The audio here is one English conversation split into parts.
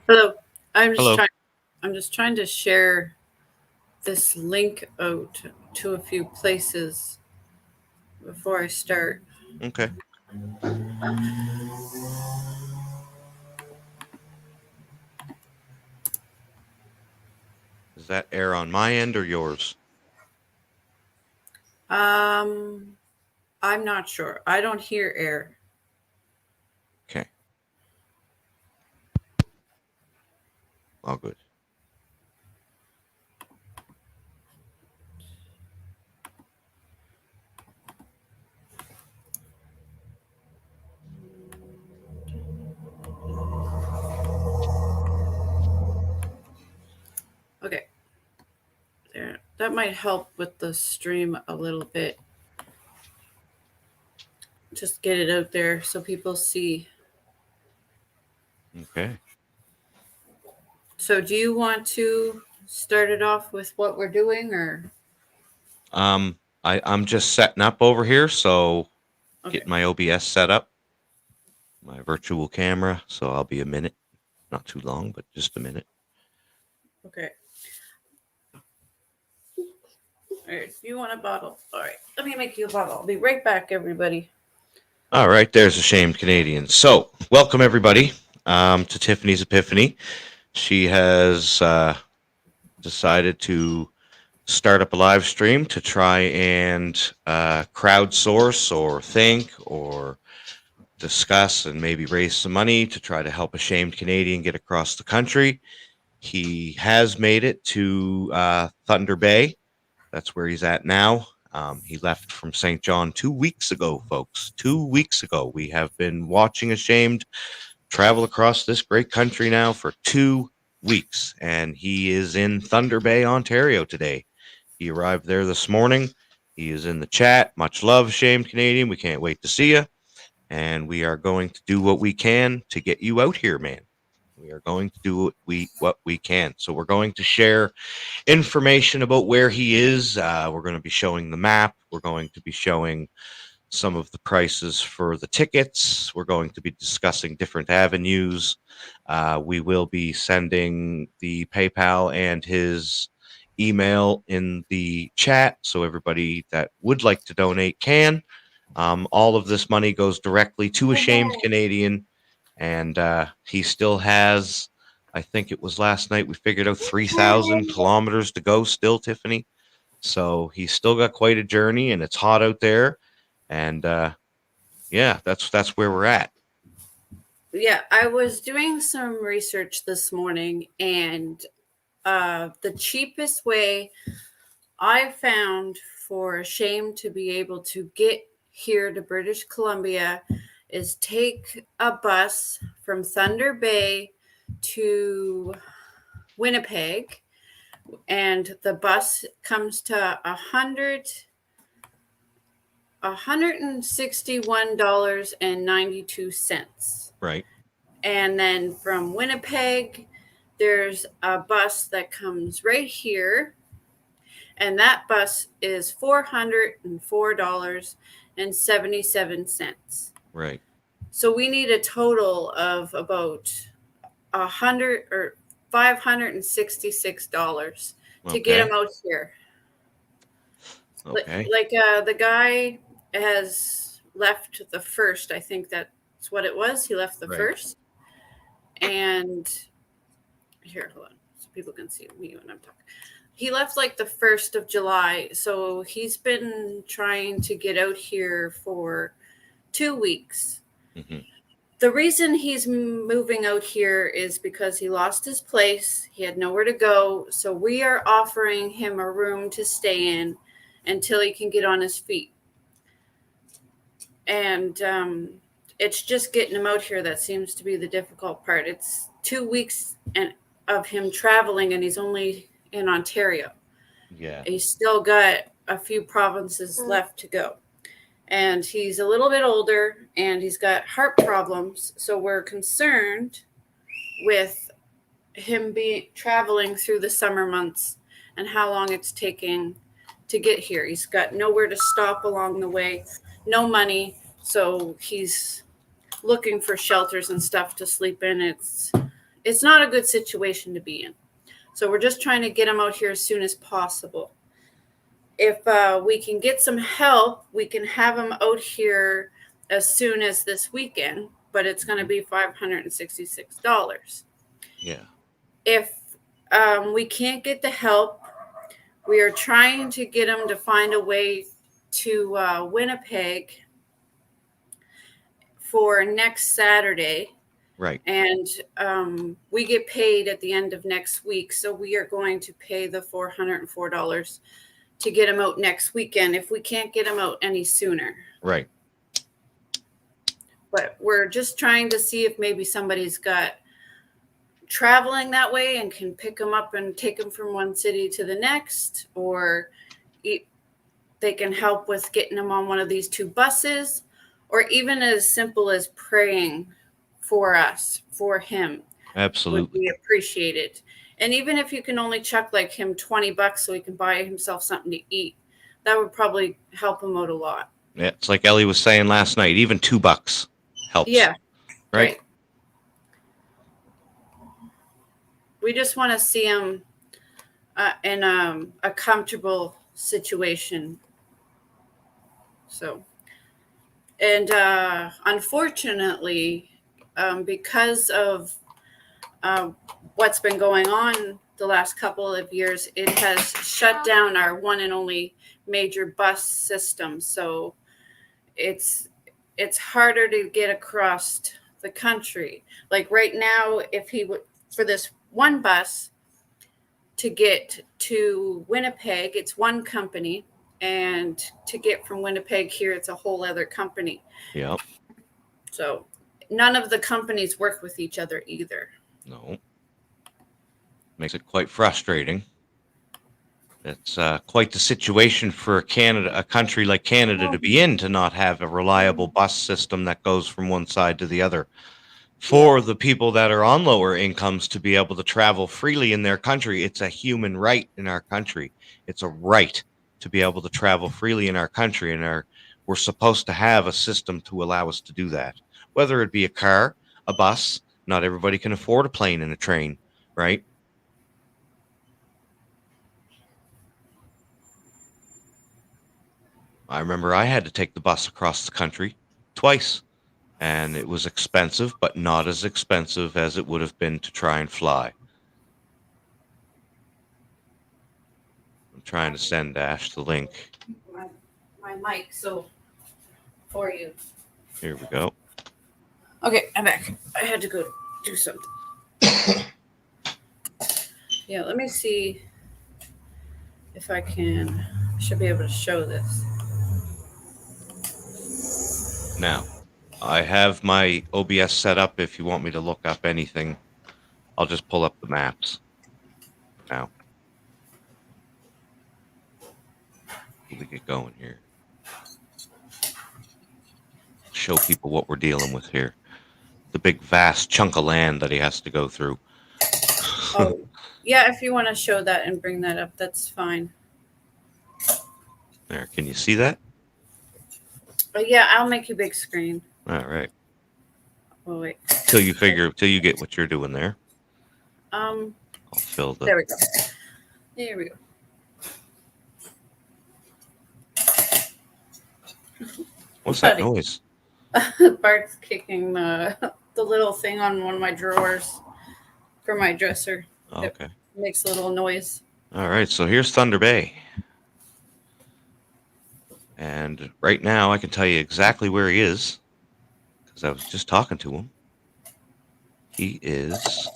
Hello. I'm just Hello. trying. I'm just trying to share this link out to a few places before I start. Okay. Does that air on my end or yours? I'm not sure. I don't hear air. Okay. All good. Okay. There. That might help with the stream a little bit. Just get it out there so people see. Okay. So, do you want to start it off with what we're doing, or I'm just setting up over here, so okay? get my OBS set up, my virtual camera. So I'll be a minute, not too long, but just a minute. Okay. All right. You want a bottle? All right. Let me make you a bottle. I'll be right back, everybody. All right, there's Ashamed Canadian. So welcome everybody to Tiffany's Epiphany. She has decided to start up a live stream to try and crowdsource or think or discuss and maybe raise some money to try to help a shamed Canadian get across the country. He has made it to Thunder Bay. That's where he's at now. He left from St. John 2 weeks ago, folks. 2 weeks ago. We have been watching Ashamed travel across this great country now for 2 weeks, and he is in Thunder Bay, Ontario today. He arrived there this morning. He is in the chat. Much love, Shamed Canadian. We can't wait to see you. And we are going to do what we can to get you out here, man. We are going to do what we can. So we're going to share information about where he is. We're going to be showing the map. We're going to be showing some of the prices for the tickets. We're going to be discussing different avenues. We will be sending the PayPal and his email in the chat, so everybody that would like to donate can. All of this money goes directly to Ashamed Canadian, and he still has, I think it was last night, we figured out 3,000 kilometers to go still, Tiffany. So he's still got quite a journey, and it's hot out there. And yeah, that's where we're at. Yeah, I was doing some research this morning, and the cheapest way I found for Shame to be able to get here to British Columbia is take a bus from Thunder Bay to Winnipeg, and the bus comes to $161.92. Right. And then from Winnipeg, there's a bus that comes right here, and that bus is $404.77. Right. So we need a total of about $566 to get him out here. Okay. Like the guy has left the first. I think that's what it was. He left the first. And here, hold on, so people can see me when I'm talking. He left like the 1st of July. So he's been trying to get out here for 2 weeks. Mm-hmm. The reason he's moving out here is because he lost his place. He had nowhere to go. So we are offering him a room to stay in until he can get on his feet. And it's just getting him out here that seems to be the difficult part. It's 2 weeks of him traveling, and he's only in Ontario. Yeah. He's still got a few provinces left to go. And he's a little bit older, and he's got heart problems. So we're concerned with him traveling through the summer months and how long it's taking to get here. He's got nowhere to stop along the way, no money. So he's looking for shelters and stuff to sleep in. It's not a good situation to be in. So we're just trying to get him out here as soon as possible. If we can get some help, we can have him out here as soon as this weekend, but it's going to be $566. Yeah. If we can't get the help, we are trying to get him to find a way to Winnipeg for next Saturday. Right. And we get paid at the end of next week. So we are going to pay the $404 to get him out next weekend if we can't get him out any sooner. Right. But we're just trying to see if maybe somebody's got traveling that way and can pick him up and take him from one city to the next, or they can help with getting him on one of these 2 buses, or even as simple as praying for us, for him. Absolutely. Would be appreciated. And even if you can only chuck like him $20 so he can buy himself something to eat, that would probably help him out a lot. Yeah, it's like Ellie was saying last night, even $2 helps. Yeah. Right. We just want to see him in a comfortable situation. So, and unfortunately, because of what's been going on the last couple of years, it has shut down our one and only major bus system. So it's harder to get across the country. Like right now, if he would, for this one bus to get to Winnipeg, it's one company, and to get from Winnipeg here, it's a whole other company. Yep. So none of the companies work with each other either. No. Makes it quite frustrating. It's quite the situation for a country like Canada to be in, to not have a reliable bus system that goes from one side to the other. For the people that are on lower incomes to be able to travel freely in their country, it's a human right in our country. It's a right to be able to travel freely in our country, and we're supposed to have a system to allow us to do that. Whether it be a car, a bus, not everybody can afford a plane and a train, right? I remember I had to take the bus across the country twice, and it was expensive, but not as expensive as it would have been to try and fly. I'm trying to send Ash the link. My mic, so for you. Here we go. Okay, I'm back. I had to go do something. Yeah, let me see if I can. I should be able to show this. Now, I have my OBS set up. If you want me to look up anything, I'll just pull up the maps for now. We get going here. Show people what we're dealing with here. The big, vast chunk of land that he has to go through. Oh, yeah, if you want to show that and bring that up, that's fine. There, can you see that? Yeah, I'll make you big screen. All right. Oh, wait. Till you get what you're doing there. I'll fill the. There we go. There we go. What's that noise? Bart's kicking the little thing on one of my drawers for my dresser. Oh, okay. It makes a little noise. All right, so here's Thunder Bay. And right now I can tell you exactly where he is, because I was just talking to him. He is...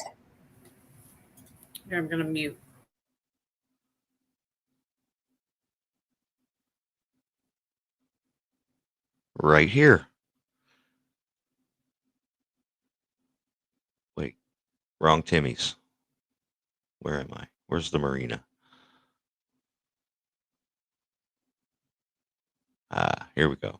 Here, I'm going to mute. Right here. Wait, wrong Timmy's. Where am I? Where's the marina? Ah, here we go.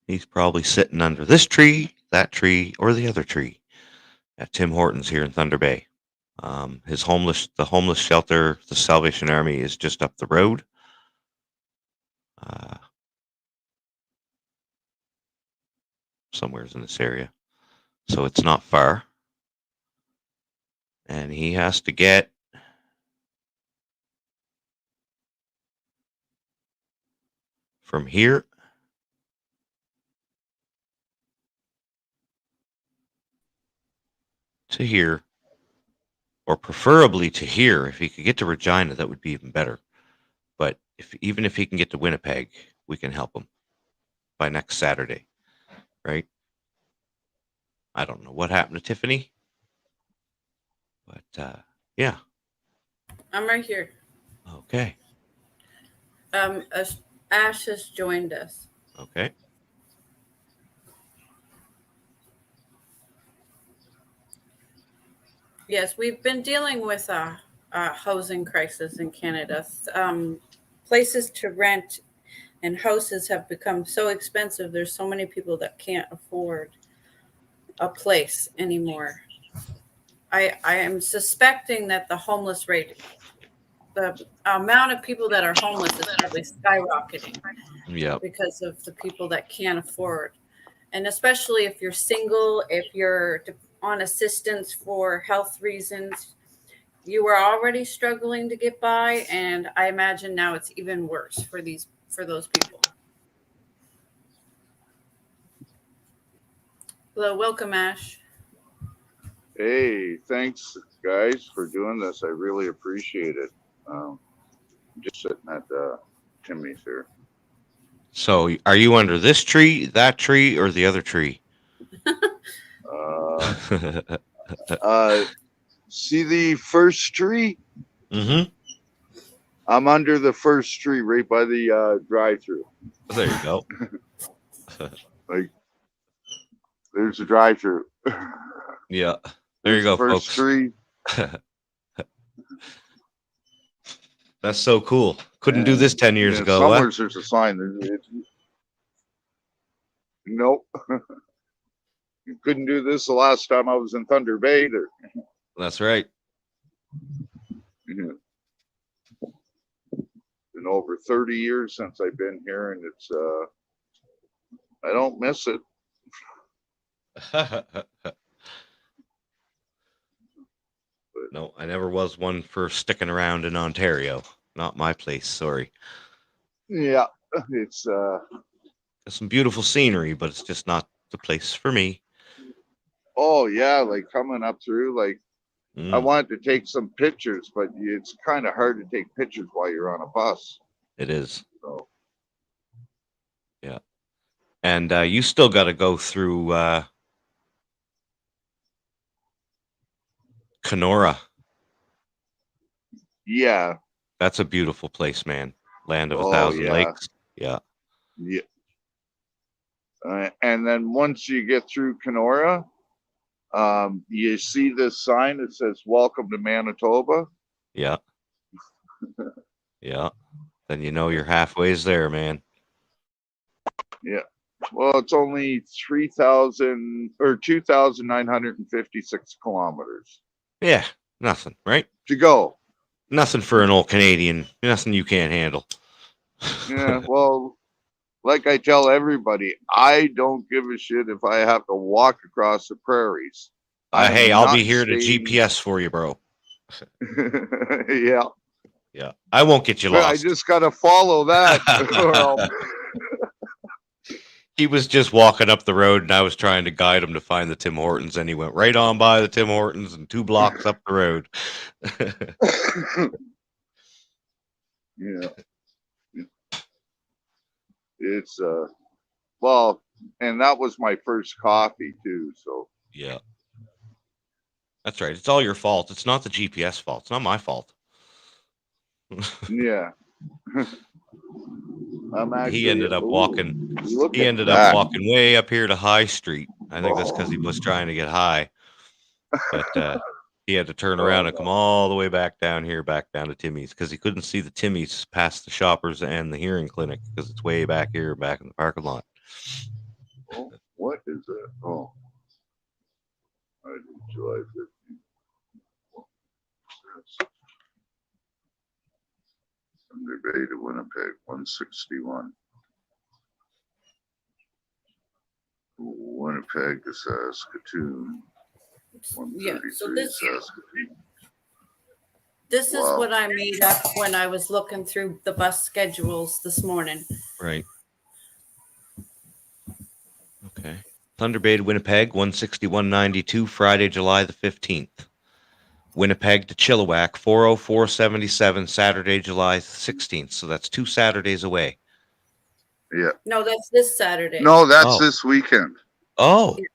He's probably sitting under this tree, that tree, or the other tree at Tim Hortons here in Thunder Bay. The homeless shelter, the Salvation Army, is just up the road. Somewhere's in this area. So it's not far. And he has to get from here to here, or preferably to here. If he could get to Regina, that would be even better. But even if he can get to Winnipeg, we can help him by next Saturday, right? I don't know what happened to Tiffany, but yeah. I'm right here. Okay. Ash has joined us. Okay. Yes, we've been dealing with a housing crisis in Canada. Places to rent and houses have become so expensive. There's so many people that can't afford a place anymore. I am suspecting that the homeless rate, the amount of people that are homeless is probably skyrocketing. Yeah. Because of the people that can't afford. And especially if you're single, if you're on assistance for health reasons, you were already struggling to get by, and I imagine now it's even worse for those people. Hello, welcome, Ash. Hey, thanks guys for doing this. I really appreciate it. I'm just sitting at Timmy's here. So, are you under this tree, that tree, or the other tree? See the first tree? Mm-hmm. I'm under the first tree right by the drive-through. There you go. Like, there's a drive-through. Yeah. There you go, first folks. Tree. That's so cool. Couldn't do this 10 years ago. Somewhere Huh? there's a sign. Nope. You couldn't do this the last time I was in Thunder Bay either. That's right. Been over 30 years since I've been here, and it's I don't miss it. No, I never was one for sticking around in Ontario. Not my place, sorry. Yeah, it's There's some beautiful scenery, but it's just not the place for me. oh yeah, like coming up through, like I wanted to take some pictures, but it's kind of hard to take pictures while you're on a bus. It is. So yeah, and you still got to go through Kenora. Yeah, that's a beautiful place, man. Land of a thousand lakes. Yeah. Yeah. And then once you get through Kenora, you see this sign that says "Welcome to Manitoba." Yeah. Yeah. Then you know you're halfway there, man. Yeah. Well, it's only 3,000 or 2,956 kilometers. Yeah. Nothing, right? To go. Nothing for an old Canadian. Nothing you can't handle. Yeah. Well, like I tell everybody, I don't give a shit if I have to walk across the prairies. Hey, I'll be here to GPS for you, bro. Yeah. Yeah. I won't get you lost. I just got to follow that. He was just walking up the road, and I was trying to guide him to find the Tim Hortons, and he went right on by the Tim Hortons and 2 blocks up the road. Yeah. It's well, and that was my first coffee too, so yeah. That's right. It's all your fault. It's not the GPS fault. It's not my fault. Yeah. He ended up walking. He ended up walking way up here to High Street. I think that's because he was trying to get high. But he had to turn around and come all the way back down here, back down to Timmy's, because he couldn't see the Timmy's past the Shoppers and the hearing clinic because it's way back here, back in the parking lot. Oh, what is that? Oh, July 15th. Thunder Bay to Winnipeg, 161. Winnipeg to Saskatoon. Yeah, so this is what I made up when I was looking through the bus schedules this morning. Right. Okay. Thunder Bay to Winnipeg, 161.92, Friday, July the 15th. Winnipeg to Chilliwack, 404.77, Saturday, July 16th. So that's 2 Saturdays away. Yeah. No, that's this Saturday. No, that's this weekend. Oh. Yeah.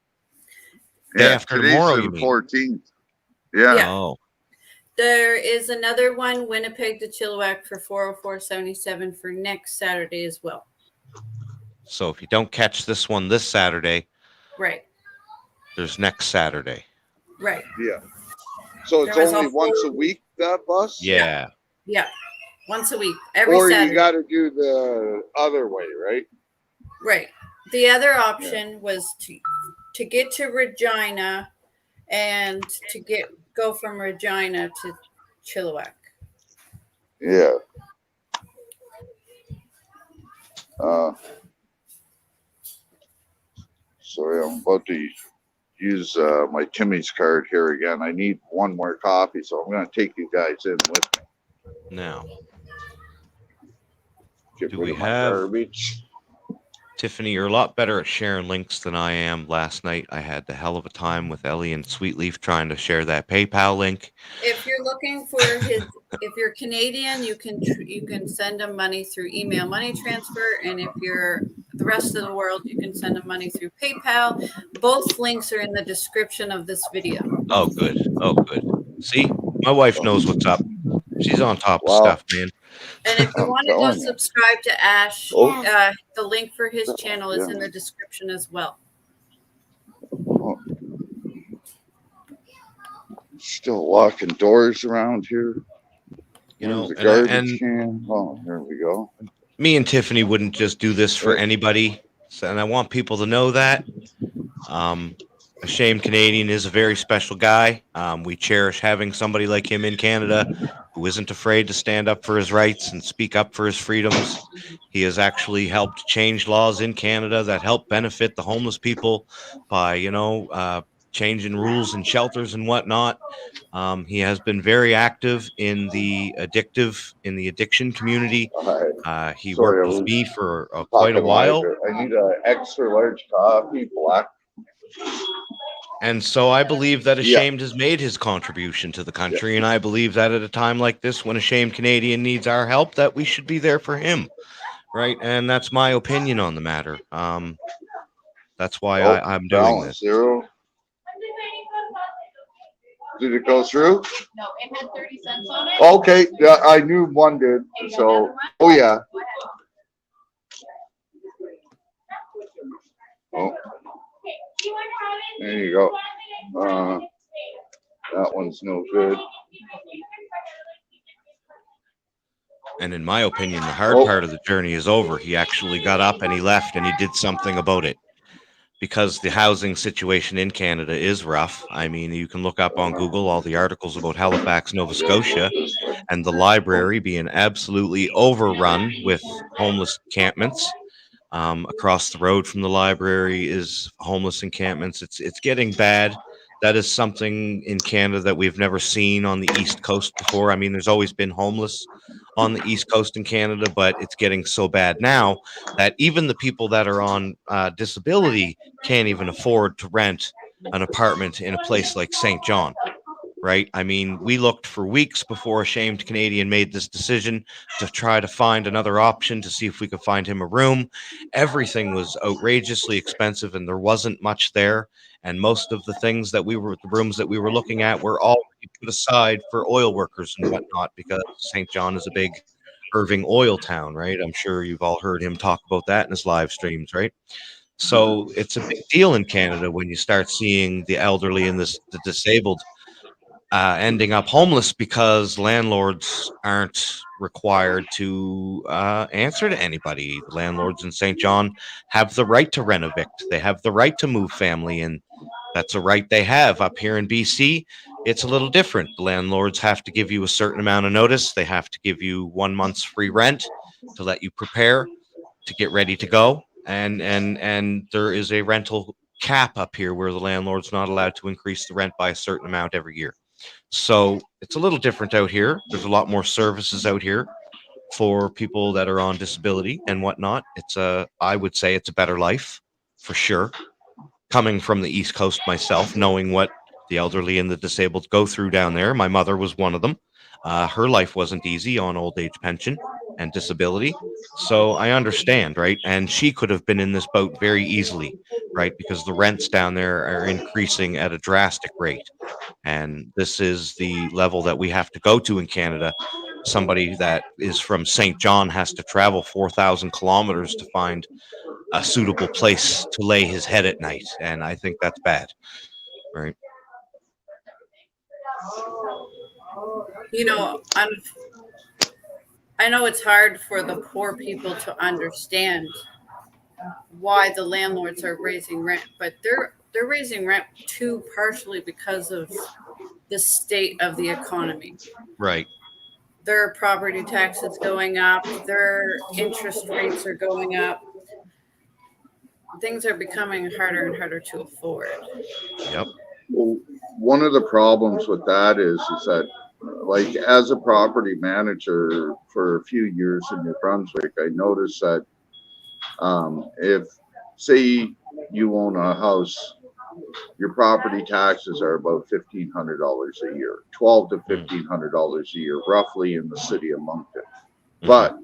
Day after tomorrow, you mean? 14th. Yeah. Oh. There is another one, Winnipeg to Chilliwack for 404.77 for next Saturday as well. So if you don't catch this one this Saturday, right, there's next Saturday. Right. Yeah. So it's only once a week, that bus? Yeah. Yeah. Once a week. Every Saturday. Or you got to do the other way, right? Right. The other option was to get to Regina and to go from Regina to Chilliwack. Yeah. Sorry, I'm about to use my Timmy's card here again. I need one more coffee, so I'm going to take you guys in with me. Now, Get do rid we of my have garbage. Tiffany, you're a lot better at sharing links than I am. Last night, I had the hell of a time with Ellie and Sweetleaf trying to share that PayPal link. If you're looking for his, if you're Canadian, you can send him money through email money transfer, and if you're the rest of the world, you can send him money through PayPal. Both links are in the description of this video. Oh, good. Oh, good. See, my wife knows what's up. She's on top of Wow. stuff, man. And if you I'm want to go telling you. subscribe to Ash, Oh. the link for his channel is Yeah. in the description as well. Oh. Still locking doors around here. You know, There's a and garbage can. Oh, there we go. me and Tiffany wouldn't just do this for Right. anybody, and I want people to know that. Ashamed Canadian is a very special guy. We cherish having somebody like him in Canada who isn't afraid to stand up for his rights and speak up for his freedoms. He has actually helped change laws in Canada that help benefit the homeless people by, changing rules and shelters and whatnot. He has been very active in the addiction community. He Sorry, worked I with was me for quite a talking while. lighter. I need an extra large coffee, black. And so I believe that Yeah. Ashamed has made his contribution to the country. And I believe that at a time like this, when Ashamed Canadian needs our help, that we should be there for him. Right. And that's my opinion on the matter. That's why I'm doing balance this. 0. Did it go through? No, it had 30 cents on it. Okay, yeah, I knew one did. So, oh yeah. Oh, there you go. That one's no good. And in my opinion, the hard part of the journey is over. He actually got up and he left and he did something about it. Because the housing situation in Canada is rough. I mean, you can look up on Google all the articles about Halifax, Nova Scotia, and the library being absolutely overrun with homeless encampments. Across the road from the library is homeless encampments. It's getting bad. That is something in Canada that we've never seen on the East Coast before. I mean, there's always been homeless on the East Coast in Canada, but it's getting so bad now that even the people that are on disability can't even afford to rent an apartment in a place like St. John, right? I mean, we looked for weeks before Ashamed Canadian made this decision to try to find another option to see if we could find him a room. Everything was outrageously expensive and there wasn't much there. And most of the things that the rooms that we were looking at were already put aside for oil workers and whatnot, because St. John is a big Irving oil town, right? I'm sure you've all heard him talk about that in his live streams, right? So it's a big deal in Canada when you start seeing the elderly and the disabled ending up homeless because landlords aren't required to answer to anybody. The landlords in St. John have the right to rent evict. They have the right to move family in. That's a right they have. Up here in BC, it's a little different. The landlords have to give you a certain amount of notice. They have to give you 1 month's free rent to let you prepare to get ready to go. And there is a rental cap up here where the landlord's not allowed to increase the rent by a certain amount every year. So it's a little different out here. There's a lot more services out here for people that are on disability and whatnot. I would say it's a better life for sure. Coming from the East Coast myself, knowing what the elderly and the disabled go through down there. My mother was one of them. Her life wasn't easy on old age pension and disability. So I understand, right? And she could have been in this boat very easily, right? Because the rents down there are increasing at a drastic rate. And this is the level that we have to go to in Canada. Somebody that is from St. John has to travel 4,000 kilometers to find a suitable place to lay his head at night. And I think that's bad, right? You know, I know it's hard for the poor people to understand why the landlords are raising rent, but they're raising rent too partially because of the state of the economy. Right. Their property taxes going up, their interest rates are going up. Things are becoming harder and harder to afford. Yep. Well, one of the problems with that is that, like, as a property manager for a few years in New Brunswick, I noticed that If, say, you own a house, your property taxes are about $1,500 a year, $1,200 to $1,500 a year, roughly in the city of Moncton. But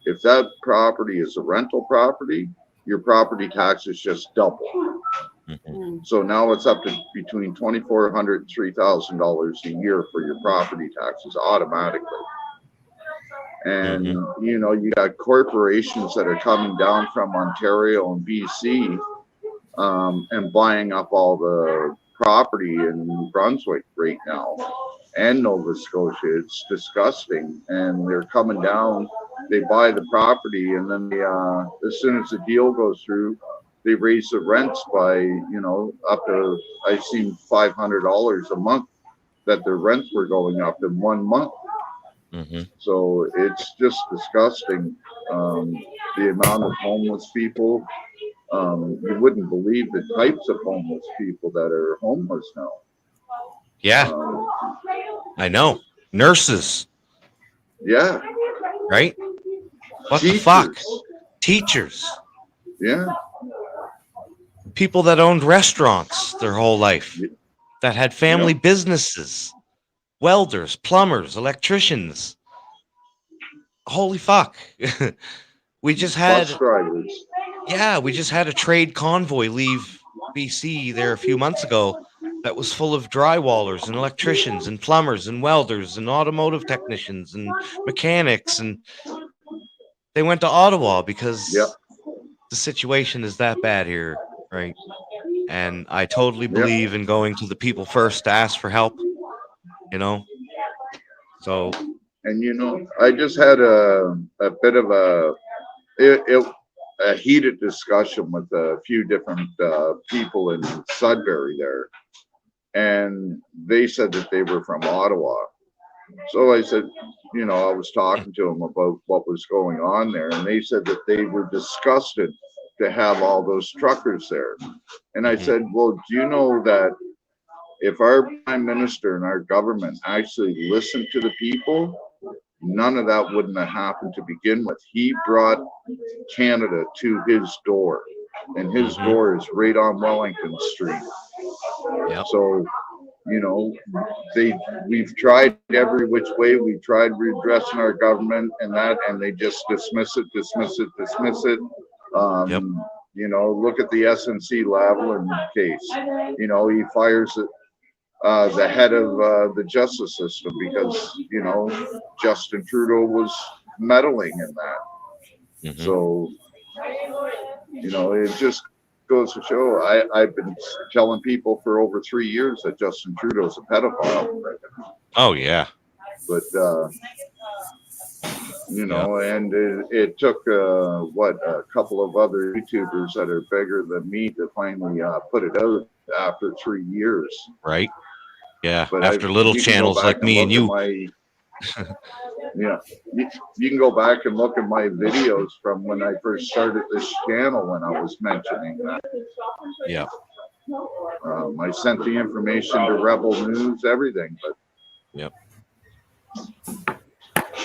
if that property is a rental property, your property taxes just double. So now it's up to between $2,400 and $3,000 a year for your property taxes automatically. And you know, you got corporations that are coming down from Ontario and BC and buying up all the property in Brunswick right now and Nova Scotia. It's disgusting. And they're coming down, they buy the property, and then they, as soon as the deal goes through, they raise the rents by, you know, up to, I've seen $500 a month that their rents were going up in 1 month. So it's just disgusting. The amount of homeless people, you wouldn't believe the types of homeless people that are homeless now. Yeah, I know. Nurses. Yeah. Right? What Teachers. the fuck? Teachers. Yeah. People that owned restaurants their whole life, that had family businesses, welders, plumbers, electricians. Holy fuck. We just had Bus drivers. Yeah, we just had a trade convoy leave BC there a few months ago that was full of drywallers and electricians and plumbers and welders and automotive technicians and mechanics, and they went to Ottawa because the situation is that bad here, right? And I totally believe in going to the people first to ask for help, you know? So. And, you know, I just had a bit of a heated discussion with a few different people in Sudbury there. And they said that they were from Ottawa. So I said, you know, I was talking to them about what was going on there. And they said that they were disgusted to have all those truckers there. And I said, well, do you know that if our prime minister and our government actually listened to the people, none of that wouldn't have happened to begin with. He brought Canada to his door, and his door is right on Wellington Street. So, you know, we've tried every which way. We've tried redressing our government and that, and they just dismiss it. You know, look at the SNC Lavalin case. You know, he fires the head of the justice system because, you know, Justin Trudeau was meddling in that. So, you know, it just goes to show. I've been telling people for over 3 years that Justin Trudeau's a pedophile. Oh, yeah. But, you know, and it took, a couple of other YouTubers that are bigger than me to finally put it out after 3 years. Right. Yeah. But after little channels like me and you. You can go back and look at my videos from when I first started this channel when I was mentioning that. Yeah. I sent the information to Rebel News, everything, but. Yep.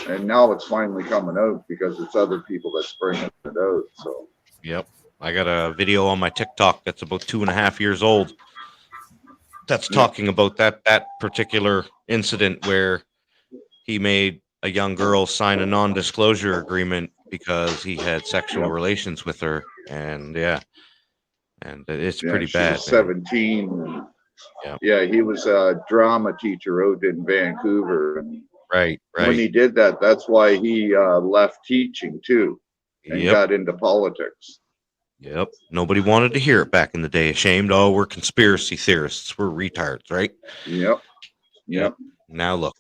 And now it's finally coming out because it's other people that's bringing it out. So. Yep. I got a video on my TikTok that's about 2.5 years old. That's talking about that particular incident where he made a young girl sign a non-disclosure agreement because he had sexual relations with her, and and it's pretty bad. Was 17. Yeah, he was a drama teacher out in Vancouver. And right. When he did that, that's why he left teaching too, and got into politics. Yep. Nobody wanted to hear it back in the day. Ashamed. Oh, we're conspiracy theorists. We're retards, right? Yep. Now look.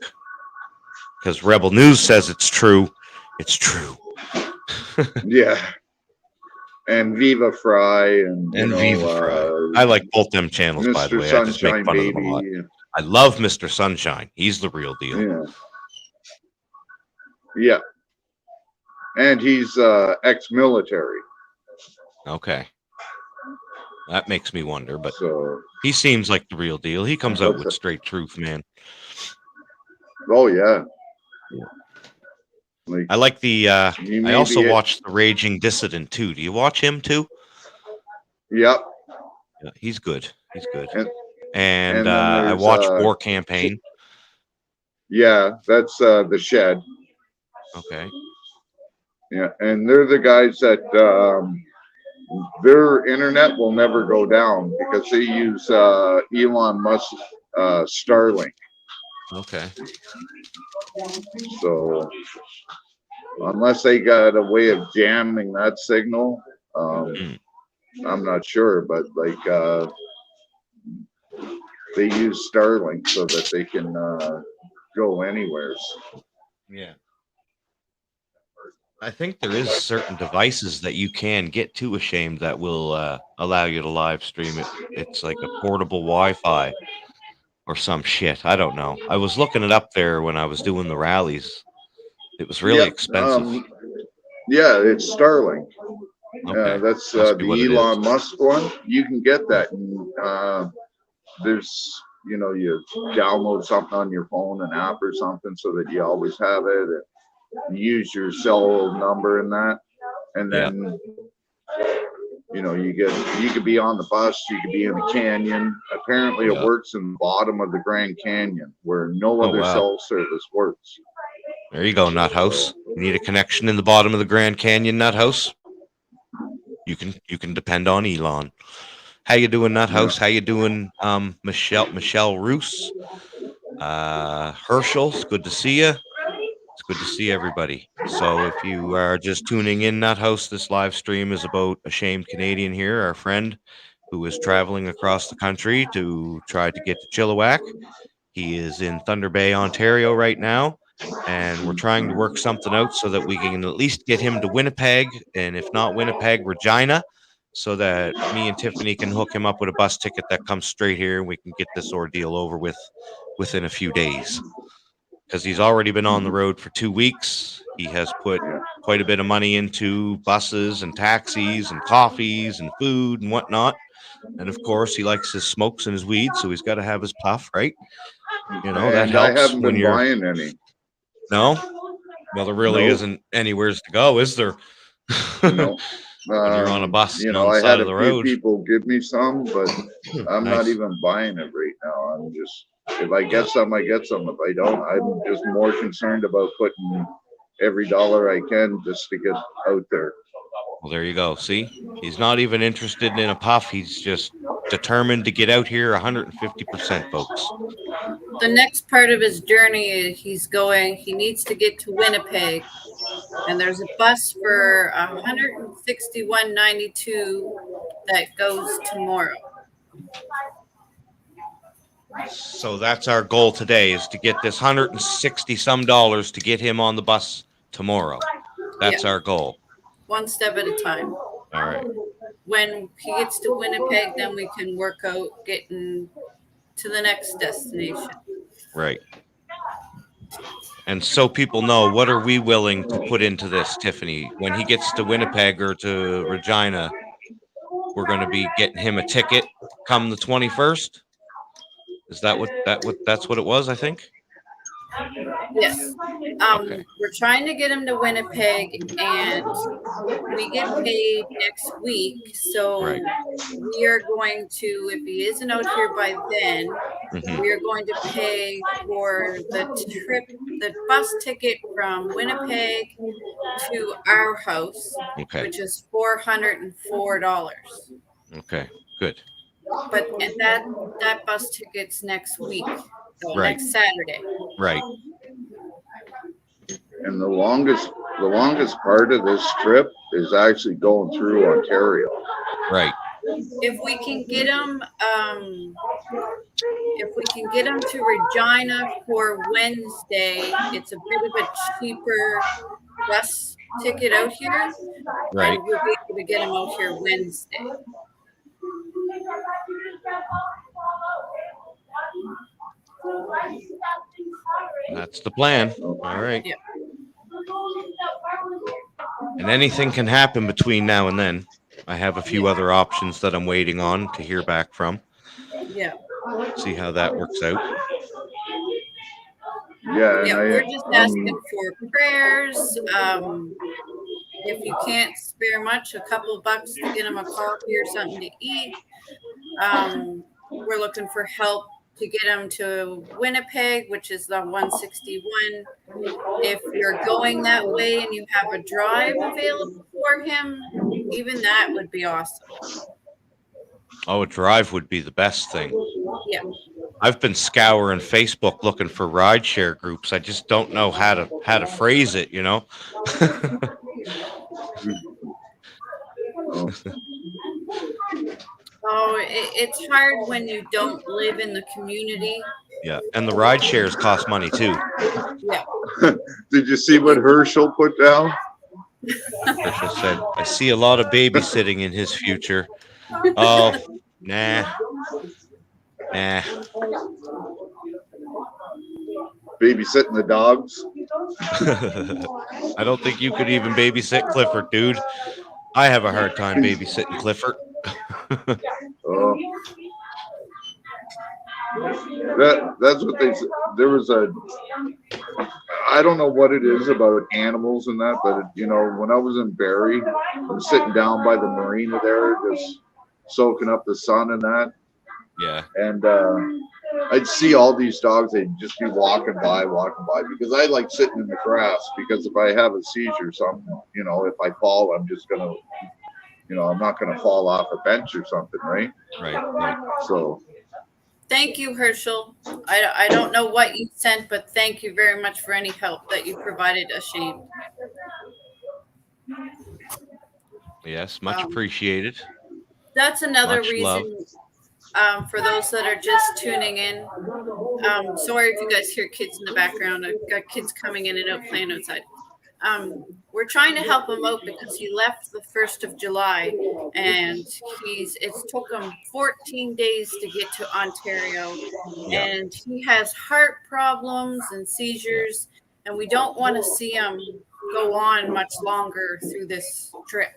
Because Rebel News says it's true. It's true. Yeah. And Viva Fry and Viva Fry. I like both them channels, Mr. by the way. Sunshine, I just make fun of them a lot. I love Mr. Sunshine. He's the real deal. Yeah. And he's ex-military. Okay. That makes me wonder, but he seems like the real deal. He comes out with straight truth, man. Oh, yeah. Like, I like the. you I may also be- watched The Raging Dissident too. Do you watch him too? Yep. Yeah, he's good. He's good. And, And then I there's watched War Campaign. yeah, that's the Shed. Okay. Yeah, and they're the guys that their internet will never go down because they use Elon Musk Starlink. Okay. So unless they got a way of jamming that signal, I'm not sure. But like they use Starlink so that they can go anywhere. Yeah. I think there is certain devices that you can get to Ashamed that will allow you to live stream it. It's like a portable Wi-Fi or some shit. I don't know. I was looking it up there when I was doing the rallies. It was really expensive. Yeah, it's Starlink. Okay. That's Must be the what it Elon is. Musk one. You can get that. And, there's, you download something on your phone, an app or something, so that you always have it. And use your cell number in that, and then you could be on the bus, you could be in the canyon. Apparently, it works in the bottom of the Grand Canyon where no other wow. cell service works. There you go, Nut House. You need a connection in the bottom of the Grand Canyon, Nut House. You can depend on Elon. How you doing, Nut House? How you doing, Michelle Roos? Herschel, it's good to see you. It's good to see everybody. So if you are just tuning in, Nut House, this live stream is about Ashamed Canadian here, our friend who is traveling across the country to try to get to Chilliwack. He is in Thunder Bay, Ontario right now, and we're trying to work something out so that we can at least get him to Winnipeg, and if not Winnipeg, Regina, so that me and Tiffany can hook him up with a bus ticket that comes straight here and we can get this ordeal over with within a few days. Because he's already been on the road for 2 weeks. He has put quite a bit of money into buses and taxis and coffees and food and whatnot. And of course, he likes his smokes and his weed, so he's got to have his puff, right? That helps. I haven't when been you're buying any. No, well, there really isn't anywheres to go, is there? No. When you're on a bus and on the I side had of the a few road. people give me some, but I'm Nice. not even buying it right now. I'm just, if I get some, I get some. If I don't, I'm just more concerned about putting every dollar I can just to get out there. Well, there you go. See, he's not even interested in a puff. He's just determined to get out here 150%, folks. The next part of his journey, he needs to get to Winnipeg, and there's a bus for $161.92 that goes tomorrow. So that's our goal today, is to get this $160 some to get him on the bus tomorrow. That's our goal. One step at a time. All right. When he gets to Winnipeg, then we can work out getting to the next destination. Right. And so people know, what are we willing to put into this, Tiffany? When he gets to Winnipeg or to Regina, we're going to be getting him a ticket come the 21st. Is that that's what it was, I think? Yes. Okay. We're trying to get him to Winnipeg, and we get paid next week. So we are going to, if he isn't out here by then, we are going to pay for the bus ticket from Winnipeg to our house, which is $404. Okay, good. But that bus ticket's next week, so next Saturday. Right. And the longest part of this trip is actually going through Ontario. Right. If we can get him, to Regina for Wednesday, it's a bit of a cheaper bus ticket out here. Right. And we'll be able to get him out here Wednesday. That's the plan. All right. Yeah. And anything can happen between now and then. I have a few other options that I'm waiting on to hear back from. Yeah. See how that works out. Yeah, Yeah, and we're just asking for prayers. If you can't spare much, a couple bucks to get them a coffee or something to eat. We're looking for help to get them to Winnipeg, which is the 161. If you're going that way and you have a drive available for him, even that would be awesome. Oh, a drive would be the best thing. Yeah. I've been scouring Facebook looking for rideshare groups. I just don't know how to phrase it, you know. Oh, it's hard when you don't live in the community. Yeah, and the ride shares cost money too. Yeah. Did you see what Herschel put down? Herschel said, "I see a lot of babysitting in his future." Oh, nah. Babysitting the dogs. I don't think you could even babysit Clifford, dude. I have a hard time babysitting Clifford. Oh. That's what they said. There was I don't know what it is about animals and that, but you know, when I was in Barrie, I'm sitting down by the marina there, just soaking up the sun and that. Yeah. And I'd see all these dogs. They'd just be walking by because I like sitting in the grass because if I have a seizure, you know, if I fall, I'm just gonna, you know, I'm not gonna fall off a bench or something, right? Right. So. Thank you, Herschel. I don't know what you sent, but thank you very much for any help that you provided Ashamed. Yes, much appreciated. That's another Much reason for those that are just tuning in. Sorry if you guys hear kids in the background. I've got kids coming in and out playing outside. We're trying to help him out because he left the 1st of July and it's took him 14 days to get to Ontario. Yeah. And he has heart problems and seizures, and we don't want to see him go on much longer through this trip.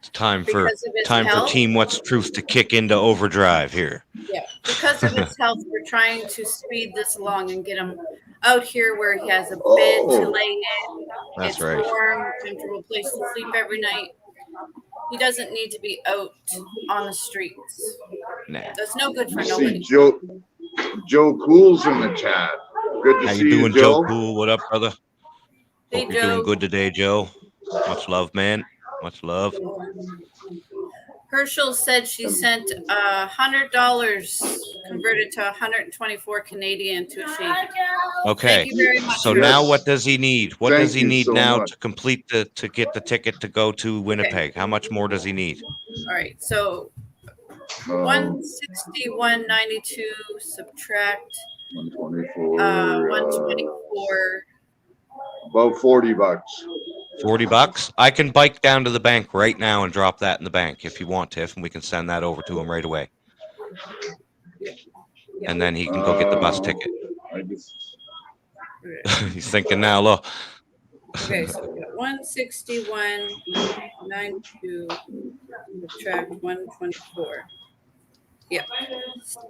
It's time for health. Team What's Truth to kick into overdrive here. Yeah, because of his health, we're trying to speed this along and get him out here where he has a bed to lay in. That's it's right. Warm, comfortable place to sleep every night. He doesn't need to be out on the streets. Nah. That's no good for See nobody. Joe Cool's in the chat. Good to How see you doing, you, Joe? Cool? What up, brother? Hey, Hope you're doing good today, Joe. Much love, man. Much love. Herschel said she sent $100 converted to 124 Canadian to Ashamed. Okay. Thank you very much. So now what does he need? What Thank does he you need so now much. to complete to get the ticket to go to Winnipeg? How much more does he need? All right. So 161.92 subtract 124. 124. About $40. $40? I can bike down to the bank right now and drop that in the bank if you want, Tiff, and we can send that over to him right away. And then he can go get the bus ticket. He's thinking now, look. Okay, so we got 161.92 subtract 124. Yeah,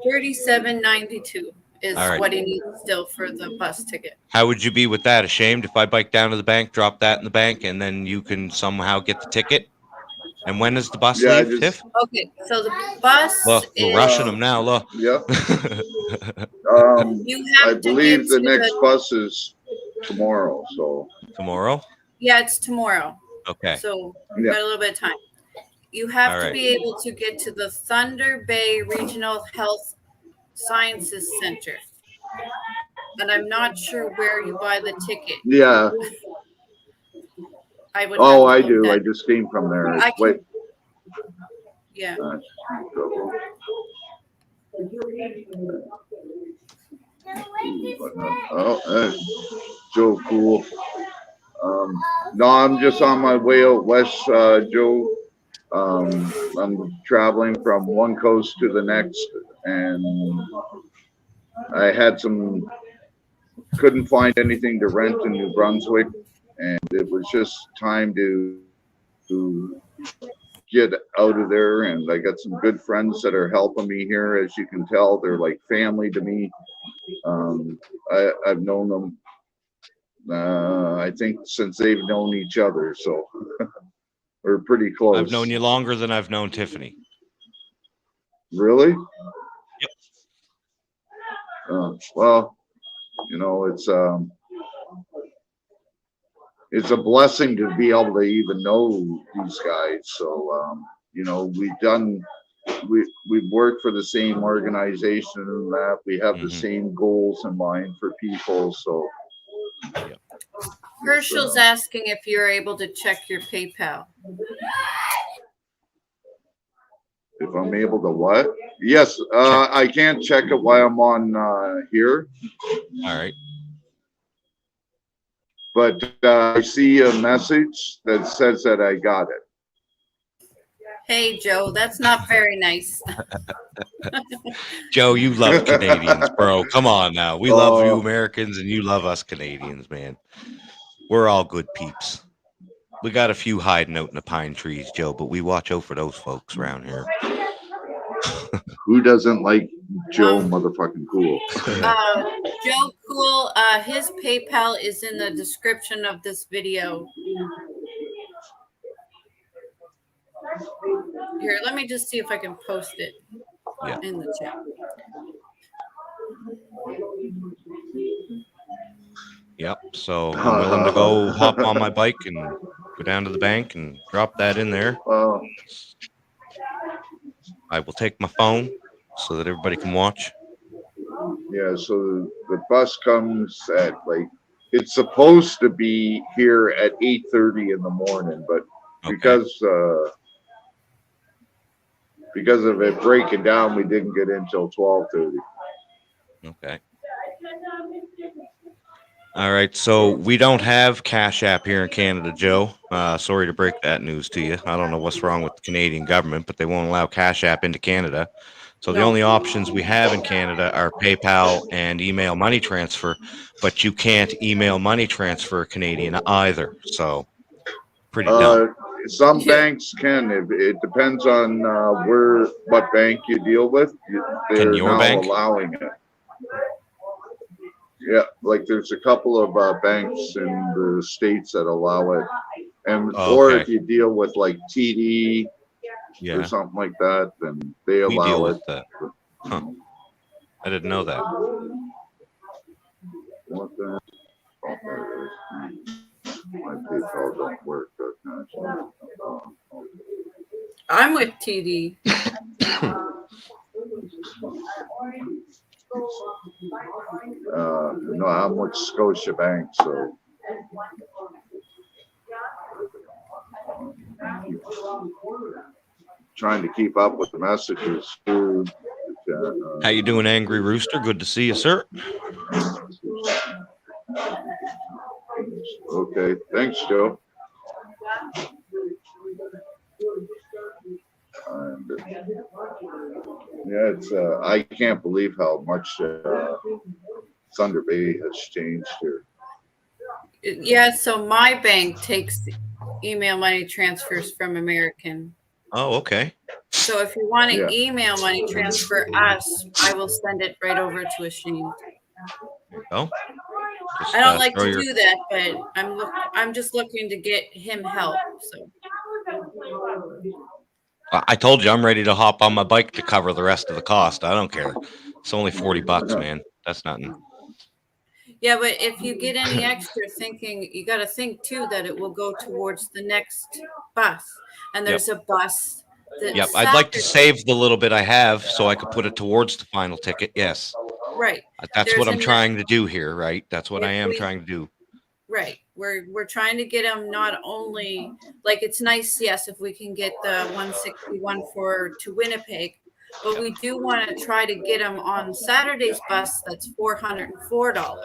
37.92 is All right. what he needs still for the bus ticket. How would you be with that? Ashamed if I bike down to the bank, drop that in the bank, and then you can somehow get the ticket? And when does the bus leave, Tiff? Okay, so the bus Look, we're rushing them now, look. Yep. You have I to believe get the to next bus is tomorrow. So Tomorrow? Yeah, it's tomorrow. Okay. So we've got a little bit of time. You have All to right. be able to get to the Thunder Bay Regional Health Sciences Center. And I'm not sure where you buy the ticket. yeah. I would. Oh, I do. I just came from there. I can- Wait. Yeah. Oh, Joe Cool. No, I'm just on my way out west, Joe. I'm traveling from one coast to the next, and I had couldn't find anything to rent in New Brunswick, and it was just time to get out of there. And I got some good friends that are helping me here. As you can tell, they're like family to me. I've known them I think since they've known each other, so we're pretty close. I've known you longer than I've known Tiffany. Really? Yep. Well, you know, it's a blessing to be able to even know these guys. So, you know, we've worked for the same organization and that we have the same goals in mind for people. So, Herschel's asking if you're able to check your PayPal. if I'm able to what? Yes, I can't check it while I'm on here. All right. But I see a message that says that I got it. Hey, Joe, that's not very nice. Joe, you love Canadians, bro. Come on now. We love you Americans and you love us Canadians, man. We're all good peeps. We got a few hiding out in the pine trees, Joe, but we watch out for those folks around here. Who doesn't like Joe motherfucking Cool? Joe Cool, his PayPal is in the description of this video. Here, let me just see if I can post it in the chat. Yep. So I'm willing to go hop on my bike and go down to the bank and drop that in there. I will take my phone so that everybody can watch. Yeah, so the bus comes at it's supposed to be here at 8:30 in the morning, but because of it breaking down, we didn't get in till 12:30. Okay. All right. So we don't have Cash App here in Canada, Joe. Sorry to break that news to you. I don't know what's wrong with the Canadian government, but they won't allow Cash App into Canada. So the only options we have in Canada are PayPal and email money transfer, but you can't email money transfer Canadian either. So pretty dumb. Some banks can. It depends on what bank you deal with. They're now allowing it. Yeah, like there's a couple of banks in the States that allow it, and or if you deal with like TD or something like that, then they allow we deal it. With that. Huh. I didn't know that. What the? My PayPal don't work. I'm with TD. No, I'm with Scotiabank, so. Trying to keep up with the messages. How you doing, Angry Rooster? Good to see you, sir. Okay, thanks, Joe. And, it's I can't believe how much Thunder Bay has changed here. Yeah, so my bank takes email money transfers from American. Oh, okay. So if you want to email money transfer us, I will send it right over to Ashamed. Oh. I don't like to do that, but I'm just looking to get him help. So I told you I'm ready to hop on my bike to cover the rest of the cost. I don't care. It's only $40, man. That's nothing. Yeah, but if you get any extra, you got to think too that it will go towards the next bus, and there's a bus. Yep, I'd like to save the little bit I have so I could put it towards the final ticket. Yes. Right. That's what I'm trying to do here, right? That's what I am trying to do. Right. We're trying to get them not only like it's nice, yes, if we can get the 161 to Winnipeg, but we do want to try to get them on Saturday's bus. That's $404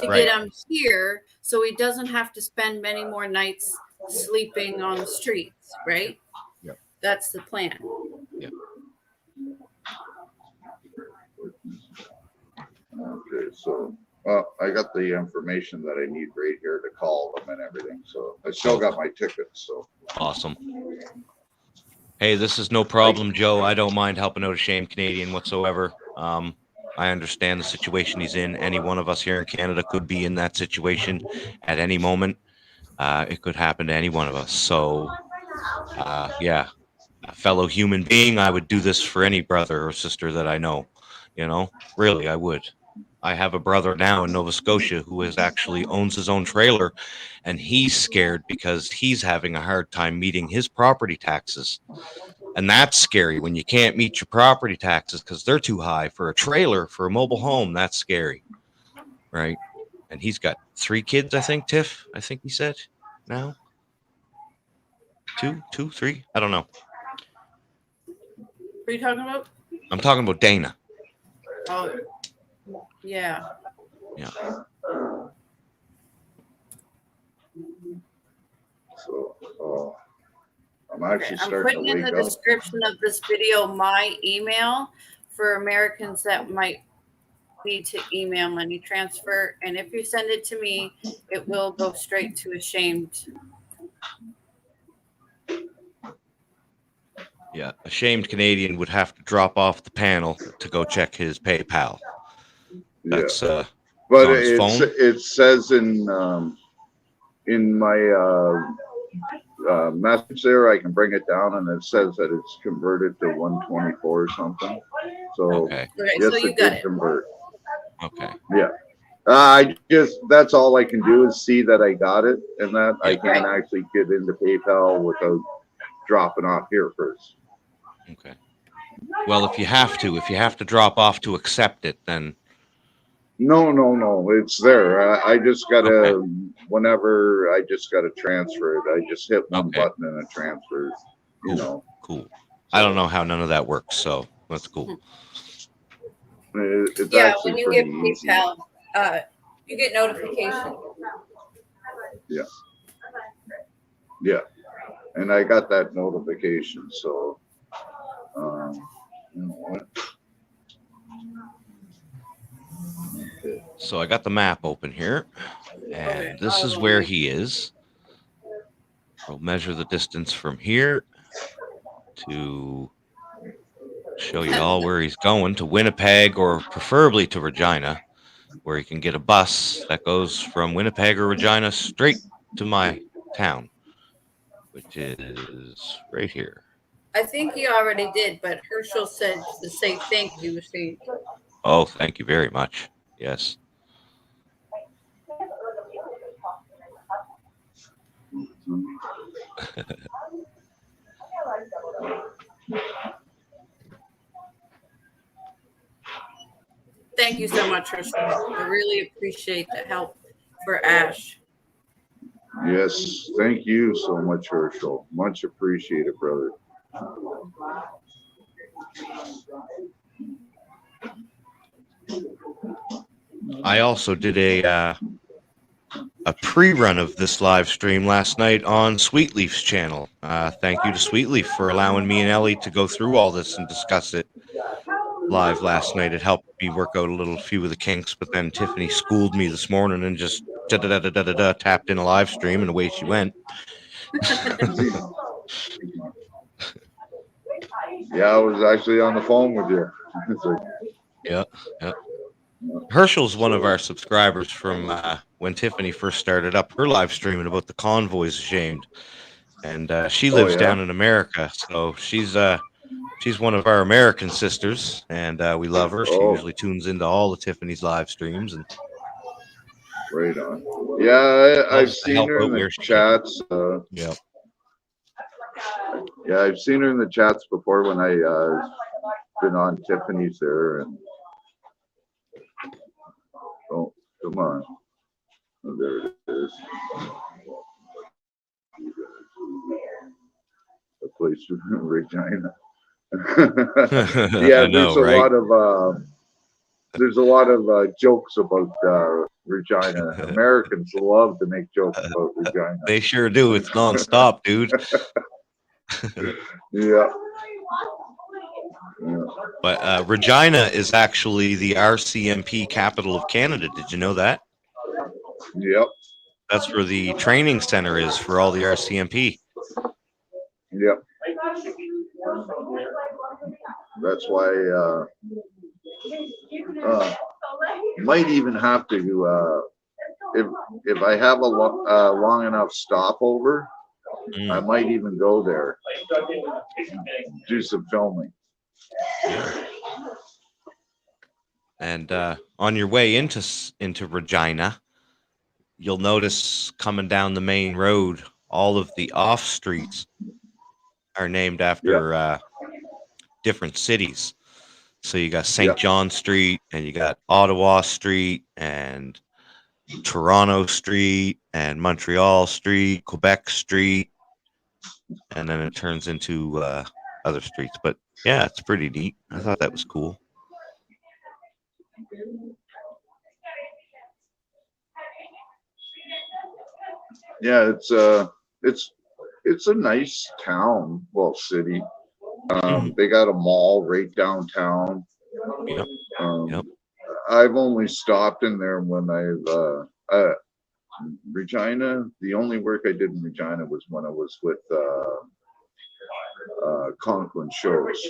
to get him here, so he doesn't have to spend many more nights sleeping on the streets. Right. Yep. That's the plan. Yep. Okay, so I got the information that I need right here to call them and everything. So I still got my tickets. So awesome. Hey, this is no problem, Joe. I don't mind helping out a Shame Canadian whatsoever. I understand the situation he's in. Any one of us here in Canada could be in that situation at any moment. It could happen to any one of us. So, yeah, a fellow human being, I would do this for any brother or sister that I know. You know, really, I would. I have a brother now in Nova Scotia who actually owns his own trailer, and he's scared because he's having a hard time meeting his property taxes. And that's scary when you can't meet your property taxes because they're too high for a trailer, for a mobile home. That's scary, right? And he's got 3 kids, I think, Tiff. I think he said now. 2, 3. I don't know. What are you talking about? I'm talking about Dana. Oh, yeah. Yeah. So, I'm actually I'm starting putting to in wake the up. description of this video my email for Americans that might need to email money transfer. And if you send it to me, it will go straight to Ashamed. Yeah. A shamed Canadian would have to drop off the panel to go check his PayPal. Yeah, That's but on his phone. it says in my message there, I can bring it down, and it says that it's converted to 124 or something. So Okay. Okay, yes, so you it got did it. convert. Okay. Yeah. That's all I can do is see that I got it, and that I Yeah. can't actually get into PayPal without dropping off here first. Okay. Well, if you have to drop off to accept it, then No, it's there. I just gotta, Okay. whenever I just gotta transfer it, I just hit one Okay. button and it transfers, you Cool. know. Cool. I don't know how none of that works, so that's cool. It's Yeah, actually when you pretty get easy. PayPal, you get notification. Yeah. And I got that notification, so, you know what? So I got the map open here, and Okay, this is where he is. I'll measure the distance from here to show you all where he's going, to Winnipeg or preferably to Regina, where he can get a bus that goes from Winnipeg or Regina straight to my town, which is right here. I think he already did, but Herschel said to say thank you. See, Oh, thank you very much. Yes. thank you so much, Herschel. I really appreciate the help for Ash. Yes, thank you so much, Herschel. Much appreciated, brother. I also did a pre-run of this live stream last night on Sweetleaf's channel. Thank you to Sweetleaf for allowing me and Ellie to go through all this and discuss it live last night. It helped me work out a few of the kinks, but then Tiffany schooled me this morning and just tapped in a live stream, and away she went. Yeah, I was actually on the phone with you. Yeah. Herschel's one of our subscribers from when Tiffany first started up her live streaming about the convoys Ashamed, and she lives down in America, so she's one of our American sisters, and we love her. She usually tunes into all of Tiffany's live streams, and right on. Yeah, I've loves to seen help her out in the where she can. chats. Yeah. Yeah, I've seen her in the chats before when I been on Tiffany's there, and oh, come on, oh, there it is. The place in Regina. Yeah, I know, there's a right? lot of jokes about Regina. Americans love to make jokes about Regina. They sure do. It's nonstop, dude. Yeah. But Regina is actually the RCMP capital of Canada. Did you know that? Yep. That's where the training center is for all the RCMP. Yep. That's why Might even have to, if I have a long enough stopover, I might even go there, do some filming. And on your way into Regina, you'll notice coming down the main road, all of the off streets are named after different cities. So you got St. John Street, and you got Ottawa Street, and Toronto Street, and Montreal Street, Quebec Street, and then it turns into other streets. But yeah, it's pretty neat. I thought that was cool. Yeah, it's a nice town, well, city. They got a mall right downtown. Yep. I've only stopped in there when I've Regina. The only work I did in Regina was when I was with Conklin Shows.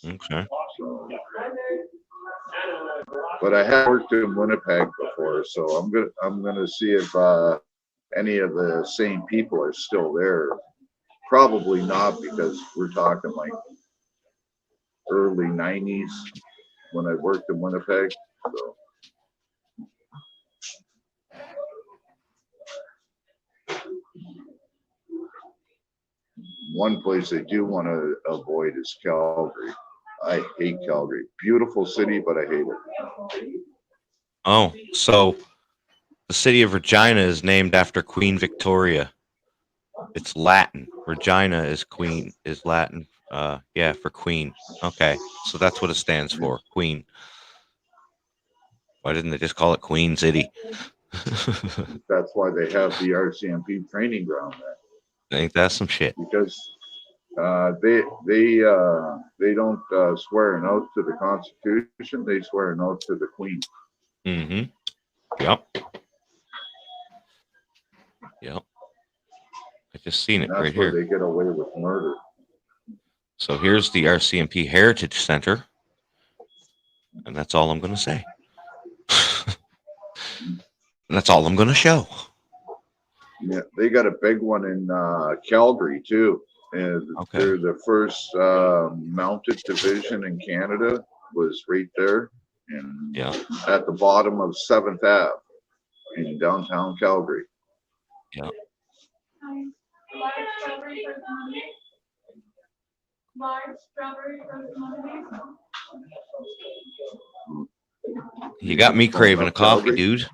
Okay. So, but I have worked in Winnipeg before, so I'm gonna see if any of the same people are still there. Probably not, because we're talking like early 90s when I worked in Winnipeg. So. One place I do want to avoid is Calgary. I hate Calgary. Beautiful city, but I hate it. Oh, so the city of Regina is named after Queen Victoria. It's Latin. Regina is Latin. For queen. Okay, so that's what it stands for, queen. Why didn't they just call it Queen City? That's why they have the RCMP training ground there. Ain't that some shit? Because they don't swear an oath to the Constitution. They swear an oath to the Queen. Mm-hmm. Yep. I just seen it right here. They get away with murder. So here's the RCMP Heritage Center, and that's all I'm going to say. That's all I'm going to show. Yeah, they got a big one in Calgary too. And they're the first mounted division in Canada. Was right there, and at the bottom of 7th Ave in downtown Calgary. Yeah. You got me craving a coffee, Calgary? dude.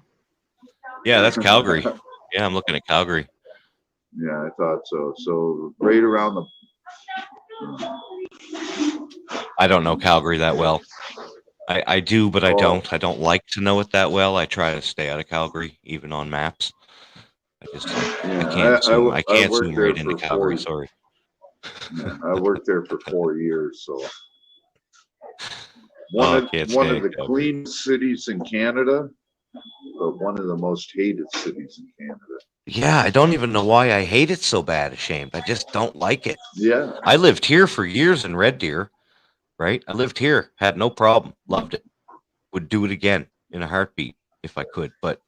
Yeah, that's Calgary. Yeah, I'm looking at Calgary. Yeah, I thought so. So right around the. I don't know Calgary that well. I do, but I don't. I don't like to know it that well. I try to stay out of Calgary, even on maps. I can't zoom. I can't zoom right into Calgary. Sorry. Yeah, I worked there for 4 years, so one of the clean cities in Canada, but one of the most hated cities in Canada. Yeah, I don't even know why I hate it so bad. Ashamed. I just don't like it. Yeah. I lived here for years in Red Deer, right? I lived here, had no problem, loved it, would do it again in a heartbeat if I could. But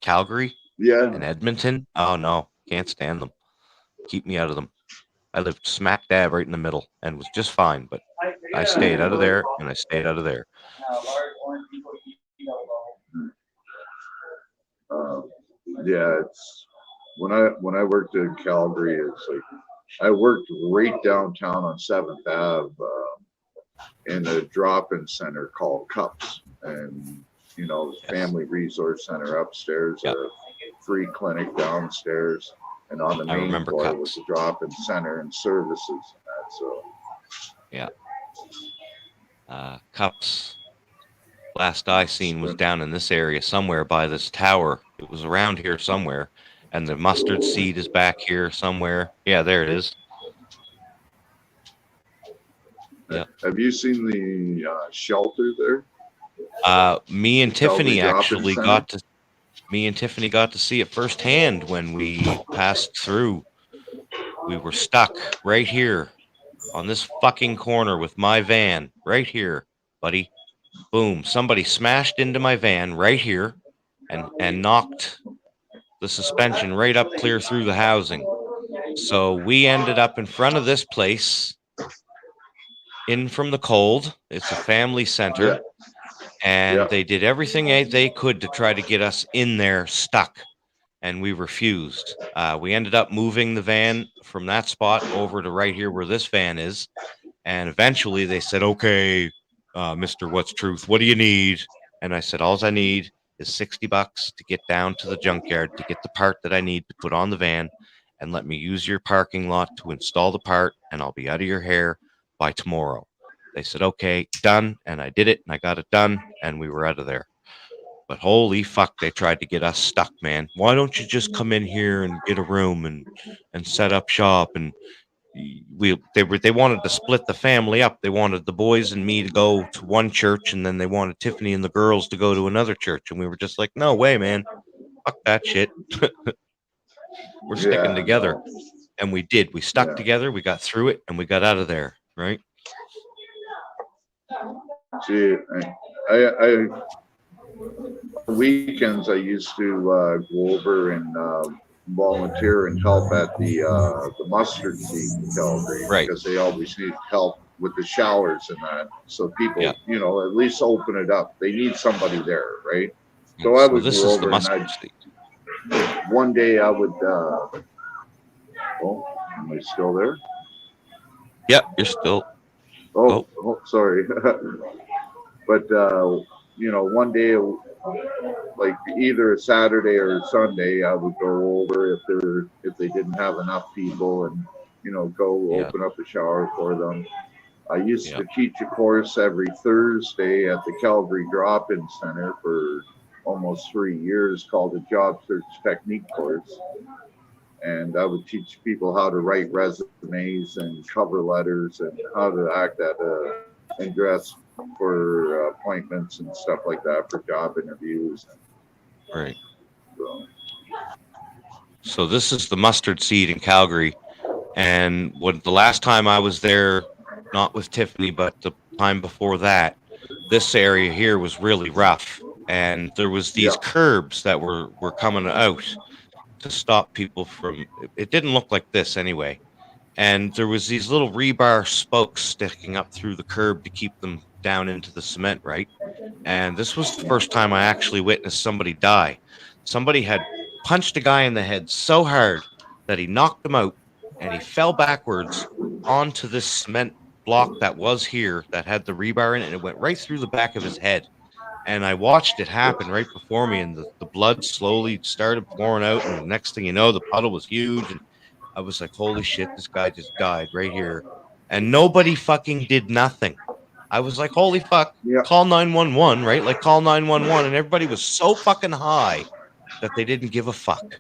Calgary, and Edmonton, oh no, can't stand them. Keep me out of them. I lived smack dab right in the middle and was just fine, but I stayed out of there and I stayed out of there. It's when I worked in Calgary, it's like I worked right downtown on 7th Ave in a drop-in center called Cups, and family resource center upstairs, a free clinic downstairs, and on the main floor Cups. was a drop-in center and services and that. So Cups. Last I seen was down in this area somewhere by this tower. It was around here somewhere. And the mustard seed is back here somewhere. Yeah, there it is. Yeah. Have you seen the shelter there? Me and Tiffany actually got to see it firsthand when we passed through. We were stuck right here on this fucking corner with my van right here, buddy. boom, somebody smashed into my van right here and knocked the suspension right up clear through the housing. So we ended up in front of this place in from the cold. It's a family center. And they did everything they could to try to get us in there stuck. And we refused. We ended up moving the van from that spot over to right here where this van is. And eventually they said, okay, Mr. What's Truth, what do you need? And I said, all I need is $60 to get down to the junkyard to get the part that I need to put on the van, and let me use your parking lot to install the part, and I'll be out of your hair by tomorrow. They said, okay, done. And I did it, and I got it done, and we were out of there. But holy fuck, they tried to get us stuck, man. Why don't you just come in here and get a room and set up shop? And they wanted to split the family up. They wanted the boys and me to go to one church, and then they wanted Tiffany and the girls to go to another church. And we were just like, no way, man. Fuck that shit. We're sticking together. No. And we did. We stuck together. We got through it, and we got out of there. Right. See, I weekends I used to go over and volunteer and help at the mustard seed in Calgary, right? Because they always need help with the showers and that, so people, you know, at least open it up. They need somebody there, right? So I would this go is over the mustard seed. One day I would. Oh, am I still there? Yep, you're still. Oh, sorry. But you know, one day, like either a Saturday or a Sunday, I would go over if they didn't have enough people, and you know, go open up a shower for them. I used to teach a course every Thursday at the Calgary Drop-In Center for almost 3 years, called the Job Search Technique course. And I would teach people how to write resumes and cover letters and how to act at and dress for appointments and stuff like that, for job interviews. Right. So this is the mustard seed in Calgary. And the last time I was there, not with Tiffany, but the time before that, this area here was really rough. And there was these curbs that were coming out to stop people from, it didn't look like this anyway. And there was these little rebar spokes sticking up through the curb to keep them down into the cement, right? And this was the first time I actually witnessed somebody die. Somebody had punched a guy in the head so hard that he knocked him out, and he fell backwards onto this cement block that was here that had the rebar in it, and it went right through the back of his head. And I watched it happen right before me, and the blood slowly started pouring out, and the next thing you know, the puddle was huge, and I was like, holy shit, this guy just died right here. And nobody fucking did nothing. I was like, holy fuck, call 911, right? Like, call 911, and everybody was so fucking high that they didn't give a fuck.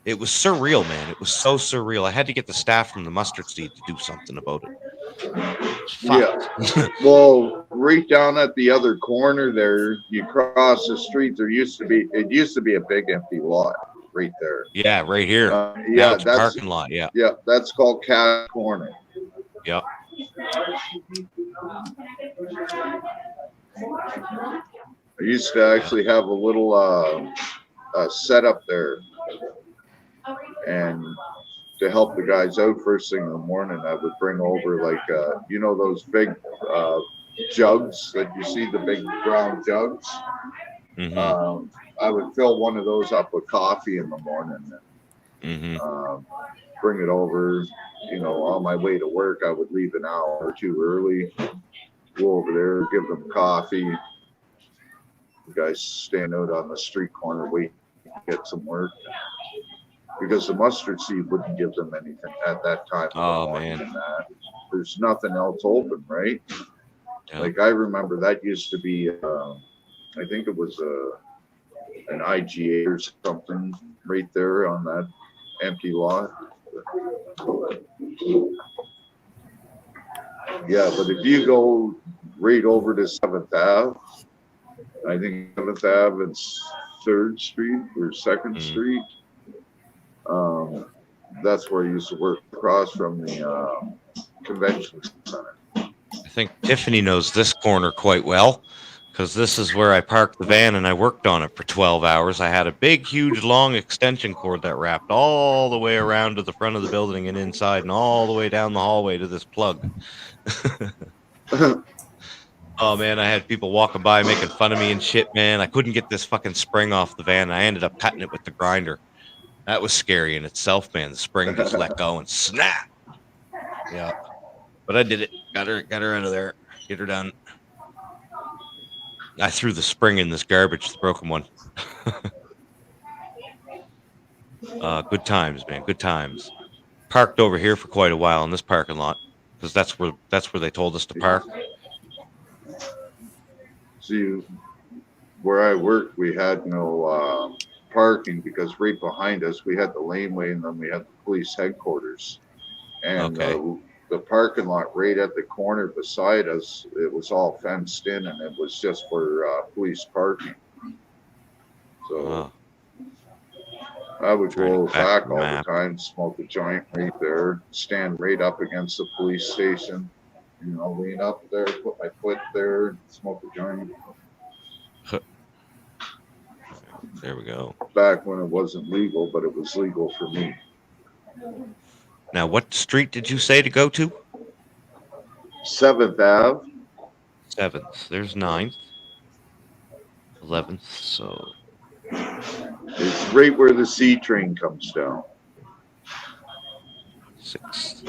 It was surreal, man. It was so surreal. I had to get the staff from the mustard seed to do something about it. Well, right down at the other corner there, you cross the street, it used to be a big empty lot right there. Yeah, right here. That's a parking lot. Yeah, that's called Cat Corner. Yep. I used to actually have a little setup there, and to help the guys out first thing in the morning, I would bring over like you know, those big jugs that you see, the big brown jugs. Mm-hmm. I would fill one of those up with coffee in the morning and bring it over. You know, on my way to work, I would leave an hour or two early, go over there, give them coffee. The guys stand out on the street corner waiting to get some work, because the mustard seed wouldn't give them anything at that time. Oh, man. There's nothing else open, right? Yeah. Like, I remember that used to be, I think it was an IGA or something right there on that empty lot. Yeah, but if you go right over to 7th Ave, I think 7th Ave and 3rd Street or 2nd Street, that's where I used to work across from the convention center. I think Tiffany knows this corner quite well, Because this is where I parked the van and I worked on it for 12 hours. I had a big, huge, long extension cord that wrapped all the way around to the front of the building and inside and all the way down the hallway to this plug. Oh, man, I had people walking by making fun of me and shit, man. I couldn't get this fucking spring off the van. I ended up cutting it with the grinder. That was scary in itself, man. The spring just let go and snap. Yeah. But I did it. Got her out of there. Get her done. I threw the spring in this garbage, the broken one. Good times, man. Good times. Parked over here for quite a while in this parking lot because that's where they told us to park. See, where I worked, we had no parking because right behind us we had the laneway and then we had the police headquarters. And the parking lot right at the corner beside us, it was all fenced in and it was just for police parking. So I would go back all the time, smoke a joint right there, stand right up against the police station, you know, lean up there, put my foot there, smoke a joint. There we go. Back when it wasn't legal, but it was legal for me. Now, what street did you say to go to? 7th Ave. 7th. There's 9th. 11th. So it's right where the C train comes down. 6th.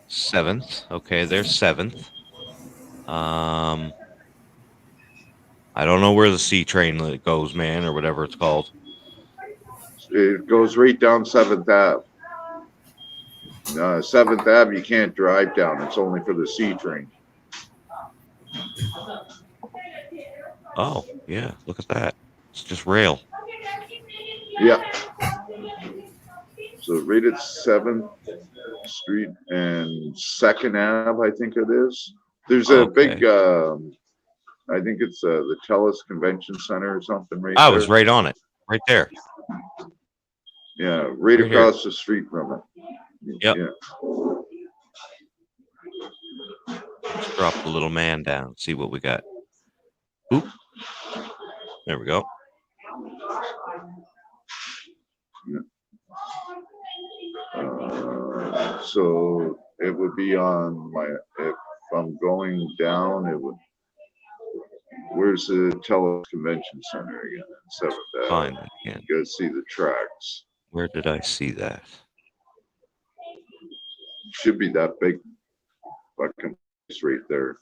7th. Okay, there's 7th. I don't know where the C train goes, man, or whatever it's called. It goes right down 7th Ave. 7th Ave, you can't drive down. It's only for the C train. Oh, yeah. Look at that. It's just rail. Yeah. So right at 7th Street and 2nd Ave, I think it is. There's a big, I think it's the TELUS Convention Center or something right there. I was right on it. Right there. Yeah, right across the street from it. Yep. Yeah. Let's drop the little man down. See what we got. Oop. There we go. So it would be on my, if I'm going down, it would, where's the TELUS Convention Center again? 7th Ave. Find it again. You gotta see the tracks. Where did I see that? Should be that big fucking place right there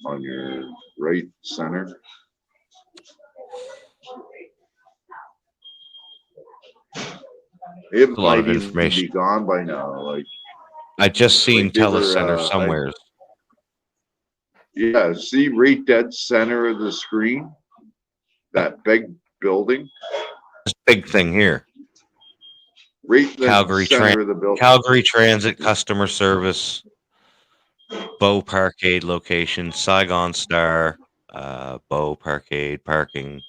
on your right center. It a lot might of even information. be gone by now. Like I just seen like they TELUS were, Center somewhere. Yeah, see right dead center of the screen, that big building. This big thing here. Right Calgary center of the building. Calgary Transit Customer Service, Bow Parkade location, Saigon Star, Bow Parkade parking,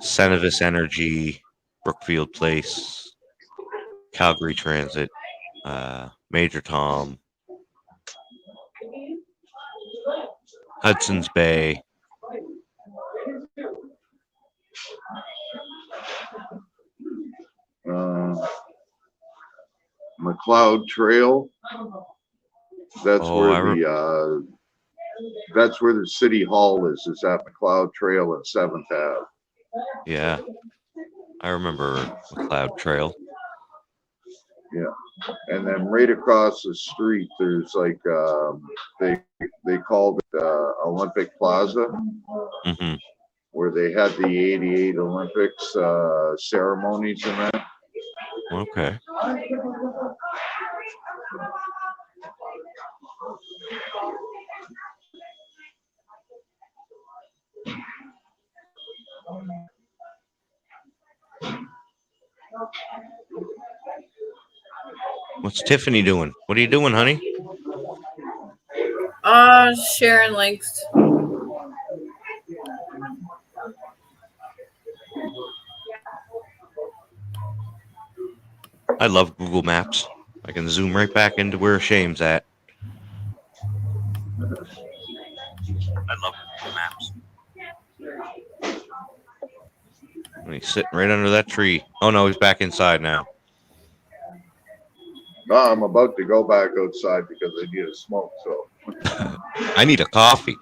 Cenovus Energy, Brookfield Place, Calgary Transit, Major Tom, Hudson's Bay. McLeod Trail. That's that's where the city hall is at McLeod Trail and 7th Ave. Yeah, I remember McLeod Trail. Yeah, and then right across the street, there's like they called it Olympic Plaza, where they had the '88 Olympics ceremonies and that. Okay. What's Tiffany doing? What are you doing, honey? Sharing links. I love Google Maps. I can zoom right back into where Shame's at. I love maps. He's sitting right under that tree. Oh no, he's back inside now. No, I'm about to go back outside because I need a smoke. So I need a coffee.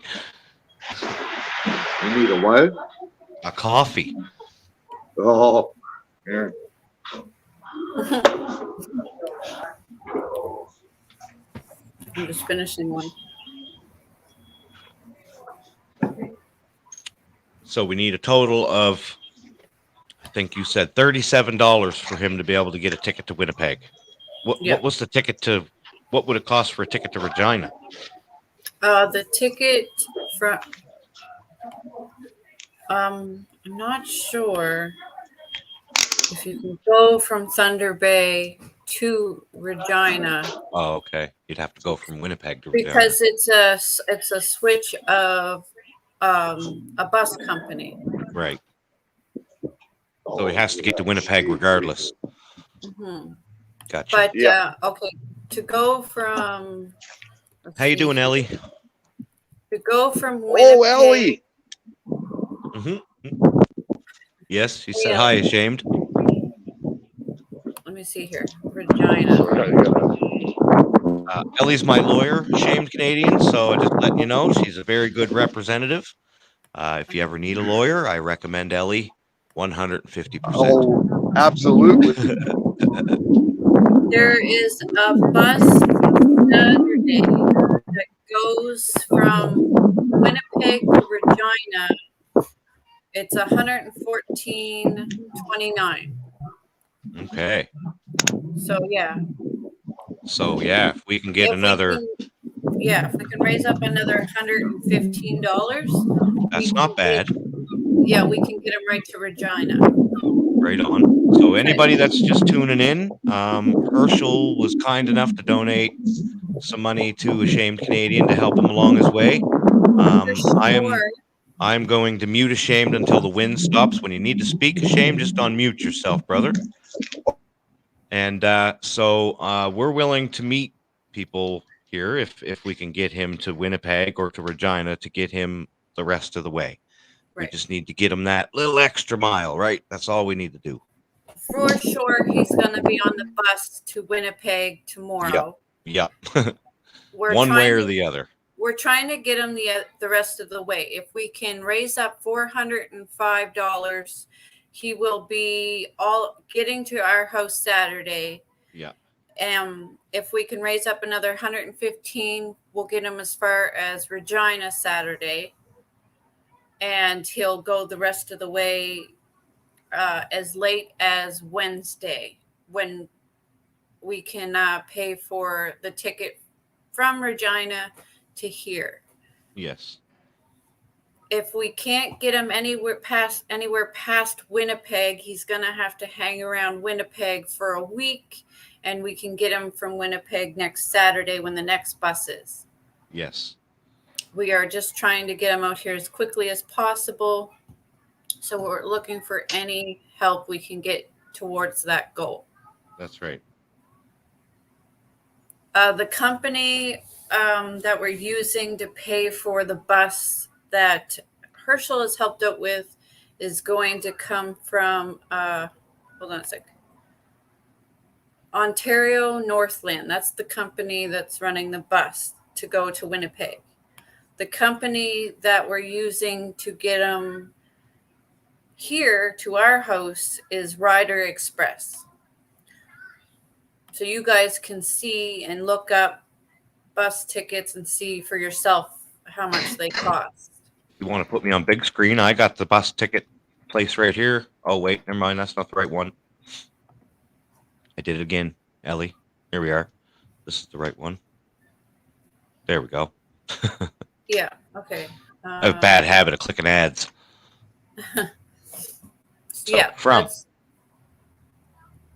you need a what? A coffee. Oh, yeah. I'm just finishing one. So we need a total of, I think you said $37 for him to be able to get a ticket to Winnipeg. Yeah. What was the ticket to? What would it cost for a ticket to Regina? The ticket from I'm not sure if you can go from Thunder Bay to Regina Oh, okay. You'd have to go from Winnipeg to Regina. because it's a switch of a bus company. Right. So he has to get to Winnipeg regardless. Mm-hmm. Gotcha. But Yeah. okay, to go from How you doing, Ellie? To go from Winnipeg. Oh, Ellie. Mm-hmm. Yes, she said hi, ashamed. Let me see here. Regina. Ellie's my lawyer, ashamed Canadian, so just letting you know, she's a very good representative. If you ever need a lawyer, I recommend Ellie 150%. Oh, absolutely. There is a bus Saturday that goes from Winnipeg to Regina. It's $114.29. Okay. So yeah. So yeah, if we can get If we can raise up another $115. That's not bad. Yeah, we can get them right to Regina. Right on. So anybody that's just tuning in, Herschel was kind enough to donate some money to Ashamed Canadian to help him along his way. I'm going to mute Ashamed until the wind stops. When you need to speak, Ashamed, just unmute yourself, brother. And so we're willing to meet people here if we can get him to Winnipeg or to Regina to get him the rest of the way. Right. We just need to get him that little extra mile, right? That's all we need to do. For sure, he's going to be on the bus to Winnipeg tomorrow. Yep. We're One way or trying- the other. We're trying to get him the rest of the way. If we can raise up $405, he will be all getting to our house Saturday. Yeah. If we can raise up another 115, we'll get him as far as Regina Saturday, and he'll go the rest of the way as late as Wednesday, when we can pay for the ticket from Regina to here. Yes. If we can't get him anywhere past Winnipeg, he's gonna have to hang around Winnipeg for a week, and we can get him from Winnipeg next Saturday when the next bus is. Yes. We are just trying to get him out here as quickly as possible. So we're looking for any help we can get towards that goal. That's right. The company that we're using to pay for the bus that Herschel has helped out with is going to come from, hold on a sec, Ontario Northland. That's the company that's running the bus to go to Winnipeg. The company that we're using to get them here to our house is Rider Express. So you guys can see and look up bus tickets and see for yourself how much they cost. You want to put me on big screen? I got the bus ticket place right here. Oh, wait, never mind. That's not the right one. I did it again, Ellie. Here we are. This is the right one. There we go. Yeah, okay. I have a bad habit of clicking ads. So, yeah. from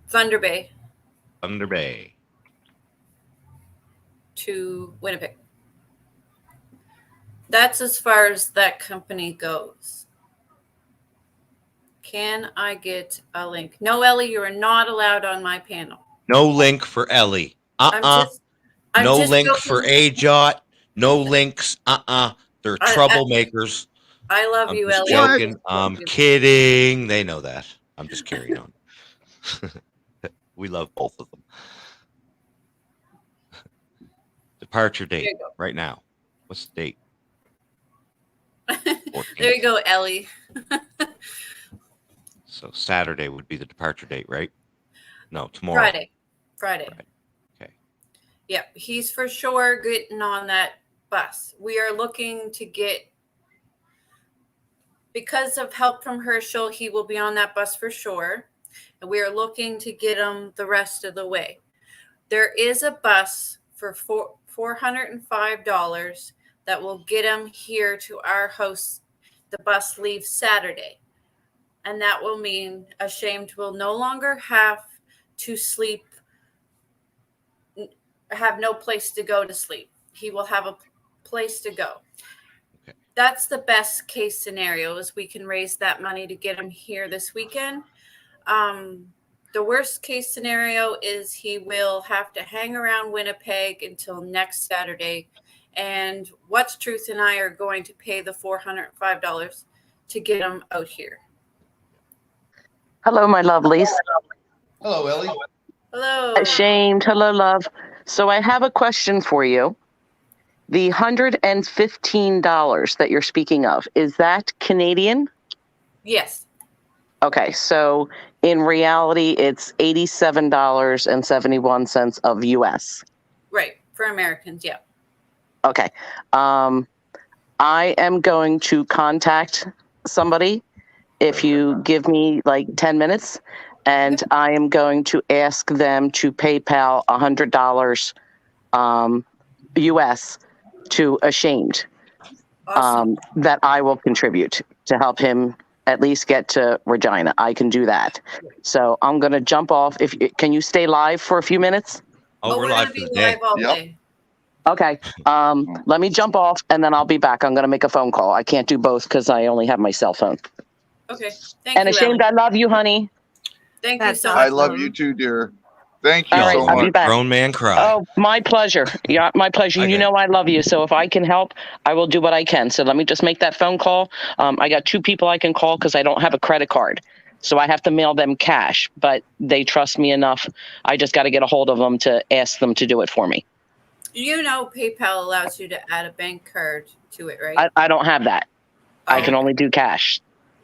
Thunder Bay Thunder Bay to Winnipeg. That's as far as that company goes. Can I get a link? No, Ellie, you are not allowed on my panel. No link for Ellie. I'm No just link joking. for AJOT. No links. They're I- troublemakers. I love I'm you, just Elliot. joking. I'm kidding. They know that. I'm just carrying on. We love both of them. Departure There date you go. right now. What's the date? There you 14th. go, Ellie. So Saturday would be the departure date, right? No, tomorrow. Friday. Friday. Okay. Yep, he's for sure getting on that bus. We are looking to get, because of help from Herschel, he will be on that bus for sure. And we are looking to get him the rest of the way. There is a bus for $405 that will get him here to our house. The bus leaves Saturday. And that will mean Ashamed will no longer have to sleep, have no place to go to sleep. He will have a place to go. Okay. That's the best case scenario, is we can raise that money to get him here this weekend. The worst case scenario is he will have to hang around Winnipeg until next Saturday. And What's Truth and I are going to pay the $405 to get him out here. Hello, my lovelies. Hello, Ellie. Hello. Ashamed. Hello, love. So I have a question for you. The $115 that you're speaking of, is that Canadian? Yes. Okay, so in reality, it's $87.71 of US. Right. For Americans. Yeah. Okay. I am going to contact somebody if you give me like 10 minutes, and I am going to ask them to PayPal $100 US to Ashamed, Awesome. that I will contribute to help him at least get to Regina. I can do that. So I'm going to jump off. Can you stay live for a few minutes? Oh, we're gonna live be for the day. live all Yep. day. Okay. Let me jump off and then I'll be back. I'm going to make a phone call. I can't do both because I only have my cell phone. Okay. Thank And you, Ashamed, Ellie. I love you, honey. Thank you That's so I much. love you too, dear. Thank you All right, so I'll be much. back. Grown man cry. Oh, my pleasure. Yeah, my pleasure. Okay. You know I love you. So if I can help, I will do what I can. So let me just make that phone call. I got 2 people I can call because I don't have a credit card. So I have to mail them cash, but they trust me enough. I just got to get a hold of them to ask them to do it for me. You know, PayPal allows you to add a bank card to it, right? I don't have that. I can Oh, only do cash.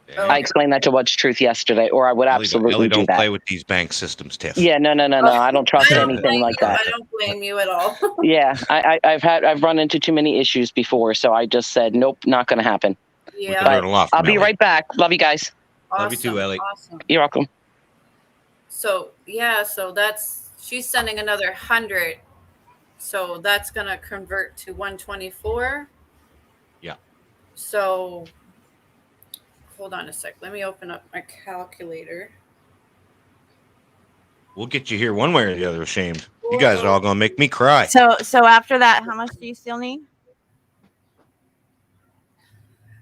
There Oh, you I go. explained that to What's Truth yesterday, or I would Ellie, absolutely do don't that. play with these bank systems, Tiff. Yeah, no. I don't trust I don't anything blame like you. that. I don't blame you at all. Yeah, I've run into too many issues before, so I just said nope, not going to happen. We Yeah. can learn a lot I'll from be Ellie. right back. Love you guys. Love you too, Ellie. Awesome. You're welcome. So yeah, so she's sending another 100. So that's gonna convert to 124. Yeah. So hold on a sec. Let me open up my calculator. We'll get you here one way or the other, Ashamed. You guys are all going to make me cry. So after that, how much do you still need?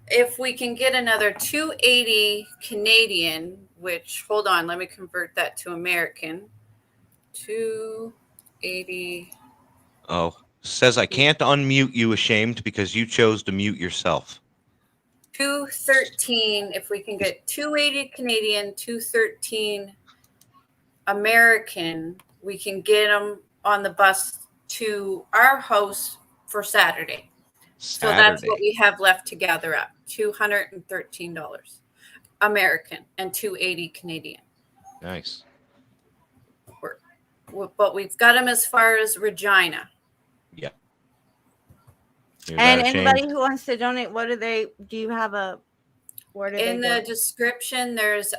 If we can get another 280 Canadian, which hold on, let me convert that to American. 280. Oh, says I can't unmute you, Ashamed, because you chose to mute yourself. 213. If we can get 280 Canadian, 213 American, we can get them on the bus to our house for Saturday. So that's what we have left to gather up. $213 American and 280 Canadian. Nice. But we've got them as far as Regina. Yeah. And anybody who wants to donate, do you have a, where do In they the go? description, there's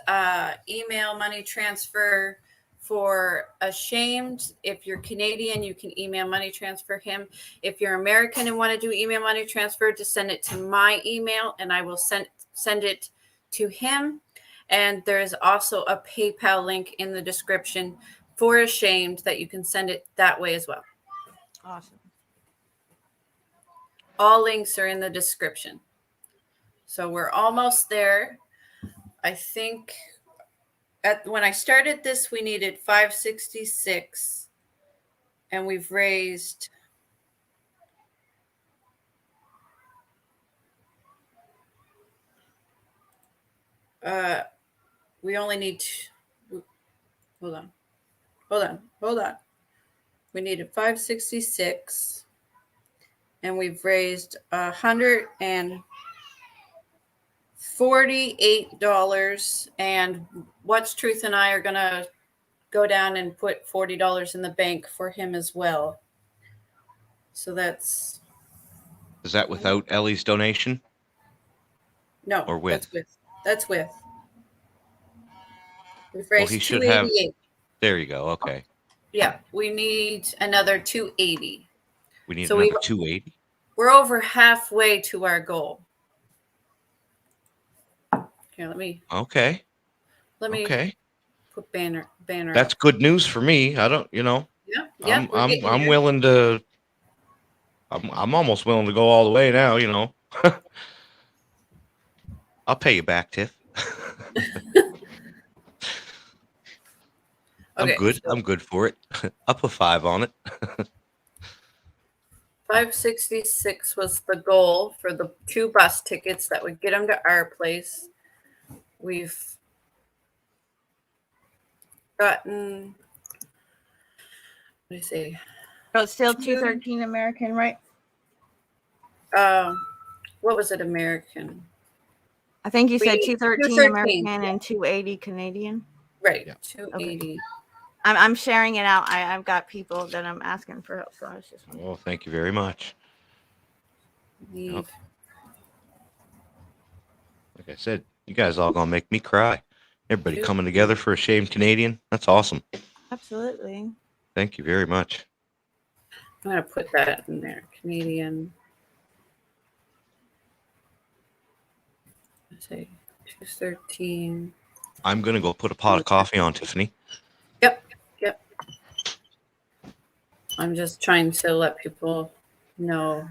email money transfer for Ashamed. If you're Canadian, you can email money transfer him. If you're American and want to do email money transfer, just send it to my email and I will send it to him. And there's also a PayPal link in the description for Ashamed that you can send it that way as well. Awesome. All links are in the description. So we're almost there. I think when I started this, we needed 566 and we've raised We only need hold on. We needed 566, and we've raised $148. And What's Truth and I are gonna go down and put $40 in the bank for him as well. So that's Is that without Ellie's donation? no, Or with? That's with. We've Well, raised he should have. 288. There you go. Okay. Yeah, we need another 280. We need So another 280. We're over halfway to our goal. Here, let me Okay. put banner. That's up. good news for me. I don't, Yeah. I'm willing to. I'm almost willing to go all the way now. I'll pay you back, Tiff. Okay, I'm good. so I'm good for it. I'll put 5 on it. 566 was the goal for the 2 bus tickets that would get them to our place. We've gotten, what do you say? So it's still 213 American, right? What was it, American? I think you said 213 American yeah. and 280 Canadian. Right, Yeah. 280. Okay. I'm sharing it out. I've got people that I'm asking for help. So I was just Well, thank you very much. Need, Like I said, you guys all gonna make me cry. Everybody 280. coming together for a shamed Canadian. That's awesome. absolutely. Thank you very much. I'm going to put that in there. Canadian. Let's say 213. I'm gonna go put a pot of coffee on, Tiffany. Yep. I'm just trying to let people know.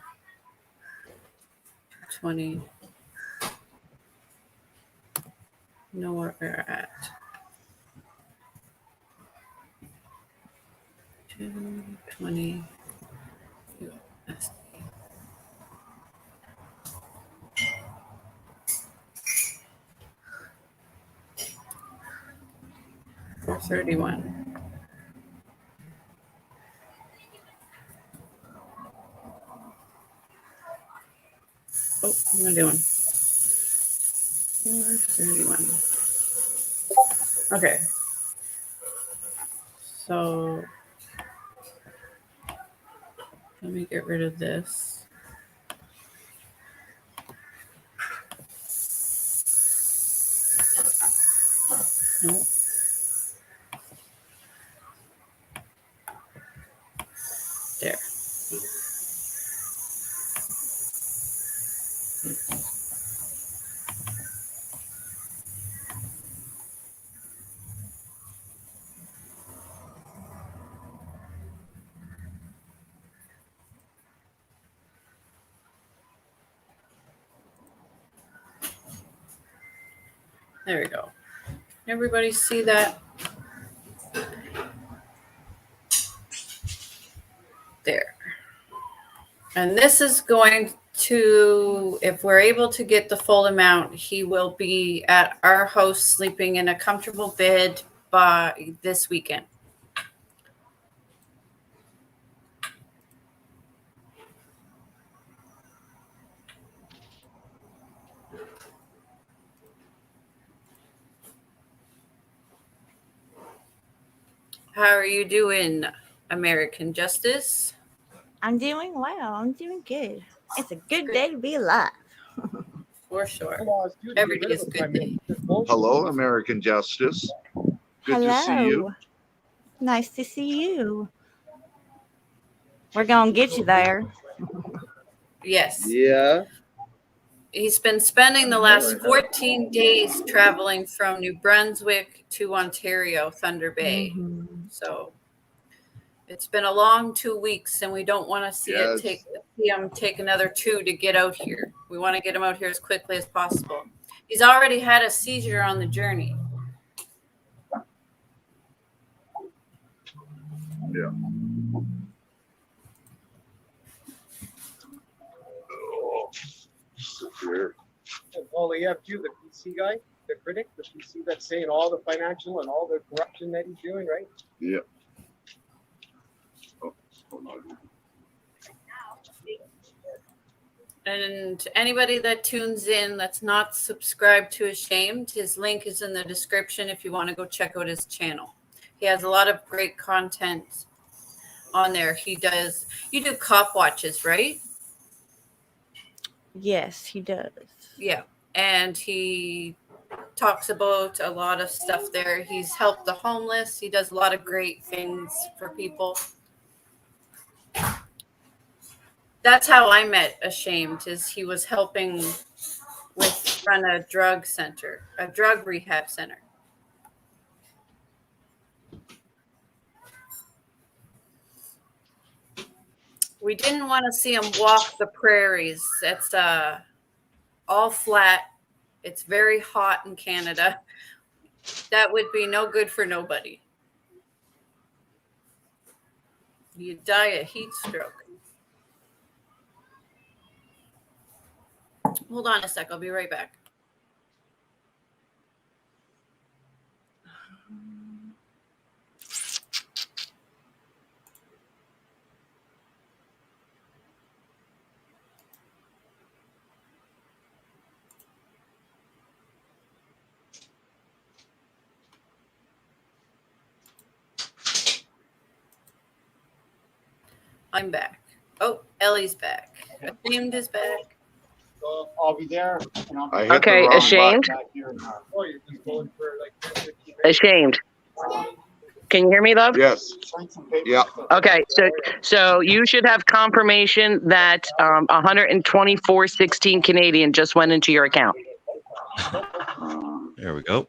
20. Know where we're at. 220. USD. 431. Oh, what am I doing? 431. Okay. So let me get rid of this. Nope. There. There we go. Everybody see that? There. And this is going to, if we're able to get the full amount, he will be at our house sleeping in a comfortable bed by this weekend. How are you doing, American Justice? I'm doing well. I'm doing good. It's a good day to be alive. For sure. Every day is a good day. Hello, American Justice. Good Hello. to see you. Nice to see you. We're going to get you there. Yes. Yeah. He's been spending the last 14 days traveling from New Brunswick to Ontario, Thunder Bay. Mm-hmm. So it's been a long 2 weeks, and we don't want to see him take another 2 to get out here. We want to get him out here as quickly as possible. He's already had a seizure on the journey. Yeah. Sit here. Well, you have too the PC guy, the critic, the PC that's saying all the financial and all the corruption that he's doing, right? Yeah. Oh, hold on. And anybody that tunes in that's not subscribed to Ashamed, his link is in the description if you want to go check out his channel. He has a lot of great content on there. You do cop watches, right? Yes, he does. Yeah. And he talks about a lot of stuff there. He's helped the homeless. He does a lot of great things for people. That's how I met Ashamed, is he was helping run a drug center, a drug rehab center. We didn't want to see him walk the prairies. It's all flat. It's very hot in Canada. That would be no good for nobody. You'd die of heat stroke. Hold on a sec. I'll be right back. I'm back. Oh, Ellie's back. Ashamed is back. So I'll be there. And I'll be I hit the Okay, wrong Ashamed. back here in oh, you're just going for like 10, 15 minutes. Ashamed. Can you hear me, love? button. Yes. Sign some papers. Yeah. Okay, so you should have confirmation that 124.16 Canadian just went into your account. There we go.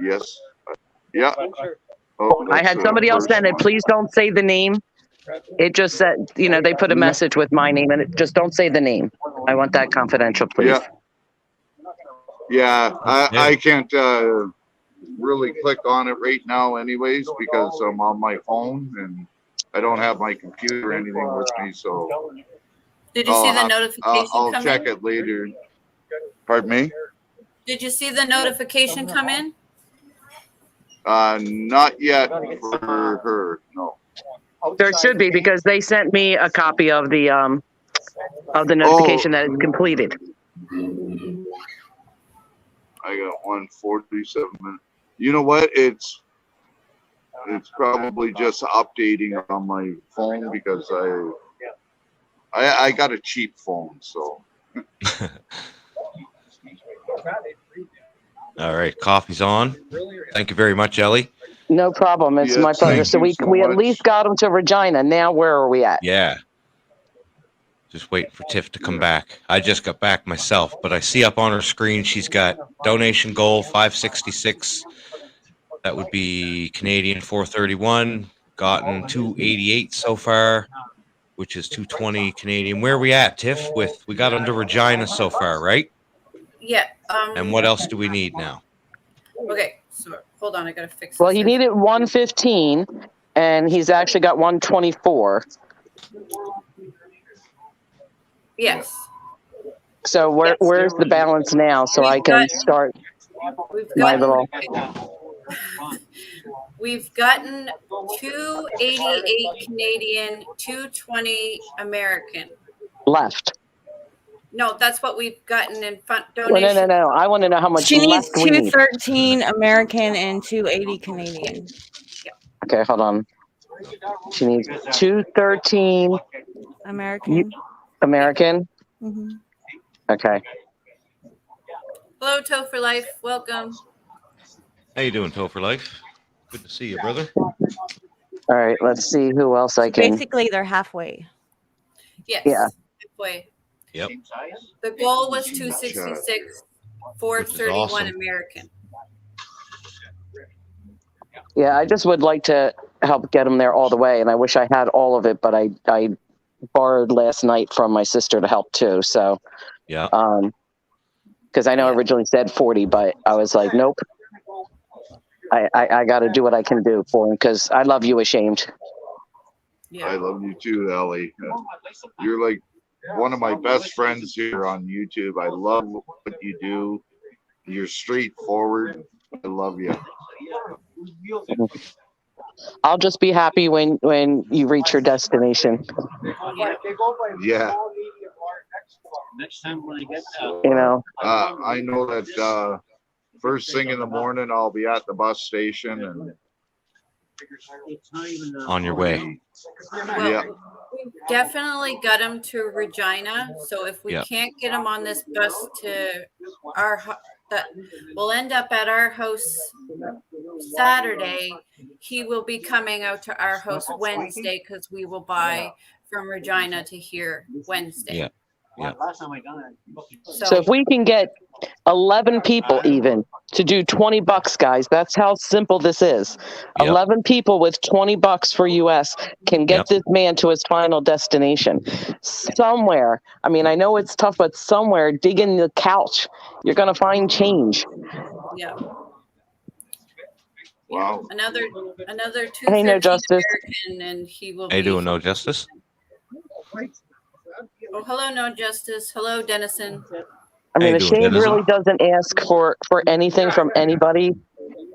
Yes. Yeah. Sure. Oh, I had somebody else send it. Please don't say the name. It just said, they put a message with my name and it just don't say the name. I want that confidential, please. Yeah. Yeah. I can't really click on it right now anyways because I'm on my phone and I don't have my computer or anything with me. So Did you see the notification I'll come check in? it later. Pardon me? Did you see the notification come in? Not yet for her. No. There should be because they sent me a copy of the notification that it's completed. I got 147 minutes. You know what? It's probably just updating on my phone because I got a cheap phone, so. All right, coffee's on. Thank you very much, Ellie. No problem. It's Yes, my pleasure. thank So you we so at much. least got them to Regina. Now where are we at? Yeah. Just waiting for Tiff to come back. I just got back myself, but I see up on her screen she's got donation goal 566. That would be Canadian 431. Gotten 288 so far, which is 220 Canadian. Where are we at, Tiff? We got under Regina so far, right? Yeah. And what else do we need now? Okay, so hold on. I gotta fix. Well, this. he needed 115, and he's actually got 124. Yes. So where's the balance now? So I can start my little. We've gotten 288 Canadian, 220 American. Left. No, that's what we've gotten in front Well, donation. no. I want to know how much She needs left we need. 213 American and 280 Canadian. Okay, hold on. She needs 213 American. American. Hmm. Okay. Hello, Topher Life. Welcome. How you doing, Topher Life? Good to see you, brother. All right. Let's see who else I can. Basically, they're halfway. Yes. Yeah. Halfway. Yep. The goal was 266, 431 awesome. American. Yeah, I just would like to help get them there all the way, and I wish I had all of it, but I borrowed last night from my sister to help too. So, Yeah. because I know I originally said 40, but I was like, nope. I got to do what I can do for him because I love you, Ashamed. Yeah. I love you too, Ellie. You're like one of my best friends here on YouTube. I love what you do. You're straightforward. I love you. I'll just be happy when you reach your destination. Yeah. Next time when I get You know. I know that first thing in the morning I'll be at the bus station and it's not even On your way. Well, yeah. we definitely got him to Regina. So if we Yeah. can't get him on this bus to our that will end up at our house Saturday, he will be coming out to our house Wednesday because we will buy from Regina to here Wednesday. Yeah. Yeah. Last time I done it. So if we can get 11 people even to do $20, guys, that's how simple this is. Yep. 11 people with $20 for US can get Yep. this man to his final destination. Somewhere, I mean, I know it's tough, but somewhere, dig in the couch, you're going to find change. Yeah. Wow. Another Hey, No 213 Justice. American, and he will How you be. doing, No Justice? Oh, hello, No Justice. Hello, Dennison. I mean, How you doing, Ashamed Denison? really doesn't ask for anything from anybody,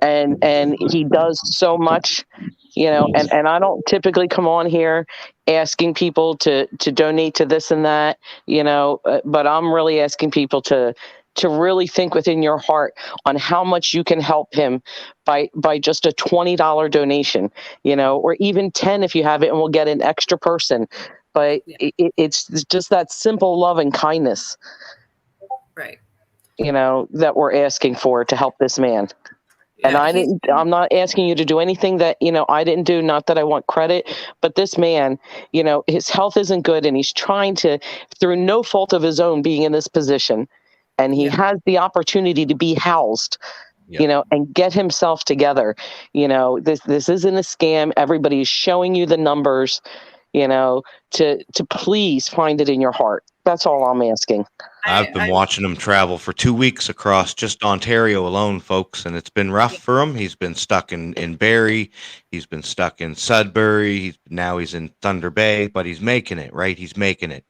and he does so much, you know. And I don't typically come on here asking people to donate to this and that, you know. But I'm really asking people to really think within your heart on how much you can help him by just a $20 donation, you know, or even 10 if you have it, and we'll get an extra person. But it's just that simple love and kindness, Right. you know, that we're asking for to help this man. And Yeah, I'm not asking you to do anything that, you know, I didn't do, not that I want credit, but this man, you know, his health isn't good and he's trying to, through no fault of his own, being in this position, and he has the opportunity to be housed, you know, and get himself together. You know, this isn't a scam. Everybody's showing you the numbers, you know, to please find it in your heart. That's all I'm asking. I've been watching him travel for 2 weeks across just Ontario alone, folks, and it's been rough for him. He's been stuck in Barrie. He's been stuck in Sudbury. Now he's in Thunder Bay, but he's making it, right? He's making it.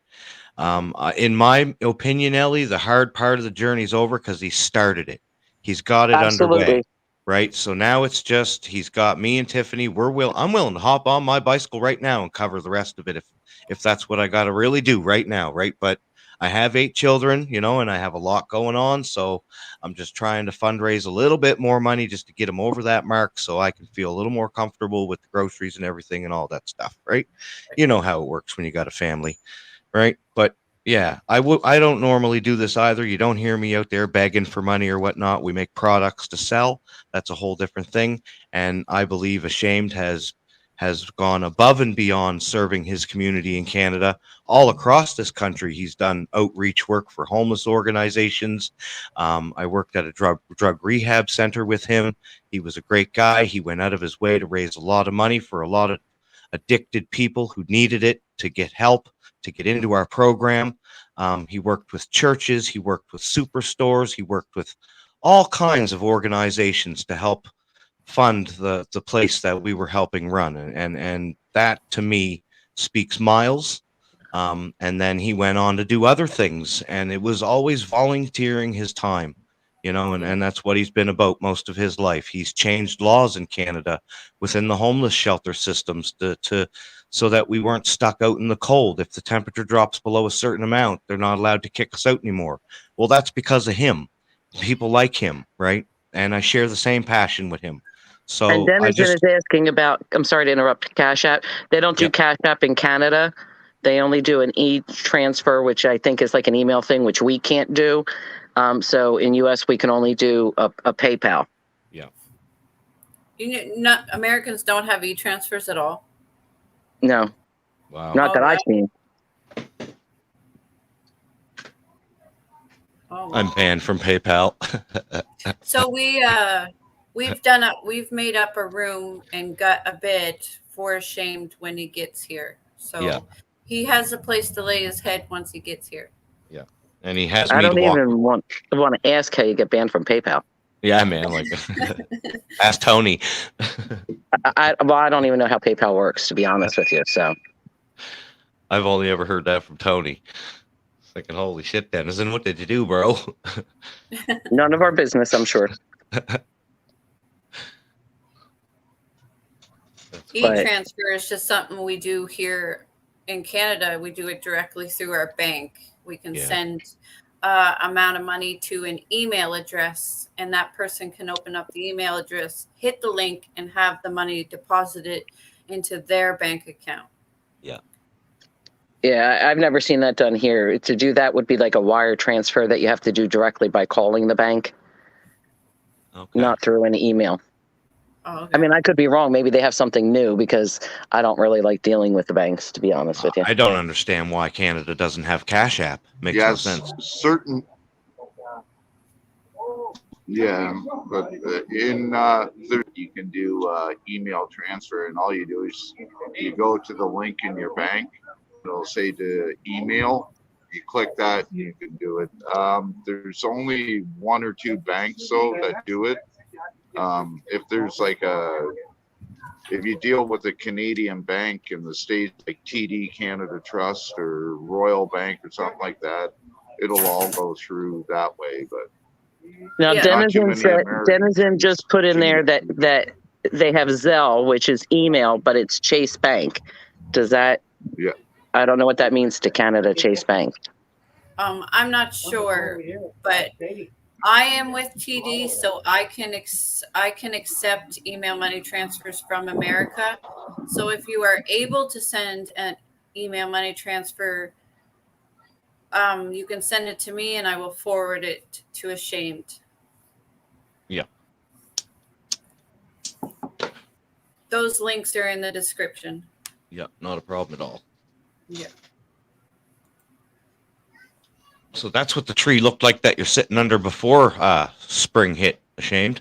In my opinion, Ellie, the hard part of the journey's over because he started it. He's got it underway, right? So now it's just he's got me and Tiffany. I'm willing to hop on my bicycle right now and cover the rest of it if that's what I got to really do right now, right? But I have 8 children, you know, and I have a lot going on. So I'm just trying to fundraise a little bit more money just to get them over that mark so I can feel a little more comfortable with the groceries and everything and all that stuff, right? You know how it works when you got a family, right? But yeah, I don't normally do this either. You don't hear me out there begging for money or whatnot. We make products to sell. That's a whole different thing. And I believe Ashamed has gone above and beyond serving his community in Canada. All across this country, he's done outreach work for homeless organizations. I worked at a drug rehab center with him. He was a great guy. He went out of his way to raise a lot of money for a lot of addicted people who needed it to get help, to get into our program. He worked with churches. He worked with superstores. He worked with all kinds of organizations to help fund the place that we were helping run. And that to me speaks miles. And then he went on to do other things, and it was always volunteering his time, you know, and that's what he's been about most of his life. He's changed laws in Canada within the homeless shelter systems to so that we weren't stuck out in the cold. If the temperature drops below a certain amount, they're not allowed to kick us out anymore. Well, that's because of him. People like him, right? And I share the same passion with him. So and Dennison is asking about, I'm sorry to interrupt, Cash App. They don't do Cash App in Canada. They only do an e-transfer, which I think is like an email thing, which we can't do. So in US, we can only do a PayPal. Yeah. Americans don't have e-transfers at all. No. Wow. Not that I've seen. Oh, wow. I'm banned from PayPal. So we've made up a room and got a bed for Ashamed when he gets here. So he has a place to lay his head once he gets here. Yeah. And he has I me don't to walk. even want to ask how you get banned from PayPal. Yeah, man. Like, ask Tony. Well, I don't even know how PayPal works, to be honest with you. So I've only ever heard that from Tony. Thinking, holy shit, Dennison, what did you do, bro? none of our business, I'm sure. E-transfer is just something we do here in Canada. We do it directly through our bank. We can send amount of money to an email address, and that person can open up the email address, hit the link, and have the money deposited into their bank account. Yeah, I've never seen that done here. To do that would be like a wire transfer that you have to do directly by calling the bank, not through an email. Oh, okay. I mean, I could be wrong. Maybe they have something new because I don't really like dealing with the banks, to be honest with you. I don't understand why Canada doesn't have Cash App. Makes no sense. Certain. Yeah, but in there you can do email transfer, and all you do is you go to the link in your bank. It'll say to email. You click that, you can do it. There's only one or two banks though that do it. If there's like if you deal with a Canadian bank in the States, like TD Canada Trust or Royal Bank or something like that, it'll all go through that way. But now, Yeah. Denizen just put in there that they have Zelle, which is email, but it's Chase Bank. Does that? Yeah. I don't know what that means to Canada Chase Bank. I'm not sure, but I am with TD, so I can accept email money transfers from America. So if you are able to send an email money transfer, you can send it to me, and I will forward it to Ashamed. Yeah. Those links are in the description. Yeah, not a problem at all. Yeah. So that's what the tree looked like that you're sitting under before spring hit, Ashamed,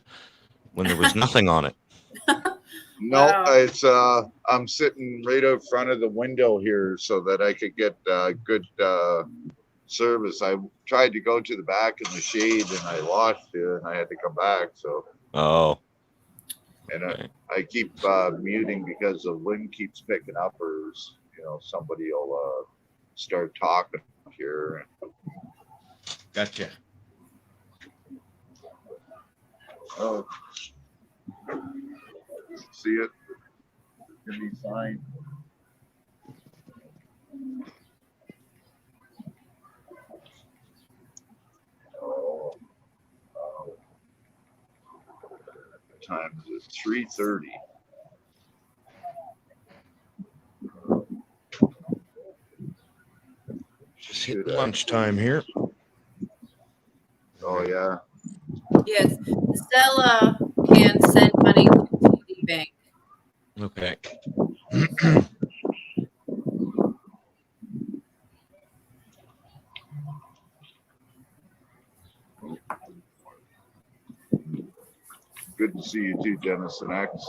when there was nothing on it. No, Wow. it's I'm sitting right out front of the window here so that I could get good service. I tried to go to the back in the shade and I lost it and I had to come back. So and I keep muting because the wind keeps picking up, or somebody will start talking here. Gotcha. Oh, see it? Give me sign. Oh, what time is it? 3:30. Just hit lunchtime here. Oh yeah. Yes, Stella can send money to TD Bank. Okay. Good to see you too, Dennison X.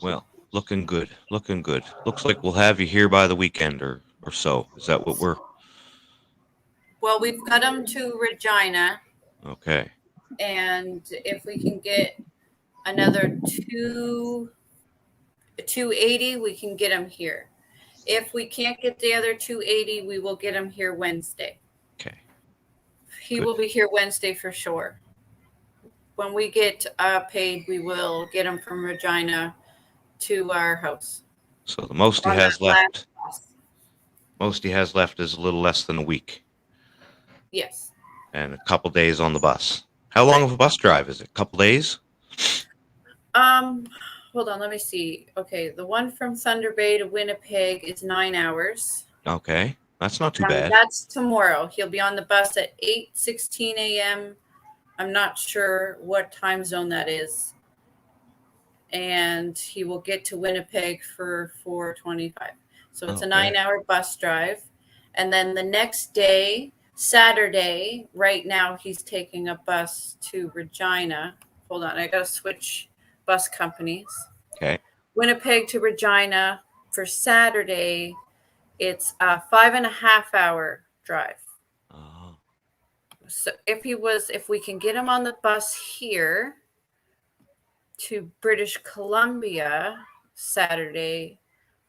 Well, looking good. Looking good. Looks like we'll have you here by the weekend or so. Is that what we're... Well, we've got them to Regina, Okay. and if we can get another 280, we can get them here. If we can't get the other 280, we will get him here Wednesday. Okay. He Good. will be here Wednesday for sure. When we get paid, we will get him from Regina to our house. So the most he On has that last left, bus. most he has left is a little less than a week Yes. and a couple days on the bus. How long of a bus drive is it? A couple days? Hold on, let me see. Okay, the one from Thunder Bay to Winnipeg is 9 hours. Okay. That's not too bad. That's tomorrow. He'll be on the bus at 8:16 a.m. I'm not sure what time zone that is. And he will get to Winnipeg for 4:25. So it's a 9-hour bus drive. And then the next day, Saturday, right now he's taking a bus to Regina. Hold on, I got to switch bus companies. Okay. Winnipeg to Regina for Saturday It's a 5.5-hour drive. Oh. So if we can get him on the bus here to British Columbia Saturday,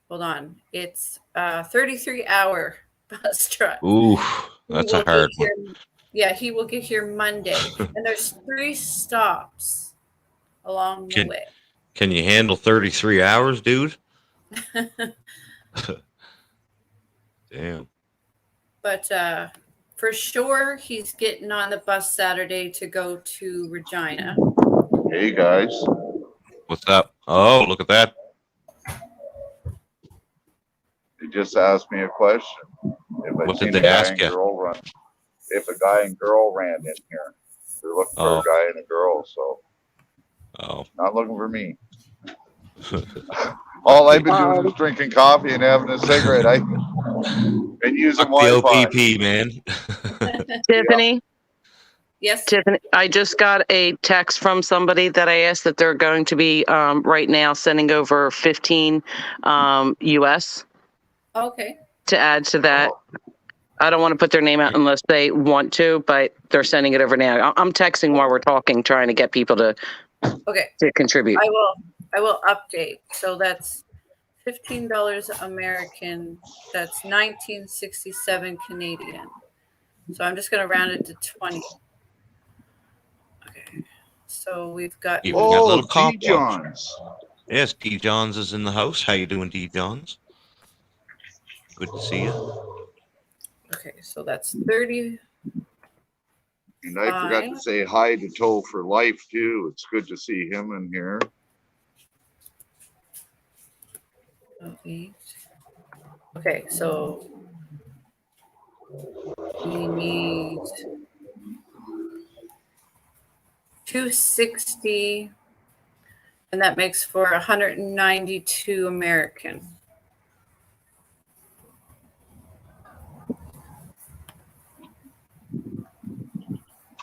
hold on, it's a 33-hour bus drive. Ooh, He that's a will hard get one. here- Yeah, he will get here Monday, and there's 3 stops along the way. Can you handle 33 hours, dude? Damn. But for sure, he's getting on the bus Saturday to go to Regina. Hey, guys. What's up? Oh, look at that. They just asked me a question. If What did seen a they guy ask and you? girl run, if a guy and girl ran in here, they're looking for Oh. a guy and a girl, so Oh. not looking for me. All I've been doing is drinking coffee and having a cigarette. I've been using Fuck the Wi-Fi. OPP, man. Tiffany, Yes. Tiffany, I just got a text from somebody that I asked that they're going to be right now sending over 15 US Okay. to add to that. I don't want to put their name out unless they want to, but they're sending it over now. I'm texting while we're talking, trying to get people to Okay. contribute. I will update. So that's $15 American. That's 1967 Canadian. So I'm just gonna round it to 20. Okay. So we've got Even got Oh, little cop D. watch. Johns. Yes, D. Johns is in the house. How you doing, D. Johns? Good to see you. okay, so that's 30. And I forgot to say hi to Toe for Life, too. It's good to see him in here. 8. Okay, so we need 260, and that makes for 192 American.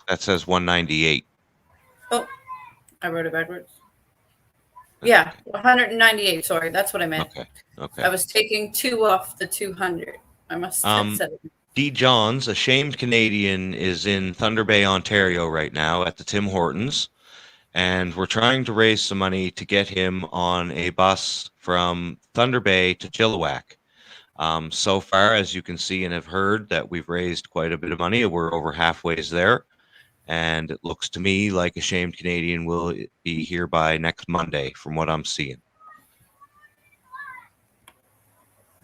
That says 198. Oh, I wrote it backwards. Yeah, 198. Sorry, that's what I meant. Okay. Okay. I was taking 2 off the 200. I must have said it. D. Johns, a shamed Canadian, is in Thunder Bay, Ontario right now at the Tim Hortons. And we're trying to raise some money to get him on a bus from Thunder Bay to Chilliwack. So far, as you can see and have heard, that we've raised quite a bit of money. We're over halfway there. And it looks to me like a shamed Canadian will be here by next Monday, from what I'm seeing.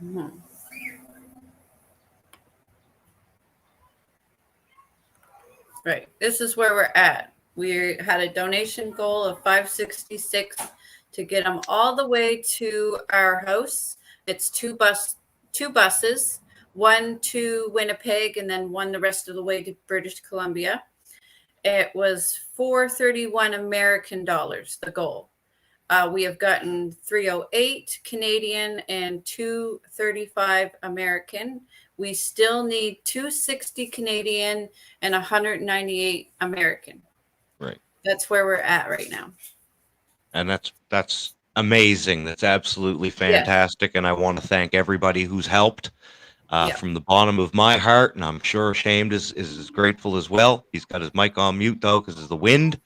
Mhm. Right. This is where we're at. We had a donation goal of 566 to get them all the way to our house. It's two buses, one to Winnipeg and then one the rest of the way to British Columbia. It was 431 American dollars, the goal. We have gotten 308 Canadian and 235 American. We still need 260 Canadian and 198 American. Right. That's where we're at right now. And that's amazing. That's absolutely fantastic. And I want to thank everybody who's helped from the bottom of my heart. And I'm sure Shamed is as grateful as well. He's got his mic on mute though, because of the wind.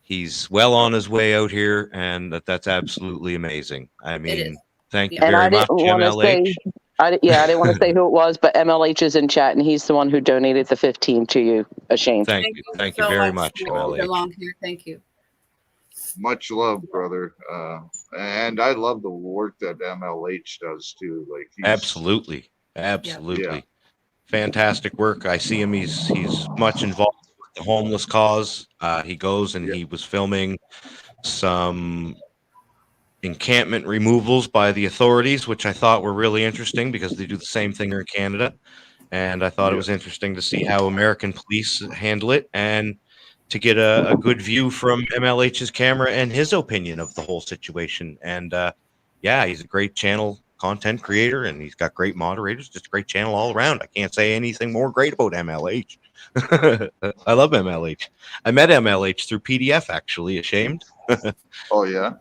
He's well on his way out here, and that's absolutely amazing. I mean, thank you very much, MLH. I didn't want to say who it was, but MLH is in chat, and he's the one who donated the 15 to you, Ashamed. Thank you very much, MLH. Along here. Thank you. Much love, brother. And I love the work that MLH does too. Like absolutely. Yeah. Fantastic work. I see him. He's much involved with the homeless cause. He goes and he was filming some encampment removals by the authorities, which I thought were really interesting because they do the same thing here in Canada. And I thought it was interesting to see how American police handle it and to get a good view from MLH's camera and his opinion of the whole situation. And he's a great channel content creator and he's got great moderators, just a great channel all around. I can't say anything more great about MLH. I love MLH. I met MLH through PDF, actually, Ashamed. Oh, yeah?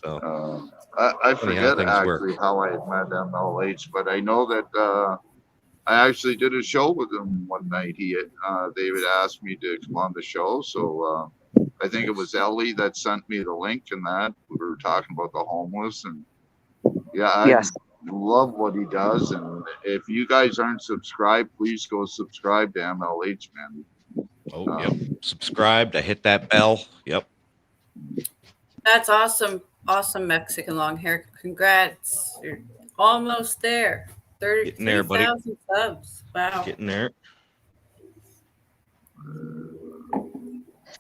So I Funny how forget things work. actually how I had met MLH, but I know that I actually did a show with him one night. David asked me to come on the show, so I think it was Ellie that sent me the link, and that we were talking about the homeless, and yeah, I Yes. love what he does. And if you guys aren't subscribed, please go subscribe to MLH, man. Oh, yep. Subscribed. I hit that bell. Yep. That's awesome. Awesome Mexican long hair. Congrats. You're almost there. Getting there, buddy. 33,000 subs. Wow. Getting there.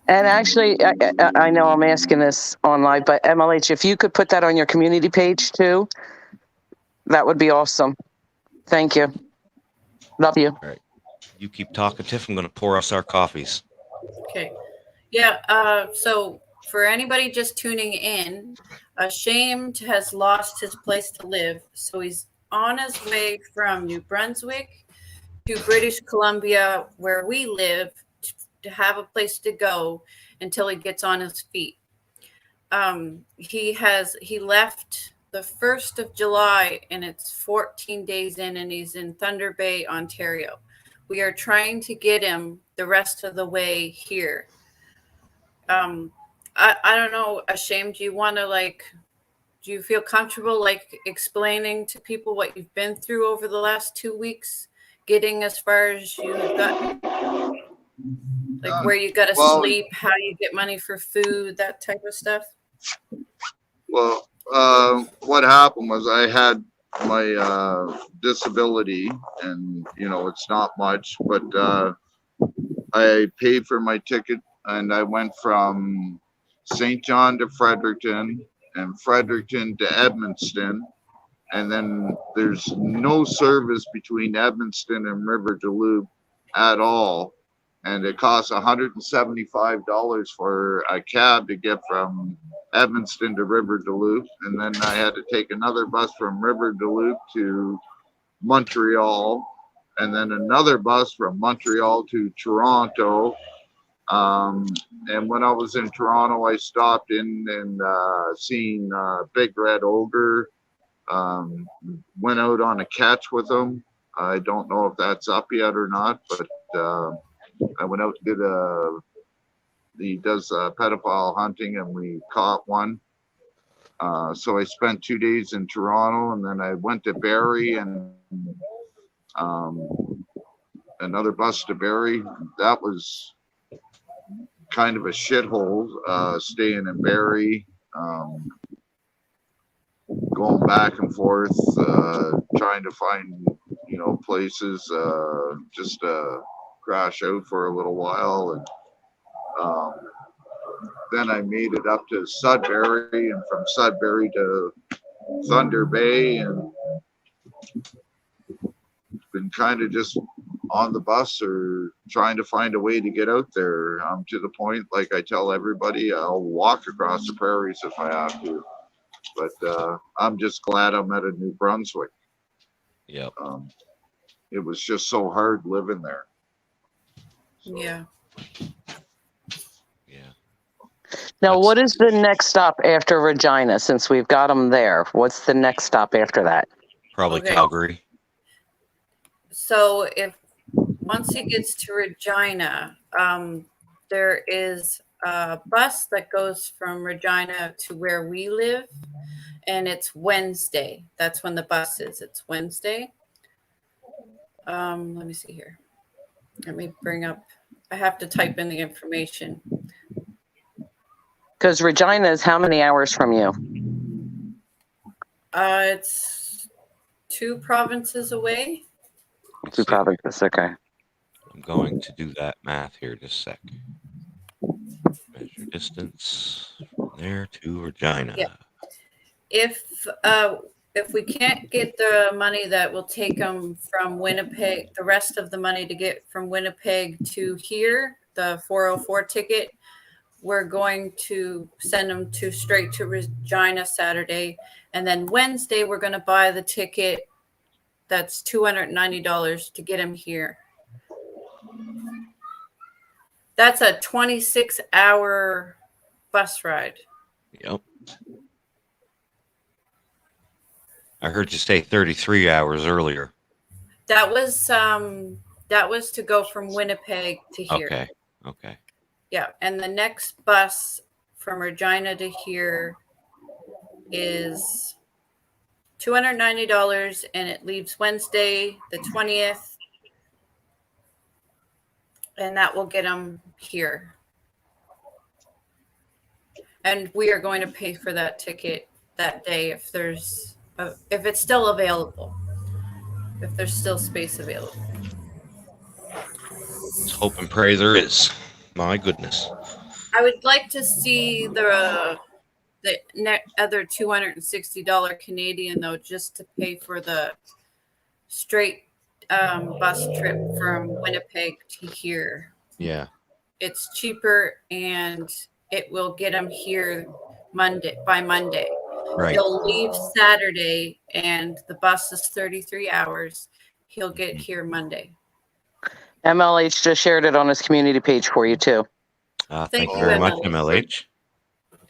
And actually, I know I'm asking this online, but MLH, if you could put that on your community page too, that would be awesome. Thank you. Love you. You keep talking, Tiff. I'm going to pour us our coffees. Okay. Yeah. So for anybody just tuning in, Ashamed has lost his place to live. So he's on his way from New Brunswick to British Columbia, where we live, to have a place to go until he gets on his feet. He left the 1st of July, and it's 14 days in, and he's in Thunder Bay, Ontario. We are trying to get him the rest of the way here. I don't know, Ashamed, do you feel comfortable explaining to people what you've been through over the last 2 weeks, getting as far as you have gotten? Where you got to sleep, how you get money for food, that type of stuff? Well, what happened was I had my disability, and it's not much, but I paid for my ticket, and I went from St. John to Fredericton, and Fredericton to Edmundston, and then there's no service between Edmundston and River Duluth at all. And it costs $175 for a cab to get from Edmundston to River Duluth. And then I had to take another bus from River Duluth to Montreal, and then another bus from Montreal to Toronto. And when I was in Toronto, I stopped in and seen Big Red Ogre. Went out on a catch with him. I don't know if that's up yet or not, but I went out to he does pedophile hunting, and we caught one. So I spent 2 days in Toronto, and then I went to Barrie, and another bus to Barrie. That was kind of a shithole, staying in Barrie, going back and forth, trying to find, places, just crash out for a little while. And then I made it up to Sudbury, and from Sudbury to Thunder Bay, and been kind of just on the bus or trying to find a way to get out there. To the point, like I tell everybody, I'll walk across the prairies if I have to. But I'm just glad I'm at a New Brunswick. Yep. It was just so hard living there. So. Yeah. Now, what is the next stop after Regina? Since we've got them there, what's the next stop after that? Probably Okay. Calgary. So once he gets to Regina, there is a bus that goes from Regina to where we live, and it's Wednesday. That's when the bus is. It's Wednesday. Let me see here. Let me bring up. I have to type in the information. Because Regina is how many hours from you? It's 2 provinces away. Two provinces, okay. I'm going to do that math here just a sec. Measure distance from there to Regina. Yeah. If we can't get the money that will take them from Winnipeg, the rest of the money to get from Winnipeg to here, the 404 ticket, we're going to send them straight to Regina Saturday. And then Wednesday, we're going to buy the ticket. That's $290 to get him here. That's a 26-hour bus ride. Yep. I heard you say 33 hours earlier. That was to go from Winnipeg to here. Okay. Okay. Yeah, and the next bus from Regina to here is $290, and it leaves Wednesday the 20th, and that will get them here. And we are going to pay for that ticket that day if it's still available, if there's still space available. Let's hope and pray there is. My goodness. I would like to see the other $260 Canadian though, just to pay for the straight bus trip from Winnipeg to here. Yeah. It's cheaper and it will get them here by Monday. Right. He'll leave Saturday and the bus is 33 hours. He'll get here Monday. MLH just shared it on his community page for you too. Thank you you, very much, MLH. MLH.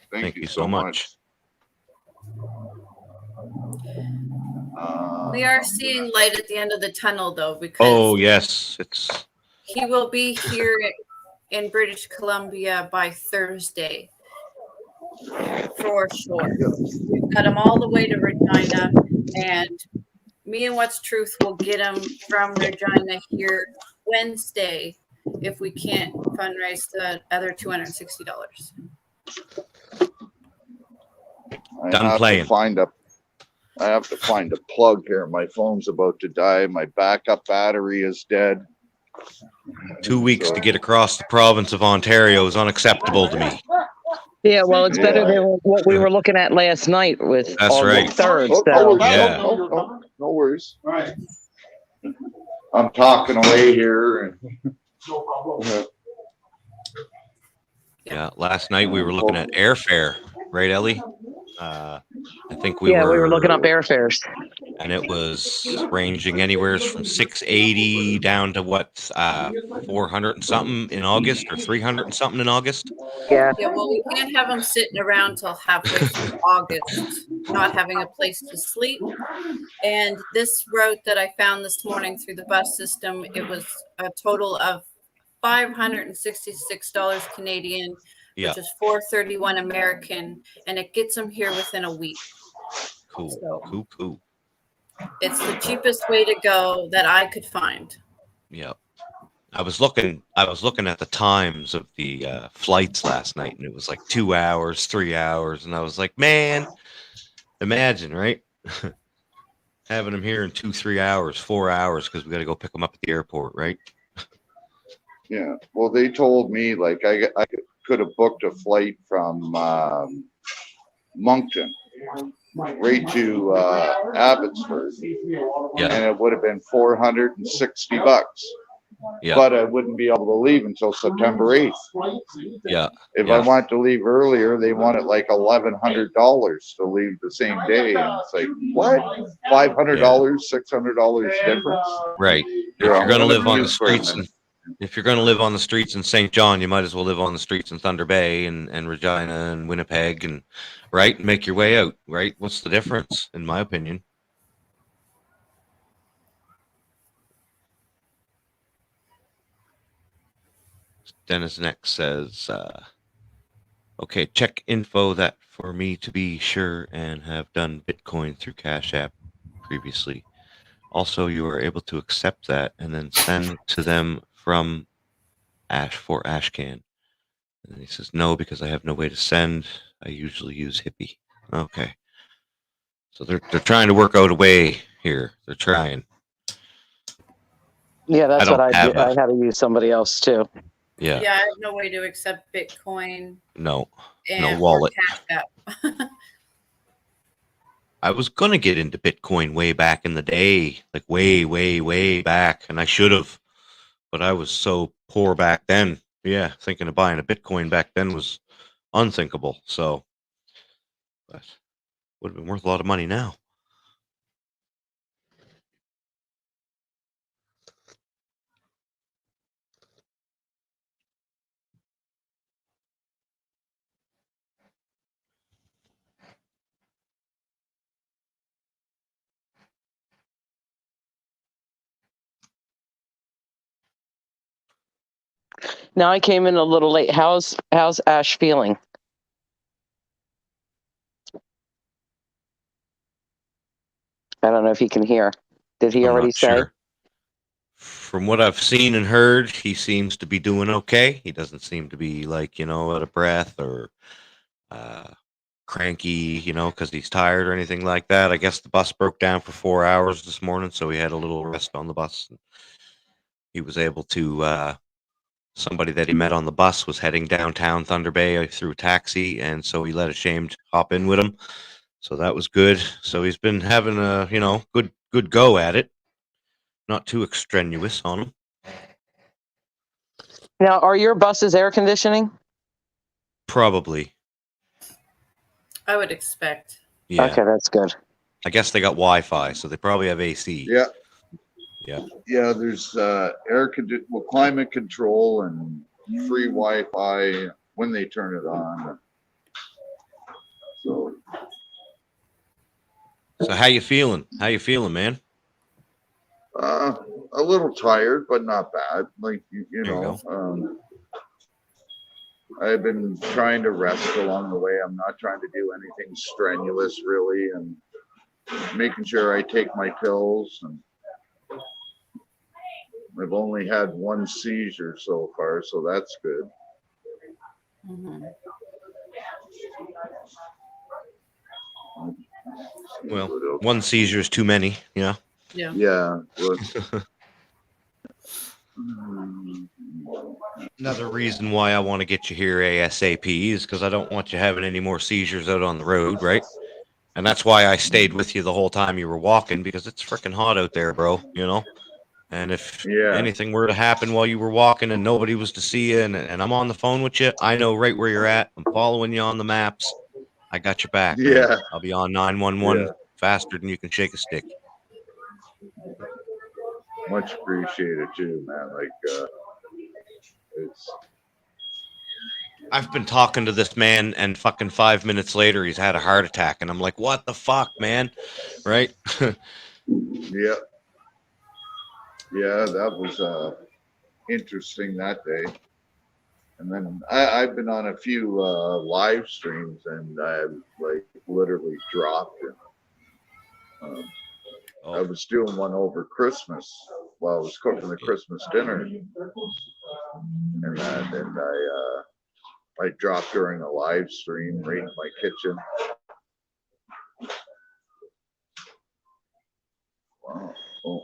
Thank you so much. We are seeing light at the end of the tunnel though, because Oh, yes. It's he will be here in British Columbia by Thursday. For sure. We've got him all the way to Regina, and me and What's Truth will get him from Regina here Wednesday if we can't fundraise the other $260. Done playing. I have to find a plug here. My phone's about to die. My backup battery is dead. 2 weeks to get across the province of Ontario is unacceptable to me. Yeah, well, it's better than what we were looking at last night with That's right. August 3rd. No So. worries. Yeah. No worries. I'm talking away here. Yeah. Last night we were looking at airfare, right, Ellie? I think we were looking up airfares. And it was ranging anywhere from 680 down to what, 400 and something in August, or 300 and something in August. Yeah. Yeah, well, we can't have them sitting around till halfway through August, not having a place to sleep. And this route that I found this morning through the bus system, it was a total of $566 Canadian, Yeah. which is $431 American, and it gets them here within a week. Cool. So Cool. it's the cheapest way to go that I could find. Yeah. I was looking at the times of the flights last night, and it was like 2 hours, 3 hours, and I was like, man, imagine, right? Having them here in 2-3 hours, 4 hours, because we got to go pick them up at the airport, right? Yeah. Well, they told me like I could have booked a flight from Moncton right to Abbotsford, Yeah. and it would have been $460. Yeah. But I wouldn't be able to leave until September 8th. Yeah. If Yeah. I wanted to leave earlier, they wanted like $1,100 to leave the same day. And it's like, what? $500, $600 difference? Right. If you're going to live on the streets, if you're going to live on the streets in St. John, you might as well live on the streets in Thunder Bay and Regina and Winnipeg, and right, make your way out. Right. What's the difference, in my opinion? Dennis next says, okay, check info that for me to be sure and have done Bitcoin through Cash App previously. Also, you are able to accept that and then send to them from Ashcan. And he says, no, because I have no way to send. I usually use Hippie. Okay. So they're trying to work out a way here. They're trying. Yeah, that's what I have did. I had to use somebody else too. Yeah. Yeah, I have no way to accept Bitcoin. No And wallet. Cash App. I was going to get into Bitcoin way back in the day, like way back, and I should have, but I was so poor back then. Yeah, thinking of buying a Bitcoin back then was unthinkable. So, but would have been worth a lot of money now. Now I came in a little late. How's Ash feeling? I don't know if he can hear. Did he I'm already not say? sure. From what I've seen and heard, he seems to be doing okay. He doesn't seem to be like, out of breath or cranky, because he's tired or anything like that. I guess the bus broke down for 4 hours this morning, so he had a little rest on the bus. He was able to, somebody that he met on the bus was heading downtown Thunder Bay through a taxi, and so he let Ashamed hop in with him. So that was good. So he's been having a, good go at it. Not too extraneous on him. Now, are your buses air conditioning? Probably. I would expect. Yeah. Okay, that's good. I guess they got Wi-Fi, so they probably have AC. Yeah. Yeah. Yeah, there's climate control and free Wi-Fi when they turn it on. So how you feeling? How you feeling, man? A little tired, but not bad. Like you There you know, I've been trying to rest along the way. I'm not trying to do anything strenuous, really, and making sure I take my pills. And I've only had one seizure so far, so that's good. Mm-hmm. Well, one seizure is too many, Yeah. Yeah. Another reason why I want to get you here ASAP is because I don't want you having any more seizures out on the road, right? And that's why I stayed with you the whole time you were walking, because it's freaking hot out there, bro, And if anything were to happen while you were walking and nobody was to see you and I'm on the phone with you, I know right where you're at. I'm following you on the maps. I got your back. Yeah. Man. I'll be on 911 faster than you can shake a stick. Much appreciated too, man. Like, I've been talking to this man and fucking 5 minutes later, he's had a heart attack. And I'm like, what the fuck, man? Right? Yeah. Yeah, that was interesting that day. And then I've been on a few live streams and I've like literally dropped it. I was doing one over Christmas while I was cooking the Christmas dinner. And I dropped during a live stream right in my kitchen. Wow. Oh.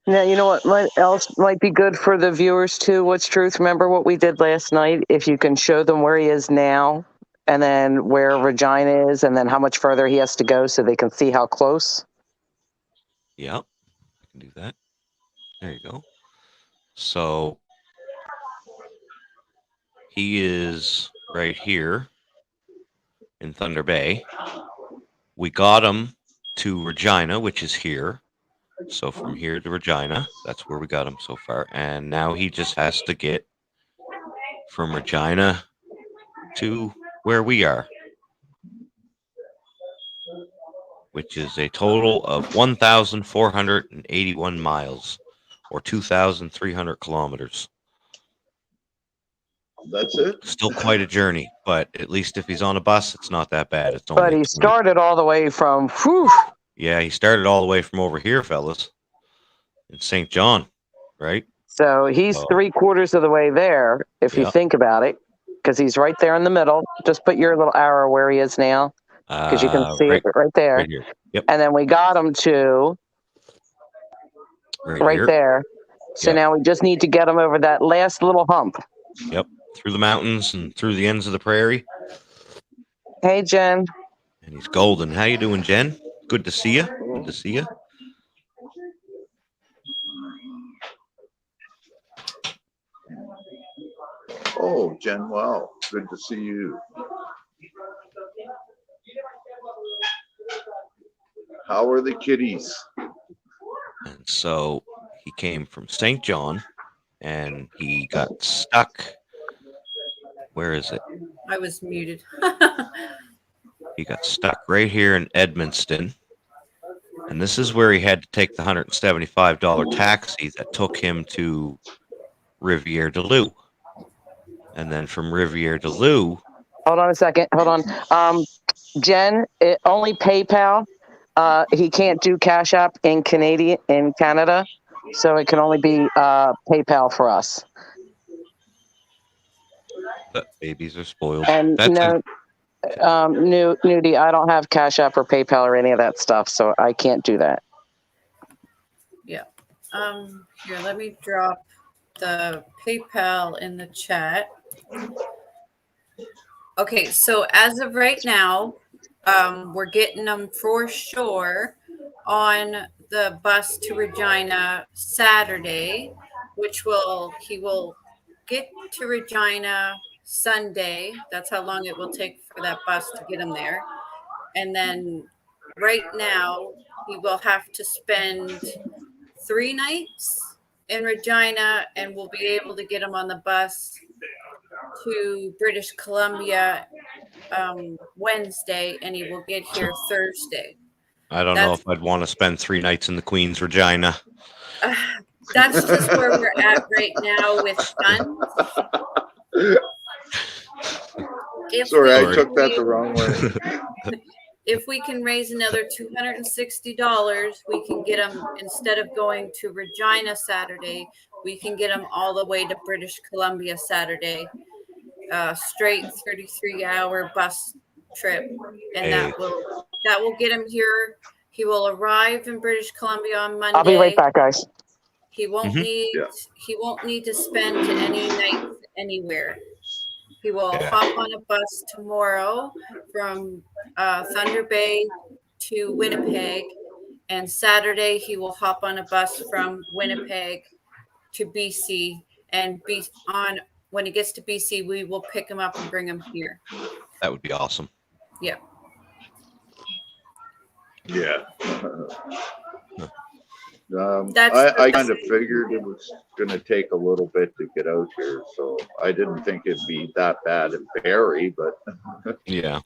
Now, you know what else might be good for the viewers too? What's truth? Remember what we did last night? If you can show them where he is now and then where Regina is and then how much further he has to go so they can see how close. Yep. I can do that. There you go. So he is right here in Thunder Bay. We got him to Regina, which is here. So from here to Regina, that's where we got him so far. And now he just has to get from Regina to where we are, which is a total of 1,481 miles or 2,300 kilometers. That's it? Still quite a journey, but at least if he's on a bus, it's not that bad. It's only But he 20. started all the way from, Yeah, he started all the way from over here, fellas, in St. John, right? So he's 3/4 of the way there, if you think about it, because he's right there in the middle. Just put your little arrow where he is now, because you can see it right there. Right here. Yep. And then we got him to right here. there. So now we just need to get him over that last little hump. Yep. Through the mountains and through the ends of the prairie. Hey, Jen. And he's golden. How you doing, Jen? Good to see you. Good to see you. Oh, Jen, wow. Good to see you. How are the kitties? And so he came from St. John and he got stuck. Where is it? I was muted. He got stuck right here in Edmundston. And this is where he had to take the $175 taxi that took him to Rivière-du-Loup. and then from Riviera to Lou. Hold on a second. Hold on. Jen, only PayPal. He can't do Cash App in Canada, so it can only be PayPal for us. But babies are spoiled. And That's Nudie, I don't have Cash App or PayPal or any of that stuff, so I can't do that. Here, let me drop the PayPal in the chat. Okay, so as of right now, we're getting them for sure on the bus to Regina Saturday, he will get to Regina Sunday. That's how long it will take for that bus to get him there. And then right now, he will have to spend 3 nights in Regina, and we'll be able to get him on the bus to British Columbia Wednesday, and he will get here Thursday. I don't know if I'd want to spend 3 nights in the Queen's Regina. That's just where we're at right now with funds. Sorry, I took that the wrong way. If we can raise another $260, we can get them, instead of going to Regina Saturday, we can get them all the way to British Columbia Saturday. Straight 33-hour bus trip, and that will get him here. He will arrive in British Columbia on Monday. I'll be right back, guys. He won't need to spend any nights anywhere. He will hop on a bus tomorrow from Thunder Bay to Winnipeg, and Saturday he will hop on a bus from Winnipeg to BC, and when he gets to BC, we will pick him up and bring him here. That would be awesome. Yeah. Yeah. I kind of figured it was going to take a little bit to get out here, so I didn't think it'd be that bad in Barrie, but yeah.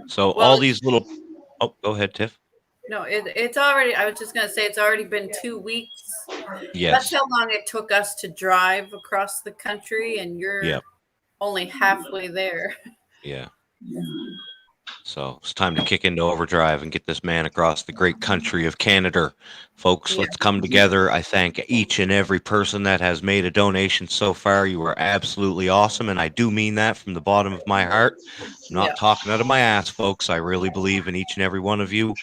So all these little. Oh, go ahead, Tiff. No, it's already. I was just going to say it's already been 2 weeks. Yes. That's how long it took us to drive across the country, and you're only halfway there. Yeah. So it's time to kick into overdrive and get this man across the great country of Canada. Folks, let's come together. I thank each and every person that has made a donation so far. You are absolutely awesome, and I do mean that from the bottom of my heart. I'm not talking out of my ass, folks. I really believe in each and every one of you.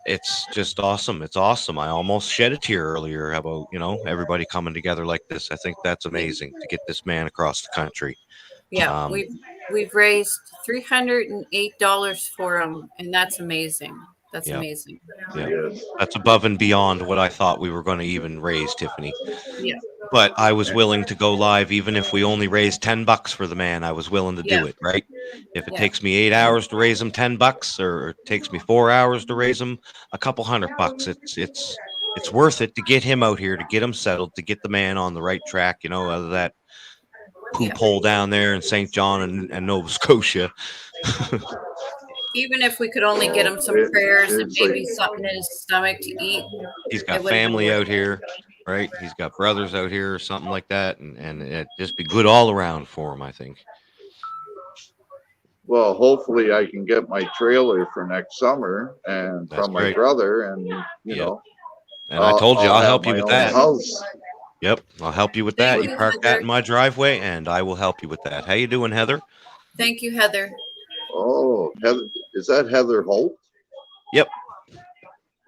It's just awesome. It's awesome. I almost shed a tear earlier about, everybody coming together like this. I think that's amazing to get this man across the country. Yeah, we've raised $308 for him, and that's amazing. That's amazing. Yeah, that's above and beyond what I thought we were going to even raise, Tiffany. Yeah. But I was willing to go live, even if we only raised $10 for the man. I was willing to do it, right? If it takes me 8 hours to raise him $10, or it takes me 4 hours to raise him a couple $100, it's worth it to get him out here, to get him settled, to get the man on the right track. Out of that poop hole down there in St. John and Nova Scotia. Even if we could only get him some prayers and maybe something in his stomach to eat. He's got family out here, right? He's got brothers out here or something like that. And it'd just be good all around for him, I think. Well, hopefully I can get my trailer for next summer and from my brother, and you know. And I told you I'll help you with that. House. Yep, I'll help you with that. You park that in my driveway, and I will help you with that. How you doing, Heather? Thank you, Heather. Oh, Heather, is that Heather Holt? Yep.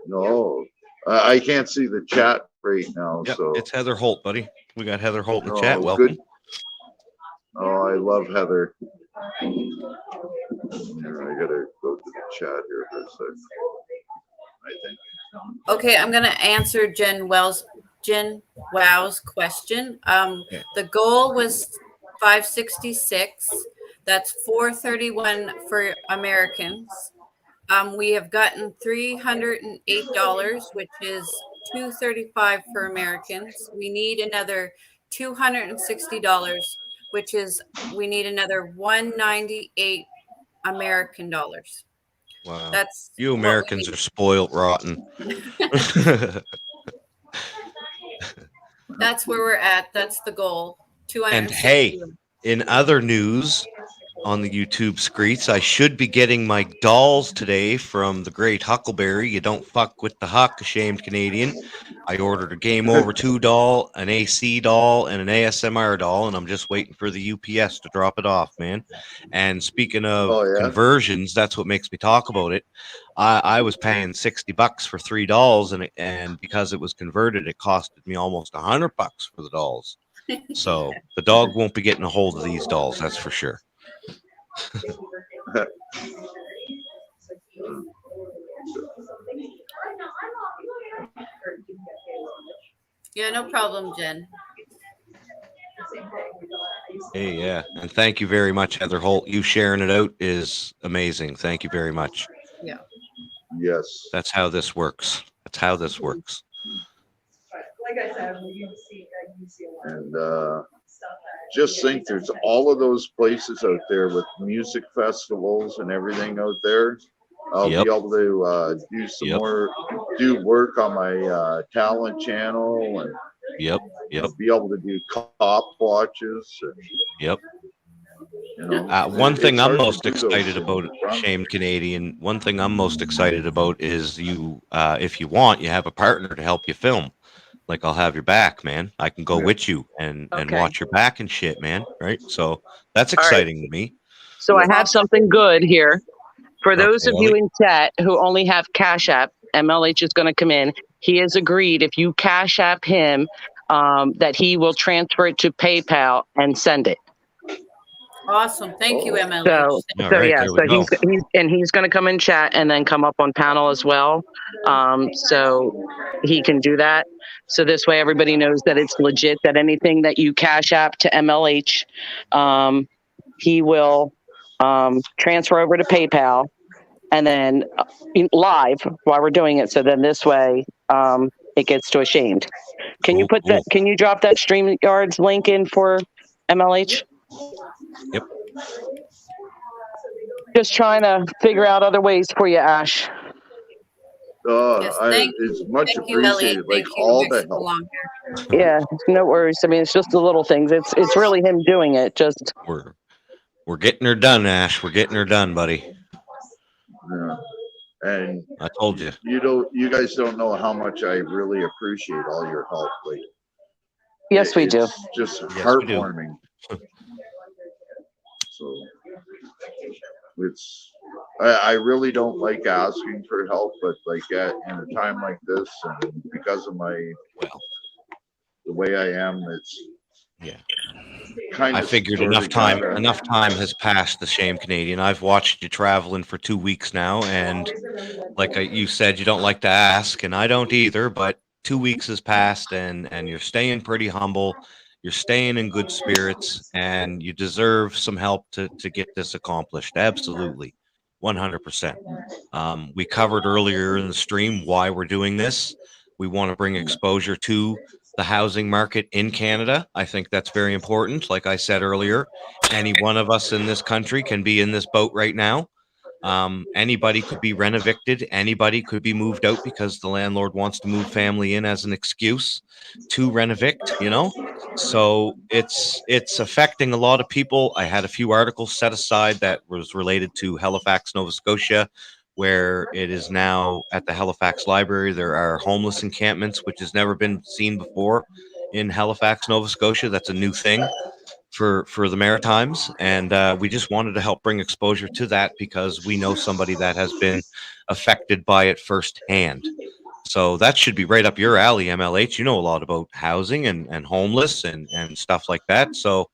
No, I can't see the chat right now. Yep, so it's Heather Holt, buddy. We got Heather Holt in the chat. Welcome. Good. Oh, I love Heather. Here, I gotta go to the chat here for a second. I think. Okay, I'm gonna answer Jen Wow's question. The goal was 566. That's 431 for Americans. We have gotten $308, which is $235 for Americans. We need another $260, which is we need another $198 American dollars. Wow. That's you Americans are spoiled rotten. That's where we're at. That's the goal. And 260. hey, in other news on the YouTube screets, I should be getting my dolls today from the great Huckleberry. You don't fuck with the Huck, ashamed Canadian. I ordered a Game Over 2 doll, an AC doll, and an ASMR doll, and I'm just waiting for the UPS to drop it off, man. And speaking of Oh, yeah? conversions, that's what makes me talk about it. I was paying $60 for 3 dolls, and because it was converted, it costed me almost $100 for the dolls. So the dog won't be getting a hold of these dolls, that's for sure. Yeah, no problem, Jen. Hey, yeah. And thank you very much, Heather Holt. You sharing it out is amazing. Thank you very much. Yeah. Yes. That's how this works. That's how this works. And just think there's all of those places out there with music festivals and everything out there. I'll Yep. be able to do some more, do work on my talent channel, and Yep. I'll be able to do cop watches. And, Yep. you know, One thing it's I'm hard to most do those excited things. about, shamed Canadian, one thing I'm most excited about is you, if you want, you have a partner to help you film. Like, I'll have your back, man. I can go Yeah. with you and Okay. watch your back and shit, man. Right? So that's All right. exciting to me. So I have something good here. For those Okay, of you Ellie. in chat who only have Cash App, MLH is going to come in. He has agreed if you Cash App him, that he will transfer it to PayPal and send it. Awesome. Thank you, MLH. So, All so right, yeah, there we so go. he's going to come in chat and then come up on panel as well. So he can do that. So this way everybody knows that it's legit, that anything that you Cash App to MLH, he will transfer over to PayPal and then live while we're doing it. So then this way it gets to Ashamed. Can you put that? Can you drop that StreamYard's link in for MLH? Yep. Just trying to figure out other ways for you, Ash. Yes, thank It's much Thank you, Elliot. appreciated. Like Thank you, all the Mr. help. Long Hair. Yeah, no worries. I mean, it's just the little things. It's really him doing it. Just We're getting her done, Ash. We're getting her done, buddy. Yeah. And I told you. you guys don't know how much I really appreciate all your help. Like, yes, we do. It's just Yes, we do. heartwarming. So it's I really don't like asking for help, but like in a time like this, and because of the way I am, it's kind I of figured enough time has passed, the shame Canadian. I've watched you traveling for 2 weeks now, and like you said, you don't like to ask, and I don't either, but 2 weeks has passed, and you're staying pretty humble. You're staying in good spirits, and you deserve some help to get this accomplished. Absolutely. 100%. We covered earlier in the stream why we're doing this. We want to bring exposure to the housing market in Canada. I think that's very important. Like I said earlier, any one of us in this country can be in this boat right now. Anybody could be rent-evicted. Anybody could be moved out because the landlord wants to move family in as an excuse to rent-evict, you know? So it's affecting a lot of people. I had a few articles set aside that was related to Halifax, Nova Scotia, where it is now at the Halifax Library. There are homeless encampments, which has never been seen before in Halifax, Nova Scotia. That's a new thing for the Maritimes, and we just wanted to help bring exposure to that because we know somebody that has been affected by it firsthand. So that should be right up your alley, MLH. You know a lot about housing and homeless and stuff like that. So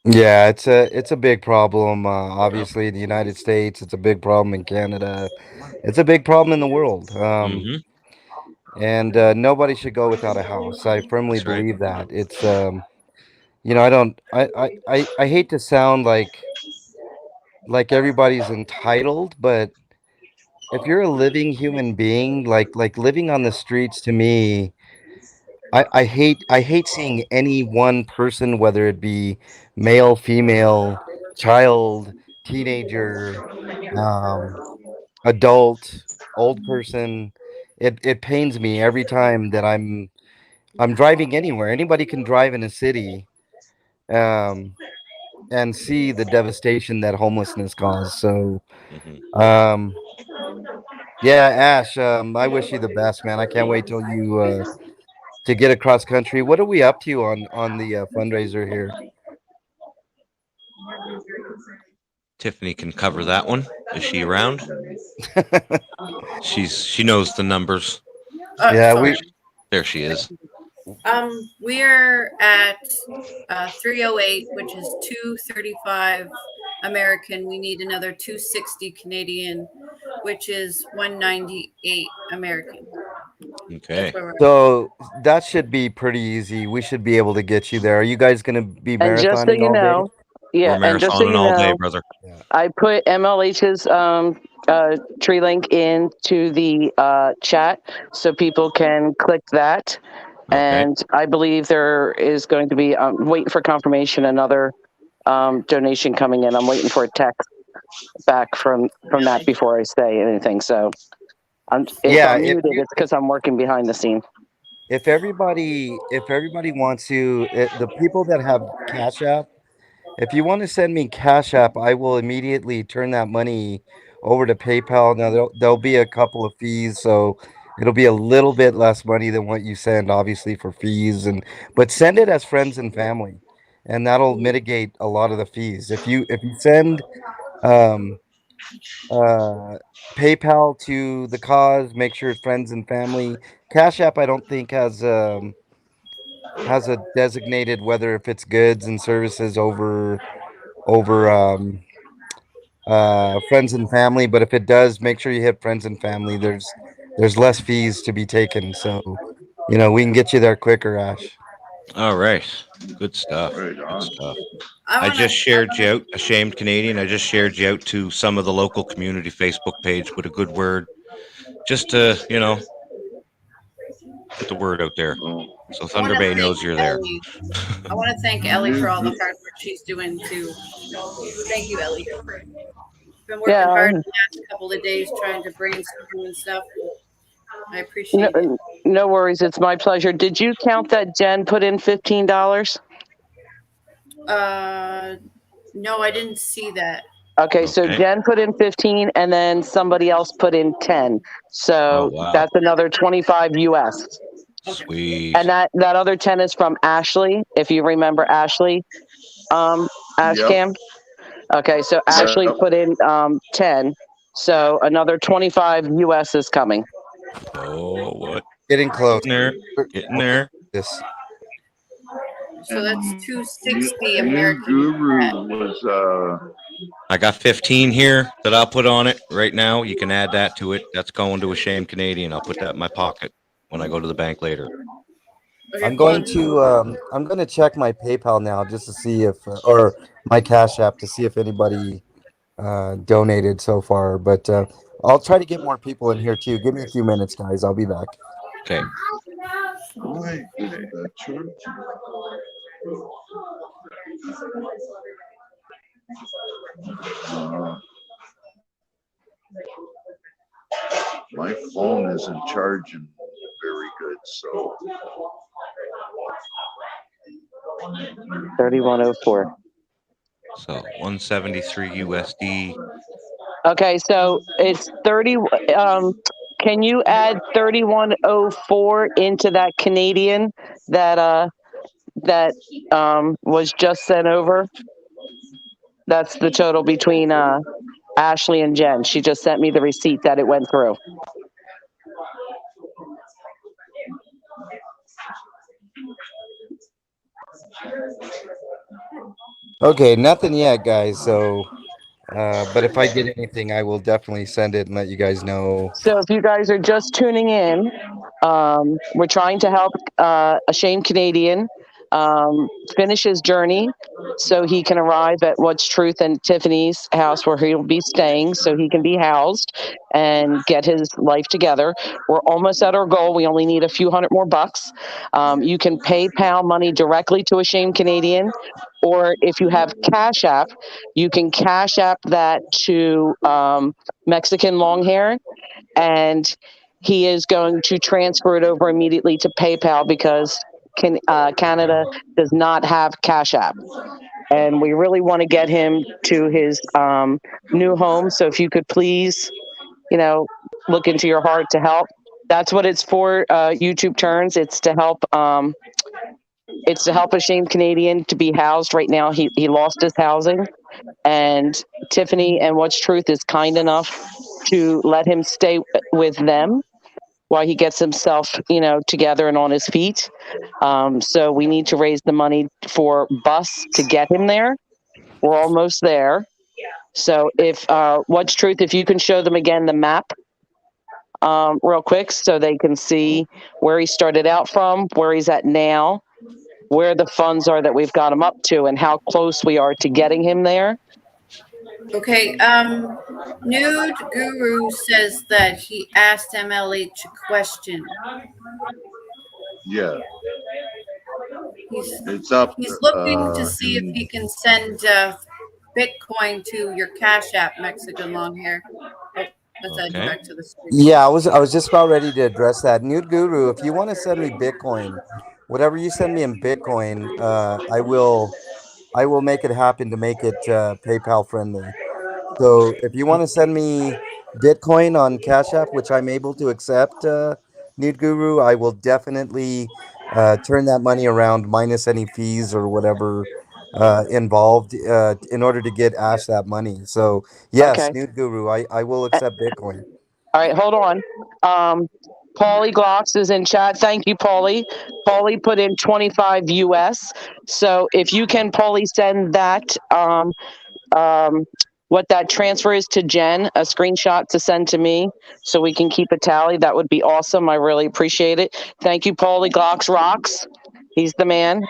yeah, it's a big problem. Obviously, in the United States, it's a big problem in Canada. It's a big problem in the world. And nobody should go without a house. I firmly That's right. believe that. It's you know, I hate to sound like everybody's entitled, but if you're a living human being, like living on the streets, to me, I hate seeing any one person, whether it be male, female, child, teenager, um, adult, old person. It pains me every time that I'm driving anywhere. Anybody can drive in a city, and see the devastation that homelessness caused. So, Mhm. yeah, Ash, I wish you the best, man. I can't wait till you to get across country. What are we up to on the fundraiser here? Tiffany can cover that one. Is she around? She knows the numbers. Yeah, Sorry. There she is. We're at 308, which is 235 American. We need another 260 Canadian, which is 198 American. Okay. That's where we're at. So that should be pretty easy. We should be able to get you there. Are you guys going to be And just so marathoning you all day? know, yeah, We're and just so marathoning you all day, know, brother. I put MLH's tree link into the chat so people can click that. Okay. And I believe there is going to be waiting for confirmation, another donation coming in. I'm waiting for a text back from that before I say anything. So if I'm muted, it's because I'm working behind the scene. If everybody wants to, the people that have Cash App, if you want to send me Cash App, I will immediately turn that money over to PayPal. Now there'll be a couple of fees, so it'll be a little bit less money than what you send, obviously, for fees, but send it as friends and family, and that'll mitigate a lot of the fees. If you send PayPal to the cause, make sure it's friends and family. Cash App, I don't think has a designated whether if it's goods and services over friends and family, but if it does, make sure you hit friends and family. There's less fees to be taken, so we can get you there quicker, Ash. All right. Good stuff. Right Good on. stuff. I just shared you out, Ashamed Canadian. I just shared you out to some of the local community Facebook page with a good word, just to put the word out there, so Thunder Bay knows you're there. I want to thank Ellie for all the hard work she's doing too. Thank you, Ellie. Been working hard the last couple of days trying to brainstorm and stuff. I appreciate it. No worries. It's my pleasure. Did you count that Jen put in $15? No, I didn't see that. Okay, so Jen put in 15 and then somebody else put in 10. So that's another 25 US. Sweet. And that other 10 is from Ashley, if you remember Ashley. Ashcam. Okay, so Ashley put in 10. So another 25 US is coming. Oh, what? Getting close. Getting there. This. So that's 260 American. Guru was I got 15 here that I'll put on it right now. You can add that to it. That's going to Ashamed Canadian. I'll put that in my pocket when I go to the bank later. Okay, I'm going to check my PayPal now just to see if or my Cash App to see if anybody donated so far, but I'll try to get more people in here too. Give me a few minutes, guys. I'll be back. Okay. My phone isn't charging very good, so 3104. So 173 USD. Okay, so it's 30. Can you add 3104 into that Canadian that was just sent over? That's the total between Ashley and Jen. She just sent me the receipt that it went through. Okay, nothing yet, guys. So, but if I get anything, I will definitely send it and let you guys know. So if you guys are just tuning in, we're trying to help Ashamed Canadian finish his journey so he can arrive at What's Truth and Tiffany's house where he'll be staying so he can be housed and get his life together. We're almost at our goal. We only need a few hundred more bucks. You can PayPal money directly to Ashamed Canadian, or if you have Cash App, you can Cash App that to Mexican Longhair, and he is going to transfer it over immediately to PayPal because Canada does not have Cash App. And we really want to get him to his new home. So if you could please, look into your heart to help. That's what it's for. YouTube Turns. It's to help. It's to help a shamed Canadian to be housed. Right now, he lost his housing, and Tiffany and What's Truth is kind enough to let him stay with them while he gets himself, together and on his feet. So we need to raise the money for bus to get him there. We're almost there. So if What's Truth, if you can show them again the map real quick so they can see where he started out from, where he's at now, where the funds are that we've got him up to, and how close we are to getting him there. Okay, Nude Guru says that he asked MLH a question. Yeah, He's it's up. looking to see if he can send Bitcoin to your Cash App, Mexican long hair. Oh, let's add you Okay. back to the screen. Yeah, I was just about ready to address that. Nude Guru, if you want to send me Bitcoin, whatever you send me in Bitcoin, I will make it happen to make it PayPal friendly. So if you want to send me Bitcoin on Cash App, which I'm able to accept, Nude Guru, I will definitely turn that money around minus any fees or whatever involved in order to get Ash that money. So yes, Okay. Nude Guru, I will accept Bitcoin. All right, hold on. Paulie Glocks is in chat. Thank you, Paulie. Paulie put in 25 US. So if you can, Paulie, send that, what that transfer is to Jen, a screenshot to send to me so we can keep a tally. That would be awesome. I really appreciate it. Thank you, Paulie Glocks rocks. He's the man.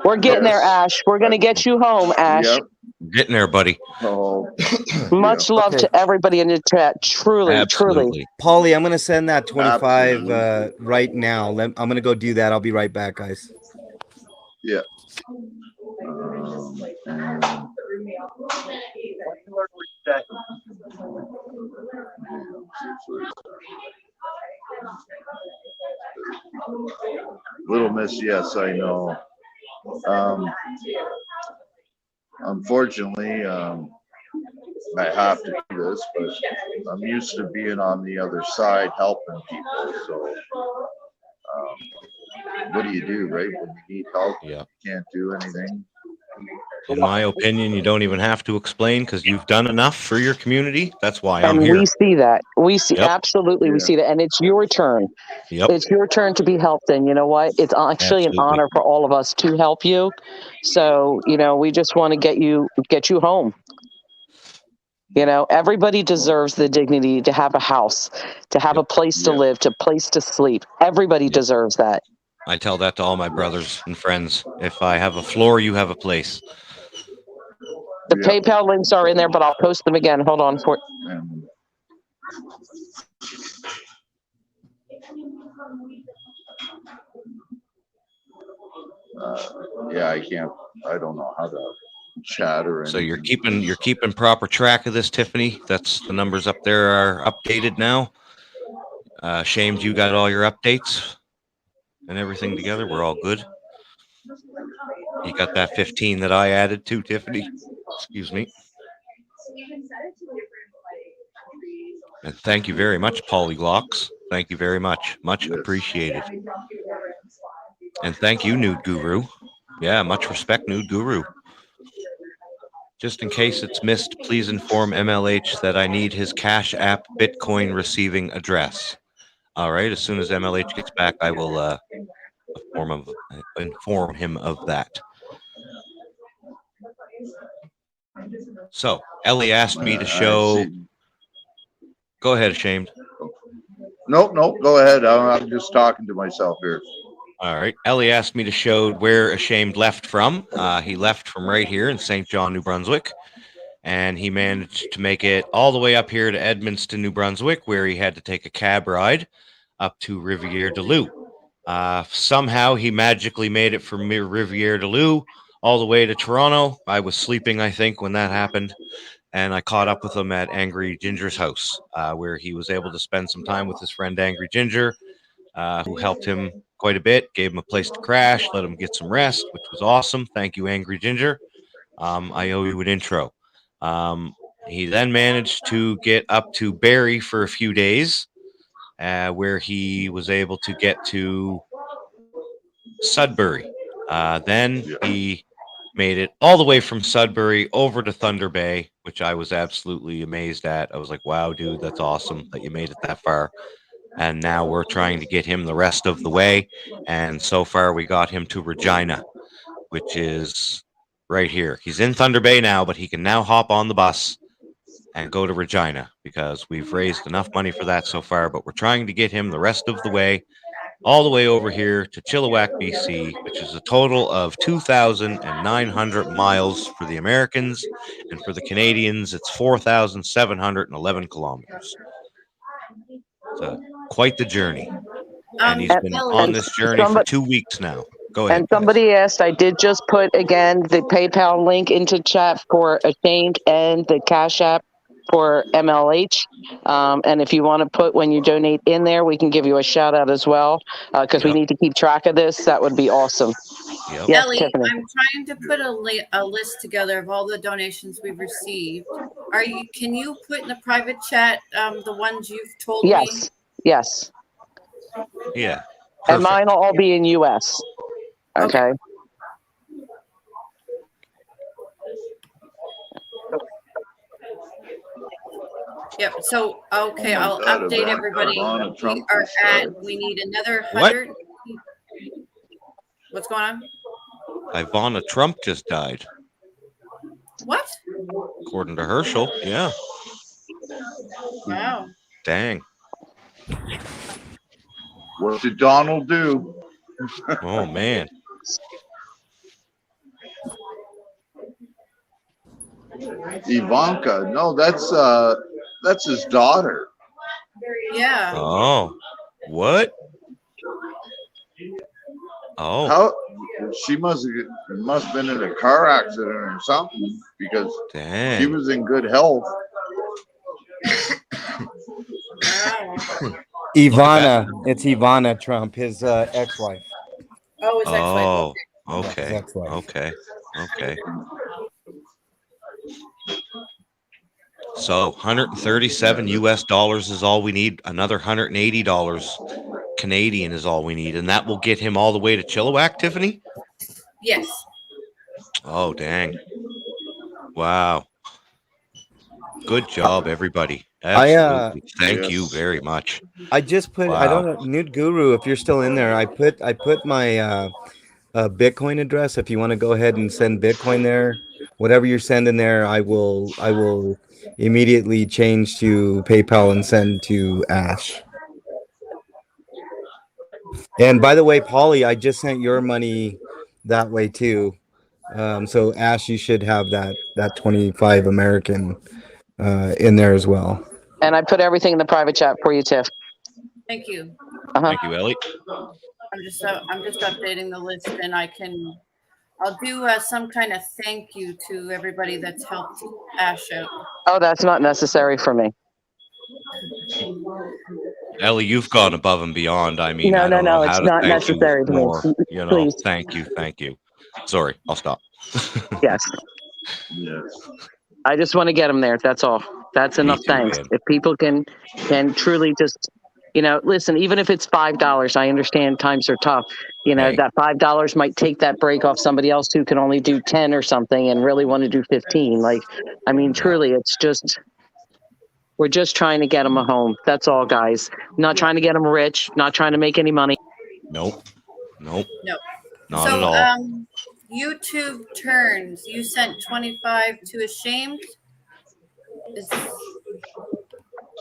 We're getting there, Ash. We're going to get you home, Ash. Yep. Getting there, buddy. Oh, Much love to everybody in the chat. Truly, truly. Absolutely. Paulie, I'm gonna send that 25 Absolutely. right now. I'm gonna go do that. I'll be right back, guys. yeah. Little Miss, yes, I know. Unfortunately, I have to do this, but I'm used to being on the other side helping people. So, what do you do, right? When you need help, Yeah. you can't do anything. In my opinion, you don't even have to explain because you've done enough for your community. That's why I'm And here. we see that. We see, Yep. absolutely, we Yeah. see that. And it's your turn. Yep. It's your turn to be helped. And you know what? It's actually an Absolutely. honor for all of us to help you. So, we just want to get you home. Everybody deserves the dignity to have a house, to have a place to Yep. live, to place to sleep. Everybody Yep. deserves that. I tell that to all my brothers and friends. If I have a floor, you have a place. The Yep. PayPal links are in there, but I'll post them again. Hold on for And yeah, I don't know how to chat or anything. So you're keeping proper track of this, Tiffany. That's the numbers up there are updated now. Shamed you got all your updates and everything together. We're all good. You got that 15 that I added to, Tiffany. Excuse me. And thank you very much, Paulie Glocks. Thank you very much. Much appreciated. And thank you, Nude Guru. Yeah, much respect, Nude Guru. Just in case it's missed, please inform MLH that I need his Cash App Bitcoin receiving address. All right, as soon as MLH gets back, I will inform him of that. So, Ellie asked me to show... Go ahead, Ashamed. Nope, go ahead. I'm just talking to myself here. All right. Ellie asked me to show where Ashamed left from. He left from right here in St. John, New Brunswick, and he managed to make it all the way up here to Edmundston, New Brunswick, where he had to take a cab ride up to Rivière-du-Loup. Somehow he magically made it from Rivière-du-Loup all the way to Toronto. I was sleeping, I think, when that happened, and I caught up with him at Angry Ginger's house, where he was able to spend some time with his friend Angry Ginger, who helped him quite a bit, gave him a place to crash, let him get some rest, which was awesome. Thank you, Angry Ginger. I owe you an intro. He then managed to get up to Barrie for a few days, where he was able to get to Sudbury. Then he made it all the way from Sudbury over to Thunder Bay, which I was absolutely amazed at. I was like, wow, dude, that's awesome that you made it that far. And now we're trying to get him the rest of the way. And so far, we got him to Regina, which is right here. He's in Thunder Bay now, but he can now hop on the bus and go to Regina because we've raised enough money for that so far. But we're trying to get him the rest of the way, all the way over here to Chilliwack, BC, which is a total of 2,900 miles for the Americans. And for the Canadians, it's 4,711 kilometers. So quite the journey. And he's been on this journey for 2 weeks now. Go ahead. And somebody asked, I did just put again the PayPal link into chat for Ashamed and the Cash App for MLH. And if you want to put when you donate in there, we can give you a shout out as well because we need to keep track of this. That would be awesome. Yep. Yes, Ellie, Tiffany. I'm trying to put a list together of all the donations we've received. Can you put in the private chat the ones you've told me? Yes. Yeah. And mine will all be in US. Okay. Yep. So, okay, I'll update everybody. We need another 100. What's going on? Ivana Trump just died. What? According to Herschel. Yeah. Wow. Dang. What did Donald do? Oh, man. Ivanka. No, that's his daughter. Yeah. Oh. What? Oh. How she must have been in a car accident or something because Dang. he was in good health. Ivana. It's Ivana Trump, his ex-wife. Oh, his ex-wife. Okay. His ex-wife. Okay. So 137 US dollars is all we need. Another $180 Canadian is all we need. And that will get him all the way to Chilliwack, Tiffany? Yes. Oh, dang. Wow. Good job, everybody. Absolutely. Thank you very much. I just put, I don't know, Nude Guru, if you're still in there, I put my Bitcoin address. If you want to go ahead and send Bitcoin there, whatever you're sending there, I will immediately change to PayPal and send to Ash. And by the way, Polly, I just sent your money that way too. So Ash, you should have that 25 American in there as well. And I put everything in the private chat for you, Tiff. Thank you. Thank you, Ellie. I'm just updating the list, and I'll do some kind of thank you to everybody that's helped Ash out. Oh, that's not necessary for me. Ellie, you've gone above and beyond. I mean, No, I don't know it's how to not thank necessary you to me. more. You know, Please. thank you. Sorry, I'll stop. Yes. Yes. I just want to get them there. That's all. That's enough. too, Thanks. man. If people can truly just, listen, even if it's $5, I understand times are tough. Hey. That $5 might take that break off somebody else who can only do 10 or something and really want to do 15. Truly, it's just, we're just trying to get them a home. That's all, guys. Not trying to get them rich, not trying to make any money. Nope. Not So, at all. YouTube turns. You sent 25 to Ashamed.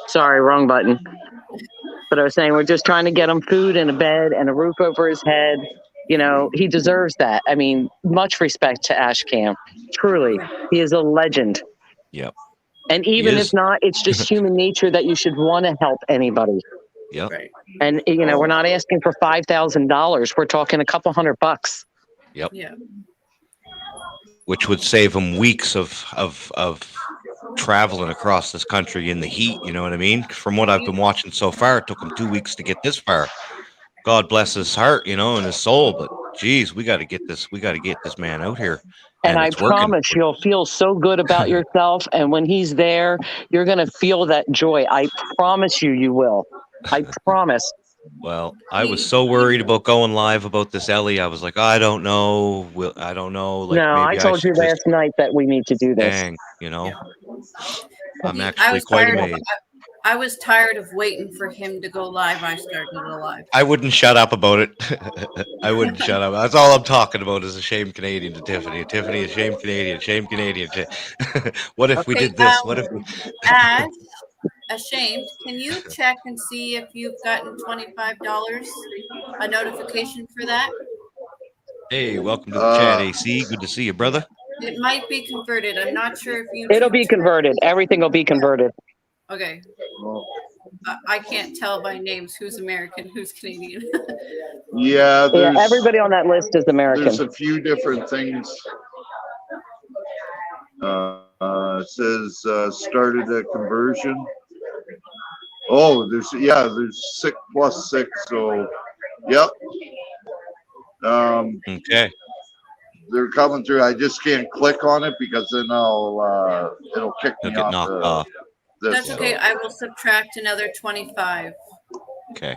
Sorry, wrong button. But I was saying we're just trying to get him food and a bed and a roof over his head. He deserves that. I mean, much respect to Ash Cam. Truly, he is a legend. Yep. And even if not, it's just human nature that you should want to help anybody. Yep. Right. And we're not asking for $5,000. We're talking a couple $100. Yep. Yeah. Which would save him weeks of traveling across this country in the heat. You know what I mean? From what I've been watching so far, it took him 2 weeks to get this far. God bless his heart, and his soul. But geez, we got to get this. We got to get this man out here, And I it's working. promise you'll feel so good about yourself. And when he's there, you're going to feel that joy. I promise you will. I promise. Well, I was so worried about going live about this, Ellie. I was like, I don't know. I don't know. Like No, I maybe I told you should last just night that we need to do this. dang, I'm I actually was quite tired of amazed. I was tired of waiting for him to go live. I started a live. I wouldn't shut up about it. I wouldn't shut up. That's all I'm talking about is a shame Canadian to Tiffany. Tiffany, a shame Canadian, shame Canadian. What if we Okay, did this? What if we... Ash, ashamed. Can you check and see if you've gotten $25? A notification for that? Hey, welcome to the chat, AC. Good to see you, brother. It might be converted. I'm not sure if you. It'll be converted. Everything will be converted. Okay. Well, I can't tell by names who's American, who's Canadian. yeah, Yeah, everybody on that list is American. There's a few different things. It says started a conversion. Oh, there's 6 plus 6. So, yep. Okay. They're coming through. I just can't click on it because then it'll kick me Get knocked off. That's okay. I will subtract another 25. Okay.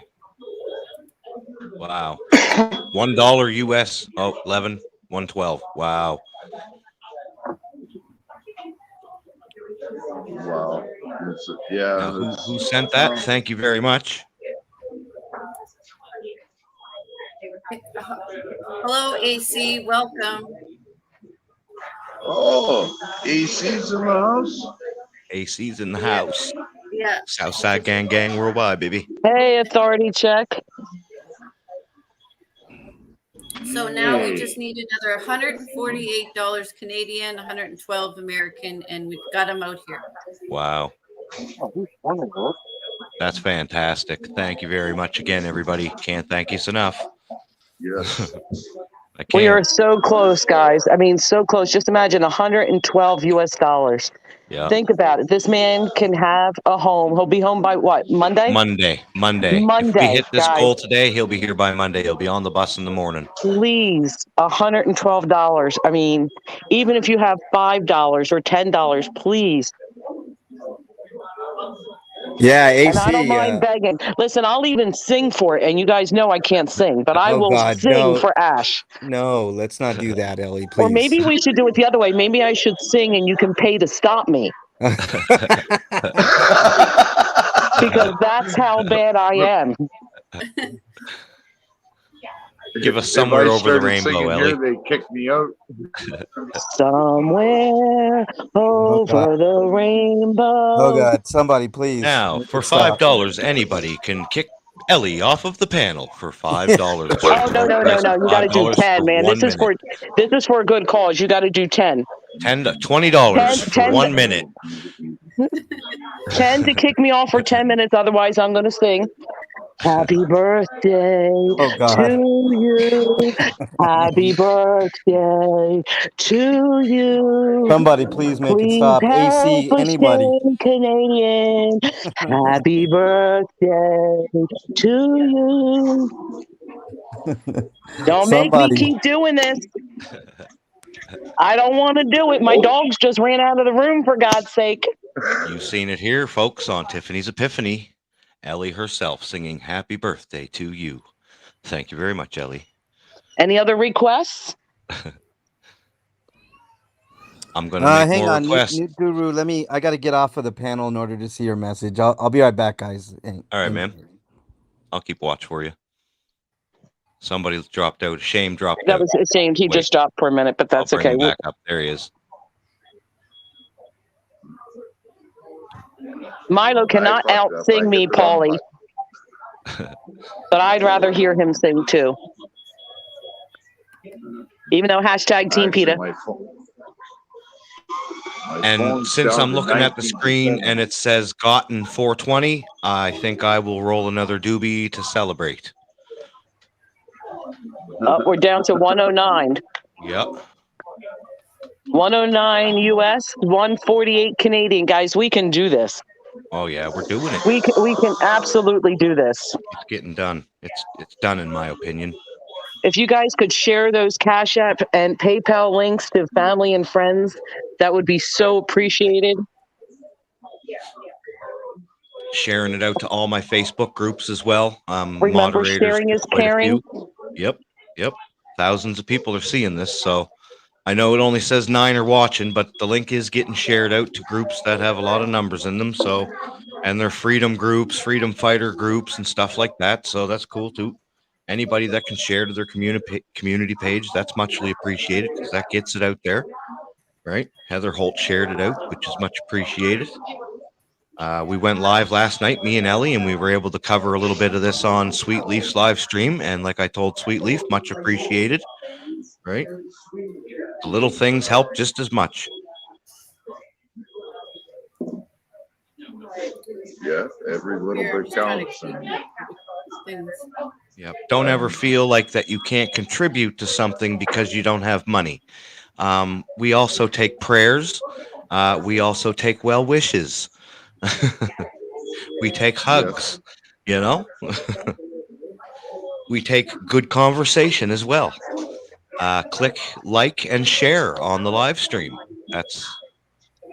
Wow. $1 US. Oh, 11, 112. Wow. Wow. Now, who sent that? Thank you very much. Hello, AC. Welcome. Oh, AC's in the house. AC's in the house. Yeah. Southside gang worldwide, baby. Hey, authority check. So now we just need another $148 Canadian, 112 American, and we've got them out here. Wow. That's fantastic. Thank you very much again, everybody. Can't thank you enough. Yes. We are so close, guys. I mean, so close. Just imagine 112 US dollars. Yeah. Think about it. This man can have a home. He'll be home by what? Monday? Monday. If we hit this goal today, he'll be here by Monday. He'll be on the bus in the morning. Please, $112. I mean, even if you have $5 or $10, please. Yeah, AC. And I don't mind begging. Listen, I'll even sing for it, and you guys know I can't sing, but I will sing for Ash. No, let's not do that, Ellie, please. Or maybe we should do it the other way. Maybe I should sing, and you can pay to stop me. Because that's how bad I am. Give us somewhere over the rainbow, Ellie. Here, they kick me out. Somewhere over the rainbow. Oh God! Somebody, please. Now, for $5, anybody can kick Ellie off of the panel for $5. Oh no! You got to do 10, man. This is for a good cause. You got to do 10. $20 for 1 minute. 10 to kick me off for 10 minutes. Otherwise, I'm going to sing. Happy birthday to you. Happy birthday to you. Somebody please make it stop. AC, anybody. Canadian. Happy birthday to you. Don't make me keep doing this. I don't want to do it. My dogs just ran out of the room, for God's sake. You've seen it here, folks, on Tiffany's Epiphany. Ellie herself singing happy birthday to you. Thank you very much, Ellie. Any other requests? I'm going to make hang more on, requests. Newt Guru, I got to get off of the panel in order to see your message. I'll be right back, guys. All right, man. I'll keep watch for you. Somebody dropped out. Shame dropped out. That was a shame. He just dropped for a minute, but that's okay. Him back up. There he is. Milo cannot out-sing me, Paulie. But I'd rather hear him sing, too. Even though hashtag Team PETA. And since I'm looking at the screen and it says gotten 420, I think I will roll another doobie to celebrate. We're down to 109. Yep. 109 US, 148 Canadian. Guys, we can do this. Oh yeah, we're doing it. We can absolutely do this. It's getting done. It's done in my opinion. If you guys could share those Cash App and PayPal links to family and friends, that would be so appreciated. Sharing it out to all my Facebook groups as well. Remember, Moderators, sharing is quite a caring. few. Yep. Thousands of people are seeing this, so I know it only says 9 are watching, but the link is getting shared out to groups that have a lot of numbers in them. So, and they're freedom groups, freedom fighter groups, and stuff like that. So that's cool too. Anybody that can share to their community page, that's muchly appreciated because that gets it out there, right? Heather Holt shared it out, which is much appreciated. We went live last night, me and Ellie, and we were able to cover a little bit of this on Sweet Leaf's live stream. And like I told Sweet Leaf, much appreciated, right? The little things help just as much. Yeah, every little We're bit just trying to counts. keep And things. Yep. Don't ever feel like that you can't contribute to something because you don't have money. We also take prayers. We also take well wishes. We take hugs, you know? We take good conversation as well. Click like and share on the live stream. That's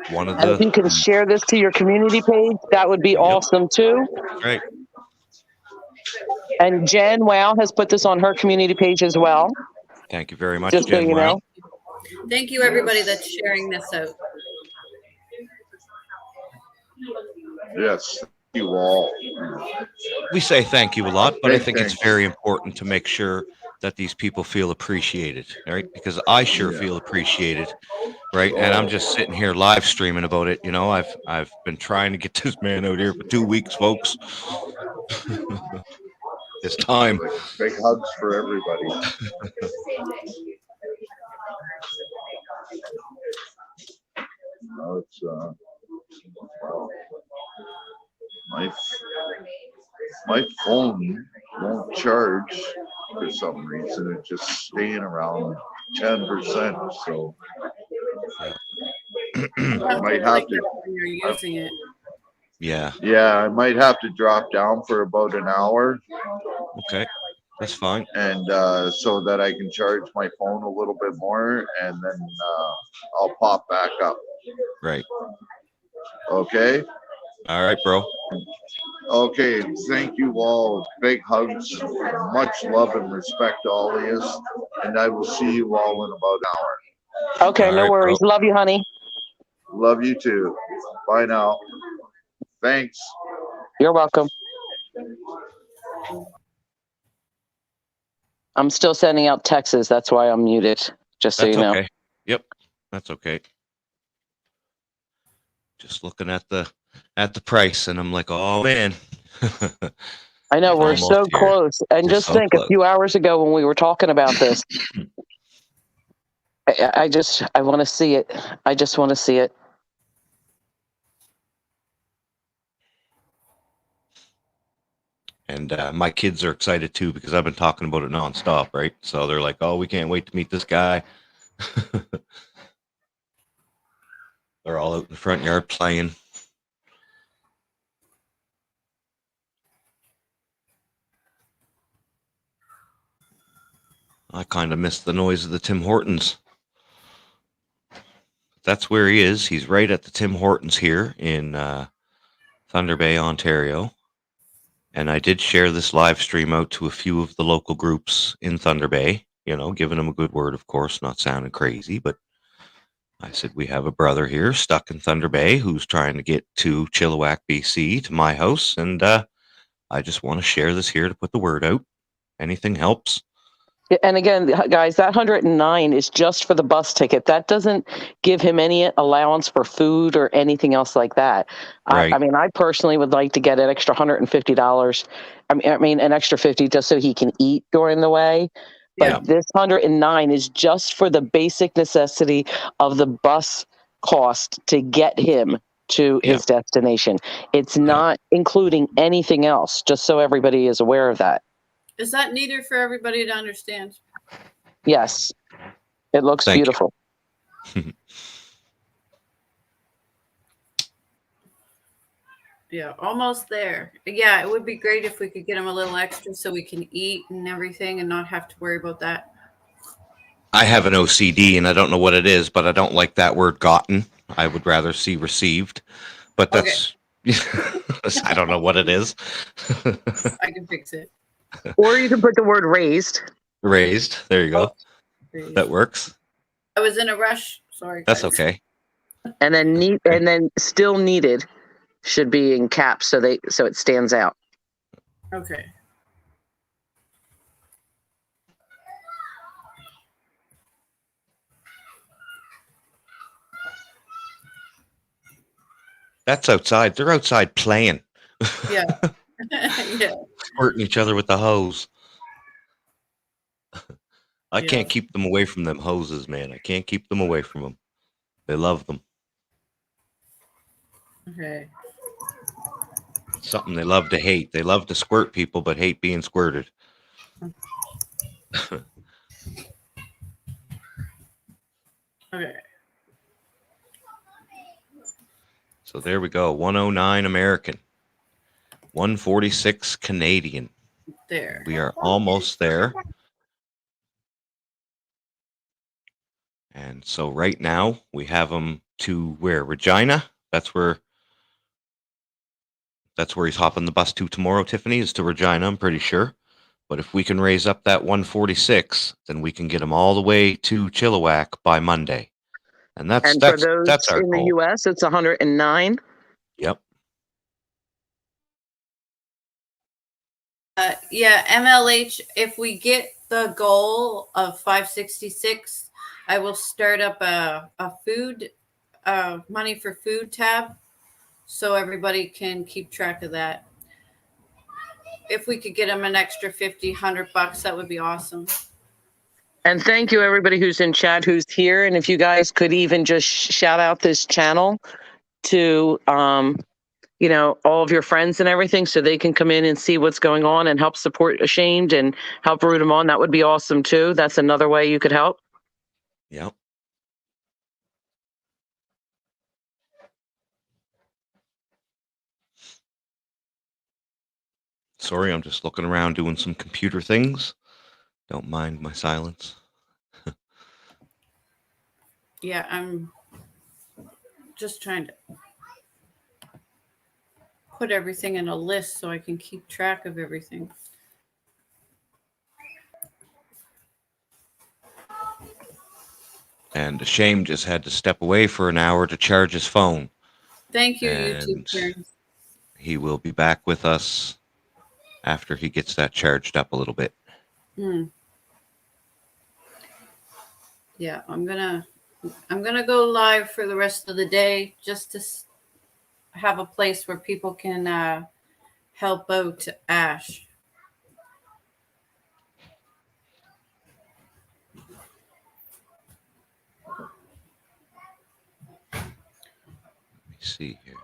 one of And if the you can share this to your community page, that would be awesome too. right. And Jen Wow has put this on her community page as well, Thank you very much, just so Jen. you Wow. know. Thank you, everybody that's sharing this out. yes, thank you all. We say thank you a lot, but I Big think it's thanks. very important to make sure that these people feel appreciated, right? Because I sure feel appreciated, right? And I'm just sitting here live streaming about it. You know, I've been trying to get this man out here for 2 weeks, folks. It's time. Big hugs for everybody. No, it's my phone won't charge for some reason. It's just staying around 10%. So I might have to. When you're using it. Yeah. Yeah, I might have to drop down for about an hour. Okay. That's fine. And so that I can charge my phone a little bit more, and then I'll pop back up. Right. Okay. All right, bro. Okay. Thank you all. Big hugs. Much love and respect to all of you. And I will see you all in about an hour. Okay, All no right, worries. bro. Love you, honey. Love you too. Bye now. Thanks. You're welcome. I'm still sending out texts. That's why I'm muted, just so That's you know. okay. Yep. That's okay. Just looking at the price, and I'm like, oh man. I know, we're Almost so here. close. And We're just so think, a close. few hours ago when we were talking about this, I want to see it. I just want to see it. And my kids are excited too because I've been talking about it nonstop, right? So they're like, "Oh, we can't wait to meet this guy." They're all out in the front yard playing. I kind of miss the noise of the Tim Hortons. That's where he is. He's right at the Tim Hortons here in Thunder Bay, Ontario. And I did share this live stream out to a few of the local groups in Thunder Bay, you know, giving them a good word, of course, not sounding crazy, but I said, we have a brother here stuck in Thunder Bay who's trying to get to Chilliwack, BC, to my house. And I just want to share this here to put the word out. Anything helps. And again, guys, that 109 is just for the bus ticket. That doesn't give him any allowance for food or anything else like that. Right. I mean, I personally would like to get an extra $150. I mean, an extra 50 just so he can eat during the way. But this 109 is just for the basic necessity of the bus cost to get him to his destination. It's not including anything else, just so everybody is aware of that. Is that needed for everybody to understand? Yes. It looks beautiful. Yeah, almost there. Yeah, it would be great if we could get him a little extra so we can eat and everything and not have to worry about that. I have an OCD and I don't know what it is, but I don't like that word gotten. I would rather see received. But that's I don't know what it is. I can fix it. Or you can put the word raised. Raised. There you go. Please. That works. I was in a rush. Sorry. That's guys. okay. And then and then still needed should be in caps so it stands out. Okay. That's outside. They're outside playing. Yeah. Yeah. Squirting each other with the hose. I Yeah. can't keep them away from them hoses, man. I can't keep them away from them. They love them. Okay. Something they love to hate. They love to squirt people, but hate being squirted. Okay. So there we go. 109 American. 146 Canadian. There. We are almost there. And so right now we have them to where? Regina? That's where he's hopping the bus to tomorrow, Tiffany, is to Regina, I'm pretty sure. But if we can raise up that 146, then we can get them all the way to Chilliwack by Monday. And that's For those our in the goal. US, it's 109. Yep. Yeah, MLH, if we get the goal of 566, I will start up a food, money for food tab so everybody can keep track of that. If we could get them an extra 50, $100, that would be awesome. And thank you everybody who's in chat, who's here. And if you guys could even just shout out this channel to, all of your friends and everything so they can come in and see what's going on and help support Ashamed and help root them on. That would be awesome too. That's another way you could help. Yep. Sorry, I'm just looking around doing some computer things. Don't mind my silence. Yeah, I'm just trying to put everything in a list so I can keep track of everything. And Shame just had to step away for an hour to charge his phone. Thank you, And YouTube parents. he will be back with us after he gets that charged up a little bit. Yeah, I'm gonna go live for the rest of the day just to have a place where people can help out Ash. Let me see here.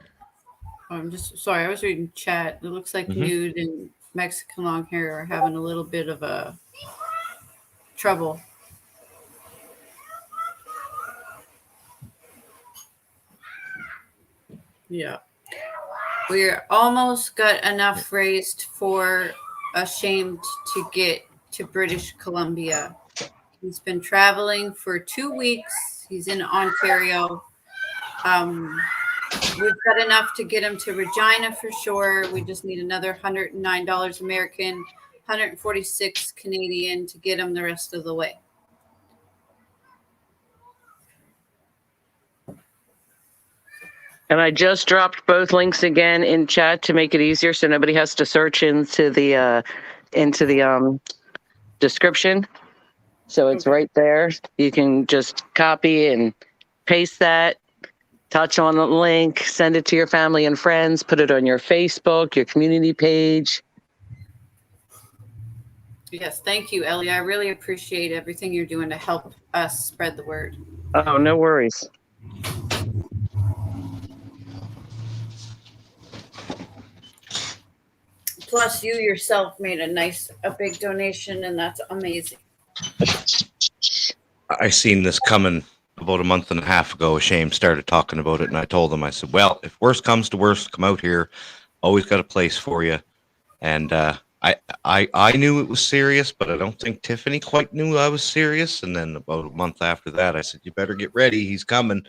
I'm just sorry, I was reading chat. It looks like Nude and Mexican long hair are having a little bit of a trouble. Yeah. We're almost got enough raised for Ashamed to get to British Columbia. He's been traveling for 2 weeks. He's in Ontario. We've got enough to get him to Regina for sure. We just need another $109 American, 146 Canadian to get him the rest of the way. And I just dropped both links again in chat to make it easier so nobody has to search into the description. So it's right there. You can just copy and paste that, touch on the link, send it to your family and friends, put it on your Facebook, your community page. Yes, thank you, Ellie. I really appreciate everything you're doing to help us spread the word. Oh, no worries. Plus, you yourself made a big donation, and that's amazing. I seen this coming about a month and a half ago, Shame started talking about it, and I told him, I said, well, if worst comes to worst, come out here. Always got a place for you. And I knew it was serious, but I don't think Tiffany quite knew I was serious. And then about a month after that, I said, you better get ready. He's coming.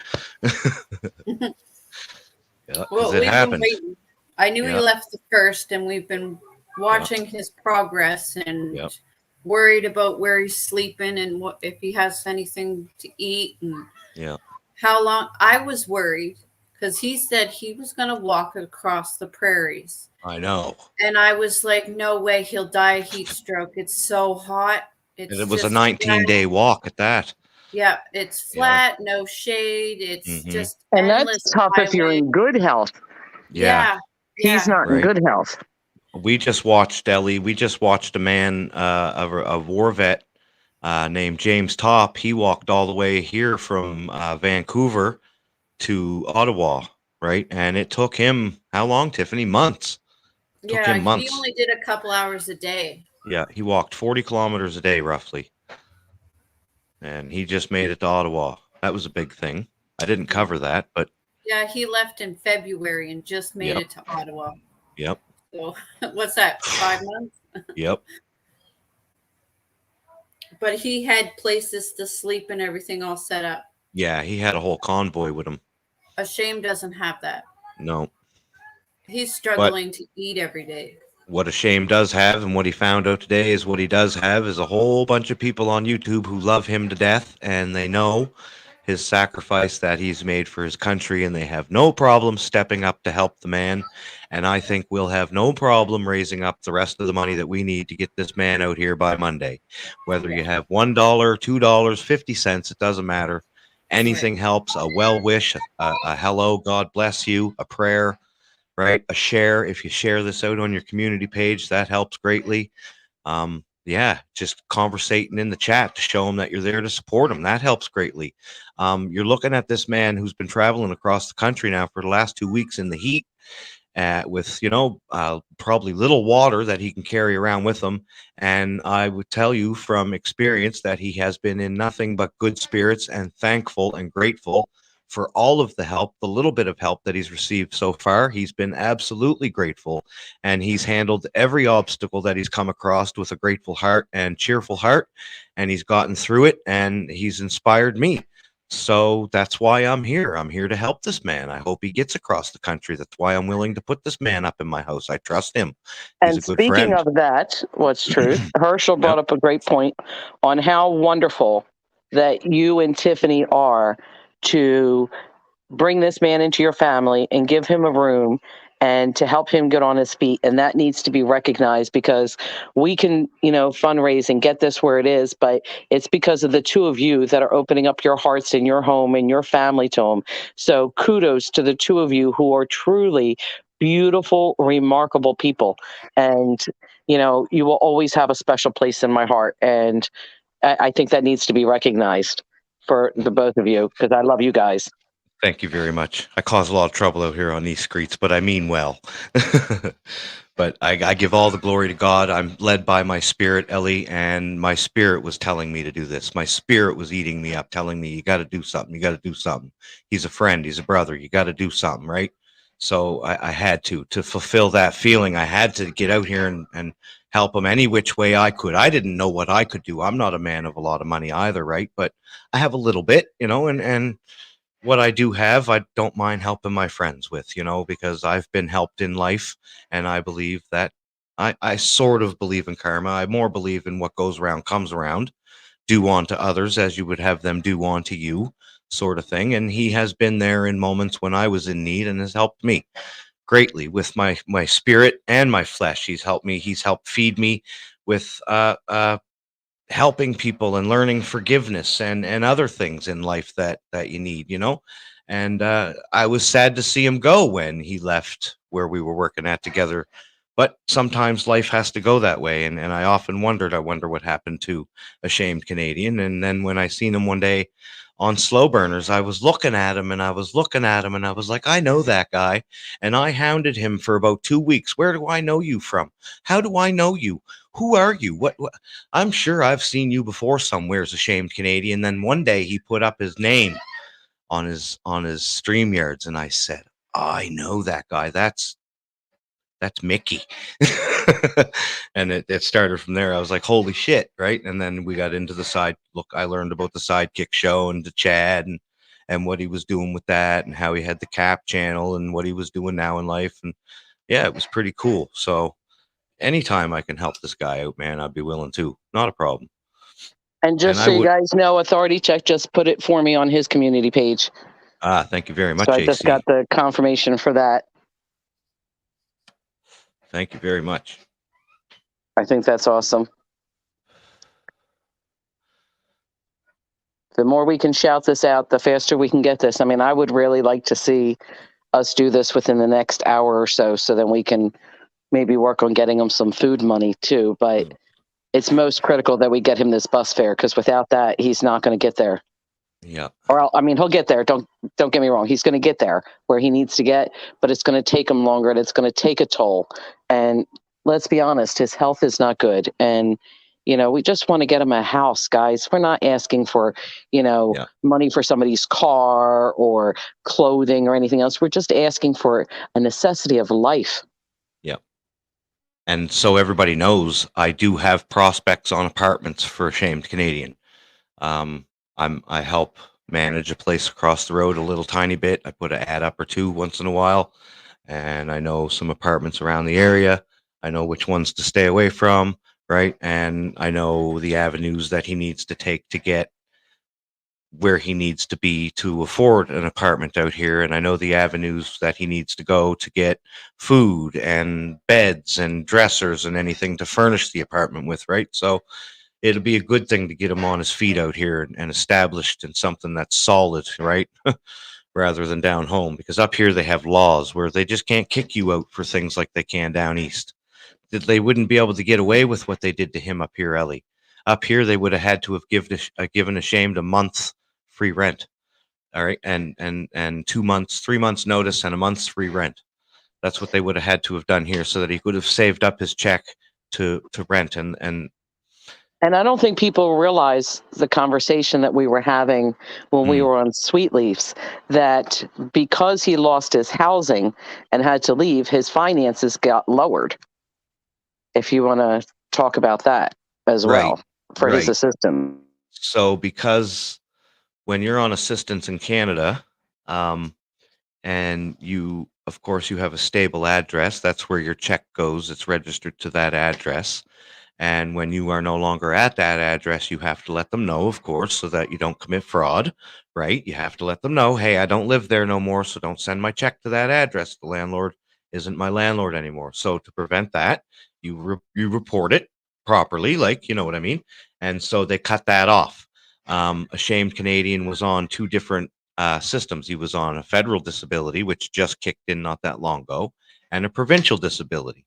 Yeah, Well, it we've happened. been waiting. I knew he Yeah. left the first, and we've been watching his progress and Yep. worried about where he's sleeping and what if he has anything to eat and Yeah. how long. I was worried because he said he was going to walk across the prairies. I know. And I was like, no way, he'll die of heat stroke. It's so hot. It's And it was a just 19-day walk at that. yeah, it's flat, no shade. It's Mhm. just And endless that's tough if you're highway. in good health. Yeah. He's not in Right. good health. We just watched, Ellie. We just watched a man, a war vet named James Top. He walked all the way here from Vancouver to Ottawa, right? And it took him how long, Tiffany? Months. Took Yeah, him he months. only did a couple hours a day. Yeah, he walked 40 kilometers a day, roughly. And he just made it to Ottawa. That was a big thing. I didn't cover that, but Yeah, he left in February and just made Yep. it to Ottawa. yep, So what's that? 5 months? yep. But he had places to sleep and everything all set up. Yeah, he had a whole convoy with him. A Shame doesn't have that. No. He's struggling to eat every day. What a Shame does have, and what he found out today is what he does have is a whole bunch of people on YouTube who love him to death, and they know his sacrifice that he's made for his country, and they have no problem stepping up to help the man. And I think we'll have no problem raising up the rest of the money that we need to get this man out here by Monday. Whether you have $1, $2, 50 cents, it doesn't matter. Anything helps. A well wish, a hello, God bless you, a prayer, right? A share. If you share this out on your community page, that helps greatly. Yeah, just conversating in the chat to show them that you're there to support them. That helps greatly. You're looking at this man who's been traveling across the country now for the last 2 weeks in the heat, with probably little water that he can carry around with him. And I would tell you from experience that he has been in nothing but good spirits and thankful and grateful for all of the help, the little bit of help that he's received so far. He's been absolutely grateful, and he's handled every obstacle that he's come across with a grateful heart and cheerful heart, and he's gotten through it, and he's inspired me. So that's why I'm here. I'm here to help this man. I hope he gets across the country. That's why I'm willing to put this man up in my house. I trust him. He's And a good speaking friend. of that, what's truth, Herschel brought up a great point on how wonderful that you and Tiffany are to bring this man into your family and give him a room and to help him get on his feet. And that needs to be recognized, because we can, fundraise and get this where it is, but it's because of the two of you that are opening up your hearts and your home and your family to him. So kudos to the two of you who are truly beautiful, remarkable people. And, you will always have a special place in my heart. And I think that needs to be recognized for the both of you, because I love you guys. Thank you very much. I cause a lot of trouble out here on these streets, but I mean well. But I give all the glory to God. I'm led by my spirit, Ellie, and my spirit was telling me to do this. My spirit was eating me up, telling me, you got to do something. You got to do something. He's a friend. He's a brother. You got to do something, right? So I had to fulfill that feeling. I had to get out here and help him any which way I could. I didn't know what I could do. I'm not a man of a lot of money either, right? But I have a little bit, and what I do have, I don't mind helping my friends with, because I've been helped in life, and I believe that I sort of believe in karma. I more believe in what goes around comes around. Do unto others as you would have them do unto you, sort of thing. And he has been there in moments when I was in need and has helped me greatly with my spirit and my flesh. He's helped me. He's helped feed me with helping people and learning forgiveness and other things in life that you need, and I was sad to see him go when he left where we were working at together But sometimes life has to go that way. And I often wondered, I wonder what happened to a shamed Canadian. And then when I seen him one day on Slow Burners, I was looking at him and I was looking at him and I was like, I know that guy. And I hounded him for about 2 weeks. Where do I know you from? How do I know you? Who are you? What? I'm sure I've seen you before somewhere as a shamed Canadian. Then one day he put up his name on his StreamYards, and I said, I know that guy. That's Mickey. And it started from there. I was like, holy shit, right? And then we got into the side. Look, I learned about the Sidekick show and the Chad and what he was doing with that and how he had the Cap channel and what he was doing now in life. And yeah, it was pretty cool. So anytime I can help this guy out, man, I'd be willing to. Not a problem. And just so you guys know, Authority Check just put it for me on his community page. Thank you very much, So I AC. just got the confirmation for that. Thank you very much. I think that's awesome. The more we can shout this out, the faster we can get this. I mean, I would really like to see us do this within the next hour or so then we can maybe work on getting him some food money too. But it's most critical that we get him this bus fare, because without that, he's not going to get there. Yeah. Or I mean, he'll get there. Don't get me wrong. He's going to get there where he needs to get, but it's going to take him longer and it's going to take a toll. And let's be honest, his health is not good. And, you know, we just want to get him a house, guys. We're not asking for, you know, money for somebody's car or clothing or anything else. We're just asking for a necessity of life. Yeah. And so everybody knows, I do have prospects on apartments for a shamed Canadian. I help manage a place across the road a little tiny bit. I put an ad up or two once in a while, and I know some apartments around the area. I know which ones to stay away from, right? And I know the avenues that he needs to take to get where he needs to be to afford an apartment out here. And I know the avenues that he needs to go to get food and beds and dressers and anything to furnish the apartment with, right? So it'll be a good thing to get him on his feet out here and established in something that's solid, right? Rather than down home, because up here they have laws where they just can't kick you out for things like they can down east. That they wouldn't be able to get away with what they did to him up here, Ellie. Up here they would have had to have given Ashamed a month free rent, all right, and 2 months, 3 months notice and a month's free rent. That's what they would have had to have done here, so that he could have saved up his check to rent. And I don't think people realize the conversation that we were having when we were on Sweet Leaves, that because he lost his housing and had to leave, his finances got lowered. If you want to talk about that as well for his assistance. So because when you're on assistance in Canada, and you, of course, you have a stable address, that's where your check goes. It's registered to that address. And when you are no longer at that address, you have to let them know, of course, so that you don't commit fraud, right? You have to let them know, hey, I don't live there no more, so don't send my check to that address. The landlord isn't my landlord anymore. So to prevent that, you report it properly, like, you know what I mean? And so they cut that off. Ashamed Canadian was on 2 different systems. He was on a federal disability, which just kicked in not that long ago, and a provincial disability.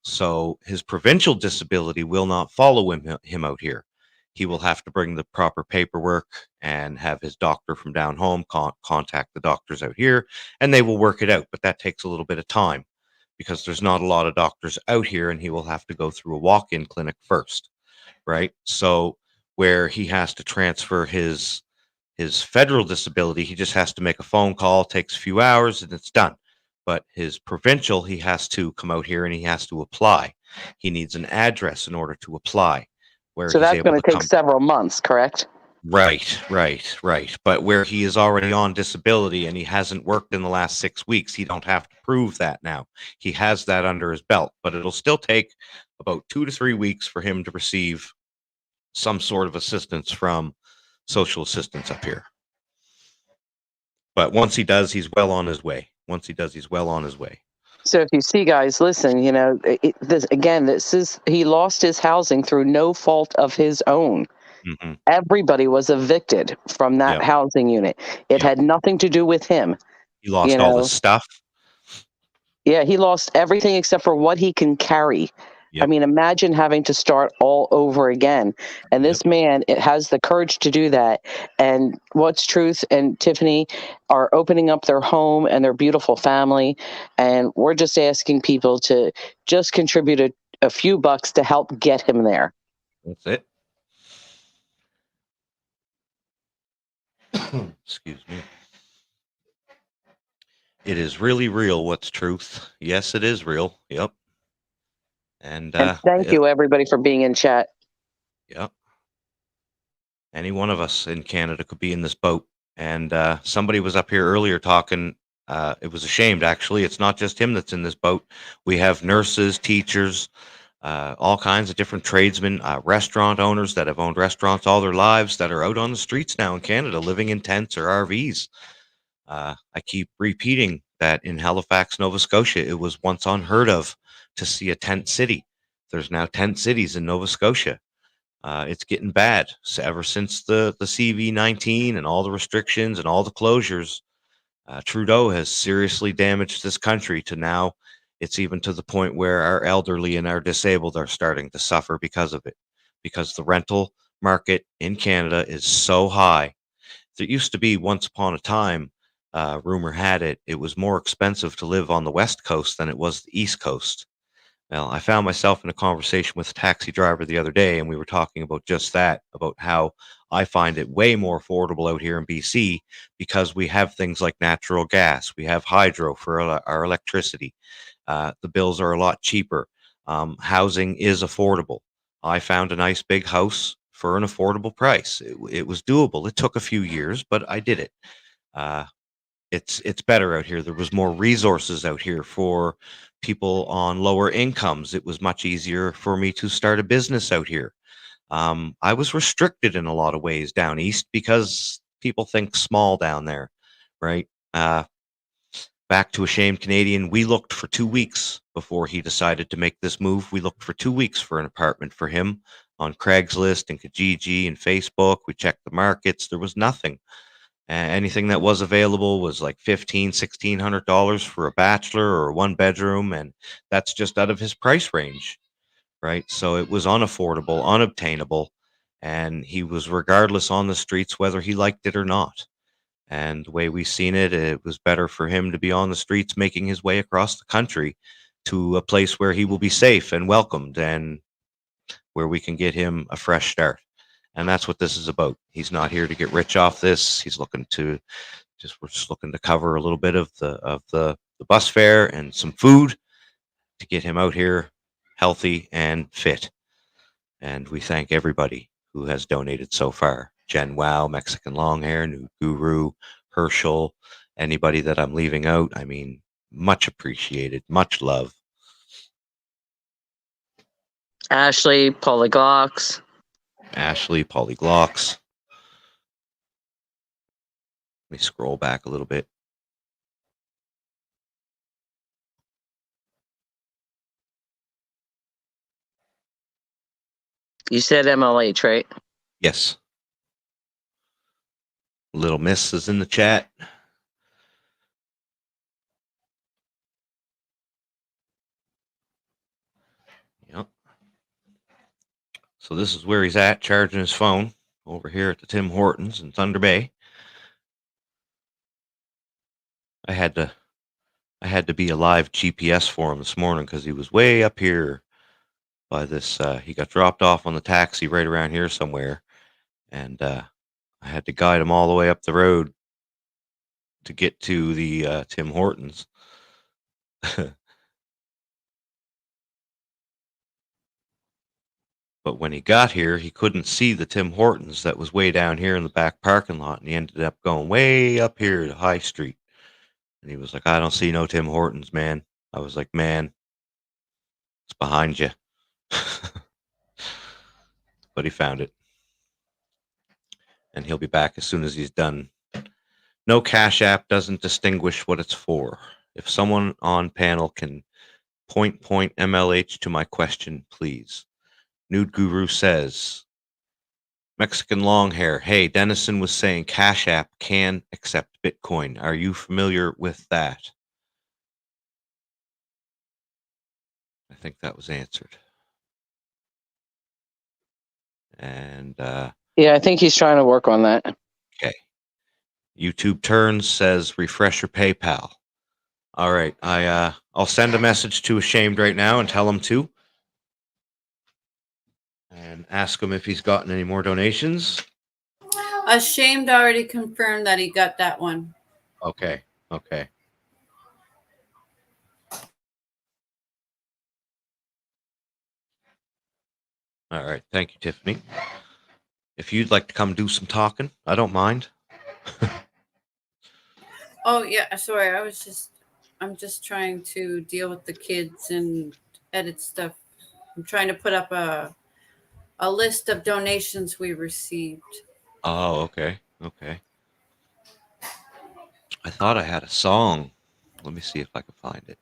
So his provincial disability will not follow him out here. He will have to bring the proper paperwork and have his doctor from down home contact the doctors out here, and they will work it out. But that takes a little bit of time because there's not a lot of doctors out here, and he will have to go through a walk-in clinic first, right? So where he has to transfer his federal disability, he just has to make a phone call, takes a few hours, and it's done. But his provincial, he has to come out here and he has to apply. He needs an address in order to apply. So that's going to take several months, correct? Right. But where he is already on disability and he hasn't worked in the last 6 weeks, he don't have to prove that now. He has that under his belt, but it'll still take about 2 to 3 weeks for him to receive some sort of assistance from social assistance up here. But once he does, he's well on his way. So if you see, guys, listen, you know, he lost his housing through no fault of his own. Mm-hmm. Everybody was evicted from that housing unit. It had nothing to do with him. He lost all his stuff. Yeah, he lost everything except for what he can carry. I Yep. mean, imagine having to start all over again. And this Yep. man, it has the courage to do that. And What's Truth and Tiffany are opening up their home and their beautiful family. And we're just asking people to just contribute a few bucks to help get him there. That's it. Excuse me. It is really real. What's truth? Yes, it is real. Yep. And And thank you, everybody, for being in chat. Yep. Any one of us in Canada could be in this boat. And somebody was up here earlier talking. It was ashamed, actually. It's not just him that's in this boat. We have nurses, teachers, all kinds of different tradesmen, restaurant owners that have owned restaurants all their lives that are out on the streets now in Canada, living in tents or RVs. I keep repeating that in Halifax, Nova Scotia, it was once unheard of to see a tent city. There's now tent cities in Nova Scotia. It's getting bad. So ever since the CV-19 and all the restrictions and all the closures, Trudeau has seriously damaged this country to now it's even to the point where our elderly and our disabled are starting to suffer because of it. Because the rental market in Canada is so high. There used to be once upon a time, rumor had it, it was more expensive to live on the West Coast than it was the East Coast. Well, I found myself in a conversation with a taxi driver the other day, and we were talking about just that, about how I find it way more affordable out here in BC because we have things like natural gas, we have hydro for our electricity. The bills are a lot cheaper. Housing is affordable. I found a nice big house for an affordable price. It was doable. It took a few years, but I did it. Uh, it's better out here. There was more resources out here for people on lower incomes. It was much easier for me to start a business out here. I was restricted in a lot of ways down east because people think small down there, right? Back to Ashamed Canadian, we looked for 2 weeks before he decided to make this move. We looked for 2 weeks for an apartment for him on Craigslist and Kijiji and Facebook. We checked the markets. There was nothing. Anything that was available was like $1,600 for a bachelor or a one bedroom, and that's just out of his price range, right? So it was unaffordable, unobtainable, and he was regardless on the streets whether he liked it or not. And the way we seen it, it was better for him to be on the streets making his way across the country to a place where he will be safe and welcomed and where we can get him a fresh start. And that's what this is about. He's not here to get rich off this. He's looking to we're just looking to cover a little bit of the bus fare and some food to get him out here healthy and fit. And we thank everybody who has donated so far. Jen Wow, Mexican Longhair, New Guru, Herschel, anybody that I'm leaving out. I mean, much appreciated, much love. Ashley, Polyglox. Ashley, Polyglox. Let me scroll back a little bit. You said MLH, right? Yes. Little Miss is in the chat. Yep. So this is where he's at, charging his phone over here at the Tim Hortons in Thunder Bay. I had to be a live GPS for him this morning because he was way up here by this. He got dropped off on the taxi right around here somewhere, and I had to guide him all the way up the road to get to the Tim Hortons. But when he got here, he couldn't see the Tim Hortons that was way down here in the back parking lot, and he ended up going way up here to High Street. And he was like, I don't see no Tim Hortons, man. I was like, man, it's behind you. But he found it. And he'll be back as soon as he's done. No Cash App doesn't distinguish what it's for. If someone on panel can point MLH to my question, please. Nude Guru says, Mexican long hair. Hey, Dennison was saying Cash App can accept Bitcoin. Are you familiar with that? I think that was answered. And Yeah, I think he's trying to work on that. okay. YouTube Turns says refresh your PayPal. All right, I'll send a message to Ashamed right now and tell him to, and ask him if he's gotten any more donations. Ashamed already confirmed that he got that one. Okay. Okay. All right. Thank you, Tiffany. If you'd like to come do some talking, I don't mind. Oh yeah, sorry. I'm just trying to deal with the kids and edit stuff. I'm trying to put up a list of donations we received. Oh, okay. Okay. I thought I had a song. Let me see if I can find it.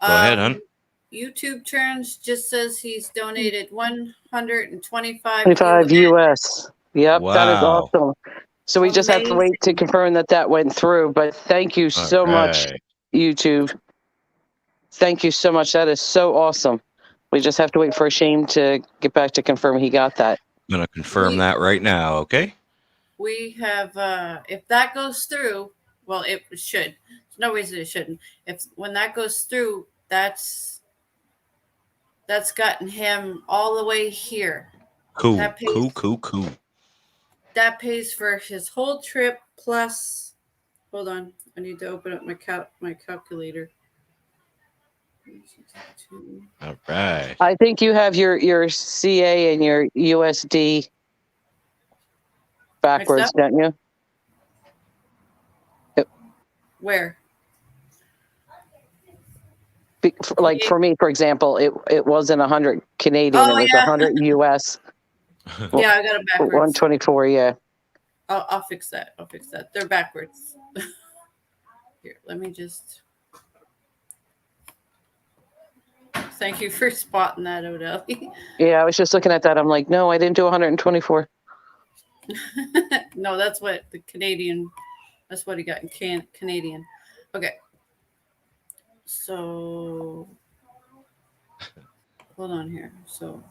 Go ahead, hon. YouTube Turns just says he's donated 125 25 US. Yep, that is Wow. awesome. So we just have to wait to confirm that went through. But thank you so much, YouTube. Thank you so much. That is so awesome. We just have to wait for Shane to get back to confirm he got that. I'm going to confirm that right now, okay? We have, if that goes through, well, it should. There's no reason it shouldn't. When that goes through, that's gotten him all the way here. Cool, cool. That pays for his whole trip plus. Hold on, I need to open up my calculator. All right. I think you have your CA and your USD backwards, don't you? Yep. Where? Like for me, for example, it wasn't 100 Canadian, it was 100 US. Yeah, I got it backwards. 124, yeah. I'll fix that. They're backwards. Here, let me just. Thank you for spotting that, Odell. Yeah, I was just looking at that. I'm like, no, I didn't do 124. No, that's what the Canadian. That's what he got in Canadian. Okay. So hold on here. So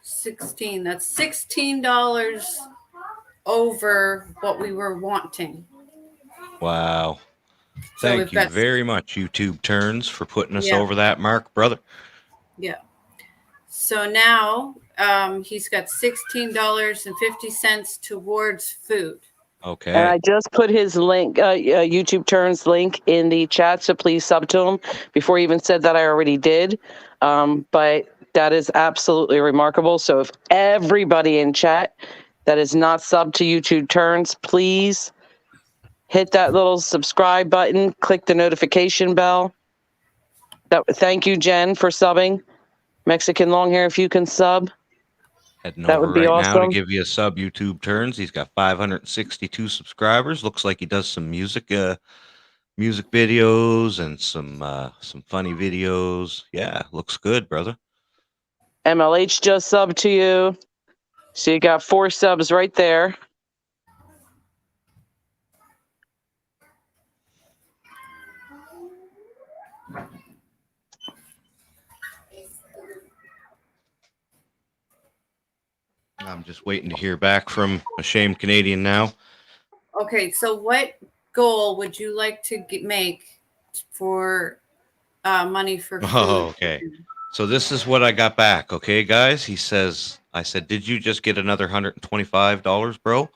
16. That's $16 over what we were wanting. Wow. So Thank we've you got very much, YouTube Turns, for putting us Yeah. over that mark, brother. Yeah. So now he's got $16.50 towards food. And Okay. I just put his link, YouTube Turns link in the chat, so please sub to him. Before he even said that, I already did. But that is absolutely remarkable. So if everybody in chat that is not subbed to YouTube Turns, please hit that little subscribe button, click the notification bell. Thank you, Jen, for subbing. Mexican Longhair, if you can sub. Heading That over would be right now to awesome. give you a sub, YouTube Turns. He's got 562 subscribers. Looks like he does some music videos and some funny videos. Yeah, looks good, brother. MLH just subbed to you. So you got 4 subs right there. I'm just waiting to hear back from Ashamed Canadian now. Okay, so what goal would you like to make for money for food? Oh, okay. So this is what I got back. Okay, guys. I said, did you just get another $125, bro?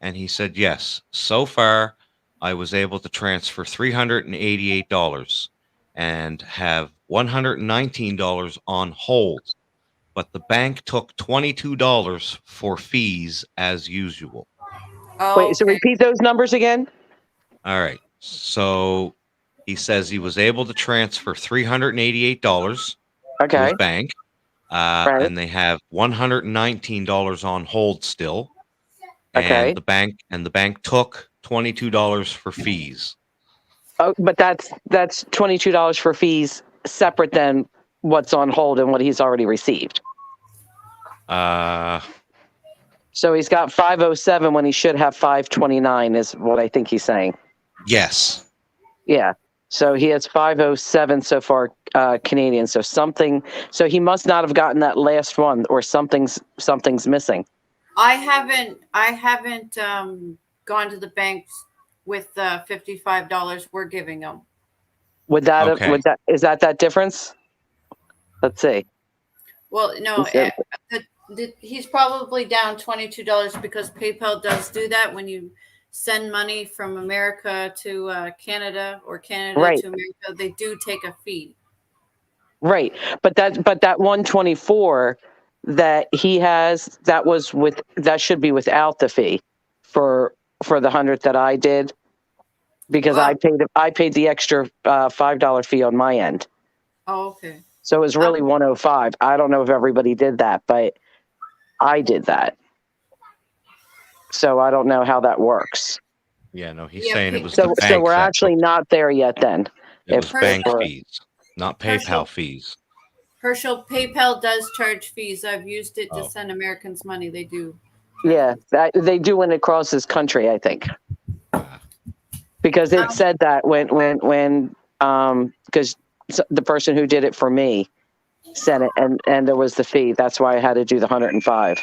And he said, yes. So far, I was able to transfer $388 and have $119 on hold. But the bank took $22 for fees as usual. Oh, Wait, so repeat those numbers again. All right. So he says he was able to transfer $388 to Okay. his bank. Right. And they have $119 on hold still. Okay. And the bank took $22 for fees. Oh, but that's $22 for fees separate than what's on hold and what he's already received. So he's got 507 when he should have 529 is what I think he's saying. Yes. Yeah. So he has 507 so far Canadian. So he must not have gotten that last one, or something's missing. I haven't gone to the banks with the $55 we're giving them. Is that difference? Let's see. Well, no, he's probably down $22 because PayPal does do that when you send money from America to Canada or Canada to America. They do take a fee. Right, but that 124 that he has, that should be without the fee for the 100 that I did, because I paid the extra $5 fee on my end. Oh, okay. So it was really 105. I don't know if everybody did that, but I did that. So I don't know how that works. Yeah, no, he's saying it was so. the bank. So we're actually not there yet. Then it was bank fees, not PayPal fees. Herschel, PayPal does charge fees. I've used it to send Americans money. They do. Yeah, they do when it crosses country, I think. Because it said that when because the person who did it for me sent it, and there was the fee. That's why I had to do the 105.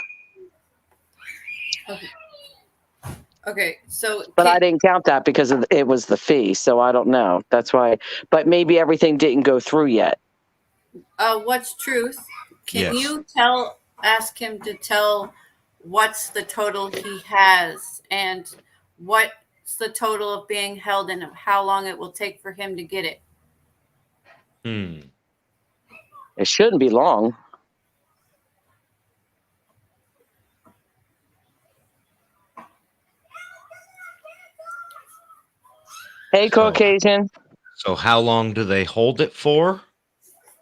Okay, so but I didn't count that because it was the fee, so I don't know. That's why. But maybe everything didn't go through yet. What's truth? Can Yes. you ask him to tell what's the total he has and what's the total of being held and how long it will take for him to get it? It shouldn't be long. Hey, Caucasian. So how long do they hold it for?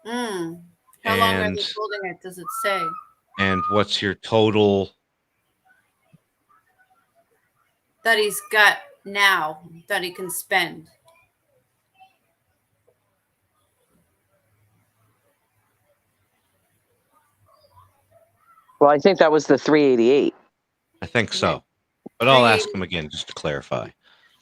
How long are they holding it? Does it say? And what's your total that he's got now that he can spend. Well, I think that was the 388. I think so. But I'll ask him again just to clarify.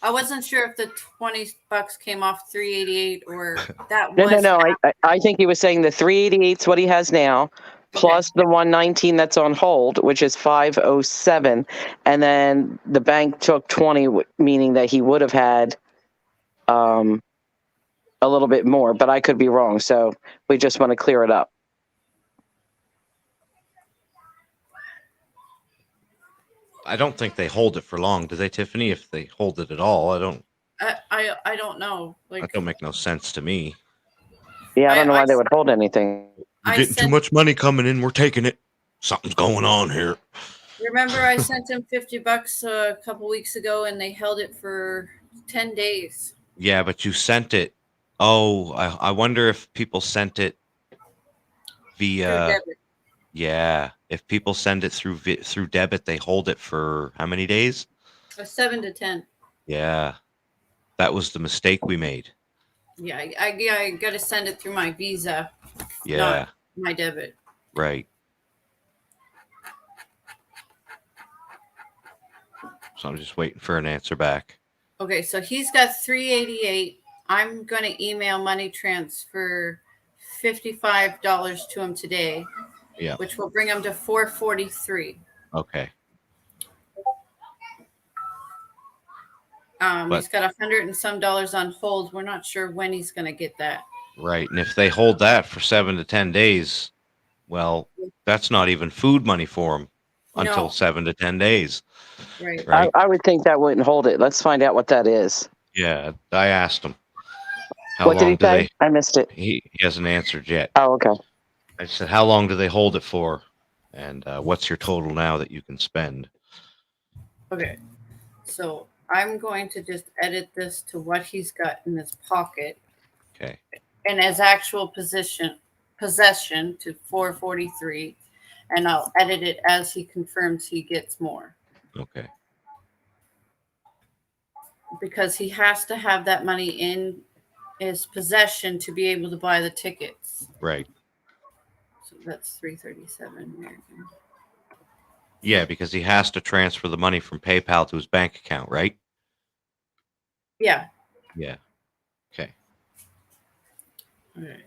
I wasn't sure if the $20 came off 388 or that No, was. no, no. I think he was saying the 388 is what he has now, plus the 119 that's on hold, which is 507, and then the bank took 20, meaning that he would have had a little bit more, but I could be wrong. So we just want to clear it up. I don't think they hold it for long, do they, Tiffany? If they hold it at all, I don't know. That don't make no sense to me. Yeah, I don't know why they would hold anything. We're getting too much money coming in. We're taking it. Something's going on here. Remember, I sent him $50 a couple weeks ago, and they held it for 10 days. Yeah, but you sent it. Oh, I wonder if people sent it via debit. Yeah, if people send it through debit, they hold it for how many days? 7 to 10. Yeah, that was the mistake we made. Yeah, I got to send it through my Visa. Yeah, not my debit. Right. So I'm just waiting for an answer back. Okay, so he's got 388. I'm going to email money transfer $55 to him today. Yeah. Which will bring him to 443. Okay. He's got $100 and some on hold. We're not sure when he's going to get that. Right, and if they hold that for 7 to 10 days, well, that's not even food money for him until 7 to 10 days. Right. I would think that wouldn't hold it. Let's find out what that is. Yeah, I asked him. What did he say? I missed it. He hasn't answered yet. Oh, okay. I said, how long do they hold it for? And what's your total now that you can spend? Okay. So I'm going to just edit this to what he's got in his pocket. Okay. And his actual possession to 443. And I'll edit it as he confirms he gets more. Okay. Because he has to have that money in his possession to be able to buy the tickets. Right. So that's 337 American. Yeah, because he has to transfer the money from PayPal to his bank account, right? Yeah. Yeah. Okay. All right.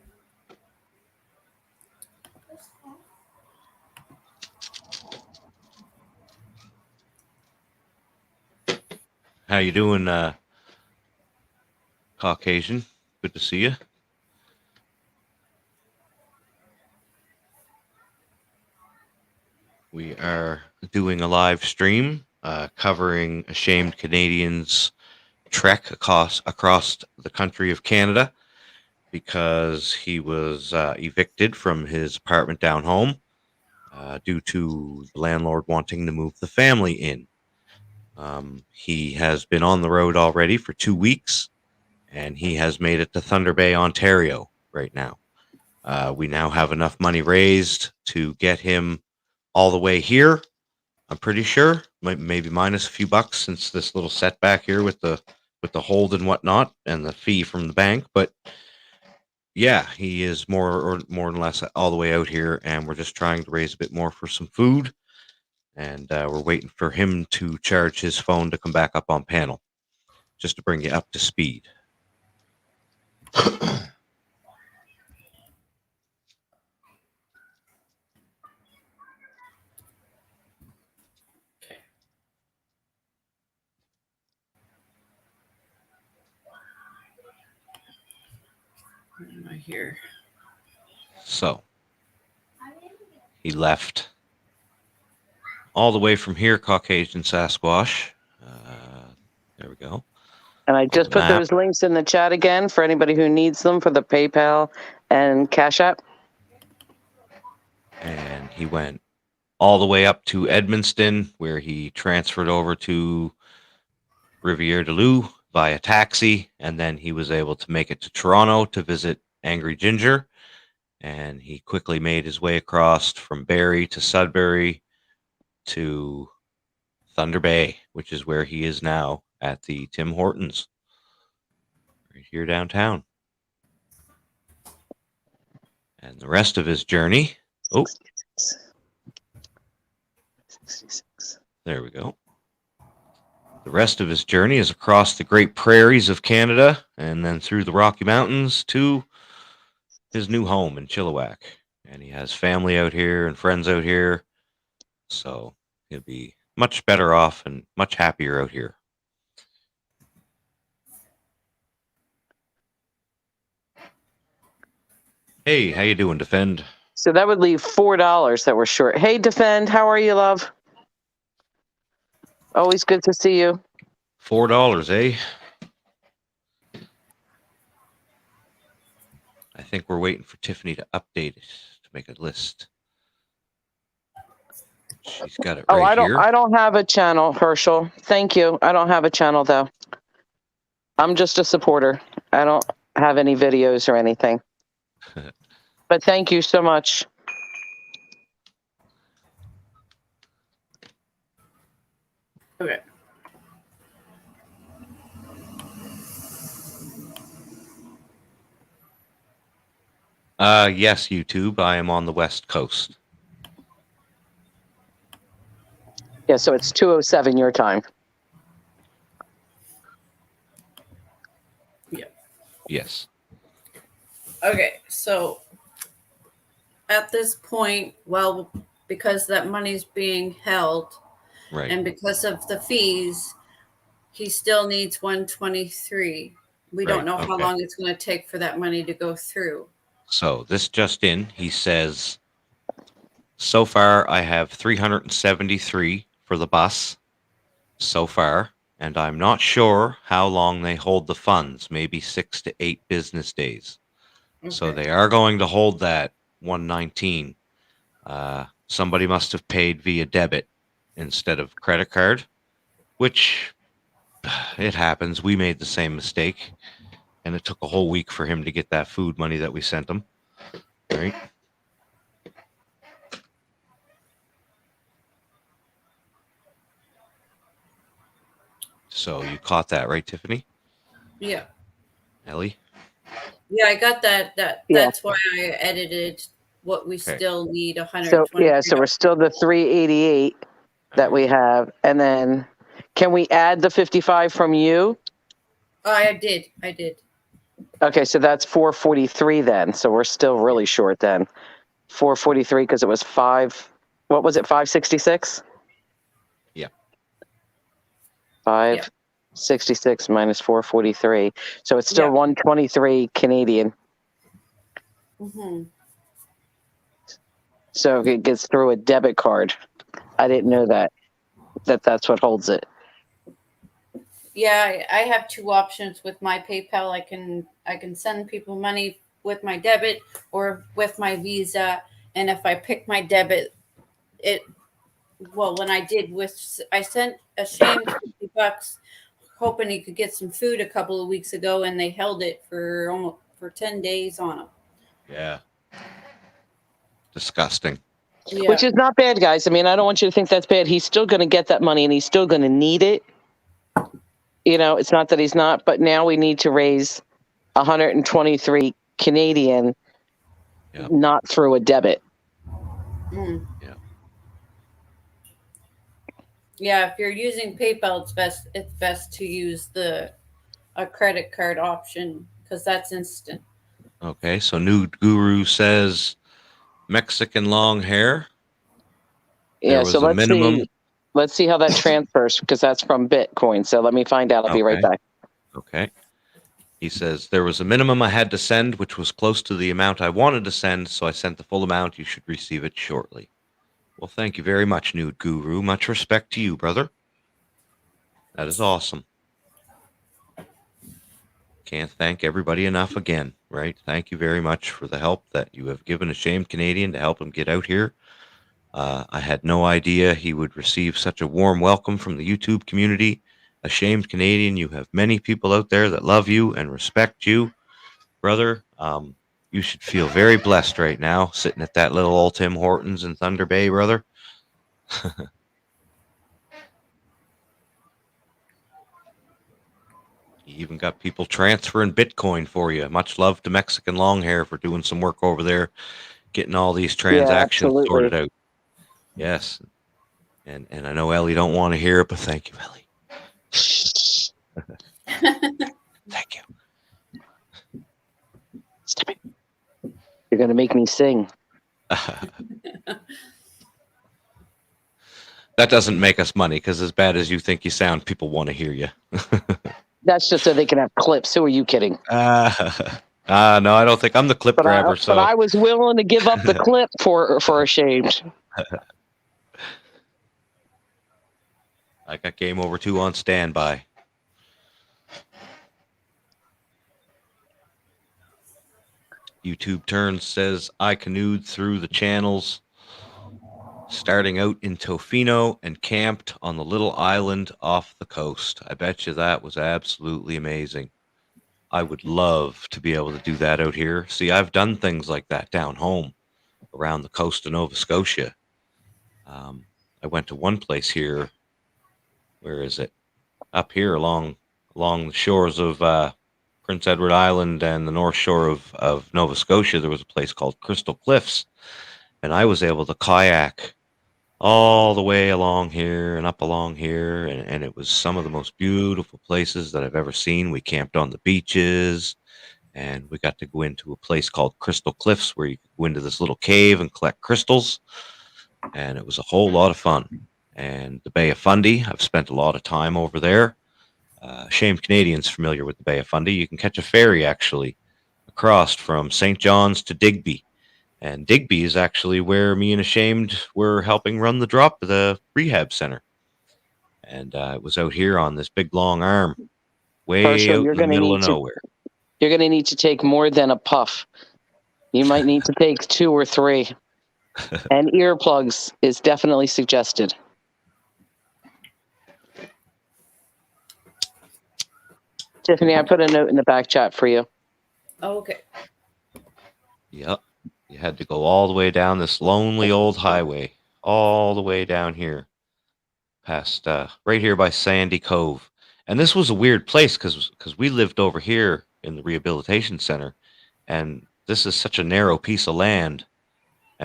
How you doing, Caucasian? Good to see you. We are doing a live stream covering Ashamed Canadians' trek across the country of Canada because he was evicted from his apartment down home due to the landlord wanting to move the family in. He has been on the road already for 2 weeks, and he has made it to Thunder Bay, Ontario right now. We now have enough money raised to get him all the way here. I'm pretty sure, maybe minus a few bucks since this little setback here with the hold and whatnot and the fee from the bank. But yeah, he is more or less all the way out here, and we're just trying to raise a bit more for some food. And we're waiting for him to charge his phone to come back up on panel, just to bring you up to speed. Where am I here? So he left all the way from here, Caucasian Sasquatch. There we go. And I just put those links in the chat again for anybody who needs them for the PayPal and Cash App. And he went all the way up to Edmundston, where he transferred over to Rivière-du-Loup via taxi, and then he was able to make it to Toronto to visit Angry Ginger. And he quickly made his way across from Barrie to Sudbury to Thunder Bay, which is where he is now at the Tim Hortons, right here downtown. And the rest of his journey. Oh, there we go. The rest of his journey is across the Great Prairies of Canada and then through the Rocky Mountains to his new home in Chilliwack. And he has family out here and friends out here. So he'll be much better off and much happier out here. Hey, how you doing, Defend? So that would leave $4 that we're short. Hey, Defend, how are you, love? Always good to see you. $4, eh? I think we're waiting for Tiffany to update it to make a list. She's got it right here. I don't have a channel, Herschel. Thank you. I don't have a channel though. I'm just a supporter. I don't have any videos or anything. But thank you so much. Okay. Yes, YouTube. I am on the West Coast. Yeah, so it's 2:07 your time. Yeah. Yes. Okay, so at this point, well, because that money's being held, Right. and because of the fees, he still needs 123. We don't know how okay. long it's going to take for that money to go through. So this just in, he says, so far I have 373 for the bus so far, and I'm not sure how long they hold the funds, maybe 6 to 8 business days. Okay. So they are going to hold that 119. Somebody must have paid via debit instead of credit card, which it happens. We made the same mistake, and it took a whole week for him to get that food money that we sent him. Right? So you caught that, right, Tiffany? Yeah. Ellie? Yeah, I got that. Yeah. That's why I edited what we Okay. still need, So 120. yeah, so we're still the 388 that we have, and then can we add the 55 from you? Oh, I did. Okay, so that's 443 then. So we're still really short then. 443 because it was 5. What was it? 566. Yeah. 566 minus 443. So it's still Yeah. 123 Canadian. Mm-hmm. So if it gets through a debit card, I didn't know that's what holds it. Yeah, I have two options with my PayPal. I can send people money with my debit or with my Visa. And if I pick my debit, when I sent a Shane $50, hoping he could get some food a couple of weeks ago, and they held it for 10 days on him. Yeah. Disgusting. Yeah. Which is not bad, guys. I mean, I don't want you to think that's bad. He's still going to get that money and he's still going to need it. You know, it's not that he's not, but now we need to raise 123 Canadian, Yep. not through a debit. Mm. Yeah. Yeah, if you're using PayPal, it's best to use a credit card option because that's instant. Okay, so Nude Guru says Mexican long hair. Yeah, was so a let's minimum. Let's see how that transfers because that's from Bitcoin. So let me find out. I'll be right Okay. back. Okay. He says there was a minimum I had to send, which was close to the amount I wanted to send, so I sent the full amount. You should receive it shortly. Well, thank you very much, Nude Guru. Much respect to you, brother. That is awesome. Can't thank everybody enough again, right? Thank you very much for the help that you have given Ashamed Canadian to help him get out here. I had no idea he would receive such a warm welcome from the YouTube community. Ashamed Canadian, you have many people out there that love you and respect you, brother. You should feel very blessed right now, sitting at that little old Tim Hortons in Thunder Bay, brother. You even got people transferring Bitcoin for you. Much love to Mexican Longhair for doing some work over there, getting all these Yeah, transactions absolutely. sorted out. Yes. And I know Ellie don't want to hear it, but thank you, Ellie. Thank you. Stop it. You're gonna make me sing. That doesn't make us money, because as bad as you think you sound, people want to hear you. That's just so they can have clips. Who are you kidding? No, I don't think I'm the clip grabber. But I was willing to give up the clip for Ashamed. I got Game Over 2 on standby. YouTube Turns says, I canoed through the channels, starting out in Tofino and camped on the little island off the coast. I bet you that was absolutely amazing. I would love to be able to do that out here. See, I've done things like that down home around the coast of Nova Scotia. I went to one place here. Where is it? Up here along the shores of Prince Edward Island and the north shore of Nova Scotia, there was a place called Crystal Cliffs, and I was able to kayak all the way along here and up along here, and it was some of the most beautiful places that I've ever seen. We camped on the beaches, and we got to go into a place called Crystal Cliffs where you could go into this little cave and collect crystals, and it was a whole lot of fun. And the Bay of Fundy, I've spent a lot of time over there. Shamed Canadians familiar with the Bay of Fundy. You can catch a ferry actually across from St. John's to Digby. And Digby is actually where me and Ashamed were helping run the rehab center. And it was out here on this big long arm, way Herschel, out in the middle of nowhere. You're going to need to take more than a puff. You might need to take 2 or 3. And earplugs is definitely suggested. Tiffany, I put a note in the back chat for you. Okay. Yep. You had to go all the way down this lonely old highway, all the way down here, past right here by Sandy Cove. And this was a weird place because we lived over here in the rehabilitation center, and this is such a narrow piece of land,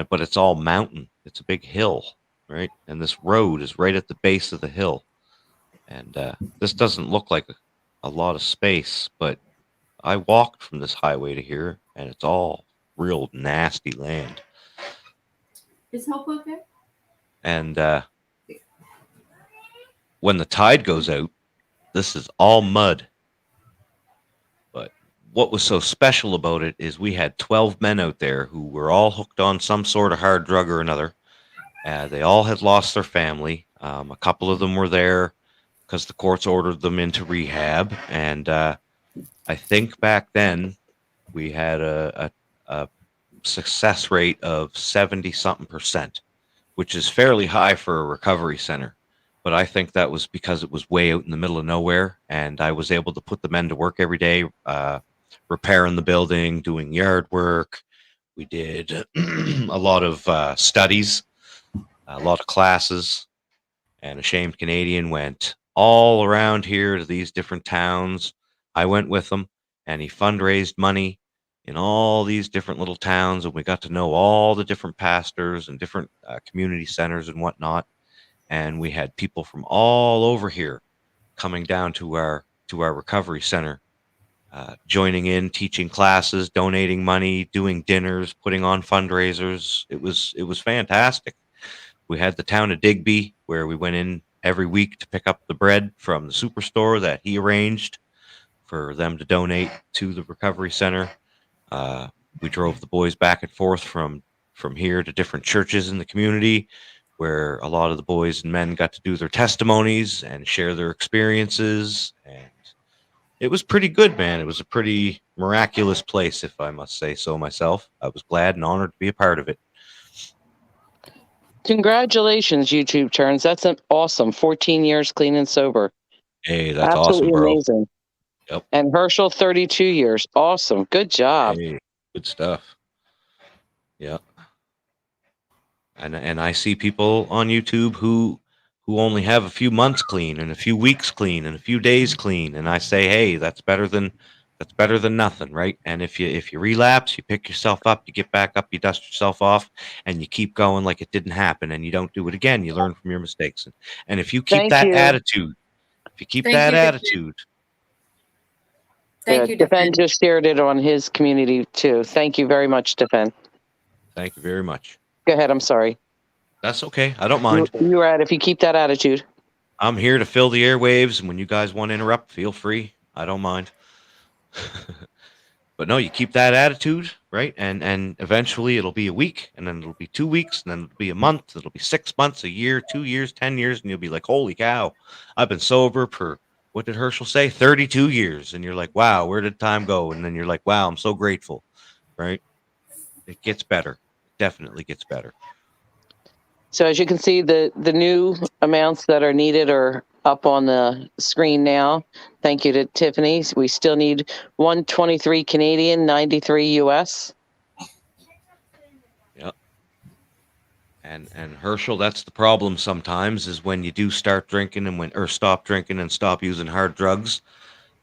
but it's all mountain. It's a big hill, right? And this road is right at the base of the hill. And this doesn't look like a lot of space, but I walked from this highway to here, and it's all real nasty land. Is Hope okay? And when the tide goes out, this is all mud. But what was so special about it is we had 12 men out there who were all hooked on some sort of hard drug or another. They all had lost their family. A couple of them were there because the courts ordered them into rehab. And I think back then we had a success rate of 70-something%, which is fairly high for a recovery center. But I think that was because it was way out in the middle of nowhere, and I was able to put the men to work every day, repairing the building, doing yard work. We did a lot of studies, a lot of classes, and Ashamed Canadian went all around here to these different towns. I went with him, and he fundraised money in all these different little towns, and we got to know all the different pastors and different community centers and whatnot. And we had people from all over here coming down to our recovery center, joining in, teaching classes, donating money, doing dinners, putting on fundraisers. It was fantastic. We had the town of Digby, where we went in every week to pick up the bread from the superstore that he arranged for them to donate to the recovery center. We drove the boys back and forth from here to different churches in the community, where a lot of the boys and men got to do their testimonies and share their experiences. And it was pretty good, man. It was a pretty miraculous place, if I must say so myself. I was glad and honored to be a part of it. Congratulations, YouTube Turns. That's an awesome 14 years clean and sober. Hey, that's Absolutely awesome, bro. Amazing. Yep. And Herschel, 32 years. Awesome. Good job. Hey, good stuff. Yeah. And I see people on YouTube who who only have a few months clean and a few weeks clean and a few days clean, and I say, hey, that's better than nothing, right? And if you relapse, you pick yourself up, you get back up, you dust yourself off, and you keep going like it didn't happen, and you don't do it again. You learn from your mistakes, and if you keep Thank that you. attitude, if you keep Thank that you, Defend. attitude, Thank you, Defend Defend. just shared it on his community too. Thank you very much, Defend. thank you very much. Go ahead. I'm sorry. That's okay. I don't mind. You're at if you keep that attitude. I'm here to fill the airwaves, and when you guys want to interrupt, feel free. I don't mind. But no, you keep that attitude, right? And eventually it'll be a week, and then it'll be 2 weeks, and then it'll be a month, it'll be 6 months, a year, 2 years, 10 years, and you'll be like, holy cow, I've been sober for, what did Herschel say? 32 years. And you're like, wow, where did time go? And then you're like, wow, I'm so grateful, right? It gets better. It definitely gets better. So as you can see, the new amounts that are needed are up on the screen now. Thank you to Tiffany. We still need 123 Canadian, 93 US. Yep. And Herschel, that's the problem sometimes, is when you do start drinking or stop drinking and stop using hard drugs,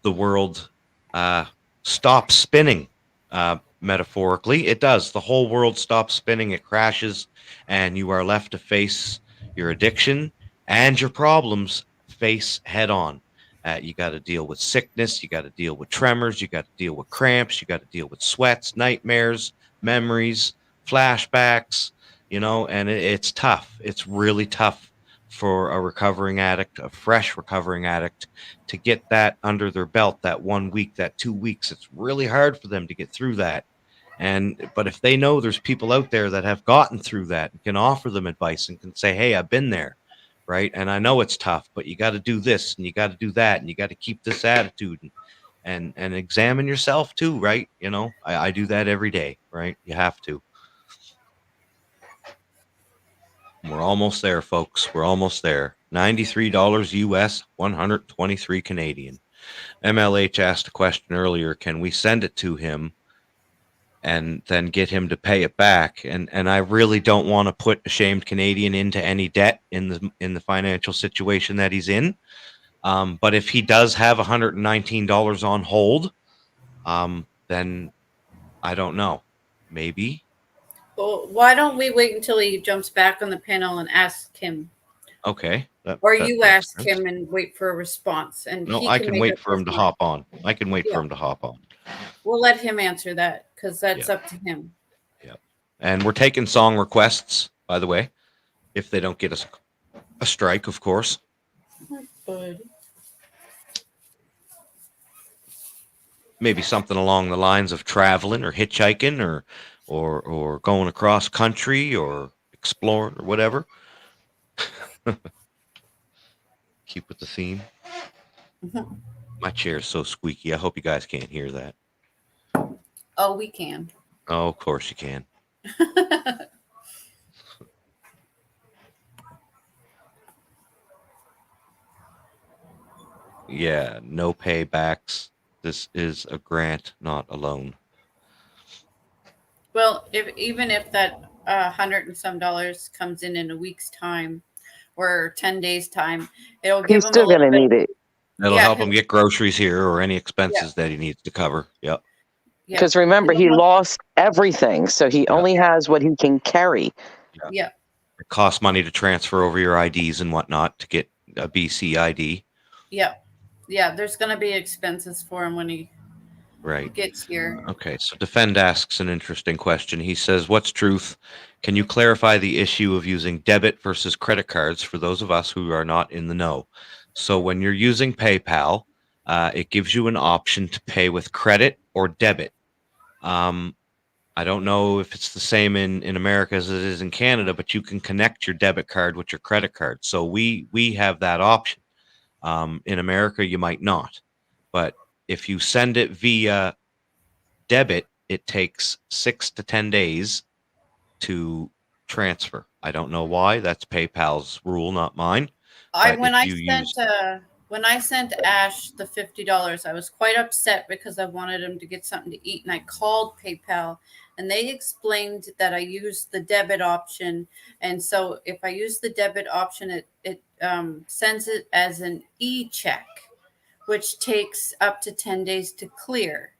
the world stops spinning. Metaphorically, it does. The whole world stops spinning. It crashes, and you are left to face your addiction and your problems face head on. You got to deal with sickness. You got to deal with tremors. You got to deal with cramps. You got to deal with sweats, nightmares, memories, flashbacks, and it's tough. It's really tough for a recovering addict, a fresh recovering addict, to get that under their belt, that 1 week, that 2 weeks. It's really hard for them to get through that. But if they know there's people out there that have gotten through that and can offer them advice and can say, hey, I've been there, right? And I know it's tough, but you got to do this and you got to do that and you got to keep this attitude and examine yourself too, right? I do that every day, right? You have to. We're almost there, folks. We're almost there. $93 US, 123 Canadian. MLH asked a question earlier, can we send it to him and then get him to pay it back? And I really don't want to put a shamed Canadian into any debt in the financial situation that he's in. But if he does have $119 on hold, then I don't know. Maybe. Well, why don't we wait until he jumps back on the panel and ask him? Okay. Or that you makes ask sense. him and wait for a response. And No, he I can can make wait up for him his to mind. hop on. I can wait for him to hop on. We'll let him answer that because that's up to him. Yeah. And we're taking song requests, by the way, if they don't get us a strike, of course. But Maybe something along the lines of traveling or hitchhiking or going across country or exploring or whatever. Keep with the theme. My chair is so squeaky. I hope you guys can't hear that. oh, we can. Oh, of course you can. Yeah, no paybacks. This is a grant, not a loan. Well, even if that $100 and some comes in a week's time or 10 days time, it'll give He's him a still little going to bit. need it That'll Yeah, help him get groceries here or any expenses that he needs to cover. Yep. Yeah. because remember, he lost everything. So he Yeah. only has what he can carry. Yeah. It costs money to transfer over your IDs and whatnot to get a BC ID. Yeah. Yeah. There's going to be expenses for him when he Right. gets here. Okay, so Defend asks an interesting question. He says, what's truth? Can you clarify the issue of using debit versus credit cards for those of us who are not in the know? So when you're using PayPal, it gives you an option to pay with credit or debit. I don't know if it's the same in America as it is in Canada, but you can connect your debit card with your credit card. So we have that option. In America, you might not. But if you send it via debit, it takes 6 to 10 days to transfer. I don't know why. That's PayPal's rule, not mine. When I sent Ash the $50, I was quite upset because I wanted him to get something to eat, and I called PayPal, and they explained that I used the debit option. And so if I use the debit option, it sends it as an e-check, which takes up to 10 days to clear.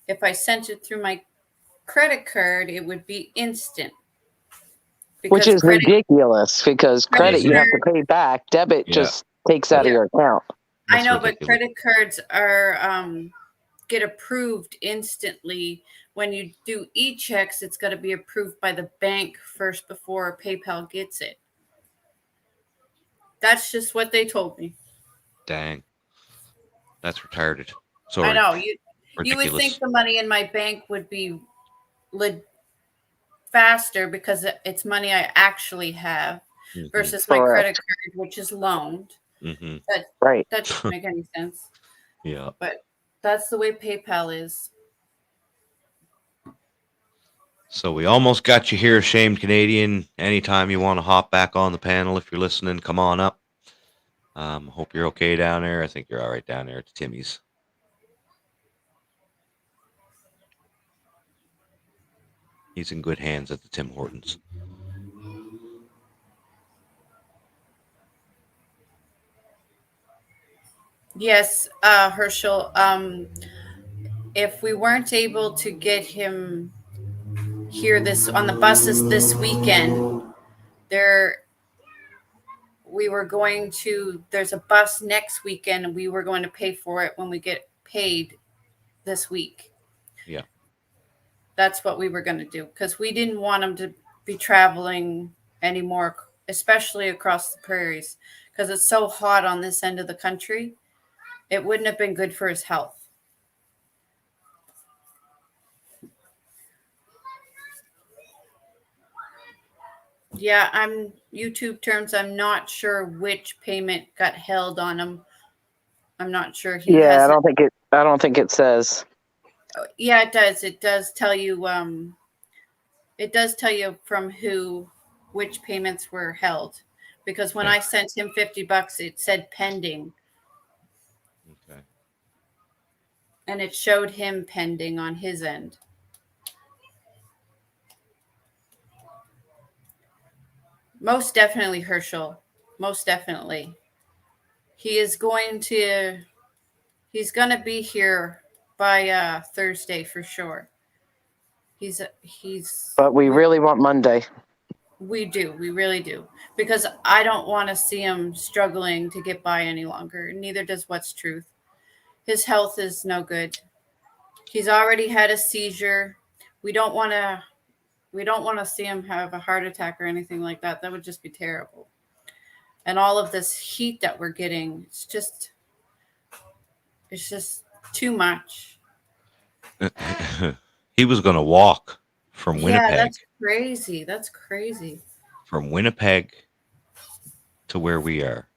If I sent it through my credit card, it would be instant. Which is ridiculous because credit you have card- to pay back. Debit Yeah. just takes out of your account. I That's know, ridiculous. but credit cards are get approved instantly. When you do e-checks, it's got to be approved by the bank first before PayPal gets it. That's just what they told me. Dang. That's retarded. Sorry. I know. You would Ridiculous. think the money in my bank would be faster because it's money I actually have Mhm. versus my Correct. credit card, which is loaned. Mhm. Right. That doesn't make any sense. Yeah. But that's the way PayPal is. So we almost got you here, Shamed Canadian. Anytime you want to hop back on the panel, if you're listening, come on up. Hope you're okay down there. I think you're all right down there at Timmy's. He's in good hands at the Tim Hortons. Yes, Herschel. If we weren't able to get him here on the buses this weekend, there's a bus next weekend, and we were going to pay for it when we get paid this week. Yeah. That's what we were going to do because we didn't want him to be traveling anymore, especially across the prairies, because it's so hot on this end of the country. It wouldn't have been good for his health. Yeah, YouTube terms. I'm not sure which payment got held on him. I'm not sure. I don't think it says. Yeah, it does. It does tell you. It does tell you from which payments were held, because when I sent him $50, it said pending. Okay. And it showed him pending on his end. Most definitely, Herschel. Most definitely. He's going to be here by Thursday for sure. But we really want Monday. We do. We really do. Because I don't want to see him struggling to get by any longer. Neither does What's Truth. His health is no good. He's already had a seizure. We don't want to see him have a heart attack or anything like that. That would just be terrible. And all of this heat that we're getting, it's just too much. He was going to walk from Winnipeg. Yeah, that's crazy. That's crazy. From Winnipeg to where we are.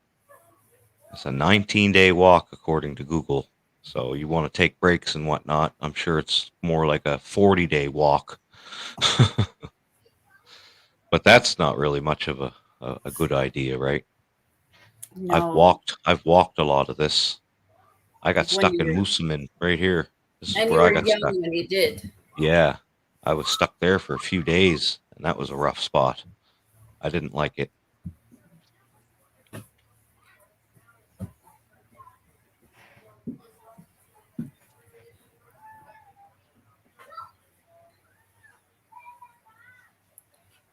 It's a 19-day walk, according to Google. So you want to take breaks and whatnot. I'm sure it's more like a 40-day walk. But that's not really much of a good idea, right? No. I've walked a lot of this. I got stuck in Moosomin right here. This is where I got stuck. When you did. Yeah. I was stuck there for a few days, and that was a rough spot. I didn't like it.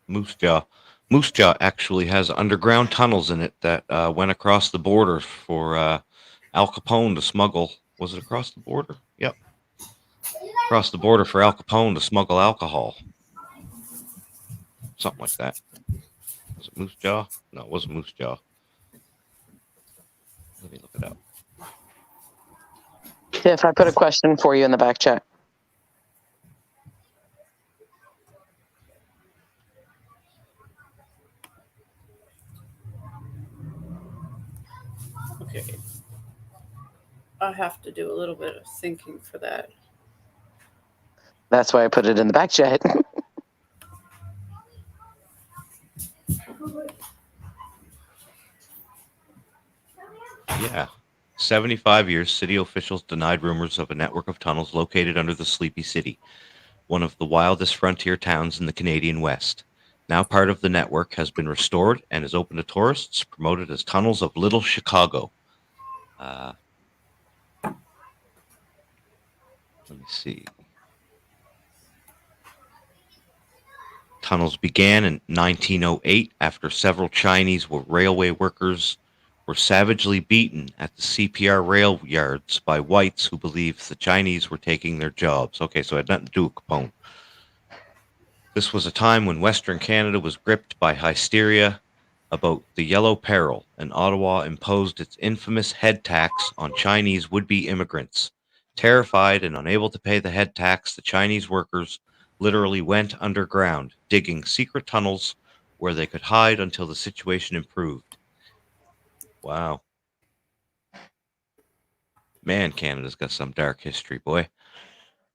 Moose Jaw actually has underground tunnels in it that went across the border for Al Capone to smuggle. Was it across the border? Yep. Across the border for Al Capone to smuggle alcohol. Something like that. Was it Moose Jaw? No, it wasn't Moose Jaw. Let me look it up. Tiff, I put a question for you in the back chat. Okay. I'll have to do a little bit of thinking for that. That's why I put it in the back chat. Yeah. 75 years, city officials denied rumors of a network of tunnels located under the Sleepy City. one of the wildest frontier towns in the Canadian West. Now part of the network, has been restored and is open to tourists, promoted as Tunnels of Little Chicago. Let me see. Tunnels began in 1908 after several Chinese railway workers were savagely beaten at the CPR rail yards by whites who believed the Chinese were taking their jobs. Okay, so it had nothing to do with Capone. This was a time when Western Canada was gripped by hysteria about the Yellow Peril, and Ottawa imposed its infamous head tax on Chinese would-be immigrants. Terrified and unable to pay the head tax, the Chinese workers literally went underground, digging secret tunnels where they could hide until the situation improved. Wow. Man, Canada's got some dark history, boy.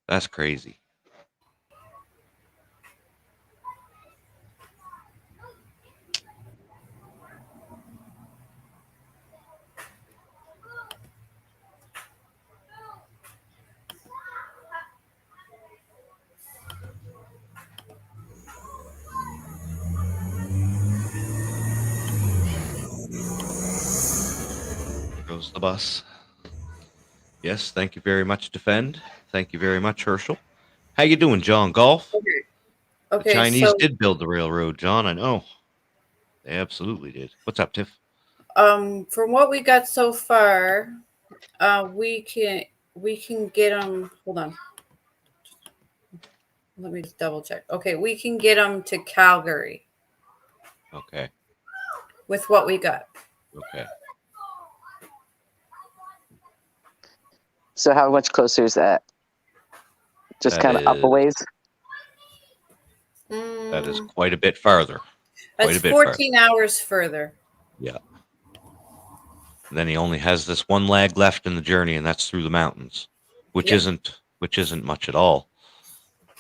That's crazy. There goes the bus. Yes, thank you very much, Defend. Thank you very much, Herschel. How you doing, John? Golf? Okay. The Okay. Chinese So, did build the railroad, John. I know. They absolutely did. What's up, Tiff? from what we got so far, we can get them. Hold on. Let me just double check. Okay, we can get them to Calgary Okay. with what we got. Okay. So how much closer is that? Just That kind of up a is- ways? That is quite a bit farther. That's Quite a bit 14 hours further. Yeah. And then he only has this one leg left in the journey, and that's through the mountains, which Yep. isn't much at all.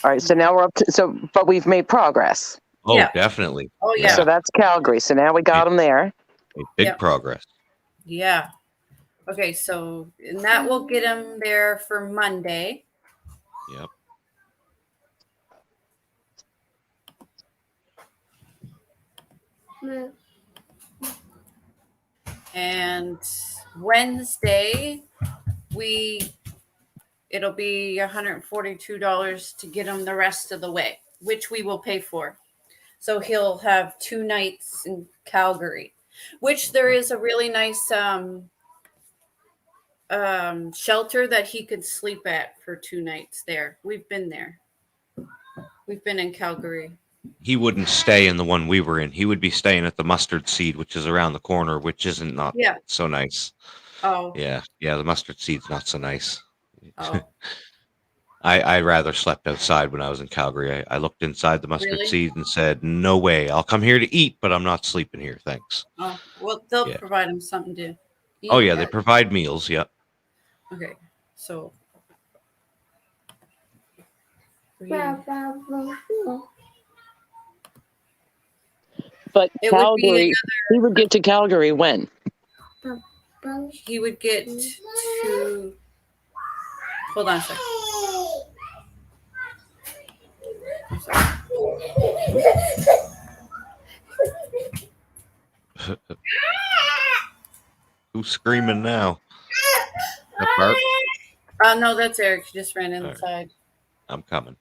All right, so now we're up to, but we've made progress. Oh, Yeah. definitely. Oh, yeah. So that's Calgary. So now we got them there. Made big Yep. progress. Yeah. Okay, so and that will get them there for Monday. Yep. And Wednesday, it'll be $142 to get him the rest of the way, which we will pay for. So he'll have 2 nights in Calgary, which there is a really nice shelter that he could sleep at for 2 nights there. We've been there. We've been in Calgary. He wouldn't stay in the one we were in. He would be staying at the Mustard Seed, which is around the corner, which isn't not Yeah. so nice. Oh. Yeah. The Mustard Seed's not so nice. Oh. I rather slept outside when I was in Calgary. I looked inside the Mustard Really? Seed and said, no way. I'll come here to eat, but I'm not sleeping here. Thanks. Oh. Well, they'll Yeah. provide him something to eat. Oh, yeah. They provide meals. Yeah. Okay. So. But It would be Calgary, he would get to Calgary when? He would get to. Hold on a second. I'm sorry. Who's screaming now? That Bart? No, that's Eric. He just ran inside. I'm coming.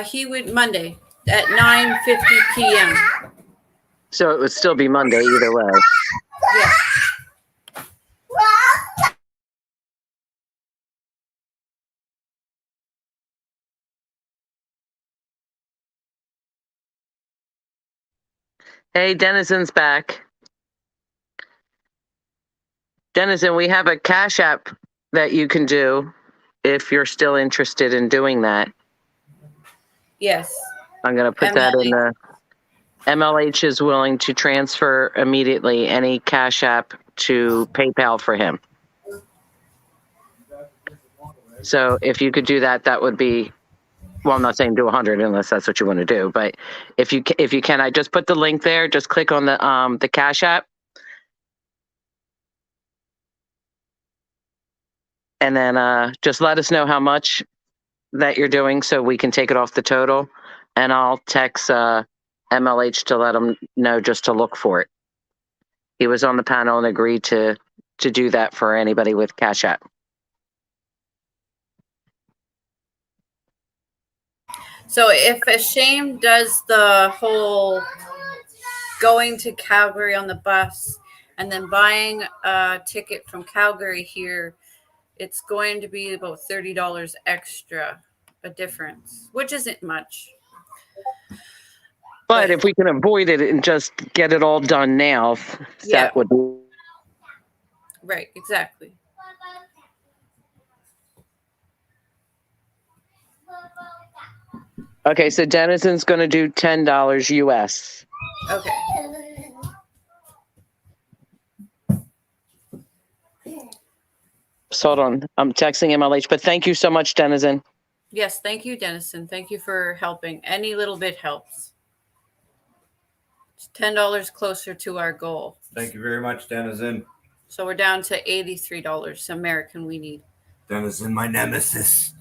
He would Monday at 9:50 p.m. So it would still be Monday either way. Yeah. Hey, Denizen's back. Denizen, we have a Cash App that you can do if you're still interested in doing that. Yes. I'm going to put that in the MLH is willing to transfer immediately any Cash App to PayPal for him. So if you could do that, that would be, well, I'm not saying do 100 unless that's what you want to do, but if you can, I just put the link there. Just click on the Cash App. And then just let us know how much that you're doing so we can take it off the total. And I'll text MLH to let them know just to look for it. He was on the panel and agreed to do that for anybody with Cash App. So if Ashamed does the whole going to Calgary on the bus and then buying a ticket from Calgary here, it's going to be about $30 extra, a difference, which isn't much. But if we can avoid it and just get it all done now, Yeah. that would be. Right, exactly. Okay, so Denison's going to do $10 US. Okay. So hold on. I'm texting MLH, but thank you so much, Denison. Yes, thank you, Denison. Thank you for helping. Any little bit helps. It's $10 closer to our goal. Thank you very much, Denizen. So we're down to $83 American we need. Denizen, my nemesis.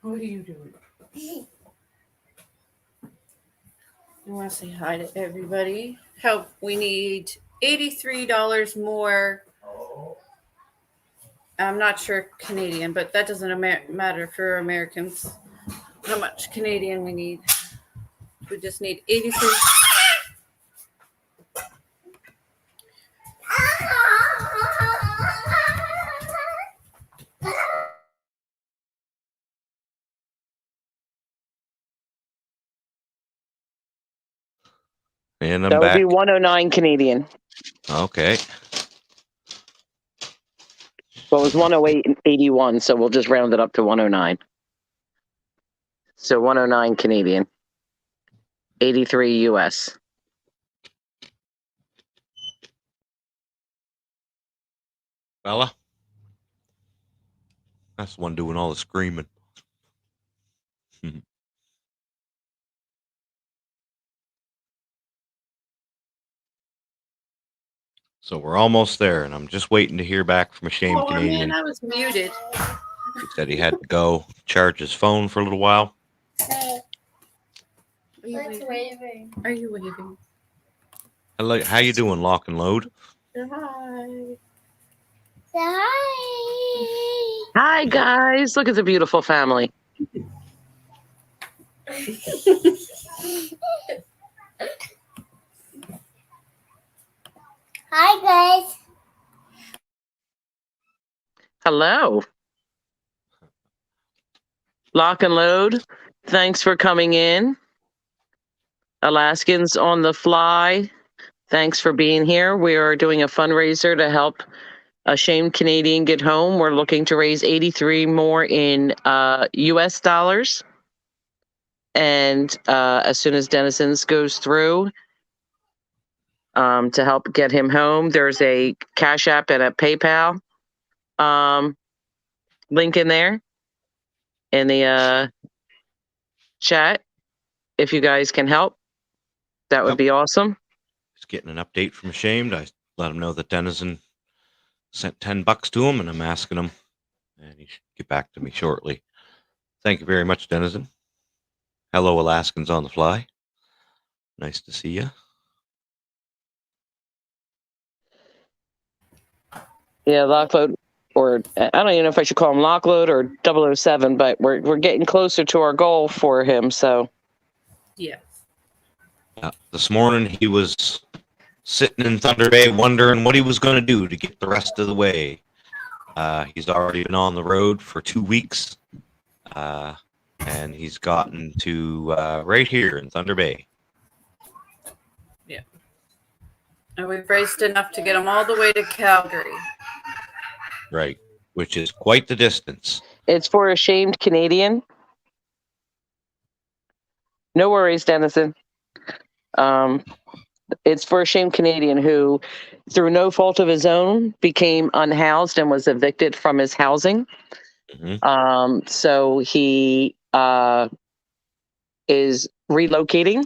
What are you doing? You want to say hi to everybody? Help. We need $83 more. I'm not sure Canadian, but that doesn't matter for Americans. How much Canadian we need? We just need 83. And I'm That would back. be 109 Canadian. Okay. Well, it was 108.81, so we'll just round it up to 109. So 109 Canadian. 83 US. Bella? That's the one doing all the screaming. So we're almost there, and I'm just waiting to hear back from a shame Canadian. Man, I was muted. He said he had to go charge his phone for a little while. Are you waving? Are you waving? Hello, how you doing, Lock and Load? Hi. Hi. Hi, guys. Look at the beautiful family. Hi, guys. Hello. Lock and Load, thanks for coming in. Alaskans on the Fly, thanks for being here. We are doing a fundraiser to help a shamed Canadian get home. We're looking to raise 83 more in US dollars. And as soon as Denison's goes through, to help get him home, there's a Cash App and a PayPal link in there in the chat. If you guys can help, that would be awesome. Just getting an update from Ashamed. I let him know that Denizen sent $10 to him, and I'm asking him, and he should get back to me shortly. Thank you very much, Denizen. Hello, Alaskans on the Fly. Nice to see you. Yeah, Lockload, or I don't even know if I should call him Lockload or 007, but we're getting closer to our goal for him. So Yeah. This morning he was sitting in Thunder Bay wondering what he was going to do to get the rest of the way. He's already been on the road for 2 weeks, and he's gotten to right here in Thunder Bay. Yeah. And we've raised enough to get him all the way to Calgary. Right, which is quite the distance. it's for a shamed Canadian. No worries, Denison. It's for a shamed Canadian who, through no fault of his own, became unhoused and was evicted from his housing. Mm-hmm. So he is relocating,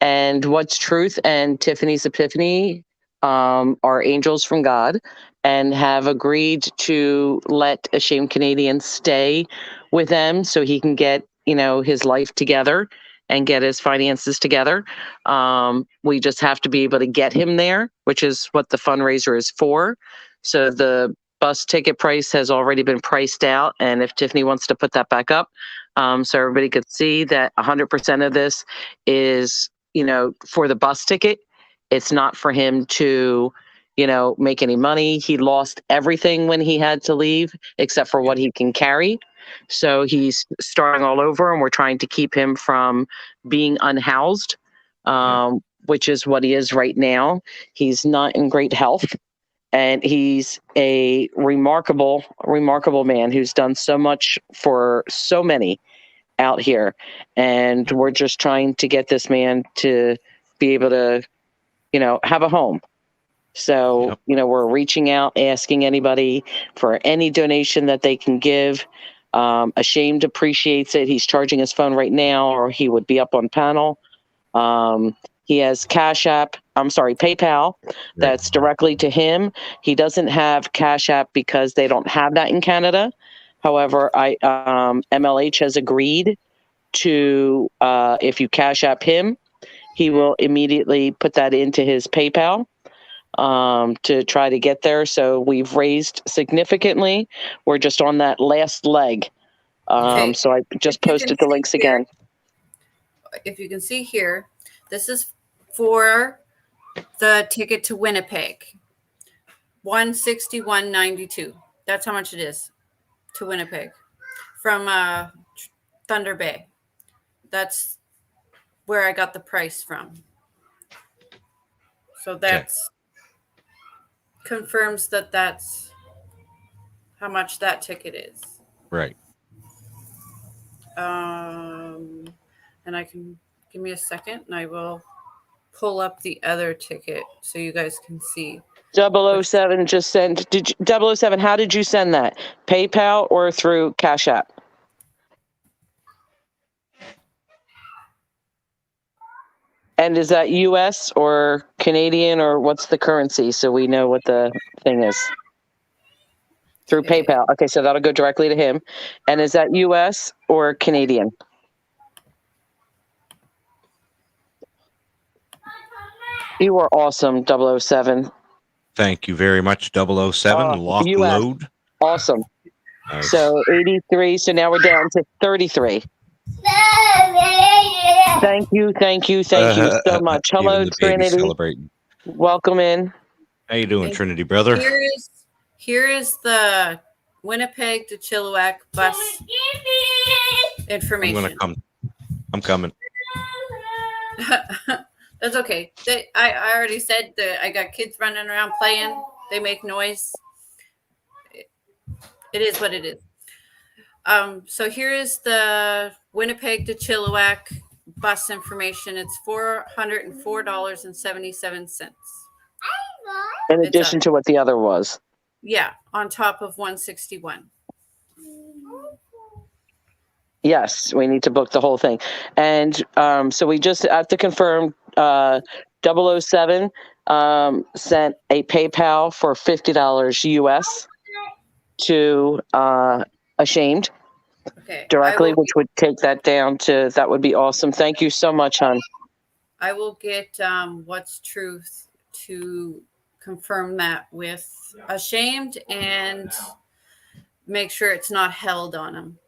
and What's Truth and Tiffany's Epiphany are angels from God and have agreed to let Ashamed Canadian stay with them so he can get, his life together and get his finances together. We just have to be able to get him there, which is what the fundraiser is for. So the bus ticket price has already been priced out. And if Tiffany wants to put that back up, so everybody could see that 100% of this is, for the bus ticket. It's not for him to, make any money. He lost everything when he had to leave, except for what he can carry. So he's starting all over, and we're trying to keep him from being unhoused, which is what he is right now. He's not in great health, and he's a remarkable man who's done so much for so many out here. And we're just trying to get this man to be able to, have a home. So, we're reaching out, asking anybody for any donation that they can give. Ashamed appreciates it. He's charging his phone right now, or he would be up on panel. He has PayPal that's directly to him. He doesn't have Cash App because they don't have that in Canada. However, MLH has agreed to, if you Cash App him, he will immediately put that into his PayPal to try to get there. So we've raised significantly. We're just on that last leg. So I just posted the links again. If you can see here, this is for the ticket to Winnipeg, $161.92. That's how much it is to Winnipeg from Thunder Bay. That's where I got the price from. So that's confirms that that's how much that ticket is. Right. And I can give me a second and I will pull up the other ticket so you guys can see. 007 just sent. 007, how did you send that? PayPal or through Cash App? And is that US or Canadian, or what's the currency so we know what the thing is? Through PayPal. Okay, so that'll go directly to him. And is that US or Canadian? You are awesome, 007. Thank you very much, 007. Lock US. load. Awesome. Nice. So 83. So now we're down to 33. Thank you so much. Hello, Even the baby Trinity. celebrating. Welcome in. How you doing, Trinity, brother? Here is the Winnipeg to Chilliwack bus information. I'm coming. That's okay. I already said that I got kids running around playing. They make noise. It is what it is. So here is the Winnipeg to Chilliwack bus information. It's $404.77. In addition to what the other was. Yeah, on top of 161. Yes, we need to book the whole thing. And so we just have to confirm 007 sent a PayPal for $50 US to Ashamed directly, which would take that down to, that would be awesome. Thank you so much, hon. I will get What's Truth to confirm that with Ashamed and make sure it's not held on him.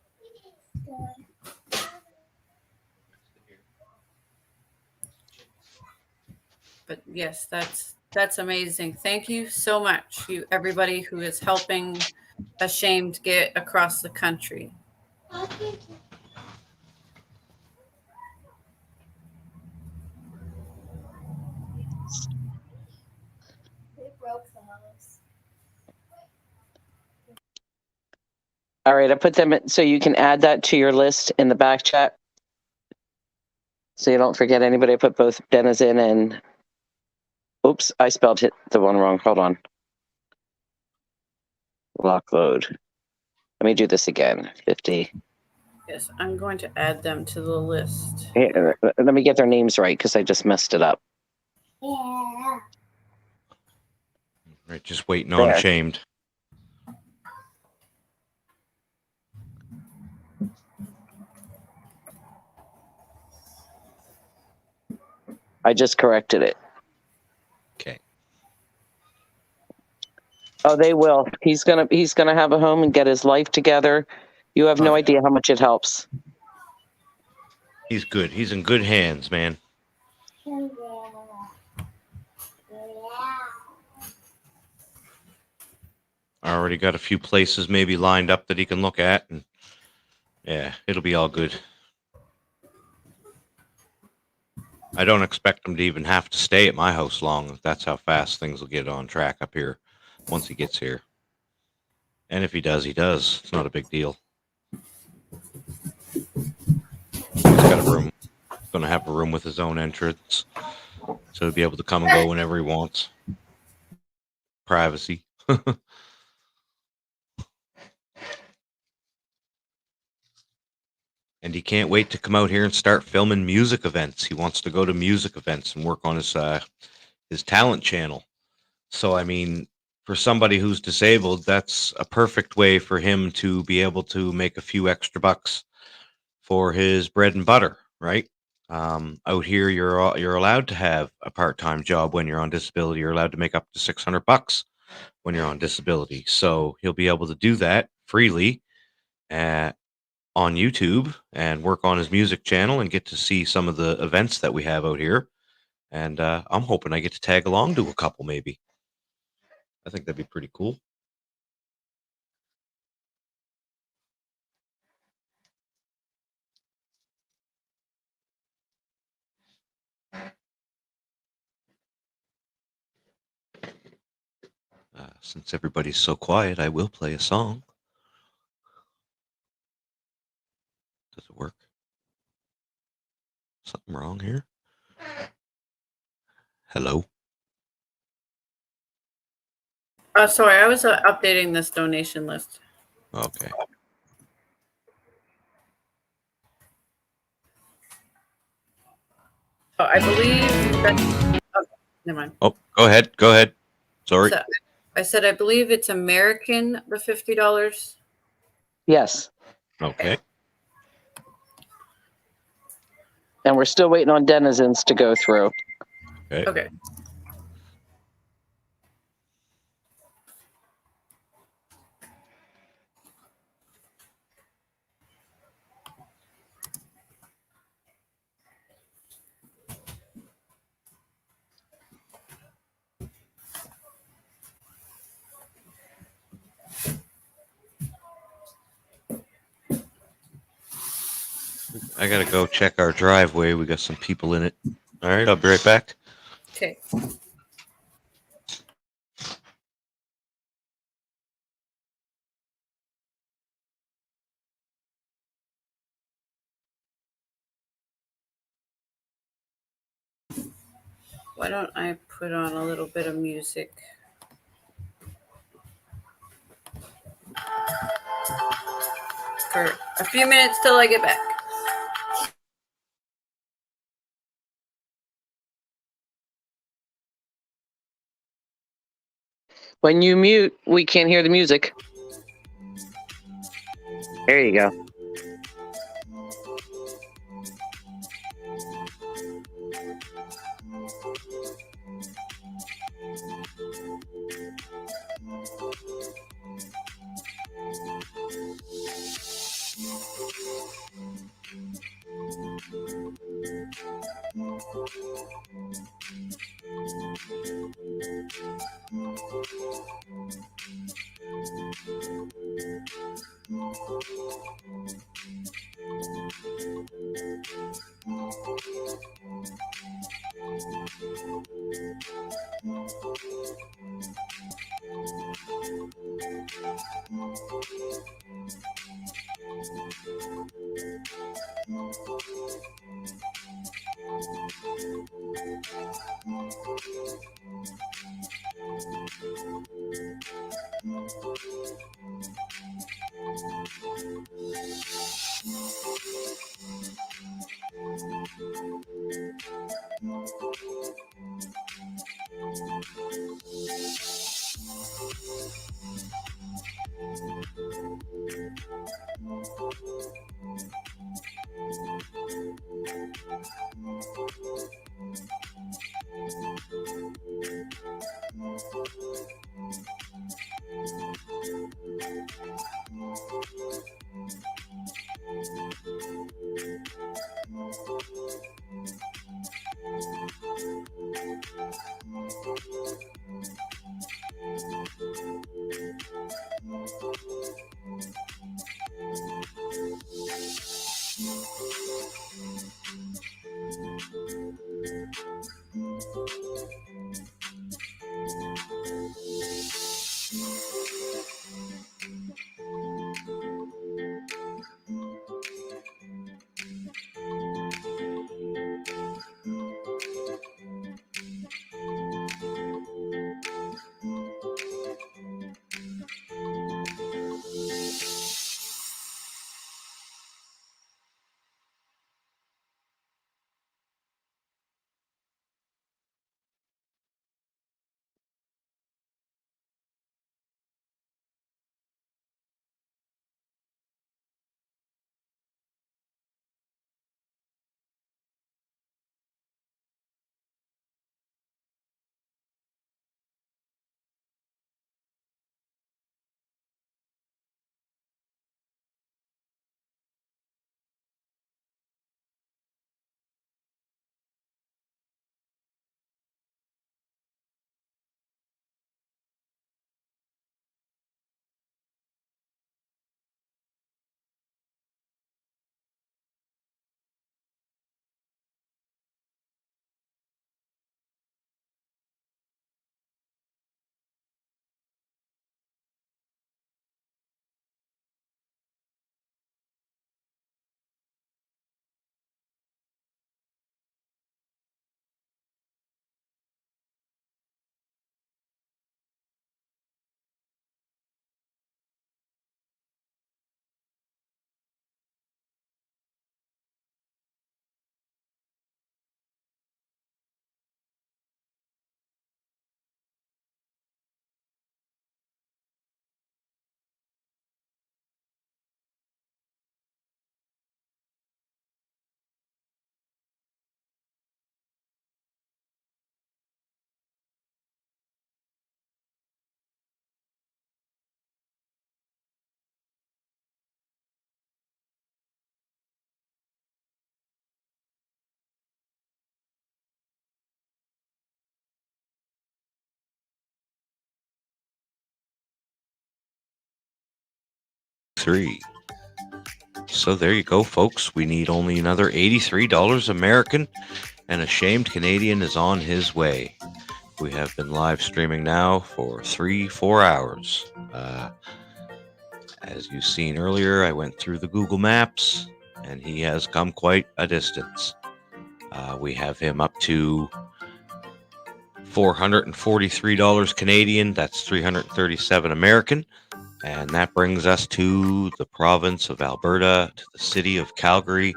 But yes, that's amazing. Thank you so much, everybody who is helping Ashamed get across the country. All right, I put them in, so you can add that to your list in the back chat. So you don't forget anybody. I put both Denizen and, oops, I spelled the one wrong. Hold on. Lock load. Let me do this again. 50. Yes, I'm going to add them to the list. Let me get their names right because I just messed it up. Yeah. Right, just waiting on There. Shamed. I just corrected it. Okay. Oh, they will. He's gonna have a home and get his life together. You have no Oh, yeah. idea how much it helps. He's good. He's in good hands, man. I already got a few places maybe lined up that he can look at, and yeah, it'll be all good. I don't expect him to even have to stay at my house long. That's how fast things will get on track up here once he gets here. And if he does, he does. It's not a big deal. He's got a room. He's going to have a room with his own entrance, so he'll be able to come and go whenever he wants. Privacy. And he can't wait to come out here and start filming music events. He wants to go to music events and work on his talent channel. So, I mean, for somebody who's disabled, that's a perfect way for him to be able to make a few extra bucks for his bread and butter, right? Out here, you're allowed to have a part-time job when you're on disability. You're allowed to make up to $600 when you're on disability. So he'll be able to do that freely on YouTube and work on his music channel and get to see some of the events that we have out here. And I'm hoping I get to tag along to a couple, maybe. I think that'd be pretty cool. Since everybody's so quiet, I will play a song. Does it work? Something wrong here? Hello? Sorry, I was updating this donation list. Okay. Oh, I believe that. Oh, never mind. Oh, go ahead. Go ahead. Sorry. So, I said I believe it's American, the $50. Yes. Okay. And we're still waiting on denizens to go through. Okay. Okay. I gotta go check our driveway. We got some people in it. All right, I'll be right back. Okay. Why don't I put on a little bit of music? For a few minutes till I get back. When you mute, we can't hear the music. There you go. Three. So there you go, folks. We need only another $83 American, and a shamed Canadian is on his way. We have been live streaming now for 3-4 hours. As you've seen earlier, I went through the Google Maps, and he has come quite a distance. We have him up to $443 Canadian. That's $337 American. And that brings us to the province of Alberta, to the city of Calgary.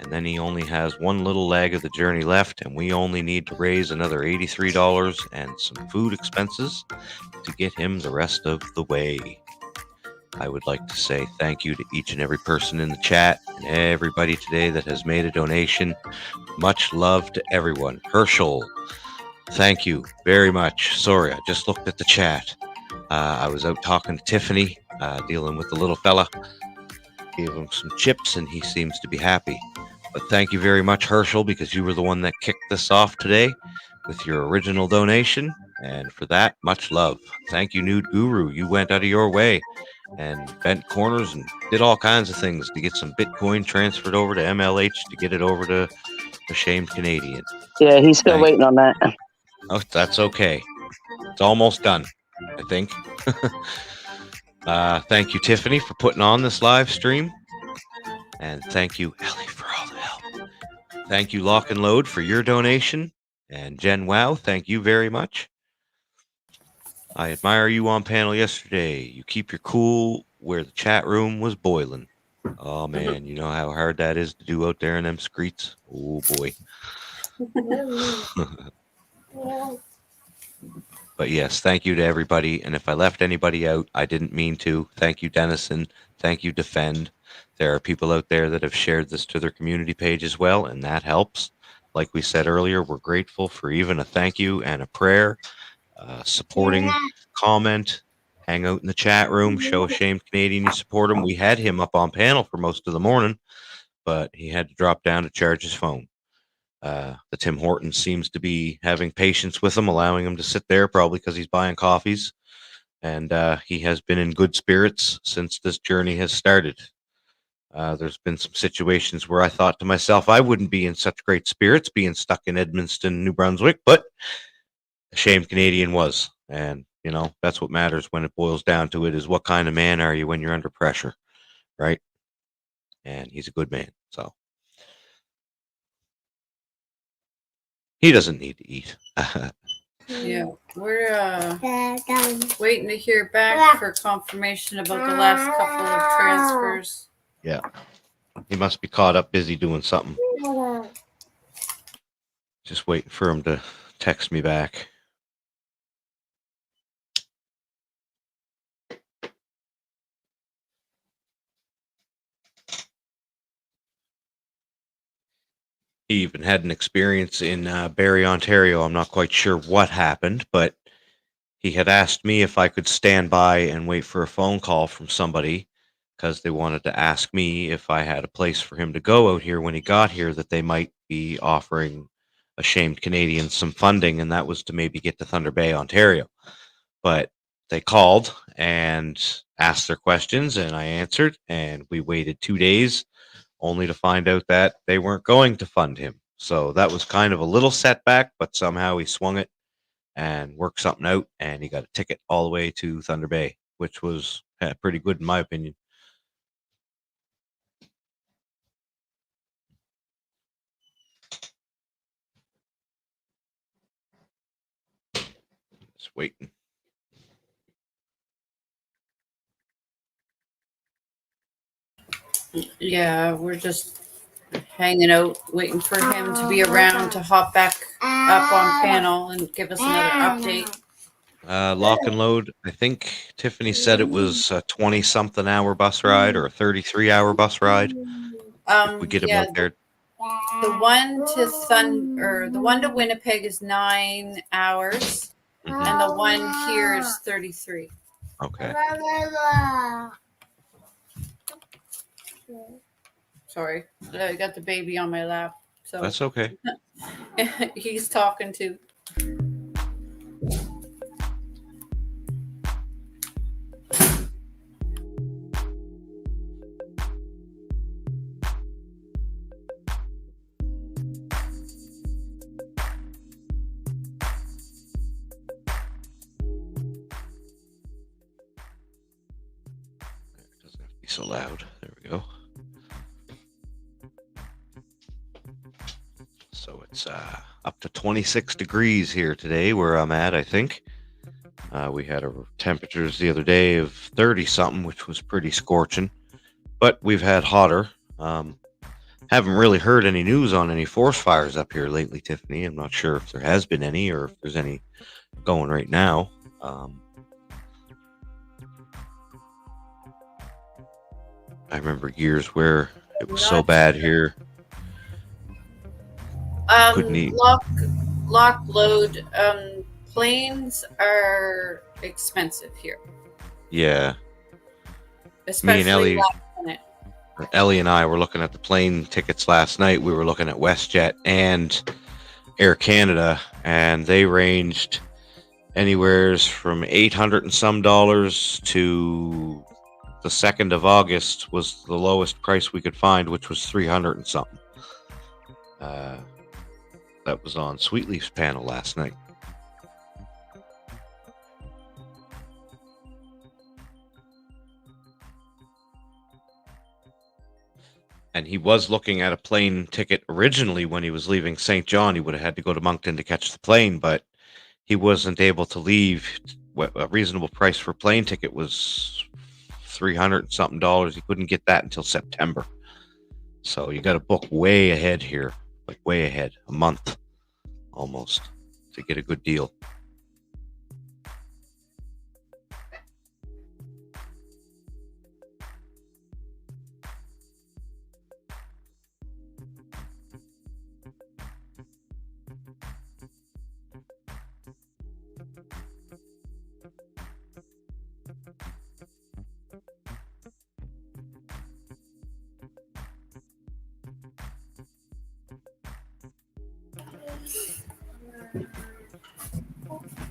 And then he only has one little leg of the journey left, and we only need to raise another $83 and some food expenses to get him the rest of the way. I would like to say thank you to each and every person in the chat and everybody today that has made a donation. Much love to everyone. Herschel, thank you very much. Sorry, I just looked at the chat. I was out talking to Tiffany, dealing with the little fella. Gave him some chips, and he seems to be happy. But thank you very much, Herschel, because you were the one that kicked this off today with your original donation. And for that, much love. Thank you, Nude Guru. You went out of your way and bent corners and did all kinds of things to get some Bitcoin transferred over to MLH to get it over to the shamed Canadian. Yeah, he's still waiting on that. Oh, that's okay. It's almost done, I think. Thank you, Tiffany, for putting on this live stream. And thank you, Ellie, for all the help. Thank you, Lock and Load, for your donation. And Jen Wow, thank you very much. I admire you on panel yesterday. You keep your cool where the chat room was boiling. Oh, man, you know how hard that is to do out there in them streets? Oh, boy. But yes, thank you to everybody. And if I left anybody out, I didn't mean to. Thank you, Dennison. Thank you, Defend. There are people out there that have shared this to their community page as well, and that helps. Like we said earlier, we're grateful for even a thank you and a prayer, supporting comment, hang out in the chat room, show Ashamed Canadian you support him. We had him up on panel for most of the morning, but he had to drop down to charge his phone. The Tim Hortons seems to be having patience with him, allowing him to sit there, probably because he's buying coffees. And he has been in good spirits since this journey has started. There's been some situations where I thought to myself, I wouldn't be in such great spirits being stuck in Edmundston, New Brunswick, but Ashamed Canadian was. And, you know, that's what matters when it boils down to it, is what kind of man are you when you're under pressure, right? And he's a good man, so. He doesn't need to eat. Yeah, we're waiting to hear back for confirmation about the last couple of transfers. Yeah. He must be caught up busy doing something. Just waiting for him to text me back. He even had an experience in Barrie, Ontario. I'm not quite sure what happened, but he had asked me if I could stand by and wait for a phone call from somebody because they wanted to ask me if I had a place for him to go out here when he got here, that they might be offering Ashamed Canadians some funding, and that was to maybe get to Thunder Bay, Ontario. But they called and asked their questions, and I answered, and we waited 2 days only to find out that they weren't going to fund him. So that was kind of a little setback, but somehow he swung it and worked something out, and he got a ticket all the way to Thunder Bay, which was pretty good in my opinion. Just waiting. Yeah, we're just hanging out, waiting for him to be around to hop back up on panel and give us another update. Lock and load. I think Tiffany said it was a 20-something hour bus ride or a 33-hour bus ride. If we get him out there. The one to the one to Winnipeg is 9 hours, and the one here is 33. Okay. Sorry, I got the baby on my lap, so That's okay. he's talking too. Doesn't have to be so loud. There we go. So it's up to 26 degrees here today where I'm at, I think. We had temperatures the other day of 30 something, which was pretty scorching, but we've had hotter. Haven't really heard any news on any forest fires up here lately, Tiffany. I'm not sure if there has been any or if there's any going right now. I remember years where it was so bad here. Couldn't eat. Lock load. Planes are expensive here, Yeah. especially Ellie- last minute. Ellie and I were looking at the plane tickets last night. We were looking at WestJet and Air Canada, and they ranged anywhere from $800 and some to the 2nd of August was the lowest price we could find, which was 300 and something. That was on Sweetleaf's panel last night. And he was looking at a plane ticket originally when he was leaving St. John. He would have had to go to Moncton to catch the plane, but he wasn't able to leave. A reasonable price for a plane ticket was $300 and something. He couldn't get that until September. So you got to book way ahead here, like way ahead, a month almost, to get a good deal.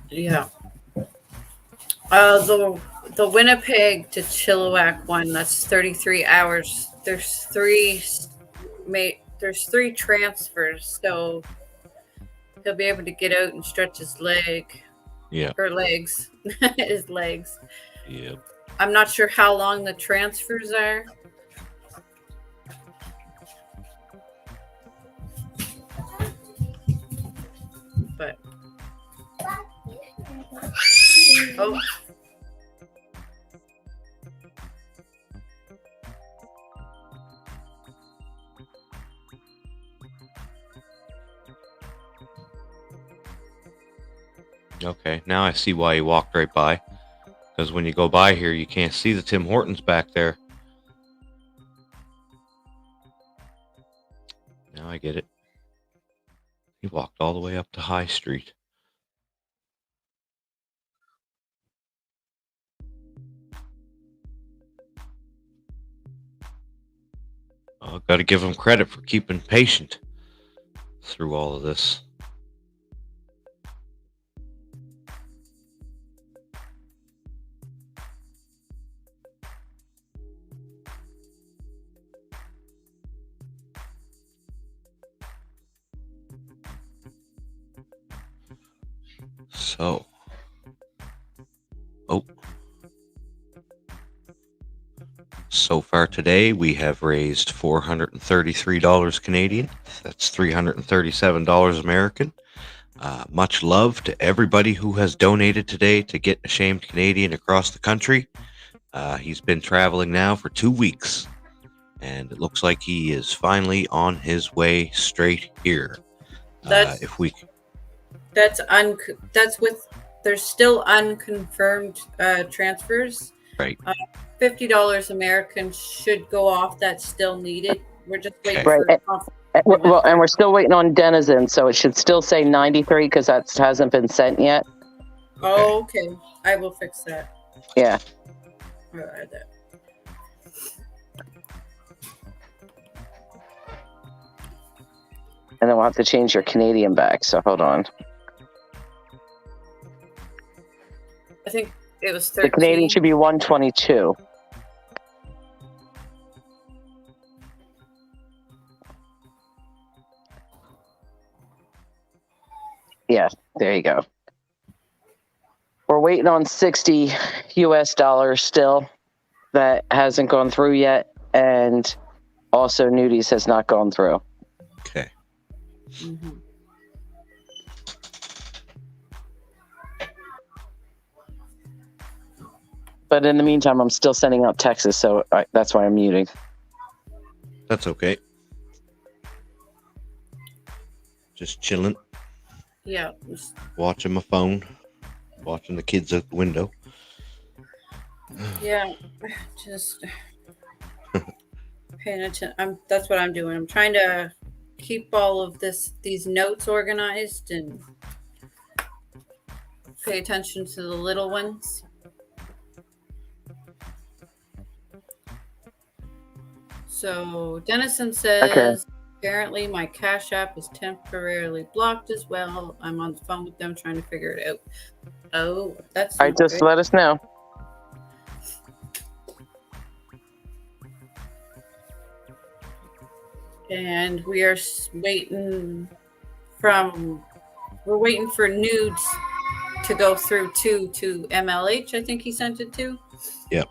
Yeah. The Winnipeg to Chilliwack one, that's 33 hours. There's three transfers, so he'll be able to get out and stretch his leg Yeah. or legs, his legs. Yeah. I'm not sure how long the transfers are. But oh, Okay, now I see why you walked right by. Because when you go by here, you can't see the Tim Hortons back there. Now I get it. He walked all the way up to High Street. I've got to give him credit for keeping patient through all of this. So, so far today we have raised $433 Canadian. That's $337 American. Much love to everybody who has donated today to Get Ashamed Canadian across the country. He's been traveling now for 2 weeks, and it looks like he is finally on his way straight here. That's with there's still unconfirmed transfers. Right. $50 American should go off. That's still needed. We're just waiting Right. for Well, and we're still waiting on Denizen, so it should still say 93 because that hasn't been sent yet. Oh, okay. I will fix that. Yeah. I'll add that. And then we'll have to change your Canadian back, so hold on. I think it was 13. The Canadian should be 122. Yeah, there you go. We're waiting on 60 US dollars still. That hasn't gone through yet. And also Nudies has not gone through. Okay. Mm-hmm. But in the meantime, I'm still sending out texts, so that's why I'm muting. That's okay. Just chilling, Yeah. watching my phone, watching the kids out the window. Yeah. Just paying attention. That's what I'm doing. I'm trying to keep all of these notes organized and pay attention to the little ones. So Dennison says, apparently my Cash App is temporarily blocked as well. I'm on the phone with them trying to figure it out. Oh, that's I just let us know. And we are waiting we're waiting for nudes to go through to MLH. I think he sent it to. Yep.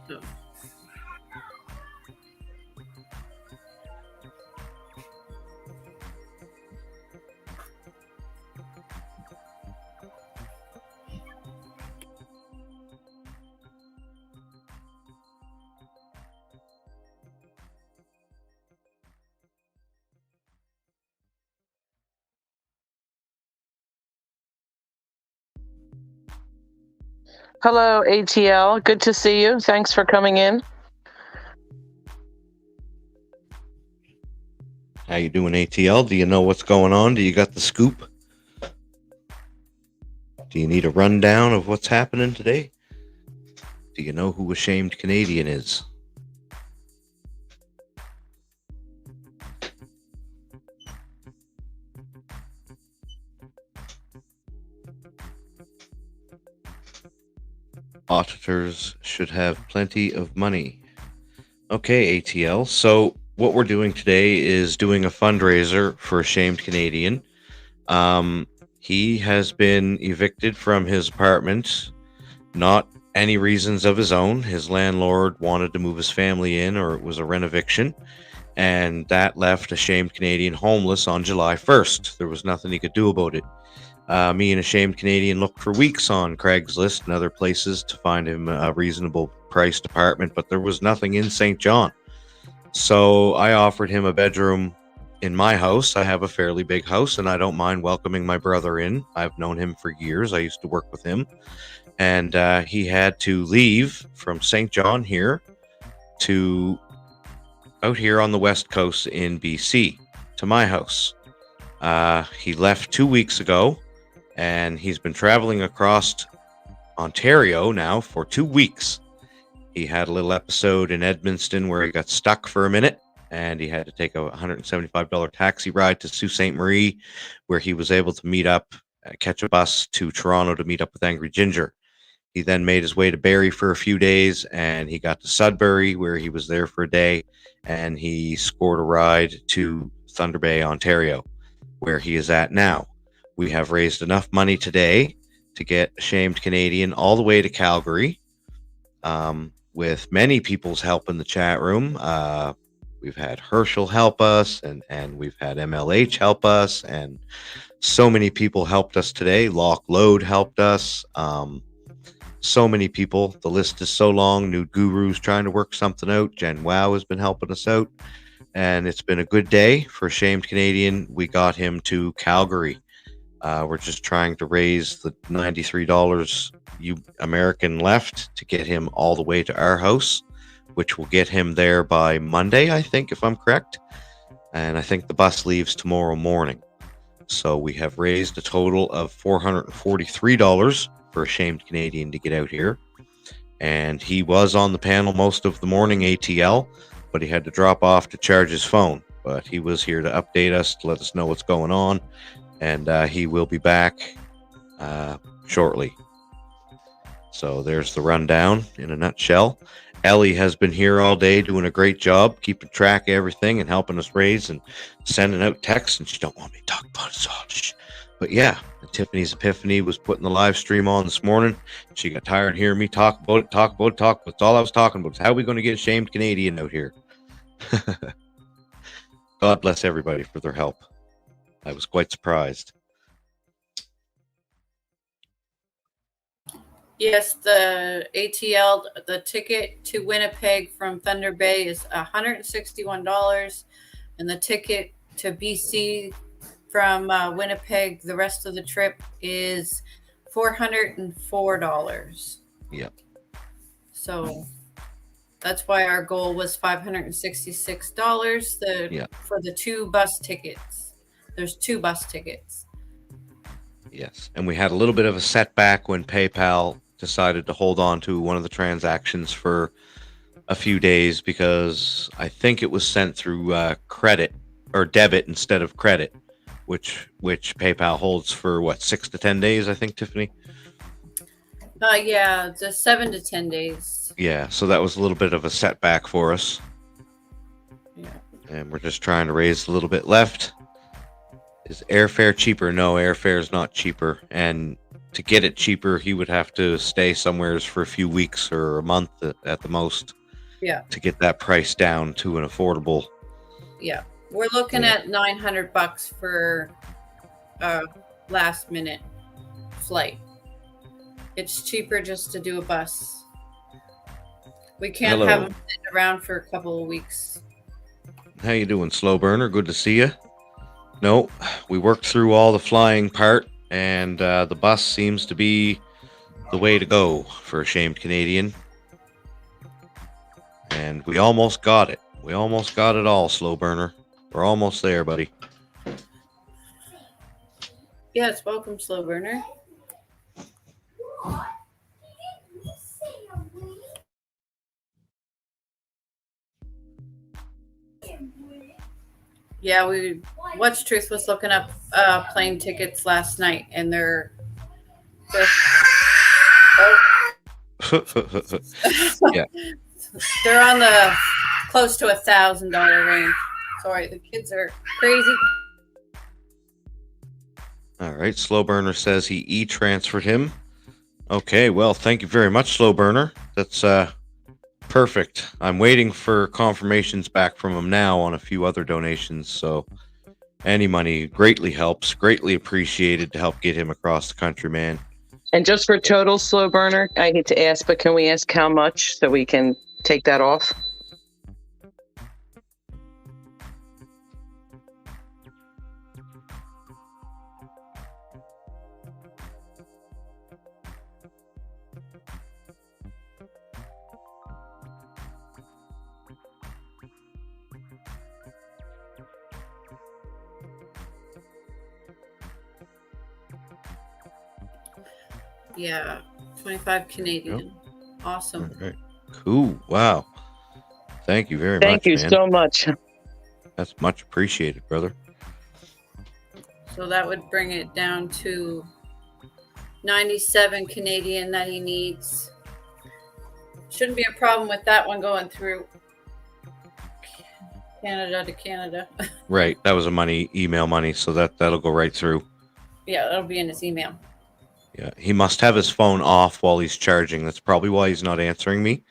So. Hello, ATL. Good to see you. Thanks for coming in. How you doing, ATL? Do you know what's going on? Do you got the scoop? Do you need a rundown of what's happening today? Do you know who Ashamed Canadian is? Auditors should have plenty of money. Okay, ATL. So what we're doing today is doing a fundraiser for Ashamed Canadian. He has been evicted from his apartment, not any reasons of his own. His landlord wanted to move his family in, or it was a rent eviction, and that left Ashamed Canadian homeless on July 1st. There was nothing he could do about it. Me and Ashamed Canadian looked for weeks on Craigslist and other places to find him a reasonable priced apartment, but there was nothing in St. John. So I offered him a bedroom in my house. I have a fairly big house, and I don't mind welcoming my brother in. I've known him for years. I used to work with him. And he had to leave from St. John here to out here on the west coast in BC to my house. He left 2 weeks ago, and he's been traveling across Ontario now for 2 weeks. He had a little episode in Edmundston where he got stuck for a minute, and he had to take a $175 taxi ride to Sault Ste. Marie, where he was able to meet up, catch a bus to Toronto to meet up with Angry Ginger. He then made his way to Barrie for a few days, and he got to Sudbury, where he was there for a day, and he scored a ride to Thunder Bay, Ontario, where he is at now. We have raised enough money today to get Ashamed Canadian all the way to Calgary, with many people's help in the chat room. We've had Herschel help us, and we've had MLH help us, and so many people helped us today. Lock Load helped us. So many people. The list is so long. New Guru's trying to work something out. Jen Wow has been helping us out. And it's been a good day for Ashamed Canadian. We got him to Calgary. We're just trying to raise the $93 American left to get him all the way to our house, which will get him there by Monday, I think, if I'm correct. And I think the bus leaves tomorrow morning. So we have raised a total of $443 for Ashamed Canadian to get out here. And he was on the panel most of the morning, ATL, but he had to drop off to charge his phone. But he was here to update us, to let us know what's going on. And he will be back shortly. So there's the rundown in a nutshell. Ellie has been here all day doing a great job, keeping track of everything and helping us raise and sending out texts. And she don't want me to talk about it, so but yeah, Tiffany's Epiphany was putting the live stream on this morning. She got tired of hearing me talk about it. That's all I was talking about. How are we going to get Ashamed Canadian out here? God bless everybody for their help. I was quite surprised. Yes, the ATL, the ticket to Winnipeg from Thunder Bay is $161, and the ticket to BC from Winnipeg, the rest of the trip, is $404. Yep. So that's why our goal was $566 for the 2 bus tickets. There's 2 bus tickets. Yes, and we had a little bit of a setback when PayPal decided to hold on to one of the transactions for a few days because I think it was sent through credit or debit instead of credit, which PayPal holds for 6 to 10 days, I think, Tiffany. Yeah, the 7 to 10 days. Yeah, so that was a little bit of a setback for us. Yeah. And we're just trying to raise a little bit left. Is airfare cheaper? No, airfare is not cheaper. And to get it cheaper, he would have to stay somewhere for a few weeks or a month at the most. Yeah. To get that price down to an affordable. Yeah. We're looking at $900 for a last minute flight. It's cheaper just to do a bus. We can't have them sitting around for a couple of weeks. How you doing, Slow Burner? Good to see you. No, we worked through all the flying part, and the bus seems to be the way to go for Ashamed Canadian. And we almost got it. We almost got it all, Slow Burner. We're almost there, buddy. Yes, welcome, Slow Burner. Yeah, What's Truth was looking up plane tickets last night, and they're Yeah. they're on the close to $1,000 range. Sorry, the kids are crazy. All right. Slow Burner says he e-transferred him. Okay. Well, thank you very much, Slow Burner. That's perfect. I'm waiting for confirmations back from him now on a few other donations. So any money greatly helps. Greatly appreciated to help get him across the country, man. And just for total slow burner, I hate to ask, but can we ask how much so we can take that off? Yeah, 25 Canadian. Awesome. All right. Cool. Wow. Thank you very much, Thank you man. so much. That's much appreciated, brother. So that would bring it down to 97 Canadian that he needs. Shouldn't be a problem with that one going through Canada to Canada. Right. That was a email money, so that'll go right through. Yeah, that'll be in his email. Yeah. He must have his phone off while he's charging. That's probably why he's not answering me.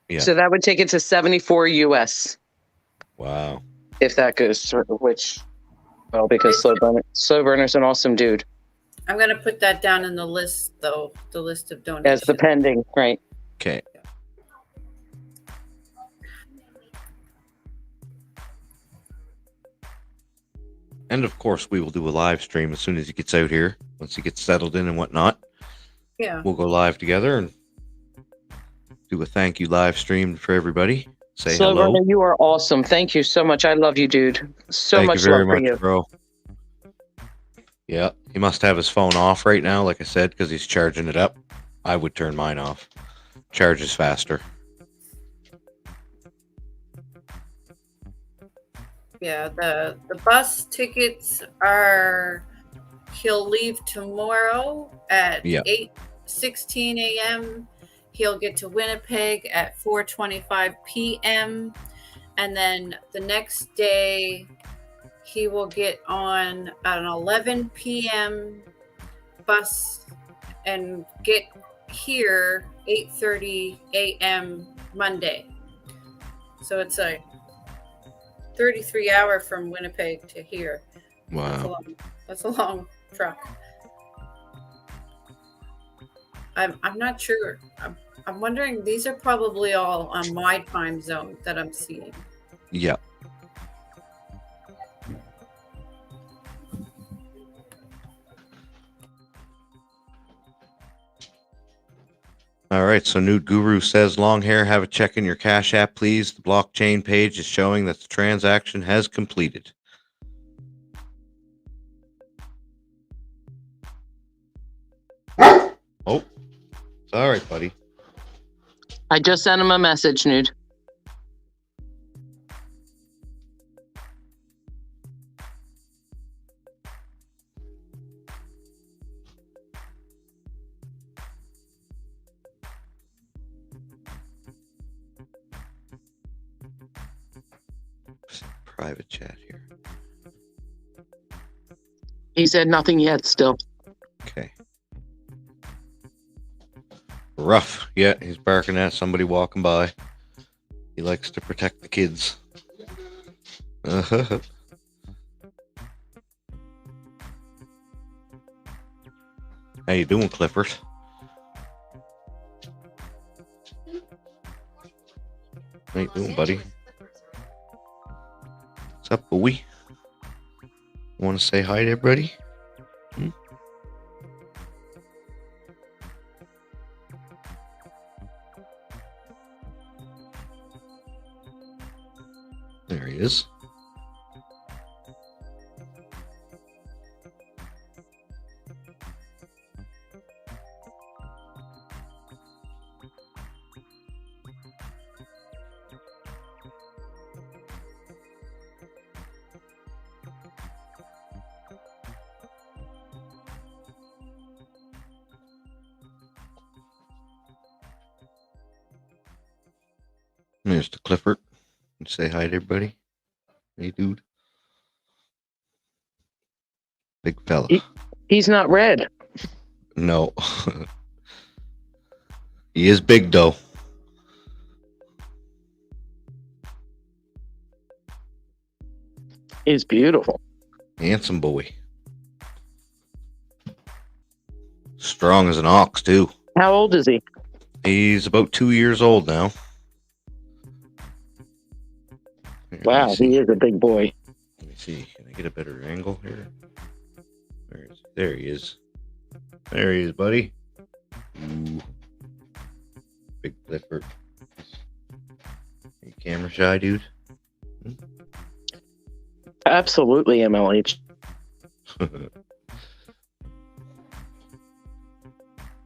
Yeah. So that would take it to 74 US. Wow. If that goes through, which, well, because Slow Burner's an awesome dude. I'm going to put that down in the list, though, the list of As donations. the pending, right? Okay. And of course, we will do a live stream as soon as he gets out here, once he gets settled in and whatnot. Yeah. We'll go live together and do a thank you live stream for everybody. Say Slow hello. Burner, you are awesome. Thank you so much. I love you, dude. So Thank much you very love for much, you. bro. Yeah, he must have his phone off right now, like I said, because he's charging it up. I would turn mine off. Charges faster. Yeah, the bus tickets are, he'll leave tomorrow at 8:16 a.m. He'll get to Winnipeg at 4:25 p.m. And then the next day he will get on at an 11 p.m. bus and get here 8:30 a.m. Monday. So it's a 33-hour from Winnipeg to here. Wow. That's a long truck. I'm not sure. I'm wondering, these are probably all on my time zone that I'm seeing. Yeah. All right, so Nude Guru says, long hair, have a check in your Cash App, please. The blockchain page is showing that the transaction has completed. Oh, sorry, buddy. I just sent him a message, Nude. Private chat here. He said nothing yet still. Okay. Rough. Yeah, he's barking at somebody walking by. He likes to protect the kids. How you doing, Clifford? How you doing, buddy? What's up, boy? Want to say hi to everybody? There he is. There's the Clifford. Say hi to everybody. Hey, dude. Big fella. He's not red. No. He is big, though. He's beautiful. Handsome boy. Strong as an ox, too. How old is he? He's about 2 years old now. Here, Wow, he is a big boy. Let me see. Can I get a better angle here? There he is. There he is, buddy. Ooh. Big Clifford. You camera shy, dude? Absolutely, MLH. There you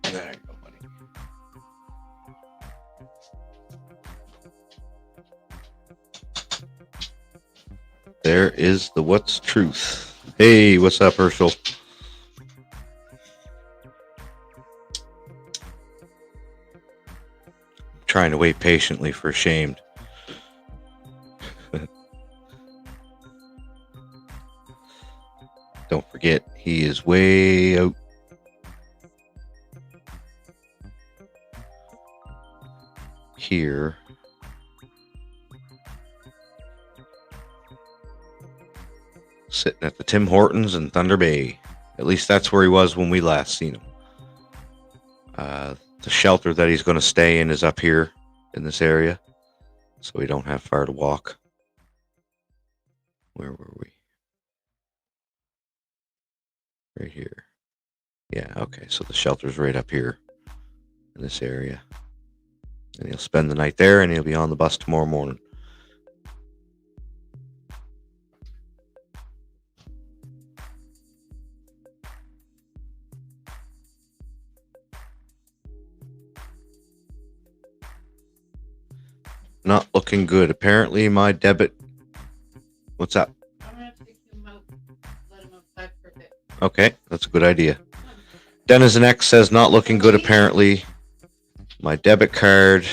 go, buddy. There is the What's Truth. Hey, what's up, Herschel? Trying to wait patiently for Shamed. Don't forget, he is way out. Here. Sitting at the Tim Hortons in Thunder Bay. At least that's where he was when we last seen him. The shelter that he's going to stay in is up here in this area. So we don't have far to walk. Where were we? Right here. Yeah, okay. So the shelter's right up here in this area. And he'll spend the night there and he'll be on the bus tomorrow morning. Not looking good. Apparently my debit... What's up? I'm going to take him out, let him outside for a bit. Okay, that's a good idea. Denizen X says not looking good apparently. My debit card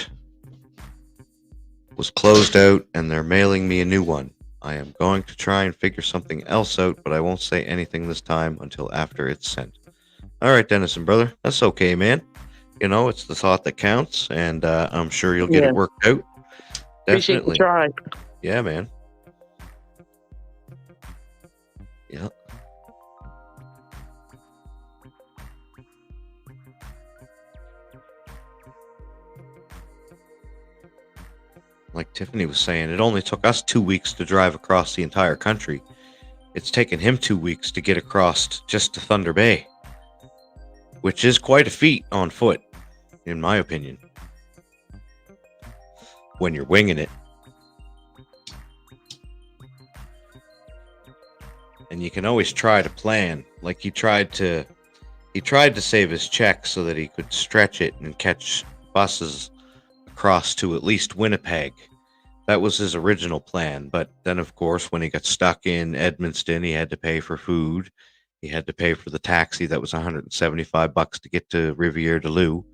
was closed out and they're mailing me a new one. I am going to try and figure something else out, but I won't say anything this time until after it's sent. All right, Denizen brother. That's okay, man. You know, it's the thought that counts, and I'm sure you'll get it worked out. Appreciate the try. Yeah, man. Yeah. Like Tiffany was saying, it only took us 2 weeks to drive across the entire country. It's taken him 2 weeks to get across just to Thunder Bay, which is quite a feat on foot, in my opinion. When you're winging it. And you can always try to plan. Like he tried to save his check so that he could stretch it and catch buses across to at least Winnipeg. That was his original plan. But then, of course, when he got stuck in Edmundston, he had to pay for food. He had to pay for the taxi that was $175 to get to Rivière-du-Loup.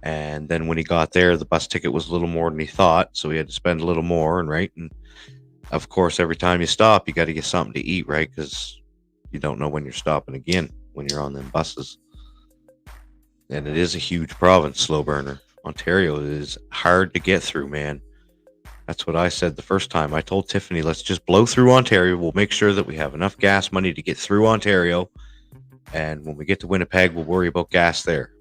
And then when he got there, the bus ticket was a little more than he thought, so he had to spend a little more, and of course, every time you stop, you got to get something to eat, right? Because you don't know when you're stopping again when you're on them buses. And it is a huge province, Slow Burner. Ontario is hard to get through, man. That's what I said the first time. I told Tiffany, let's just blow through Ontario. We'll make sure that we have enough gas money to get through Ontario. And when we get to Winnipeg, we'll worry about gas there.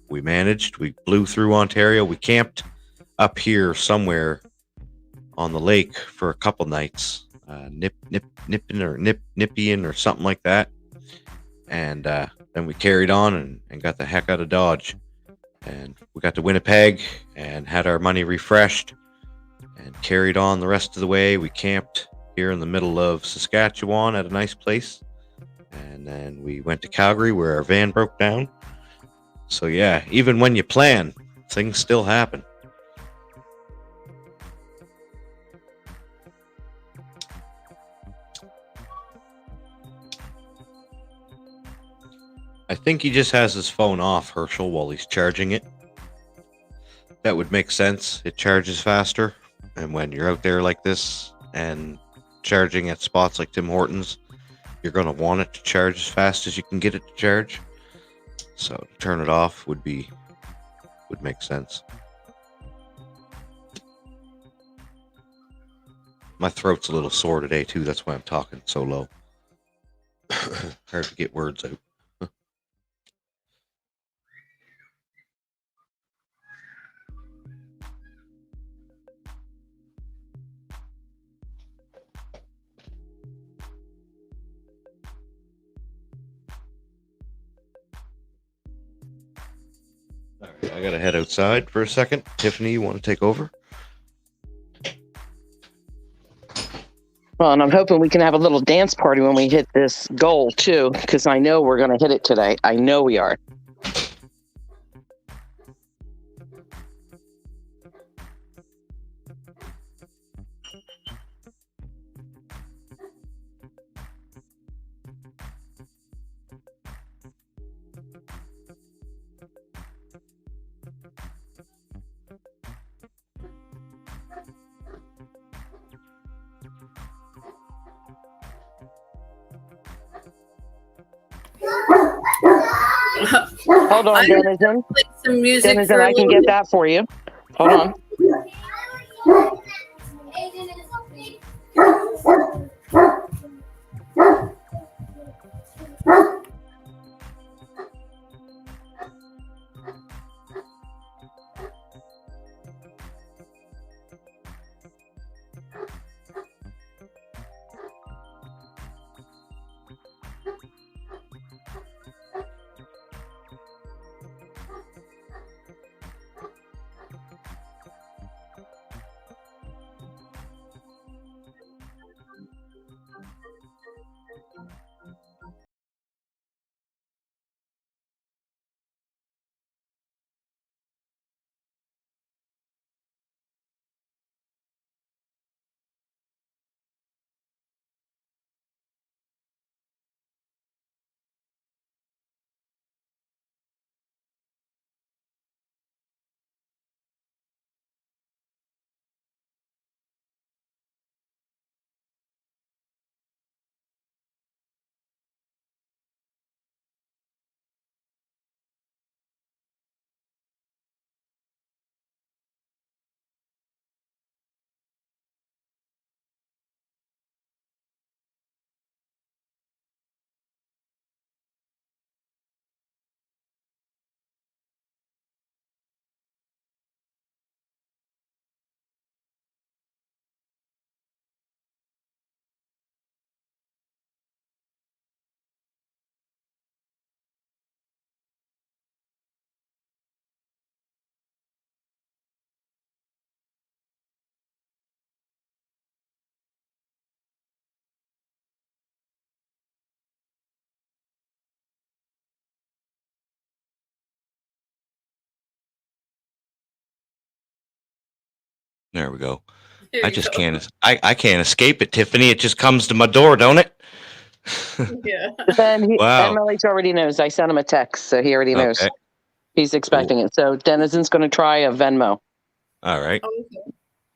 We managed. We blew through Ontario. We camped up here somewhere on the lake for a couple nights. Nippian or something like that. And then we carried on and got the heck out of Dodge. And we got to Winnipeg and had our money refreshed and carried on the rest of the way. We camped here in the middle of Saskatchewan at a nice place. And then we went to Calgary where our van broke down. So yeah, even when you plan, things still happen. I think he just has his phone off, Herschel, while he's charging it. That would make sense. It charges faster. And when you're out there like this and charging at spots like Tim Hortons, you're going to want it to charge as fast as you can get it to charge. So to turn it off would make sense. My throat's a little sore today too. That's why I'm talking so low. Hard to get words out. All right, I gotta head outside for a second. Tiffany, you want to take over? Well, and I'm hoping we can have a little dance party when we hit this goal too, because I know we're going to hit it today. I know we are. Hold on, I'm gonna Denizen. play some music Denizen, for a I can little get that for you. Hold on. There we go. There I you just go. can't. I can't escape it, Tiffany. It just comes to my door, don't it? Yeah. And Wow. MLH already knows. I sent him a text, so he already knows. Okay. He's expecting it. So Denizen's going to try a Venmo. All right. Okay.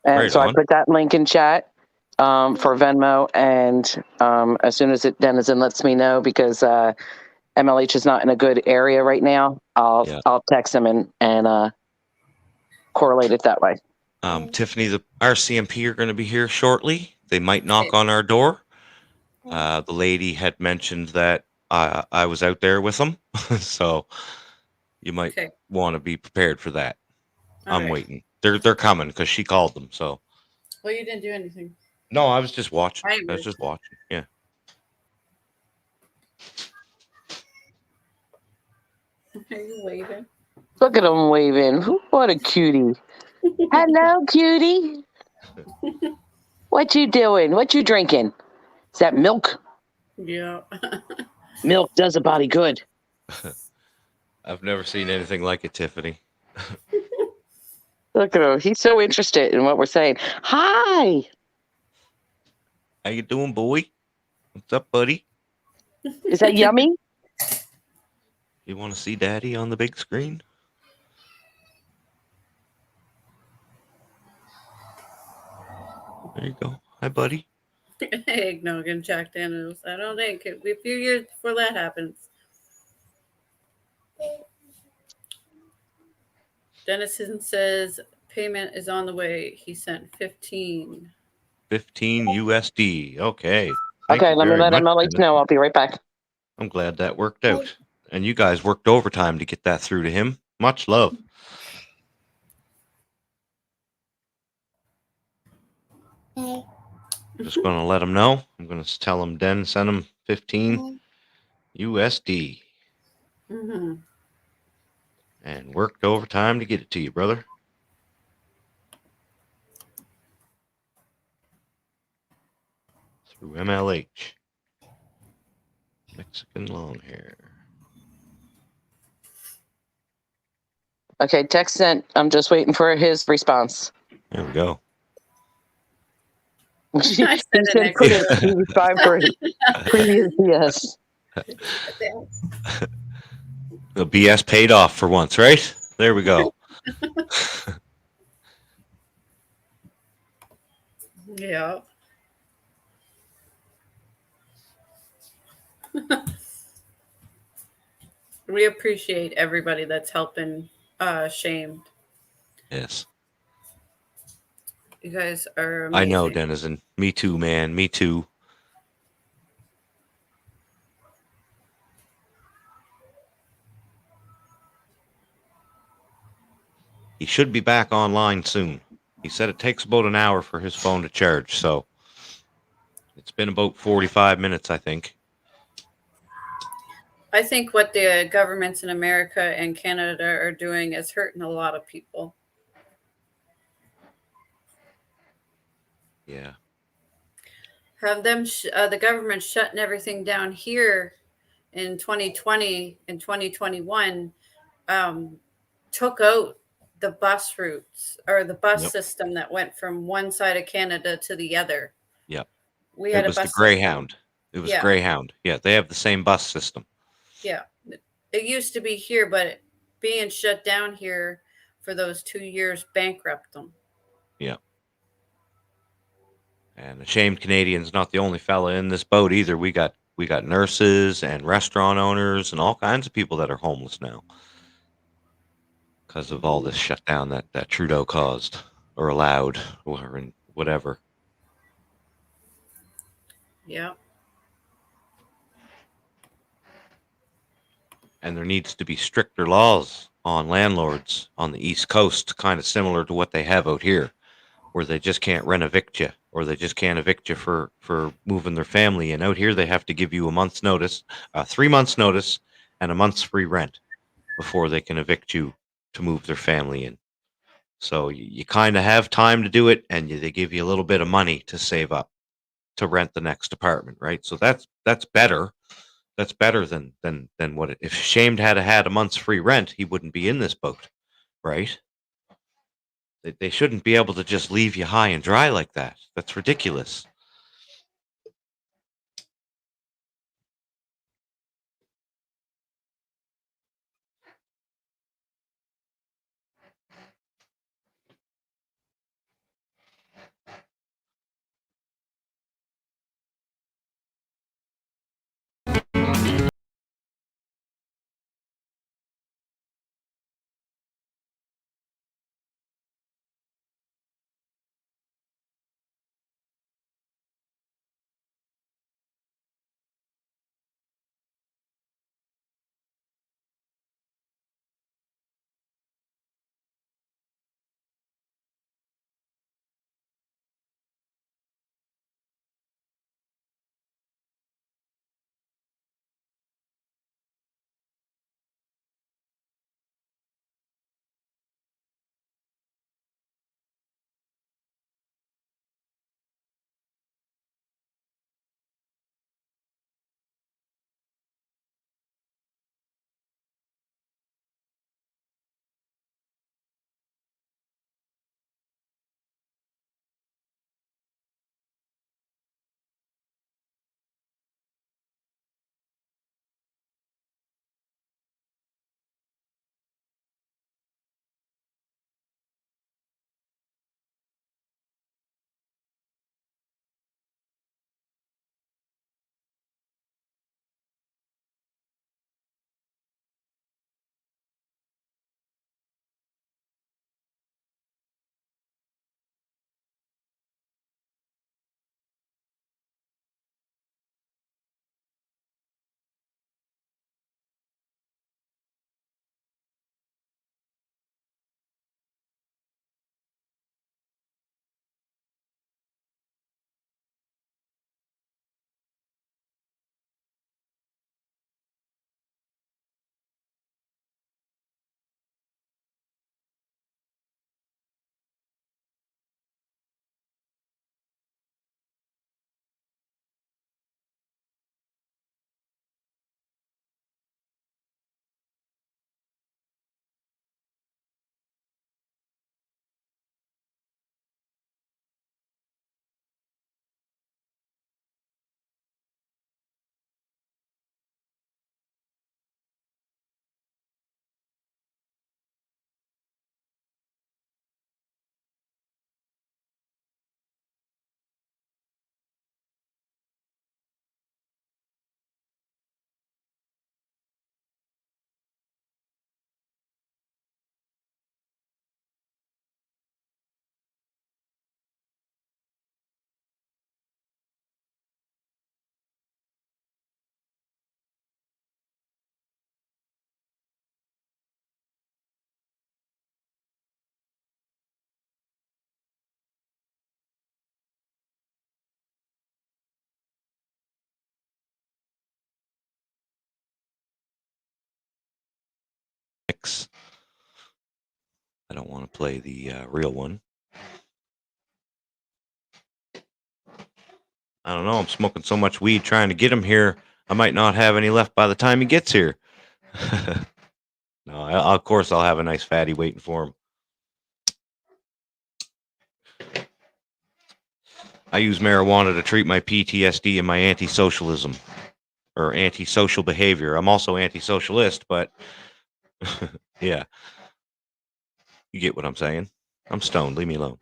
And Right so I on. put that link in chat for Venmo. And as soon as Denizen lets me know, because MLH is not in a good area right now, I'll text him and correlate it that way. Tiffany, the RCMP are going to be here shortly. They might knock on our door. The lady had mentioned that I was out there with them, so you might want to be prepared for that. I'm waiting. They're coming because she called them. So. Well, you didn't do anything. No, I was just watching. I was just watching. Yeah. Are you waving? Look at him waving. What a cutie. Hello, cutie. What you doing? What you drinking? Is that milk? Yeah. Milk does a body good. I've never seen anything like it, Tiffany. Look at him. He's so interested in what we're saying. Hi. How you doing, boy? What's up, buddy? Is that yummy? You want to see Daddy on the big screen? There you go. Hi, buddy. Eggnog and Jack Daniels. I don't think it'll be a few years before that happens. Dennison says payment is on the way. He sent 15. 15 USD. Okay. Thank Okay, you let me very let much, MLS Dennis. know. I'll be right back. I'm glad that worked out. And you guys worked overtime to get that through to him. Much love. Hey. Just going to let him know. I'm going to tell him Den send him 15 USD Mm-hmm. and worked overtime to get it to you, brother. Through MLH. Mexican long hair. Okay, text sent. I'm just waiting for his response. There we go. I He said it said next critics. to He responded for his previous yes. it. The BS paid off for once, right? There we go. Yeah. We appreciate everybody that's helping Shamed. Yes. You guys are I know, amazing. Denizen. Me too, man. Me too. He should be back online soon. He said it takes about an hour for his phone to charge, so it's been about 45 minutes, I think. I think what the governments in America and Canada are doing is hurting a lot of people. Yeah. Have them, the government shutting everything down here in 2020 and 2021 took out the bus routes or the bus Yep. system that went from one side of Canada to the other. Yep. We It had a was the bus system. Greyhound. It was Yeah. Greyhound. Yeah, they have the same bus system. Yeah. It used to be here, but being shut down here for those 2 years bankrupt them. Yeah. And Ashamed Canadian's not the only fella in this boat either. We got nurses and restaurant owners and all kinds of people that are homeless now because of all this shutdown that Trudeau caused or allowed or whatever. Yeah. And there needs to be stricter laws on landlords on the East Coast, kind of similar to what they have out here, where they just can't rent evict you, or they just can't evict you for moving their family in. Out here, they have to give you a month's notice, 3 months notice, and a month's free rent before they can evict you to move their family in. So you kind of have time to do it, and they give you a little bit of money to save up to rent the next apartment, right? So that's better. That's better than what if Shamed had a month's free rent, he wouldn't be in this boat, right? They shouldn't be able to just leave you high and dry like that. That's ridiculous. mix. I don't want to play the real one. I don't know. I'm smoking so much weed trying to get him here. I might not have any left by the time he gets here. No, of course I'll have a nice fatty waiting for him. I use marijuana to treat my PTSD and my anti-socialism or anti-social behavior. I'm also anti-socialist, but yeah, you get what I'm saying. I'm stoned. Leave me alone.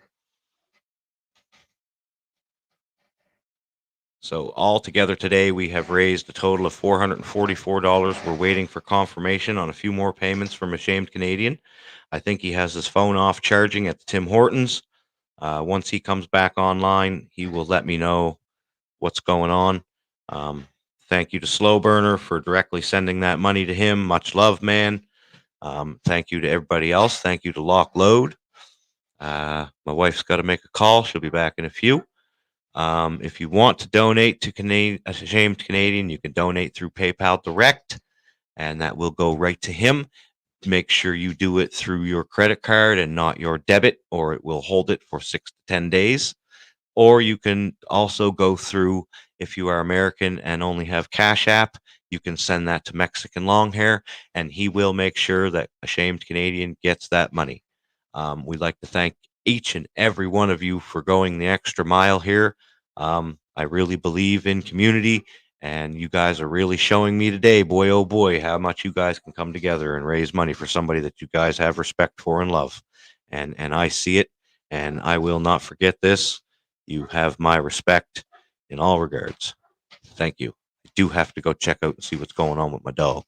So all together today, we have raised a total of $444. We're waiting for confirmation on a few more payments from Ashamed Canadian. I think he has his phone off charging at the Tim Hortons. Once he comes back online, he will let me know what's going on. Thank you to Slow Burner for directly sending that money to him. Much love, man. Thank you to everybody else. Thank you to Lock Load. My wife's got to make a call. She'll be back in a few. If you want to donate to Ashamed Canadian, you can donate through PayPal Direct, and that will go right to him. Make sure you do it through your credit card and not your debit, or it will hold it for 6 to 10 days. Or you can also go through, if you are American and only have Cash App, you can send that to Mexican Longhair, and he will make sure that Ashamed Canadian gets that money. We'd like to thank each and every one of you for going the extra mile here. I really believe in community, and you guys are really showing me today, boy, oh boy, how much you guys can come together and raise money for somebody that you guys have respect for and love. And I see it, and I will not forget this. You have my respect in all regards. Thank you. I do have to go check out and see what's going on with my dog.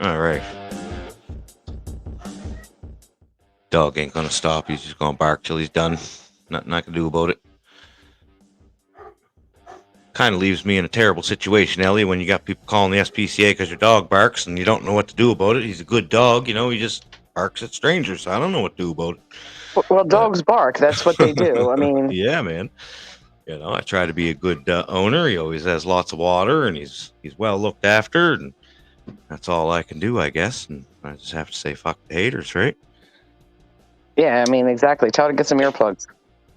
All right. Dog ain't gonna stop. He's just gonna bark till he's done. Nothing I can do about it. Kind of leaves me in a terrible situation, Ellie, when you got people calling the SPCA because your dog barks and you don't know what to do about it. He's a good dog, you know, he just barks at strangers. So I don't know what to do about it. Well, dogs bark. That's what they do. I mean, Yeah, man. You know, I try to be a good owner. He always has lots of water, and he's well looked after, and that's all I can do, I guess. And I just have to say, fuck the haters, right? yeah, I mean, exactly. Tell her to get some earplugs.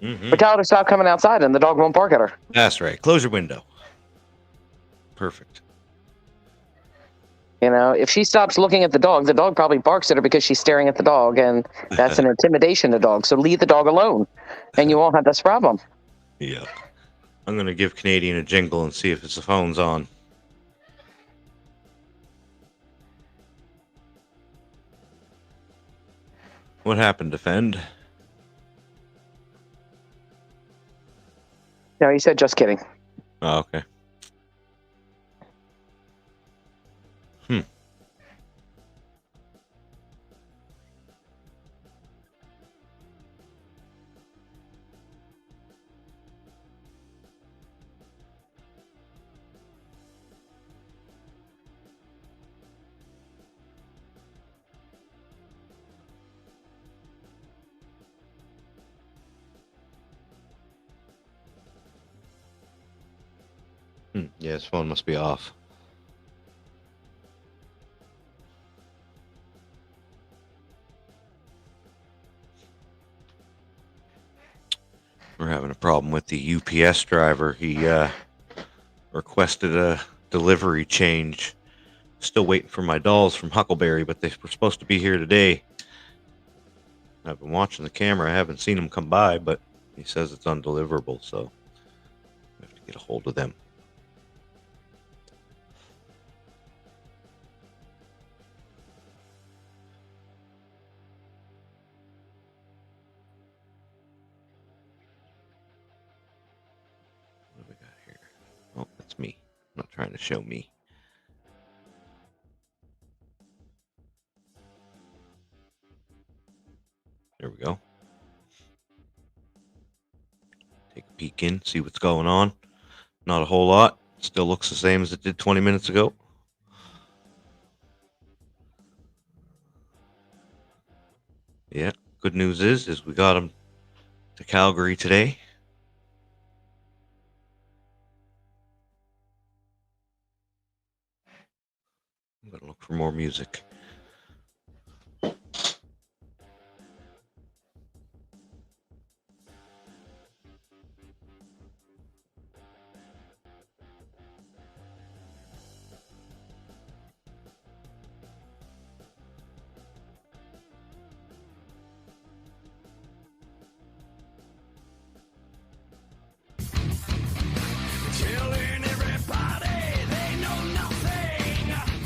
Mm-hmm. But tell her to stop coming outside and the dog won't bark at her. That's right. Close your window. Perfect. You know, if she stops looking at the dog probably barks at her because she's staring at the dog, and that's an intimidation to dog. So leave the dog alone, and you won't have this problem. Yeah. I'm going to give Canadian a jingle and see if the phone's on. What happened, Defend? No, he said just kidding. Oh, okay. Yeah, his phone must be off. We're having a problem with the UPS driver. He requested a delivery change. Still waiting for my dolls from Huckleberry, but they were supposed to be here today. I've been watching the camera. I haven't seen them come by, but he says it's undeliverable, so I have to get a hold of them. What do we got here? Oh, that's me. I'm not trying to show me. There we go. Take a peek in, see what's going on. Not a whole lot. Still looks the same as it did 20 minutes ago. Yeah, good news is we got him to Calgary today. I'm gonna look for more music.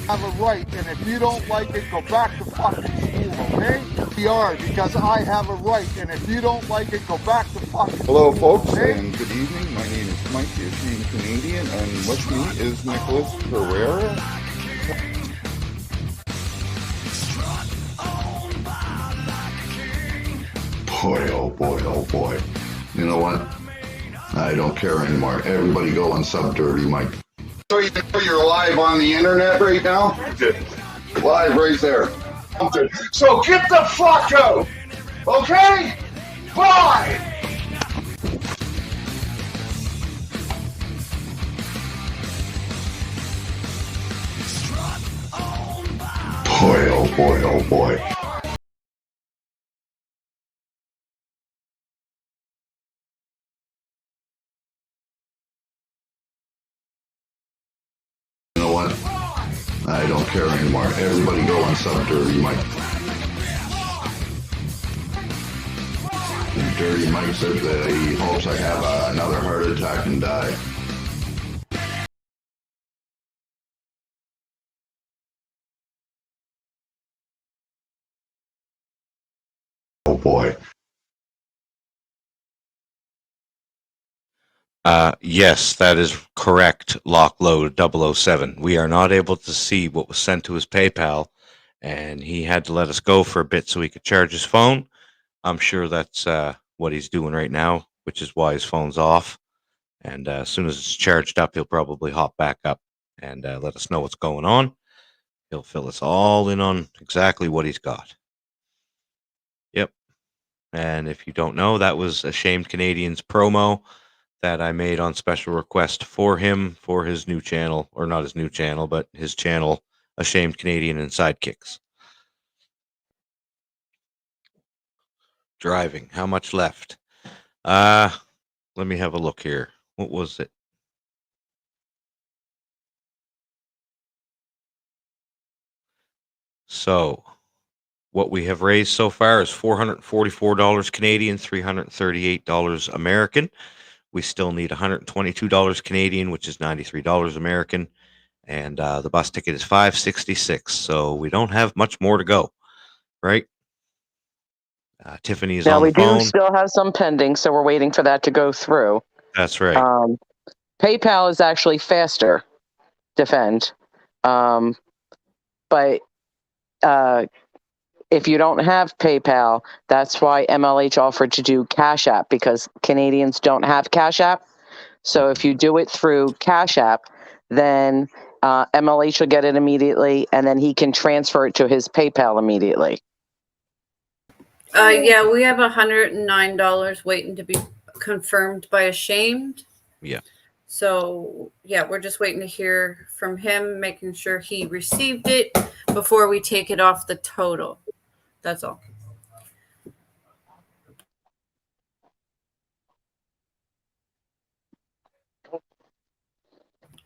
Have a right, and if you don't like it, go back to fucking school, okay? We are, because I have a right, and if you don't like it, go back to fucking Hello, school, folks, okay? and good evening. My name is Mike, the Asian Canadian, and with me is Nicholas Pereira. Boy, oh boy, oh boy. You know what? I don't care anymore. Everybody go and sub Dirty Mike. So you know you're live on the internet right now? Live right there. So get the fuck out! Okay? Bye! Boy, oh boy, oh boy. You know what? I don't care anymore. Everybody go and sub Dirty Mike. And Dirty Mike says that he hopes I have another heart attack and die. Oh boy. Yes, that is correct, Lockload 007. We are not able to see what was sent to his PayPal and he had to let us go for a bit so he could charge his phone. I'm sure that's what he's doing right now, which is why his phone's off. And as soon as it's charged up, he'll probably hop back up and let us know what's going on. He'll fill us all in on exactly what he's got. Yep. And if you don't know, that was Ashamed Canadians promo that I made on special request for him for his new channel, or not his new channel, but his channel, Ashamed Canadian and Sidekicks. Driving. How much left? Let me have a look here. What was it? So, what we have raised so far is $444 Canadian, $338 American. We still need $122 Canadian, which is $93 American, and the bus ticket is $566. So we don't have much more to go, right? Tiffany is Now on we the phone. do still have some pending, so we're waiting for that to go through. That's right. PayPal is actually faster, Defend. But if you don't have PayPal, that's why MLH offered to do Cash App, because Canadians don't have Cash App. So if you do it through Cash App, then MLH will get it immediately, and then he can transfer it to his PayPal immediately. Yeah, we have $109 waiting to be confirmed by Ashamed. Yeah. So yeah, we're just waiting to hear from him, making sure he received it before we take it off the total. That's all.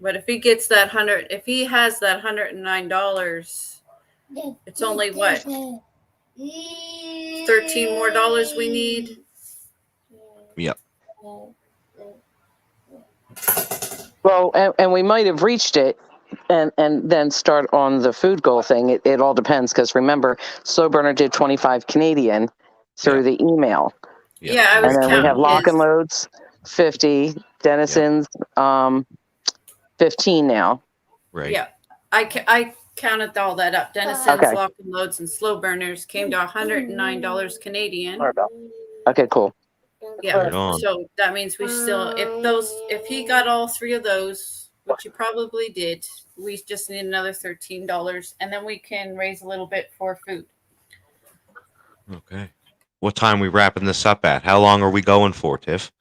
But if he gets that if he has that $109, it's only what? $13 more we need. Yep. Well, and we might have reached it and then start on the food goal thing. It all depends, because remember, Slow Burner did 25 Canadian through the email. Yeah, I was and then we have counting Lock his. and Loads, 50, Denison's, 15 now. Right. Yeah, I counted all that up. Denison's, Okay. Lock and Loads, and Slow Burners came to $109 Canadian. Okay, cool. Yeah. Right on. So that means we still, if he got all three of those, which he probably did, we just need another $13, and then we can raise a little bit for food. Okay. What time are we wrapping this up at? How long are we going for, Tiff?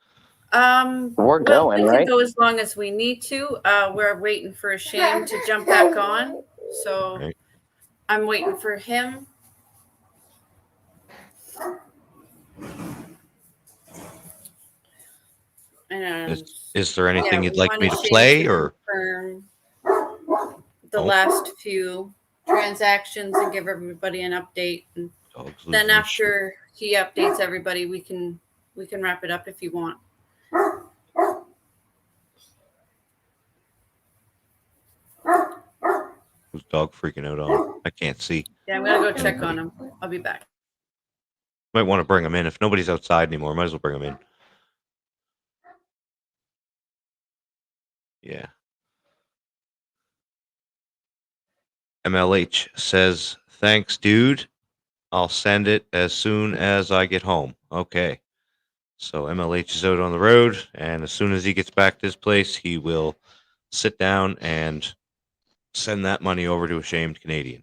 We're going, we right? can go as long as we need to. We're waiting for Shane to jump back on, so Right. I'm waiting for him. And Is there anything you'd we like wanted me to Shane play, or? confirm the Oh. last few transactions and give everybody an update, and Dogs losing then their shit. after he updates everybody, we can wrap it up if you want. Who's dog freaking out on? I can't see. Yeah, I'm gonna go check on him. I'll be back. Might want to bring him in. If nobody's outside anymore, might as well bring him in. Yeah. MLH says, thanks, dude. I'll send it as soon as I get home. Okay. So MLH is out on the road, and as soon as he gets back to his place, he will sit down and send that money over to Ashamed Canadian.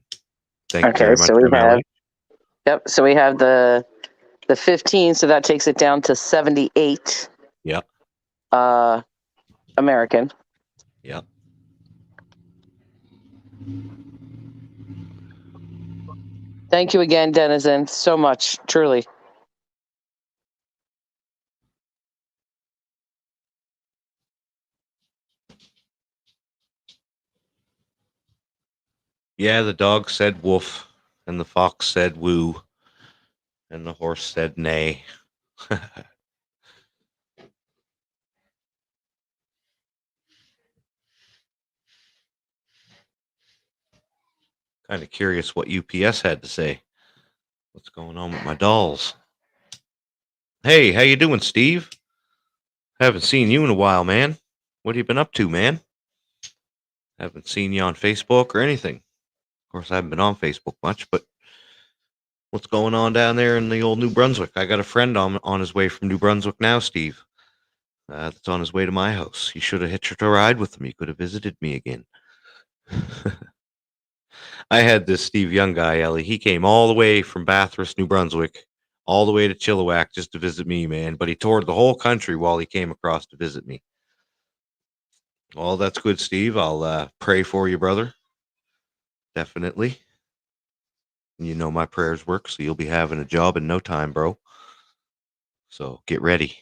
Thank you very much, so we MLH. have so we have the 15, so that takes it down to 78. Yep. American. Yep. Thank you again, Denizen, so much, truly. Yeah, the dog said woof, and the fox said woo, and the horse said nay. Kind of curious what UPS had to say. What's going on with my dolls? Hey, how you doing, Steve? Haven't seen you in a while, man. What have you been up to, man? Haven't seen you on Facebook or anything. Of course, I haven't been on Facebook much, but what's going on down there in the old New Brunswick? I got a friend on his way from New Brunswick now, Steve. That's on his way to my house. He should have hitched a ride with him. He could have visited me again. I had this Steve Young guy, Ellie. He came all the way from Bathurst, New Brunswick, all the way to Chilliwack just to visit me, man. But he toured the whole country while he came across to visit me. Well, that's good, Steve. I'll pray for you, brother. Definitely. You know my prayers work, so you'll be having a job in no time, bro. So get ready.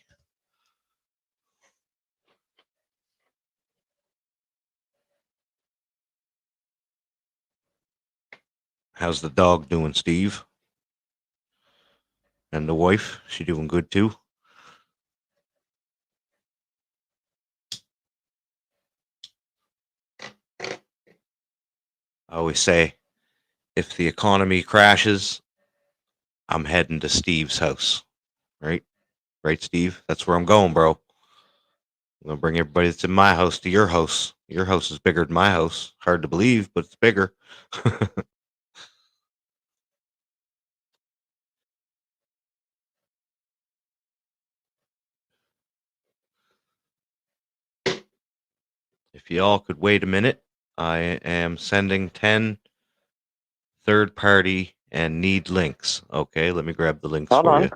How's the dog doing, Steve? And the wife? She doing good too? I always say, if the economy crashes, I'm heading to Steve's house. Right? Right, Steve? That's where I'm going, bro. I'm gonna bring everybody that's in my house to your house. Your house is bigger than my house. Hard to believe, but it's bigger. If y'all could wait a minute, I am sending 10 third party and need links. Okay, let me grab the links Hold for on. you.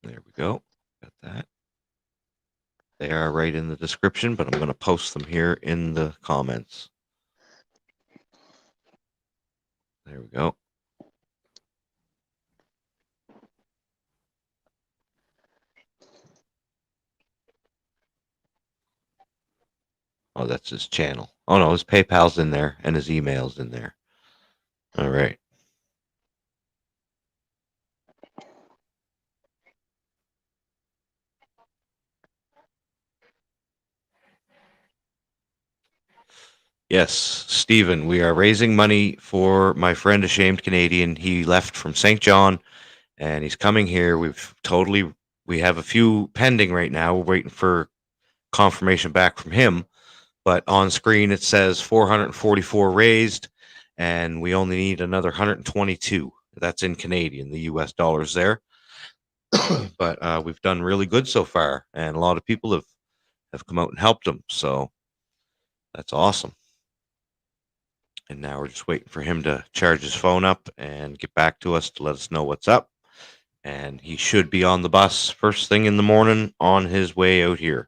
There we go. Got that. They are right in the description, but I'm going to post them here in the comments. There we go. Oh, that's his channel. Oh, no, his PayPal's in there and his email's in there. All right. Yes, Stephen, we are raising money for my friend, Ashamed Canadian. He left from St. John and he's coming here. We have a few pending right now. We're waiting for confirmation back from him. But on screen it says 444 raised, and we only need another 122. That's in Canadian, the US dollars there. But we've done really good so far, and a lot of people have come out and helped him. So that's awesome. And now we're just waiting for him to charge his phone up and get back to us to let us know what's up. And he should be on the bus first thing in the morning on his way out here.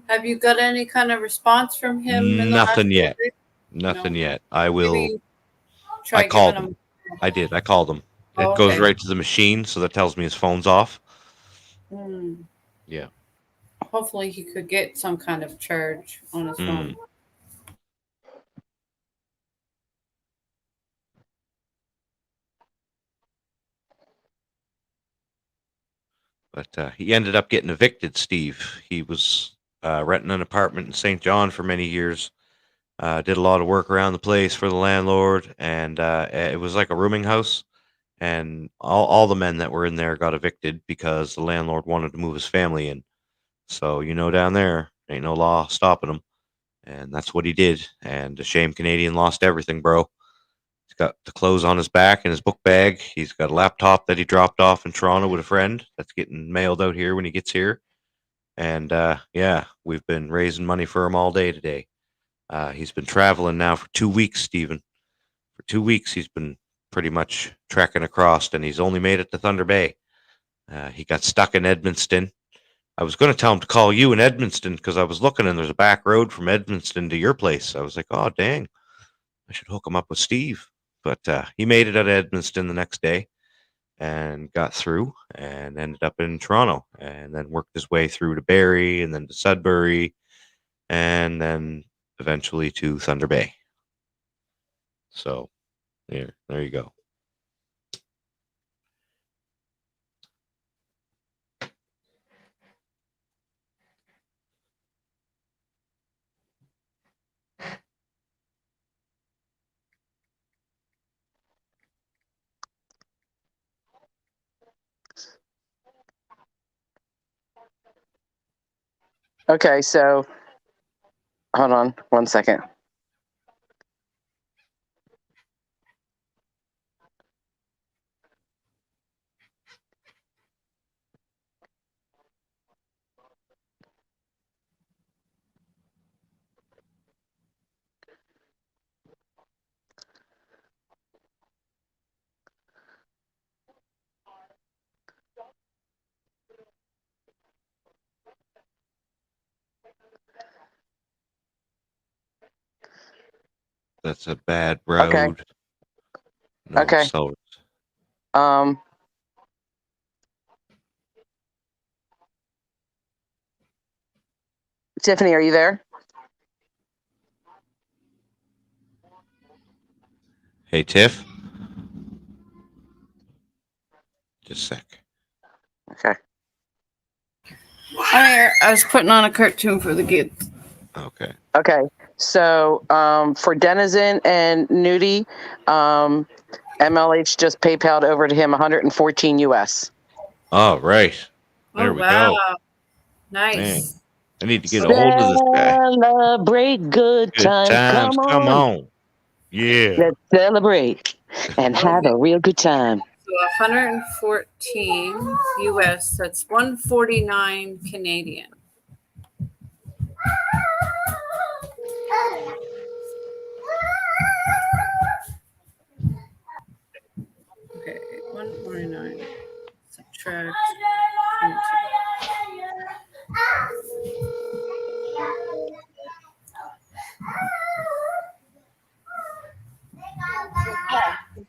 Have you got any kind of response from him in the last Nothing yet. little bit? Nothing No. yet. I will. Maybe I try called giving him. him. I did. I called him. It Oh, goes okay. right to the machine, so that tells me his phone's off. Yeah. Hopefully he could get some kind of charge on his phone. But he ended up getting evicted, Steve. He was renting an apartment in St. John for many years. Did a lot of work around the place for the landlord, and it was like a rooming house. And all the men that were in there got evicted because the landlord wanted to move his family in. So, down there, ain't no law stopping him. And that's what he did. And the shame Canadian lost everything, bro. He's got the clothes on his back and his book bag. He's got a laptop that he dropped off in Toronto with a friend that's getting mailed out here when he gets here. And yeah, we've been raising money for him all day today. He's been traveling now for 2 weeks, Stephen. For 2 weeks, he's been pretty much trekking across, and he's only made it to Thunder Bay. He got stuck in Edmundston. I was going to tell him to call you in Edmundston because I was looking and there's a back road from Edmundston to your place. I was like, oh, dang, I should hook him up with Steve. But he made it out of Edmundston the next day and got through and ended up in Toronto and then worked his way through to Barrie and then to Sudbury and then eventually to Thunder Bay. So there you go. Okay, so hold on 1 second. That's a bad Okay. road. No Okay. cell. Um, Tiffany, are you there? Hey, Tiff. Just a sec. Okay. I was putting on a cartoon for the kids. Okay. Okay. So for Denizen and Nudie, MLH just PayPal'd over to him 114 US. All right. There Oh we wow, go. nice. Man, I need to get a hold of this guy. Celebrate good Good times. times. Come on. Yeah. Let's celebrate and have a real good time. So 114 US. That's 149 Canadian. Okay, 149. Subtract 22.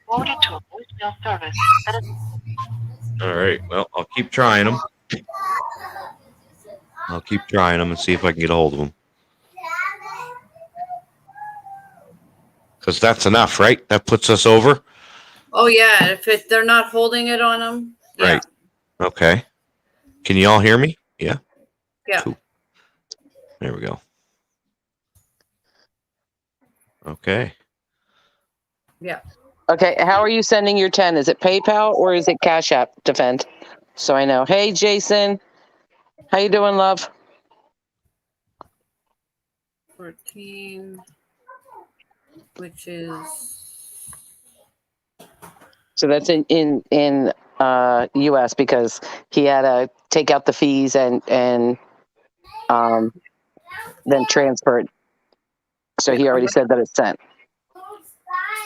Forwarded to a voicemail service. All right. Well, I'll keep trying them. I'll keep trying them and see if I can get a hold of them. Because that's enough, right? That puts us over. Oh yeah, if they're not holding it on them, yeah. Right. Okay. Can you all hear me? Yeah. Yeah. Cool. There we go. Okay. Yeah. Okay, how are you sending your 10? Is it PayPal or is it Cash App, Defend? So I know. Hey, Jason. How you doing, love? 14, which is So that's in US because he had to take out the fees and then transfer it. So he already said that it's sent.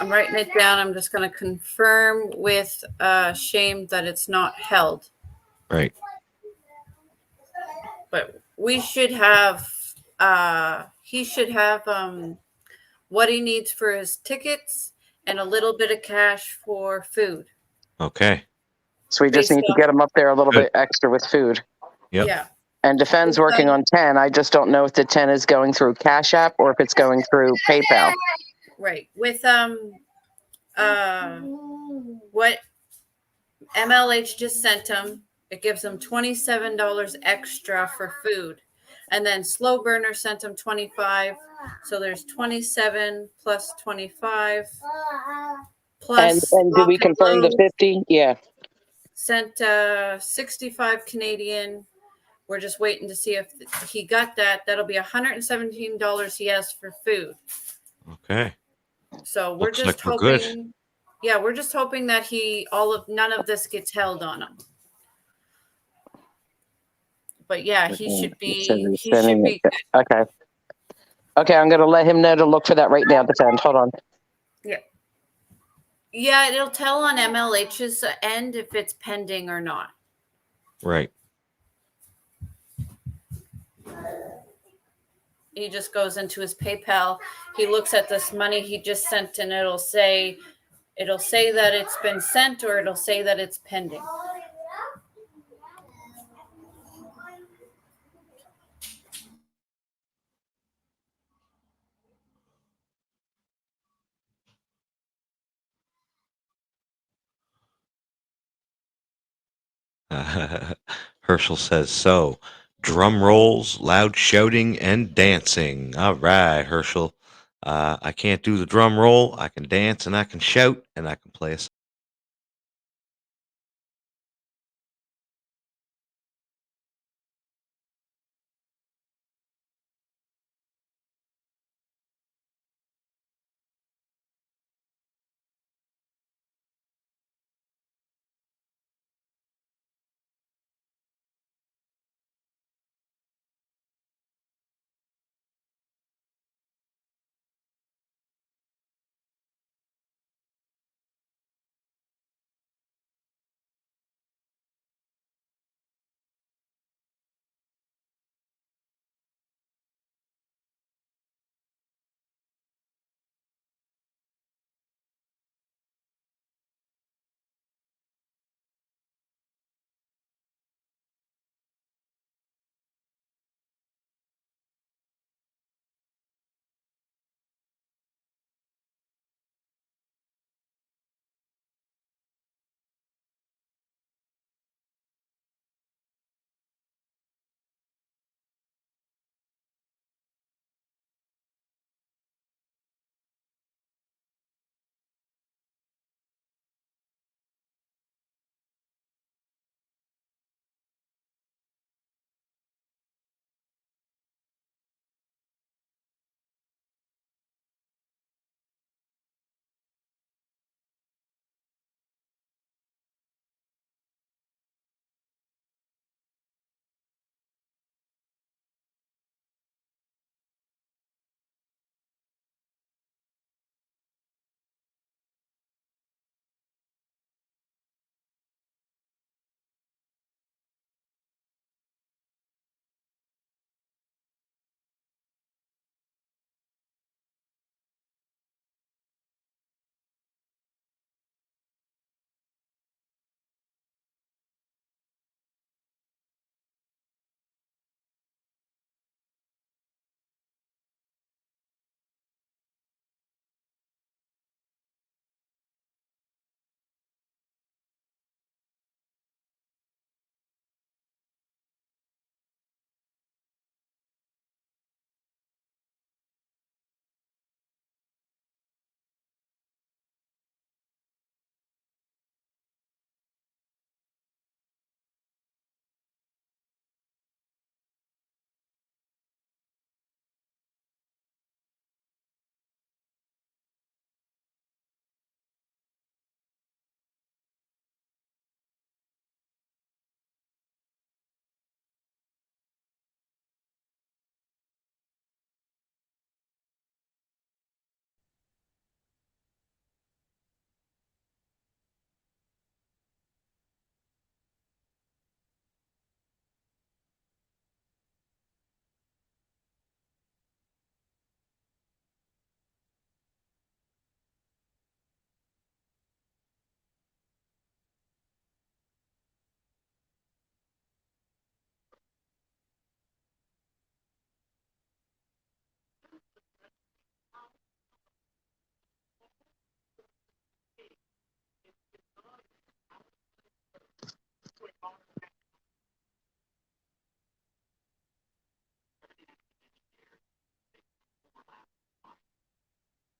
I'm writing it down. I'm just going to confirm with Shame that it's not held. Right. But we should have he should have what he needs for his tickets and a little bit of cash for food. Okay. So we just Based need to off- get him up there a little Good. bit extra with food. Yep. Yeah. And Defend's working on 10. I just don't know if the 10 is going through Cash App or if it's going through PayPal. Right. With what MLH just sent him, it gives him $27 extra for food. And then Slow Burner sent him 25. So there's 27 plus 25 plus And did we Lock and confirm the Load 50? Yeah. sent 65 Canadian. We're just waiting to see if he got that. That'll be $117 he has for food. Okay. So we're Looks just like we're hoping. good. Yeah, we're just hoping that none of this gets held on him. But yeah, he should be good. Okay. Okay, I'm going to let him know to look for that right now, Defend. Hold on. Yeah, it'll tell on MLH's end if it's pending or not. Right. He just goes into his PayPal. He looks at this money he just sent, and it'll say that it's been sent, or it'll say that it's pending. Herschel says so. Drum rolls, loud shouting, and dancing. All right, Herschel. I can't do the drum roll. I can dance and I can shout and I can play a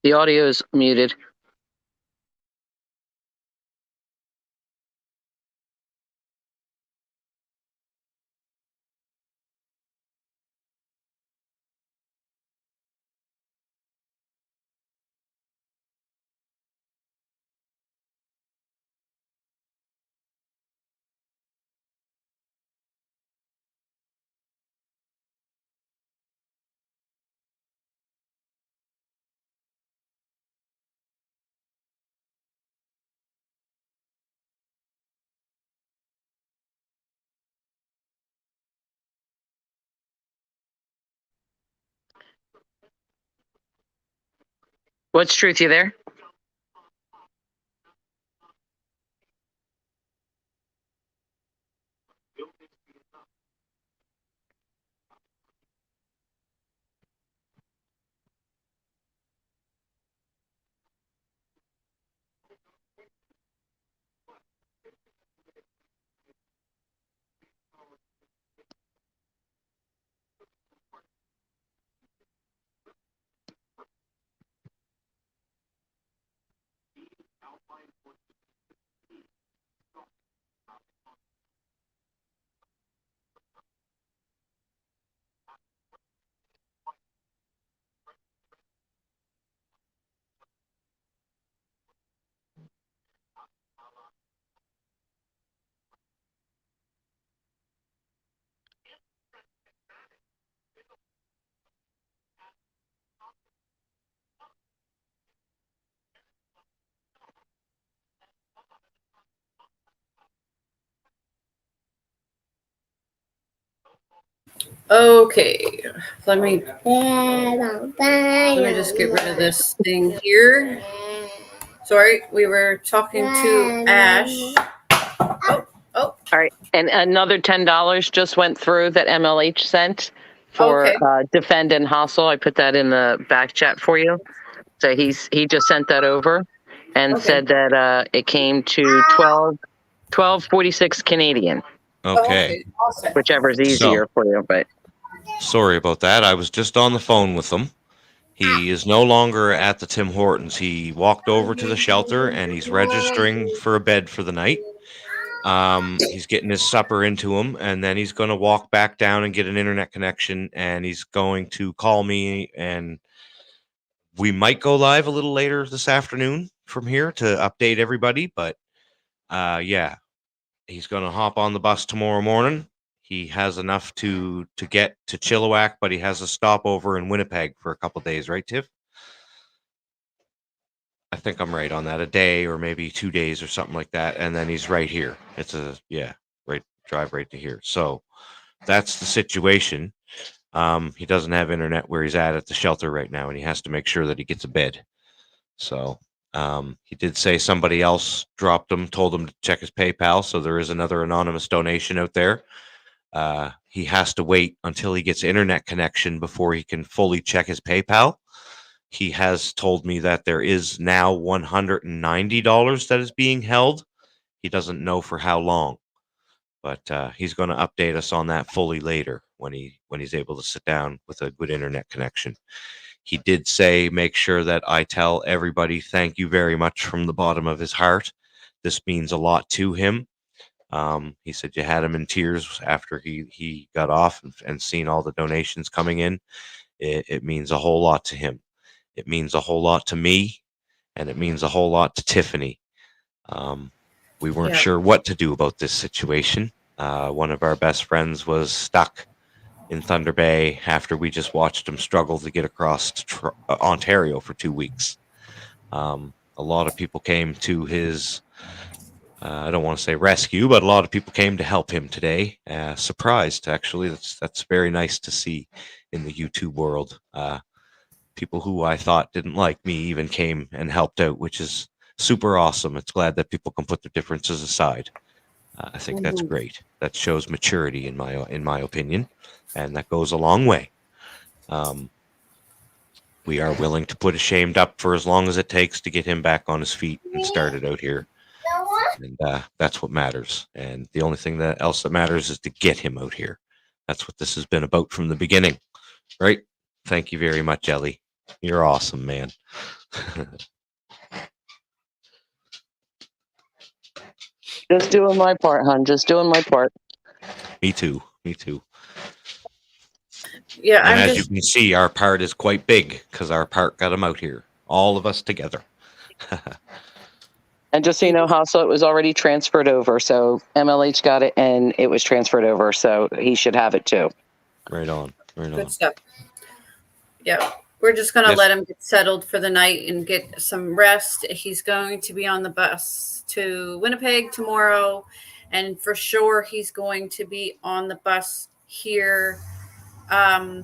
The audio is muted. What's truth? You there? Okay, let me just get rid of this thing here. Sorry, we were talking to Ash. All right. And another $10 just went through that MLH sent for Okay. Defend and Hustle. I put that in the back chat for you. So he just sent that over and Okay. said that it came to 12.46 Canadian, Okay. Awesome. whichever is easier for you. But Sorry about that. I was just on the phone with him. He is no longer at the Tim Hortons. He walked over to the shelter and he's registering for a bed for the night. He's getting his supper into him, and then he's going to walk back down and get an internet connection, and he's going to call me, and we might go live a little later this afternoon from here to update everybody. But yeah, he's going to hop on the bus tomorrow morning. He has enough to get to Chilliwack, but he has a stopover in Winnipeg for a couple days, right, Tiff? I think I'm right on that. A day or maybe 2 days or something like that, and then he's right here. It's right drive right to here. So that's the situation. He doesn't have internet where he's at the shelter right now, and he has to make sure that he gets a bed. So he did say somebody else dropped him, told him to check his PayPal. So there is another anonymous donation out there. He has to wait until he gets internet connection before he can fully check his PayPal. He has told me that there is now $190 that is being held. He doesn't know for how long, but he's going to update us on that fully later when he's able to sit down with a good internet connection. He did say, make sure that I tell everybody thank you very much from the bottom of his heart. This means a lot to him. He said you had him in tears after he got off and seen all the donations coming in. It means a whole lot to him. It means a whole lot to me, and it means a whole lot to Tiffany. We weren't sure what to do about this situation. One of our best friends was stuck in Thunder Bay after we just watched him struggle to get across to Ontario for 2 weeks. A lot of people came to his, I don't want to say rescue, but a lot of people came to help him today. Surprised, actually. That's very nice to see in the YouTube world. People who I thought didn't like me even came and helped out, which is super awesome. It's glad that people can put their differences aside. I think that's great. That shows maturity in my opinion, and that goes a long way. We are willing to put Ashamed up for as long as it takes to get him back on his feet and started out here. And that's what matters. And the only thing else that matters is to get him out here. That's what this has been about from the beginning, right? Thank you very much, Ellie. You're awesome, man. Just doing my part, hon. Just doing my part. Me too. Me too. Yeah, And I'm as you just can see, our part is quite big because our part got them out here. All of us together. And just so you know, Hassel, it was already transferred over. So MLH got it and it was transferred over. So he should have it too. Right on. Right good on. stuff. Yeah, we're just gonna Yes. let him get settled for the night and get some rest. He's going to be on the bus to Winnipeg tomorrow, and for sure he's going to be on the bus here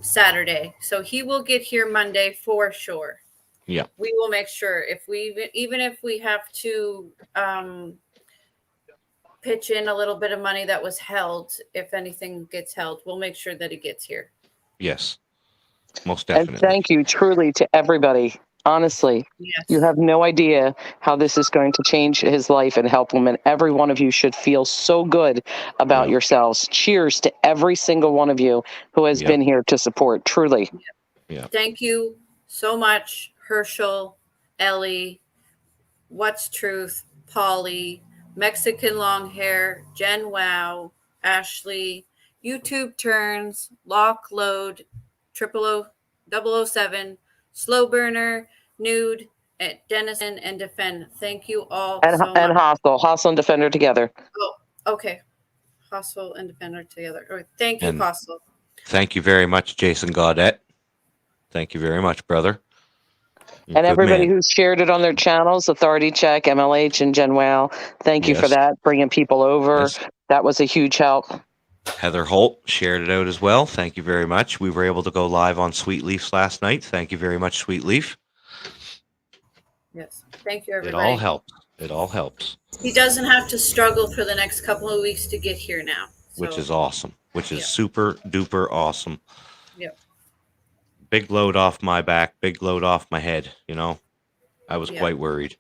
Saturday. So he will get here Monday for sure. Yeah. We will make sure if we even if we have to pitch in a little bit of money that was held, if anything gets held, we'll make sure that he gets here. Yes. Most And definitely. thank you truly to everybody. Honestly, Yes. you have no idea how this is going to change his life and help him. And every one of you should feel so good about Yeah. yourselves. Cheers to every single one of you who has Yeah. been here to support. Truly. Yeah. Thank you so much, Herschel, Ellie, What's Truth, Polly, Mexican Long Hair, Jen Wow, Ashley, YouTube Turns, Lock Load, 007, Slow Burner, Nude, Dennison, and Defend. Thank you all so And much. Hostel and Defender together. Oh, okay. Hostel and Defender together. All right. Thank you, And Hostel. thank you very much, Jason Gaudette. Thank you very much, brother. You're a And good everybody man. who's shared it on their channels, Authority Check, MLH, and Jen Wow. Thank you for Yes. that. Bringing people over. Yes. That was a huge help. Heather Holt shared it out as well. Thank you very much. We were able to go live on Sweet Leafs last night. Thank you very much, Sweet Leaf. Yes. Thank you, It everybody. all helps. It all helps. He doesn't have to struggle for the next couple of weeks to get here now. Which So, is awesome. Which is yeah. super duper awesome. Yep. Big load off my back, big load off my head, you know. I was Yeah. quite worried.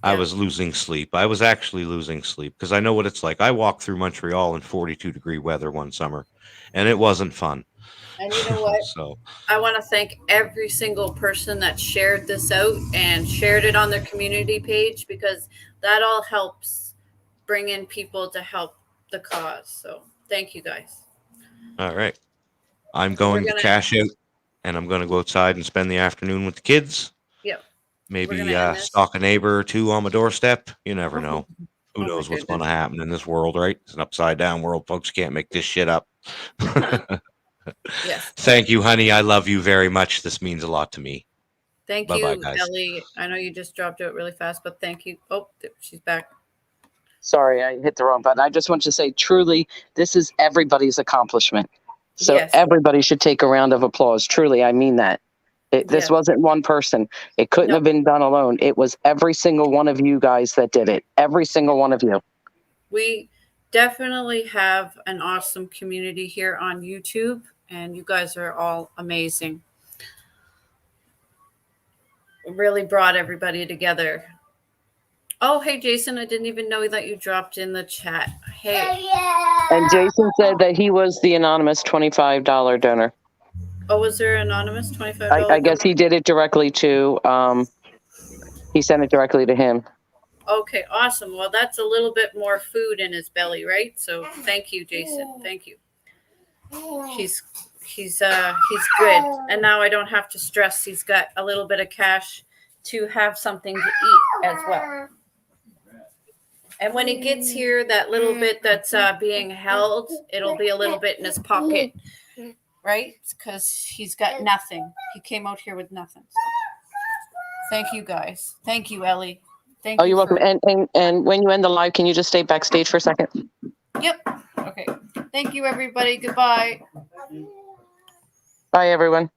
I Yeah. was losing sleep. I was actually losing sleep because I know what it's like. I walked through Montreal in 42-degree weather one summer, and it wasn't fun. And you know what? So I want to thank every single person that shared this out and shared it on their community page, because that all helps bring in people to help the cause. So thank you guys. all right. I'm So we're going to gonna- cash out, and I'm going to go outside and spend the afternoon with the kids. Yep. Maybe gonna end this. stalk a neighbor or two on my doorstep. You never know. Who Oh my knows what's going to goodness. happen in this world, right? It's an upside down world, folks. Can't make this shit up. Yes. Thank you, honey. I love you very much. This means a lot to me. Thank Bye-bye, you, guys. Ellie. I know you just dropped out really fast, but thank you. Oh, she's back. Sorry, I hit the wrong button. I just want to say, truly, this is everybody's accomplishment. So Yes. everybody should take a round of applause. Truly, I mean that. This Yes. wasn't one person. It couldn't No. have been done alone. It was every single one of you guys that did it. Every single one of you. We definitely have an awesome community here on YouTube, and you guys are all amazing. Really brought everybody together. Oh, hey, Jason, I didn't even know that you dropped in the chat. Hey. And Jason said that he was the anonymous $25 donor. Oh, was there anonymous $25? I guess he did it directly to, he sent it directly to him. Okay, awesome. Well, that's a little bit more food in his belly, right? So thank you, Jason. Thank you. He's good. And now I don't have to stress. He's got a little bit of cash to have something to eat as well. And when he gets here, that little bit that's being held, it'll be a little bit in his pocket, right? Because he's got nothing. He came out here with nothing. So. Thank you, guys. Thank you, Ellie. Thank you. Oh, you're welcome. And when you end the live, can you just stay backstage for a second? Yep. Okay. Thank you, everybody. Goodbye. Bye, everyone.